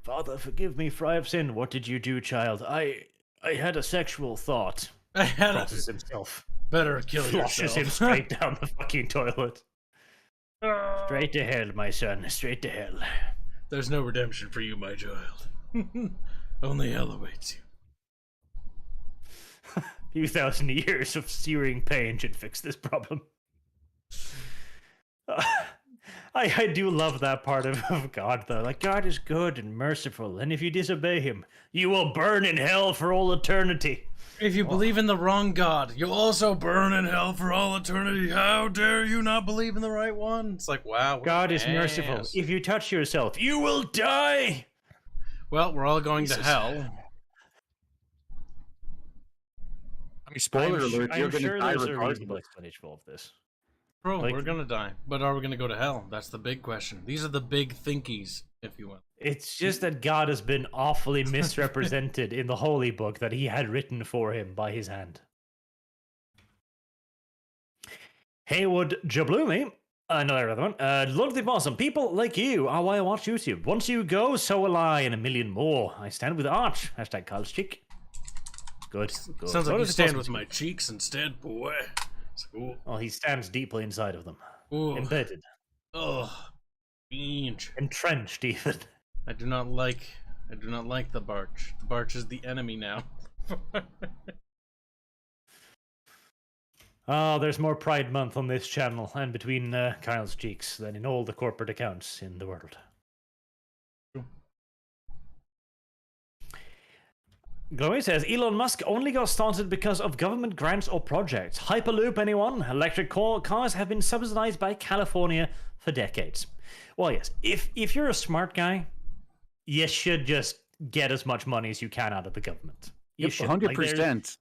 Father, forgive me for I have sinned. What did you do, child? I had a sexual thought. Crosses himself. Better kill Flushes yourself. him straight down the fucking toilet. Straight to hell, my son. Straight to hell. There's no redemption for you, my child. Only hell awaits you. 2,000 years of searing pain should fix this problem. I do love that part of God, though. Like, God is good and merciful, and if you disobey him, you will burn in hell for all eternity. If you believe in the wrong God, you'll also burn in hell for all eternity. How dare you not believe in the right one? It's like, wow. God is merciful. If you touch yourself, you will die. Well, we're all going to hell. I mean, spoiler alert, you're going to die there's a regardless. reasonable explanation for all of this. Bro, Like- we're gonna die. But are we gonna go to hell? That's the big question. These are the big thinkies, if you will. It's just that God has been awfully misrepresented in the holy book that he had written for him by his hand. Haywood Jablumi Another other one. Love the Blossom. People like you are why I watch YouTube. Once you go, so will I, and a million more. I stand with Arch. Hashtag Kyle's cheek. Good. Good. Sounds like So you does stand Blossom with cheek. my cheeks instead, boy. It's like, ooh, Well, he stands deeply inside of them. ooh, Embedded. ugh, binge. Entrenched, even. I do not like the Barch. The Barch is the enemy now. Oh, there's more Pride Month on this channel and between Kyle's cheeks than in all the corporate accounts in the world. Glory says Elon Musk only got started because of government grants or projects. Hyperloop, anyone? Electric cars have been subsidized by California for decades. Well, yes, if you're a smart guy, you should just get as much money as you can out of the government. You should. 100%.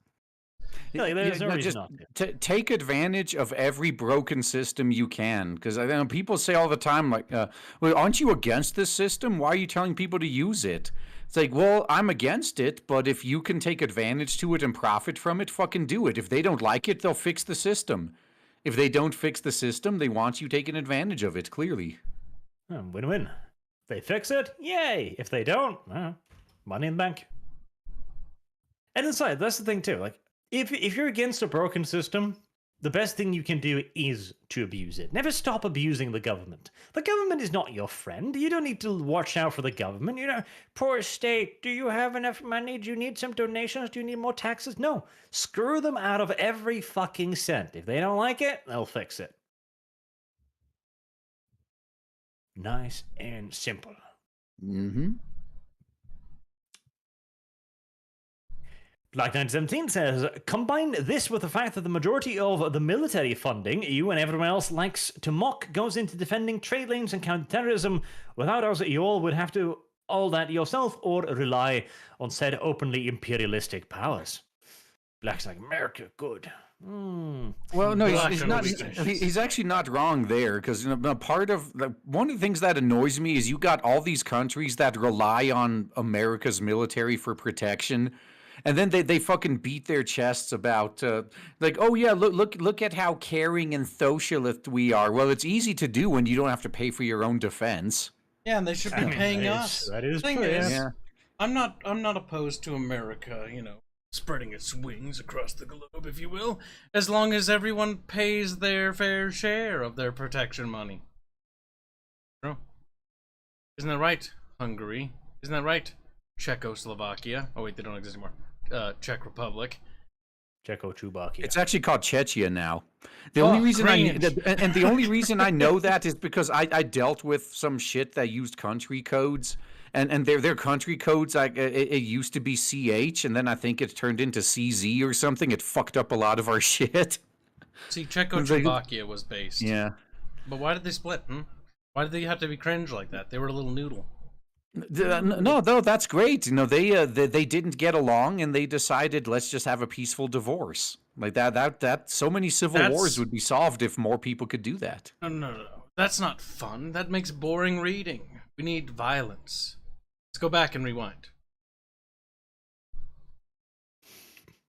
There's no reason just not to. take advantage of every broken system you can, because I know people say all the time, like, well, aren't you against this system? Why are you telling people to use it? It's like, well, I'm against it, but if you can take advantage to it and profit from it, fucking do it. If they don't like it, they'll fix the system. If they don't fix the system, they want you taking advantage of it, clearly. Win-win. If they fix it, yay. If they don't, money in the bank. And inside, that's the thing too. Like, if you're against a broken system, the best thing you can do is to abuse it. Never stop abusing the government. The government is not your friend. You don't need to watch out for the government. You know, poor state, do you have enough money? Do you need some donations? Do you need more taxes? No. Screw them out of every fucking cent. If they don't like it, they'll fix it. Nice and simple. Mm-hmm. Black 917 says, combine this with the fact that the majority of the military funding you and everyone else likes to mock goes into defending trade lanes and counterterrorism. Without us, you all would have to all that yourself or rely on said openly imperialistic powers. Black's like, America, good. Well, no, he's actually not wrong there, because part of one of the things that annoys me is you got all these countries that rely on America's military for protection. And then they fucking beat their chests about like, oh yeah, look at how caring and socialist we are. Well, it's easy to do when you don't have to pay for your own defense. Yeah, and they should be paying us. That is Thing true, is, yeah. I'm not opposed to America, spreading its wings across the globe, if you will, as long as everyone pays their fair share of their protection money. True. Isn't that right, Hungary? Isn't that right, Czechoslovakia? Oh wait, they don't exist anymore. Czech Republic. Czechoslovakia. It's actually called Czechia now. The only reason the only reason I know that is because I dealt with some shit that used country codes, and their country codes, like it used to be CH, and then I think it turned into CZ or something. It fucked up a lot of our shit. See, Czechoslovakia was based. Yeah. But why did they split? Why did they have to be cringe like that? They were a little noodle. No, that's great. They didn't get along, and they decided, let's just have a peaceful divorce. Like that so many civil wars would be solved if more people could do that. No. That's not fun. That makes boring reading. We need violence. Let's go back and rewind.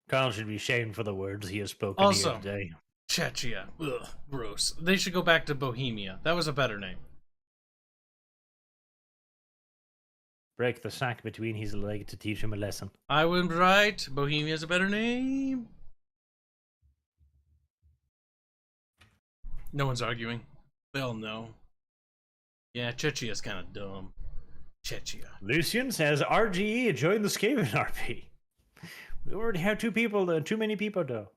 Kyle should be shamed for the words he has spoken Also, here today. Czechia. Ugh, gross. They should go back to Bohemia. That was a better name. Break the sack between his legs to teach him a lesson. I was right. Bohemia's a better name. No one's arguing. They all know. Yeah, Chechia's kind of dumb. Czechia. Lucian says, RGE, join the Skaven RP. We already have too many people though.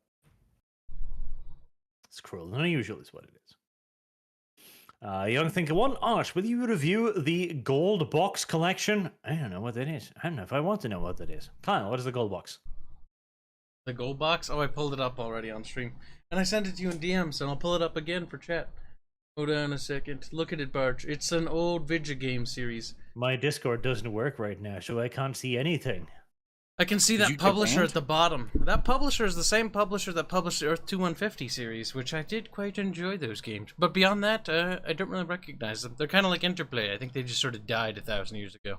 It's cruel and unusual is what it is. Young Thinker 1, Arch, will you review the gold box collection? I don't know what that is. I don't know if I want to know what that is. Kyle, what is the gold box? The gold box? Oh, I pulled it up already on stream. And I sent it to you in DMs, and I'll pull it up again for chat. Hold on a second. Look at it, Barch. It's an old video game series. My Discord doesn't work right now, so I can't see anything. I can see that publisher at the bottom. That publisher is the same publisher that published the Earth 2150 series, which I did quite enjoy those games. But beyond that, I don't really recognize them. They're kind of like Interplay. I think they just sort of died 1,000 years ago.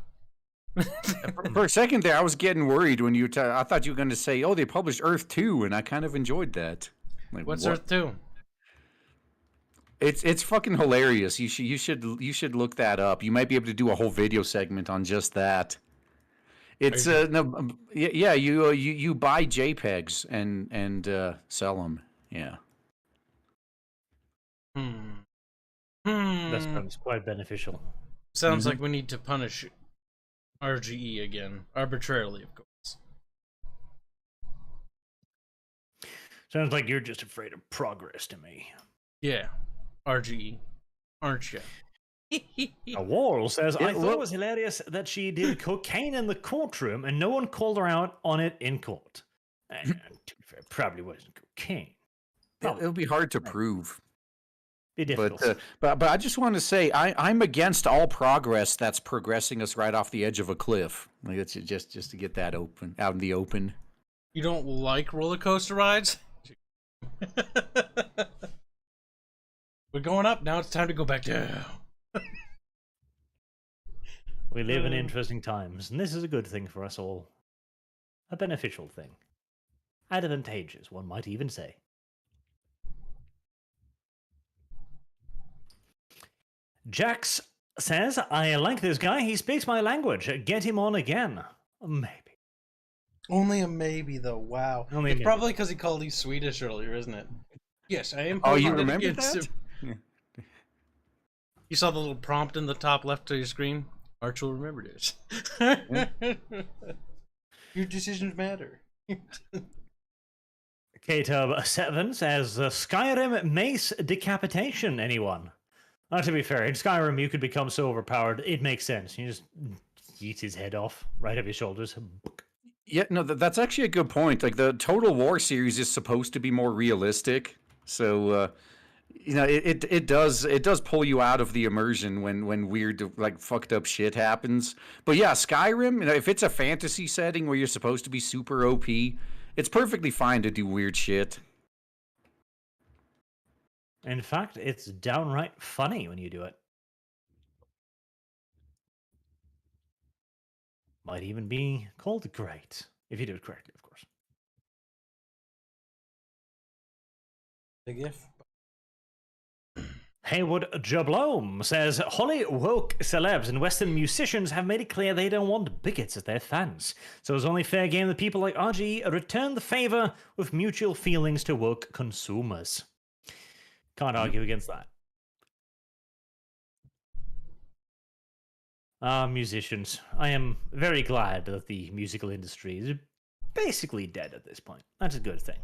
For a second there, I was getting worried when you. I thought you were going to say, "Oh, they published Earth 2," and I kind of enjoyed that. Like, what's Earth 2? It's fucking hilarious. You should look that up. You might be able to do a whole video segment on just that. It's no, yeah. You buy JPEGs and sell them. Yeah. That sounds quite beneficial. Sounds like we need to punish RGE again, arbitrarily, of course. Sounds like you're just afraid of progress to me. Yeah, RGE, aren't you? A Wall says, I thought it was hilarious that she did cocaine in the courtroom and no one called her out on it in court. And to be fair, probably wasn't cocaine. It'll be hard to prove. Be difficult. But I just want to say I'm against all progress that's progressing us right off the edge of a cliff. Like it's just to get that out in the open. You don't like roller coaster rides? We're going up now. It's time to go back down. We live in interesting times, and this is a good thing for us all. A beneficial thing. Advantageous, one might even say. Jax says, I like this guy. He speaks my language. Get him on again. Maybe. Only a maybe, though. Wow. Only it's maybe. probably because he called you Swedish earlier, isn't it? Yes, I am. Oh, you remember that? You saw the little prompt in the top left of your screen? Arch will remember this. Your decisions matter. K-Tub7 says, Skyrim mace decapitation, anyone? To be fair, in Skyrim you could become so overpowered, it makes sense. You just eat his head off, right off your shoulders. Yeah, no, that's actually a good point. Like the Total War series is supposed to be more realistic, so it does pull you out of the immersion when weird like fucked up shit happens. But yeah, Skyrim, if it's a fantasy setting where you're supposed to be super OP, it's perfectly fine to do weird shit. In fact, it's downright funny when you do it. Might even be called great, if you do it correctly, of course. Big if. Haywood Jablome says, Holly woke celebs and Western musicians have made it clear they don't want bigots as their fans. So it's only fair game that people like RGE return the favor with mutual feelings to woke consumers. Can't argue against that. Musicians. I am very glad that the musical industry is basically dead at this point. That's a good thing.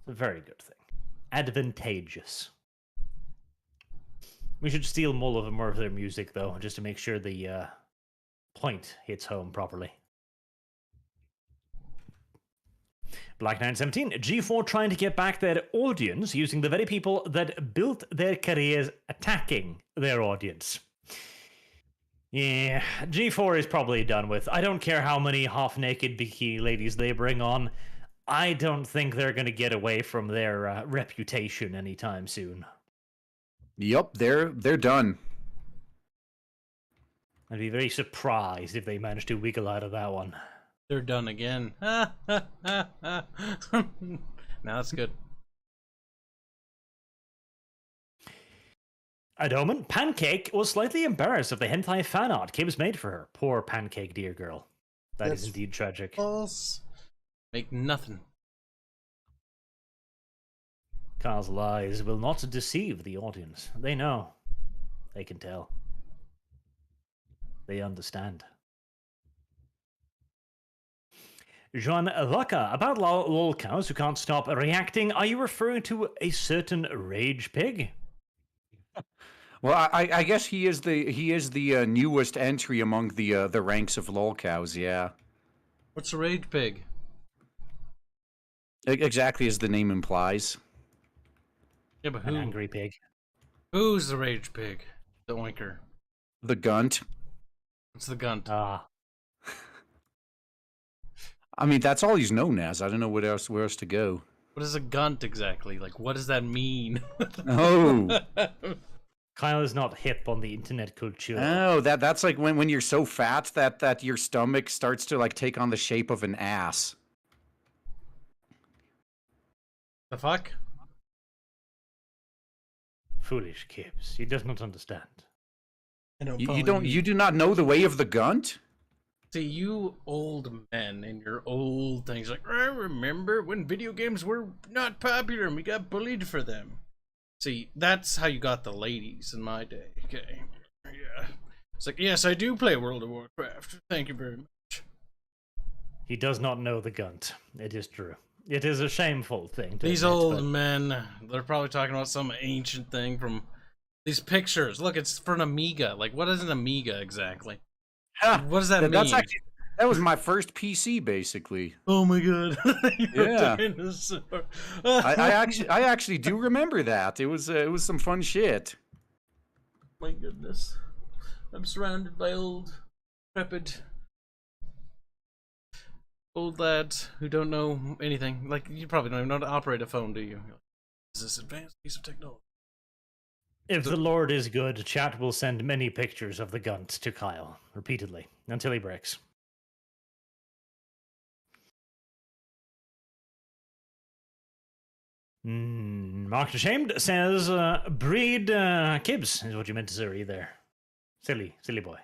It's a very good thing. Advantageous. We should steal more of their music, though, just to make sure the point hits home properly. Black917, G4 trying to get back their audience using the very people that built their careers attacking their audience. Yeah, G4 is probably done with. I don't care how many half-naked bikini ladies they bring on. I don't think they're going to get away from their reputation anytime soon. Yep, they're done. I'd be very surprised if they manage to wiggle out of that one. They're done again. Now that's good. Adoman, Pancake was slightly embarrassed of the hentai fan art Kim's made for her. Poor Pancake, dear girl. That's indeed tragic. False. Make nothing. Kyle's lies will not deceive the audience. They know. They can tell. They understand. Jean Vaca, about lol cows who can't stop reacting, are you referring to a certain rage pig? Well, I guess he is the newest entry among the ranks of lolcows. Yeah. What's a rage pig? Exactly as the name implies. Yeah, but An who? angry pig. Who's the rage pig? The oinker. The Gunt. It's the gunt. Ah. I mean, that's all he's known as. I don't know where else to go. What is a gunt exactly? Like, what does that mean? Oh. Kyle is not hip on the internet culture. Oh, that's like when you're so fat that your stomach starts to like take on the shape of an ass. The fuck? Foolish Kibbs. He does not understand. You do not know the way of the gunt? See, you old men and your old things like, I remember when video games were not popular and we got bullied for them. See, that's how you got the ladies in my day, okay? Yeah. It's like, yes, I do play World of Warcraft. Thank you very much. He does not know the gunt. It is true. It is a shameful thing. These old men, they're probably talking about some ancient thing from these pictures. Look, it's for an Amiga. Like, what is an Amiga exactly? What does that mean? That was my first PC, basically. Oh my god! Yeah. Dinosaur. I actually do remember that. It was some fun shit. My goodness, I'm surrounded by old, decrepit, old lads who don't know anything. Like, you probably don't even know how to operate a phone, do you? Is this advanced piece of technology? If the Lord is good, chat will send many pictures of the gunt to Kyle, repeatedly, until he breaks. Mark Ashamed says, breed Kibbs, is what you meant to say there. Silly boy.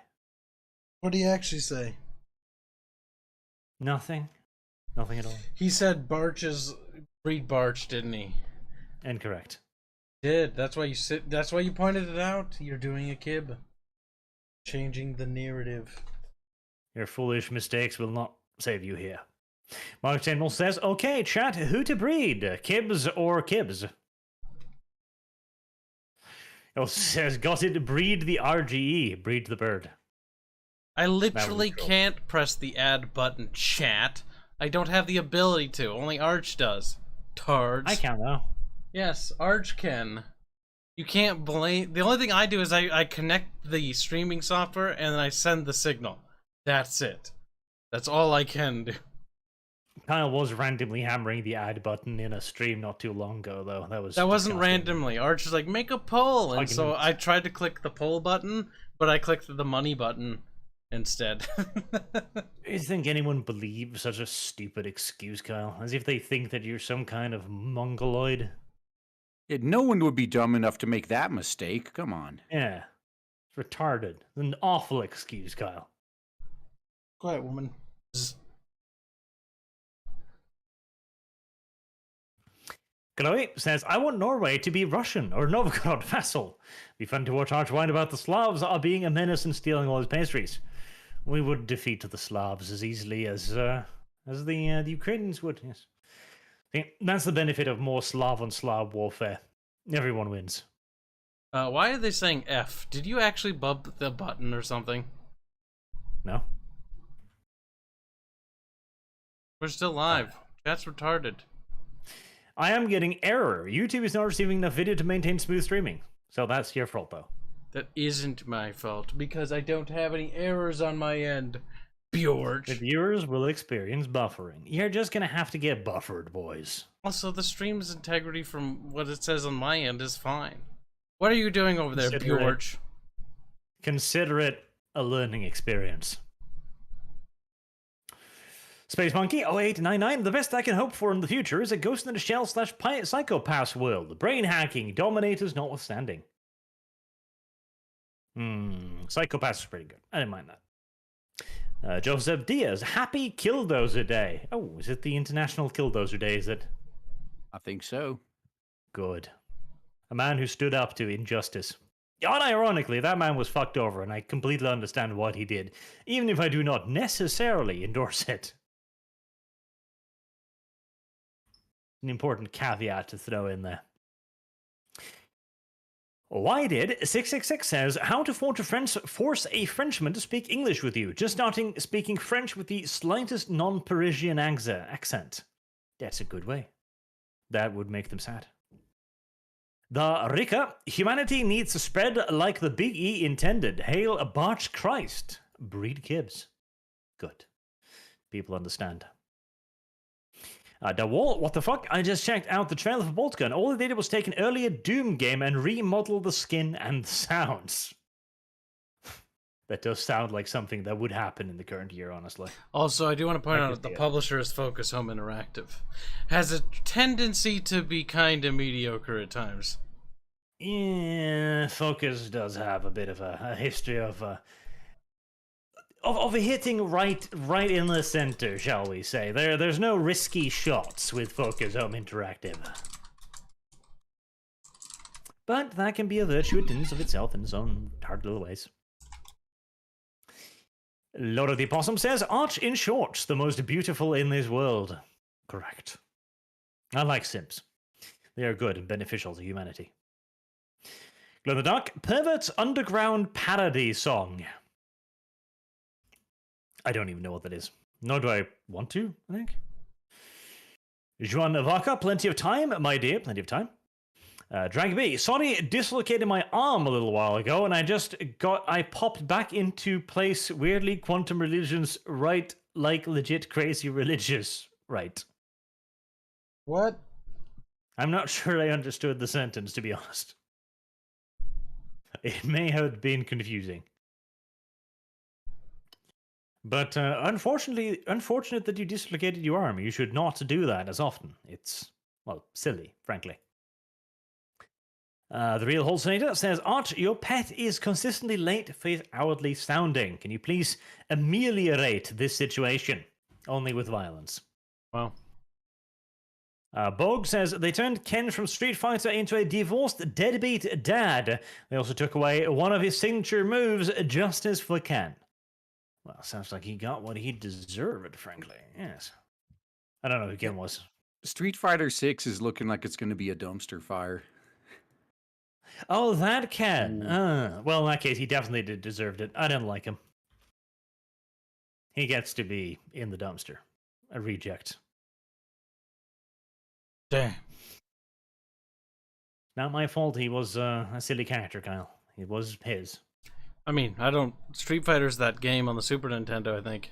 What do you actually say? Nothing. Nothing at all. He said breed Barch, didn't he? Incorrect. Did. That's why you pointed it out. You're doing a kib. Changing the narrative. Your foolish mistakes will not save you here. Mark Samuel says, okay, chat, who to breed? Kibbs or Kibbs? Oh, says, got it, breed the RGE, breed the bird. I literally can't press the add button, chat. I don't have the ability to. Only Arch does. Tards. I can, though. Yes, Arch can. You can't blame... The only thing I do is I connect the streaming software and then I send the signal. That's it. That's all I can do. Kyle was randomly hammering the add button in a stream not too long ago, though. That wasn't disgusting. Randomly. Arch was like, make a poll! And so I tried to click the poll button, but I clicked the money button instead. Do you think anyone believes such a stupid excuse, Kyle? As if they think that you're some kind of mongoloid? No one would be dumb enough to make that mistake. Come on. Yeah. It's retarded. An awful excuse, Kyle. Quiet, woman. Chloe says, I want Norway to be Russian or Novgorod vassal. Be fun to watch Arch whine about the Slavs are being a menace and stealing all his pastries. We would defeat the Slavs as easily as the Ukrainians would, yes. That's the benefit of more Slav-on-Slav warfare. Everyone wins. Why are they saying F? Did you actually bump the button or something? No. We're still live. Chat's retarded. I am getting error. YouTube is not receiving enough video to maintain smooth streaming. So that's your fault, though. That isn't my fault, because I don't have any errors on my end. Bjorch. The viewers will experience buffering. You're just gonna have to get buffered, boys. Also, the stream's integrity from what it says on my end is fine. What are you doing over there, Bjorch? Consider it a learning experience. Space Monkey 0899, the best I can hope for in the future is a Ghost in the Shell / Psychopaths world. Brain hacking, dominators notwithstanding. Psychopaths is pretty good. I didn't mind that. Joseph Diaz, happy Killdozer Day. Oh, is it the International Killdozer Day, is it? I think so. Good. A man who stood up to injustice. Unironically, that man was fucked over, and I completely understand what he did, even if I do not necessarily endorse it. An important caveat to throw in there. Why did 666 says, how to force a Frenchman to speak English with you, just starting speaking French with the slightest non-Parisian accent. That's a good way. That would make them sad. The Rika, humanity needs to spread like the Big E intended. Hail a Barch Christ. Breed Kibbs. Good. People understand. The Wall, what the fuck? I just checked out the trailer for Boltgun. All they did was take an earlier Doom game and remodel the skin and the sounds. That does sound like something that would happen in the current year, honestly. Also, I do want to point out that the publisher is Focus Home Interactive. Has a tendency to be kind of mediocre at times. Yeah, Focus does have a bit of a history of hitting right in the center, shall we say. There's no risky shots with Focus Home Interactive. But that can be a virtue in of itself in its own hard little ways. Lord of the Opossum says, Arch in shorts, the most beautiful in this world. Correct. I like Sims. They are good and beneficial to humanity. Glow in the Dark, Pervert's Underground Parody Song. I don't even know what that is. Nor do I want to, I think. Juan Vaca, plenty of time, my dear, plenty of time. Drag B, Sony dislocated my arm a little while ago, and I popped back into place weirdly quantum religions, right, like legit crazy religious, right. What? I'm not sure I understood the sentence, to be honest. It may have been confusing. But unfortunate that you dislocated your arm. You should not do that as often. It's, well, silly, frankly. The Real Hallucinator says, Arch, your pet is consistently late for his outwardly sounding. Can you please ameliorate this situation? Only with violence. Wow. Bog says, they turned Ken from Street Fighter into a divorced deadbeat dad. They also took away one of his signature moves, justice for Ken. Well, sounds like he got what he deserved, frankly. Yes. I don't know who Ken was. Street Fighter 6 is looking like it's going to be a dumpster fire. Oh, that Ken. Well, in that case, he definitely deserved it. I didn't like him. He gets to be in the dumpster. A reject. Damn. Not my fault he was a silly character, Kyle. It was his. I mean, Street Fighter's that game on the Super Nintendo, I think.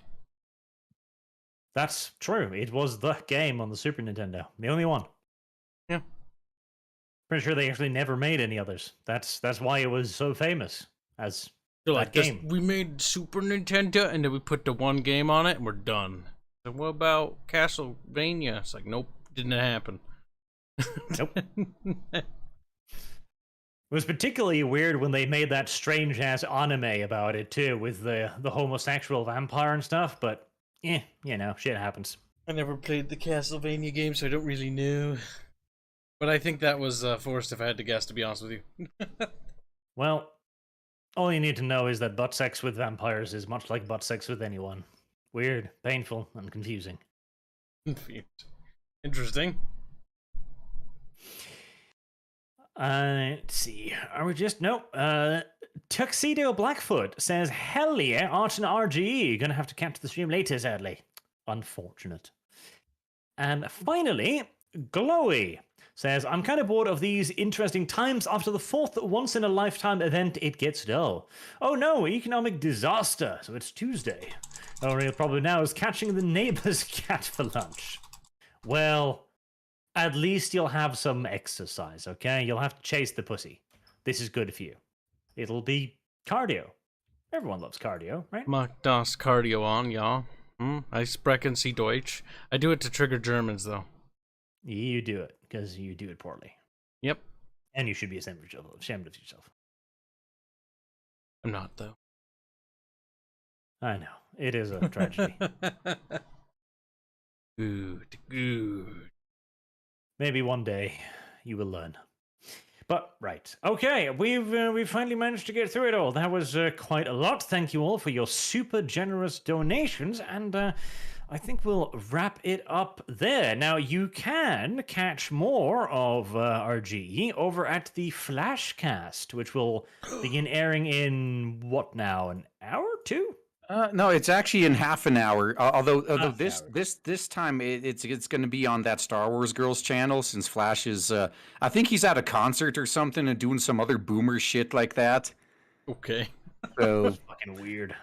That's true. It was the game on the Super Nintendo. The only one. Yeah. Pretty sure they actually never made any others. That's why it was so famous as They're that like, game. we made Super Nintendo, and then we put the one game on it, and we're done. So what about Castlevania? It's like, nope, didn't happen. Nope. It was particularly weird when they made that strange-ass anime about it, too, with the homosexual vampire and stuff, but, you know, shit happens. I never played the Castlevania game, so I don't really know. But I think that was forced if I had to guess, to be honest with you. Well, all you need to know is that butt sex with vampires is much like butt sex with anyone. Weird, painful, and confusing. Confused. Interesting. Let's see. Are we just... Nope. Tuxedo Blackfoot says, hell yeah, Arch and RGE. Gonna have to catch the stream later, sadly. Unfortunate. And finally, Glowy says, I'm kind of bored of these interesting times. After the fourth once-in-a-lifetime event, it gets dull. Oh no, economic disaster. So it's Tuesday. The real problem now is catching the neighbor's cat for lunch. Well, at least you'll have some exercise, okay? You'll have to chase the pussy. This is good for you. It'll be cardio. Everyone loves cardio, right? Mach das Cardio on, ja. I sprechen Sie Deutsch. I do it to trigger Germans, though. You do it, because you do it poorly. Yep. And you should be ashamed of yourself. I'm not, though. I know. It is a tragedy. Good. Maybe one day you will learn. But, right. Okay, we've finally managed to get through it all. That was quite a lot. Thank you all for your super generous donations, and I think we'll wrap it up there. Now, you can catch more of RGE over at the Flashcast, which will begin airing in, what now, an hour or two? No, it's actually in half an hour. Although this time it's going to be on that Star Wars Girls channel, since Flash is I think he's at a concert or something and doing some other boomer shit like that. Okay. So Fucking weird.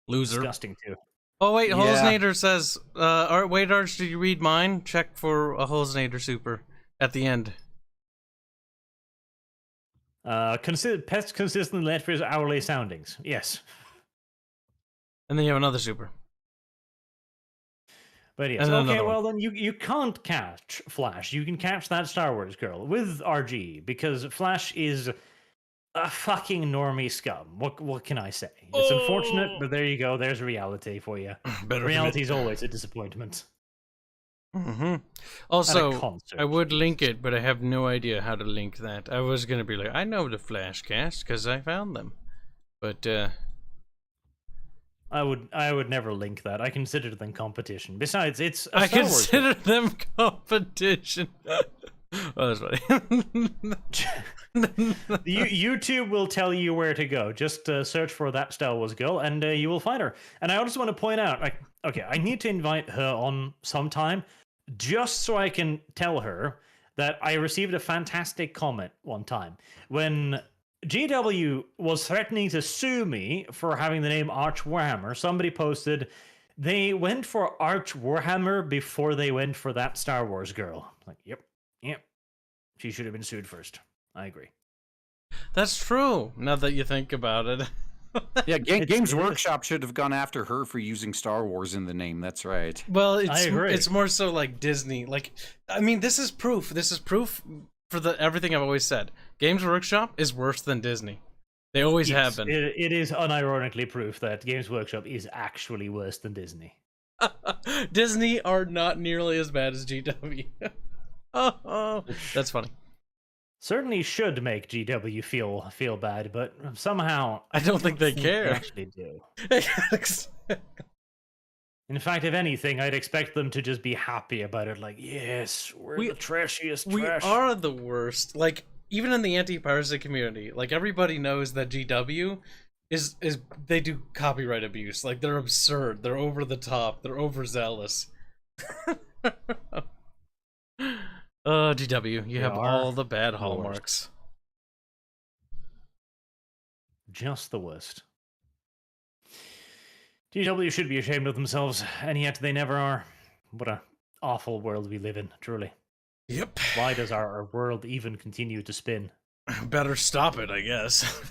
Loser. Disgusting too. Oh wait, Yeah. Holznader says, wait, Arch, did you read mine? Check for a Holznader super at the end. Consider pets consistently late for his hourly soundings. Yes. And then you have another super. But yes, And then okay, another well then you can't catch Flash. You can catch that Star Wars girl with RG because Flash is a fucking normie scum. What can I say? It's unfortunate, but there you go. There's reality for you. Reality is always a disappointment. Also, I would link it, but I have no idea how to link that. I was gonna be like, I know the Flashcast because I found them, but I would never link that. I consider them competition. Besides, it's a I Star Wars consider them competition. Oh, that's funny. YouTube will tell you where to go. Just search for that Star Wars girl, and you will find her. And I also want to point out, like, okay, I need to invite her on sometime, just so I can tell her that I received a fantastic comment one time when GW was threatening to sue me for having the name Arch Warhammer. Somebody posted they went for Arch Warhammer before they went for that Star Wars girl. Like, yep. She should have been sued first. I agree. That's true. Now that you think about it. Yeah, Games Workshop should have gone after her for using Star Wars in the name. That's right. Well, I agree. It's more so like Disney. Like, I mean, this is proof. This is proof for everything I've always said. Games Workshop is worse than Disney. They always have been. It is unironically proof that Games Workshop is actually worse than Disney. Disney are not nearly as bad as GW. Oh, that's funny. Certainly should make GW feel bad, but somehow I don't think they care. They actually do. In fact, if anything, I'd expect them to just be happy about it. Like, yes, we're the trashiest trash. We are the worst. Like, even in the anti-piracy community, like, everybody knows that GW is they do copyright abuse. Like, they're absurd. They're over the top. They're overzealous. GW, you have all the bad hallmarks. Just the worst. GW should be ashamed of themselves, and yet they never are. What a awful world we live in, truly. Yep. Why does our world even continue to spin? Better stop it, I guess.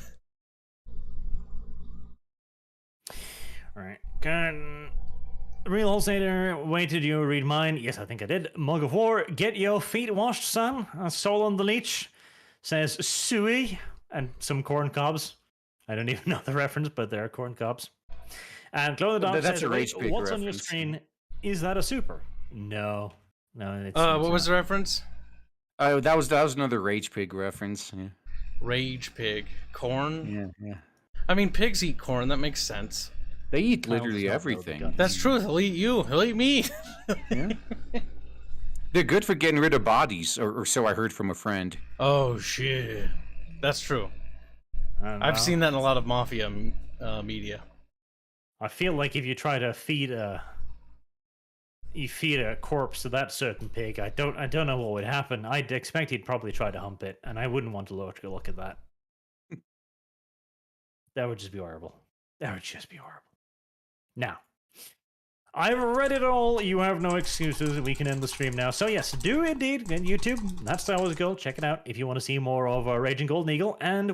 Alright. Real Holstater, wait, did you read mine? Yes, I think I did. Mug of War, get your feet washed, son. Soul on the Leech says suey and some corn cobs. I don't even know the reference, but there are corn cobs. And Glow the Dog That's says, a Rage Pig what's reference. on your screen? Is that a super? No. It's what was the reference? That was another Rage Pig reference. Yeah. Rage Pig. Corn? Yeah. I mean, pigs eat corn. That makes sense. They eat literally everything. That's true. He'll eat you. He'll eat me. Yeah. They're good for getting rid of bodies, or so I heard from a friend. Oh, shit. That's true. I've seen that in a lot of mafia media. I feel like if you try to feed a corpse to that certain pig, I don't know what would happen. I'd expect he'd probably try to hump it, and I wouldn't want to look at that. That would just be horrible. Now, I've read it all. You have no excuses. We can end the stream now. So yes, do indeed. And YouTube, that's Star Wars Gold. Check it out if you want to see more of Raging Golden Eagle. And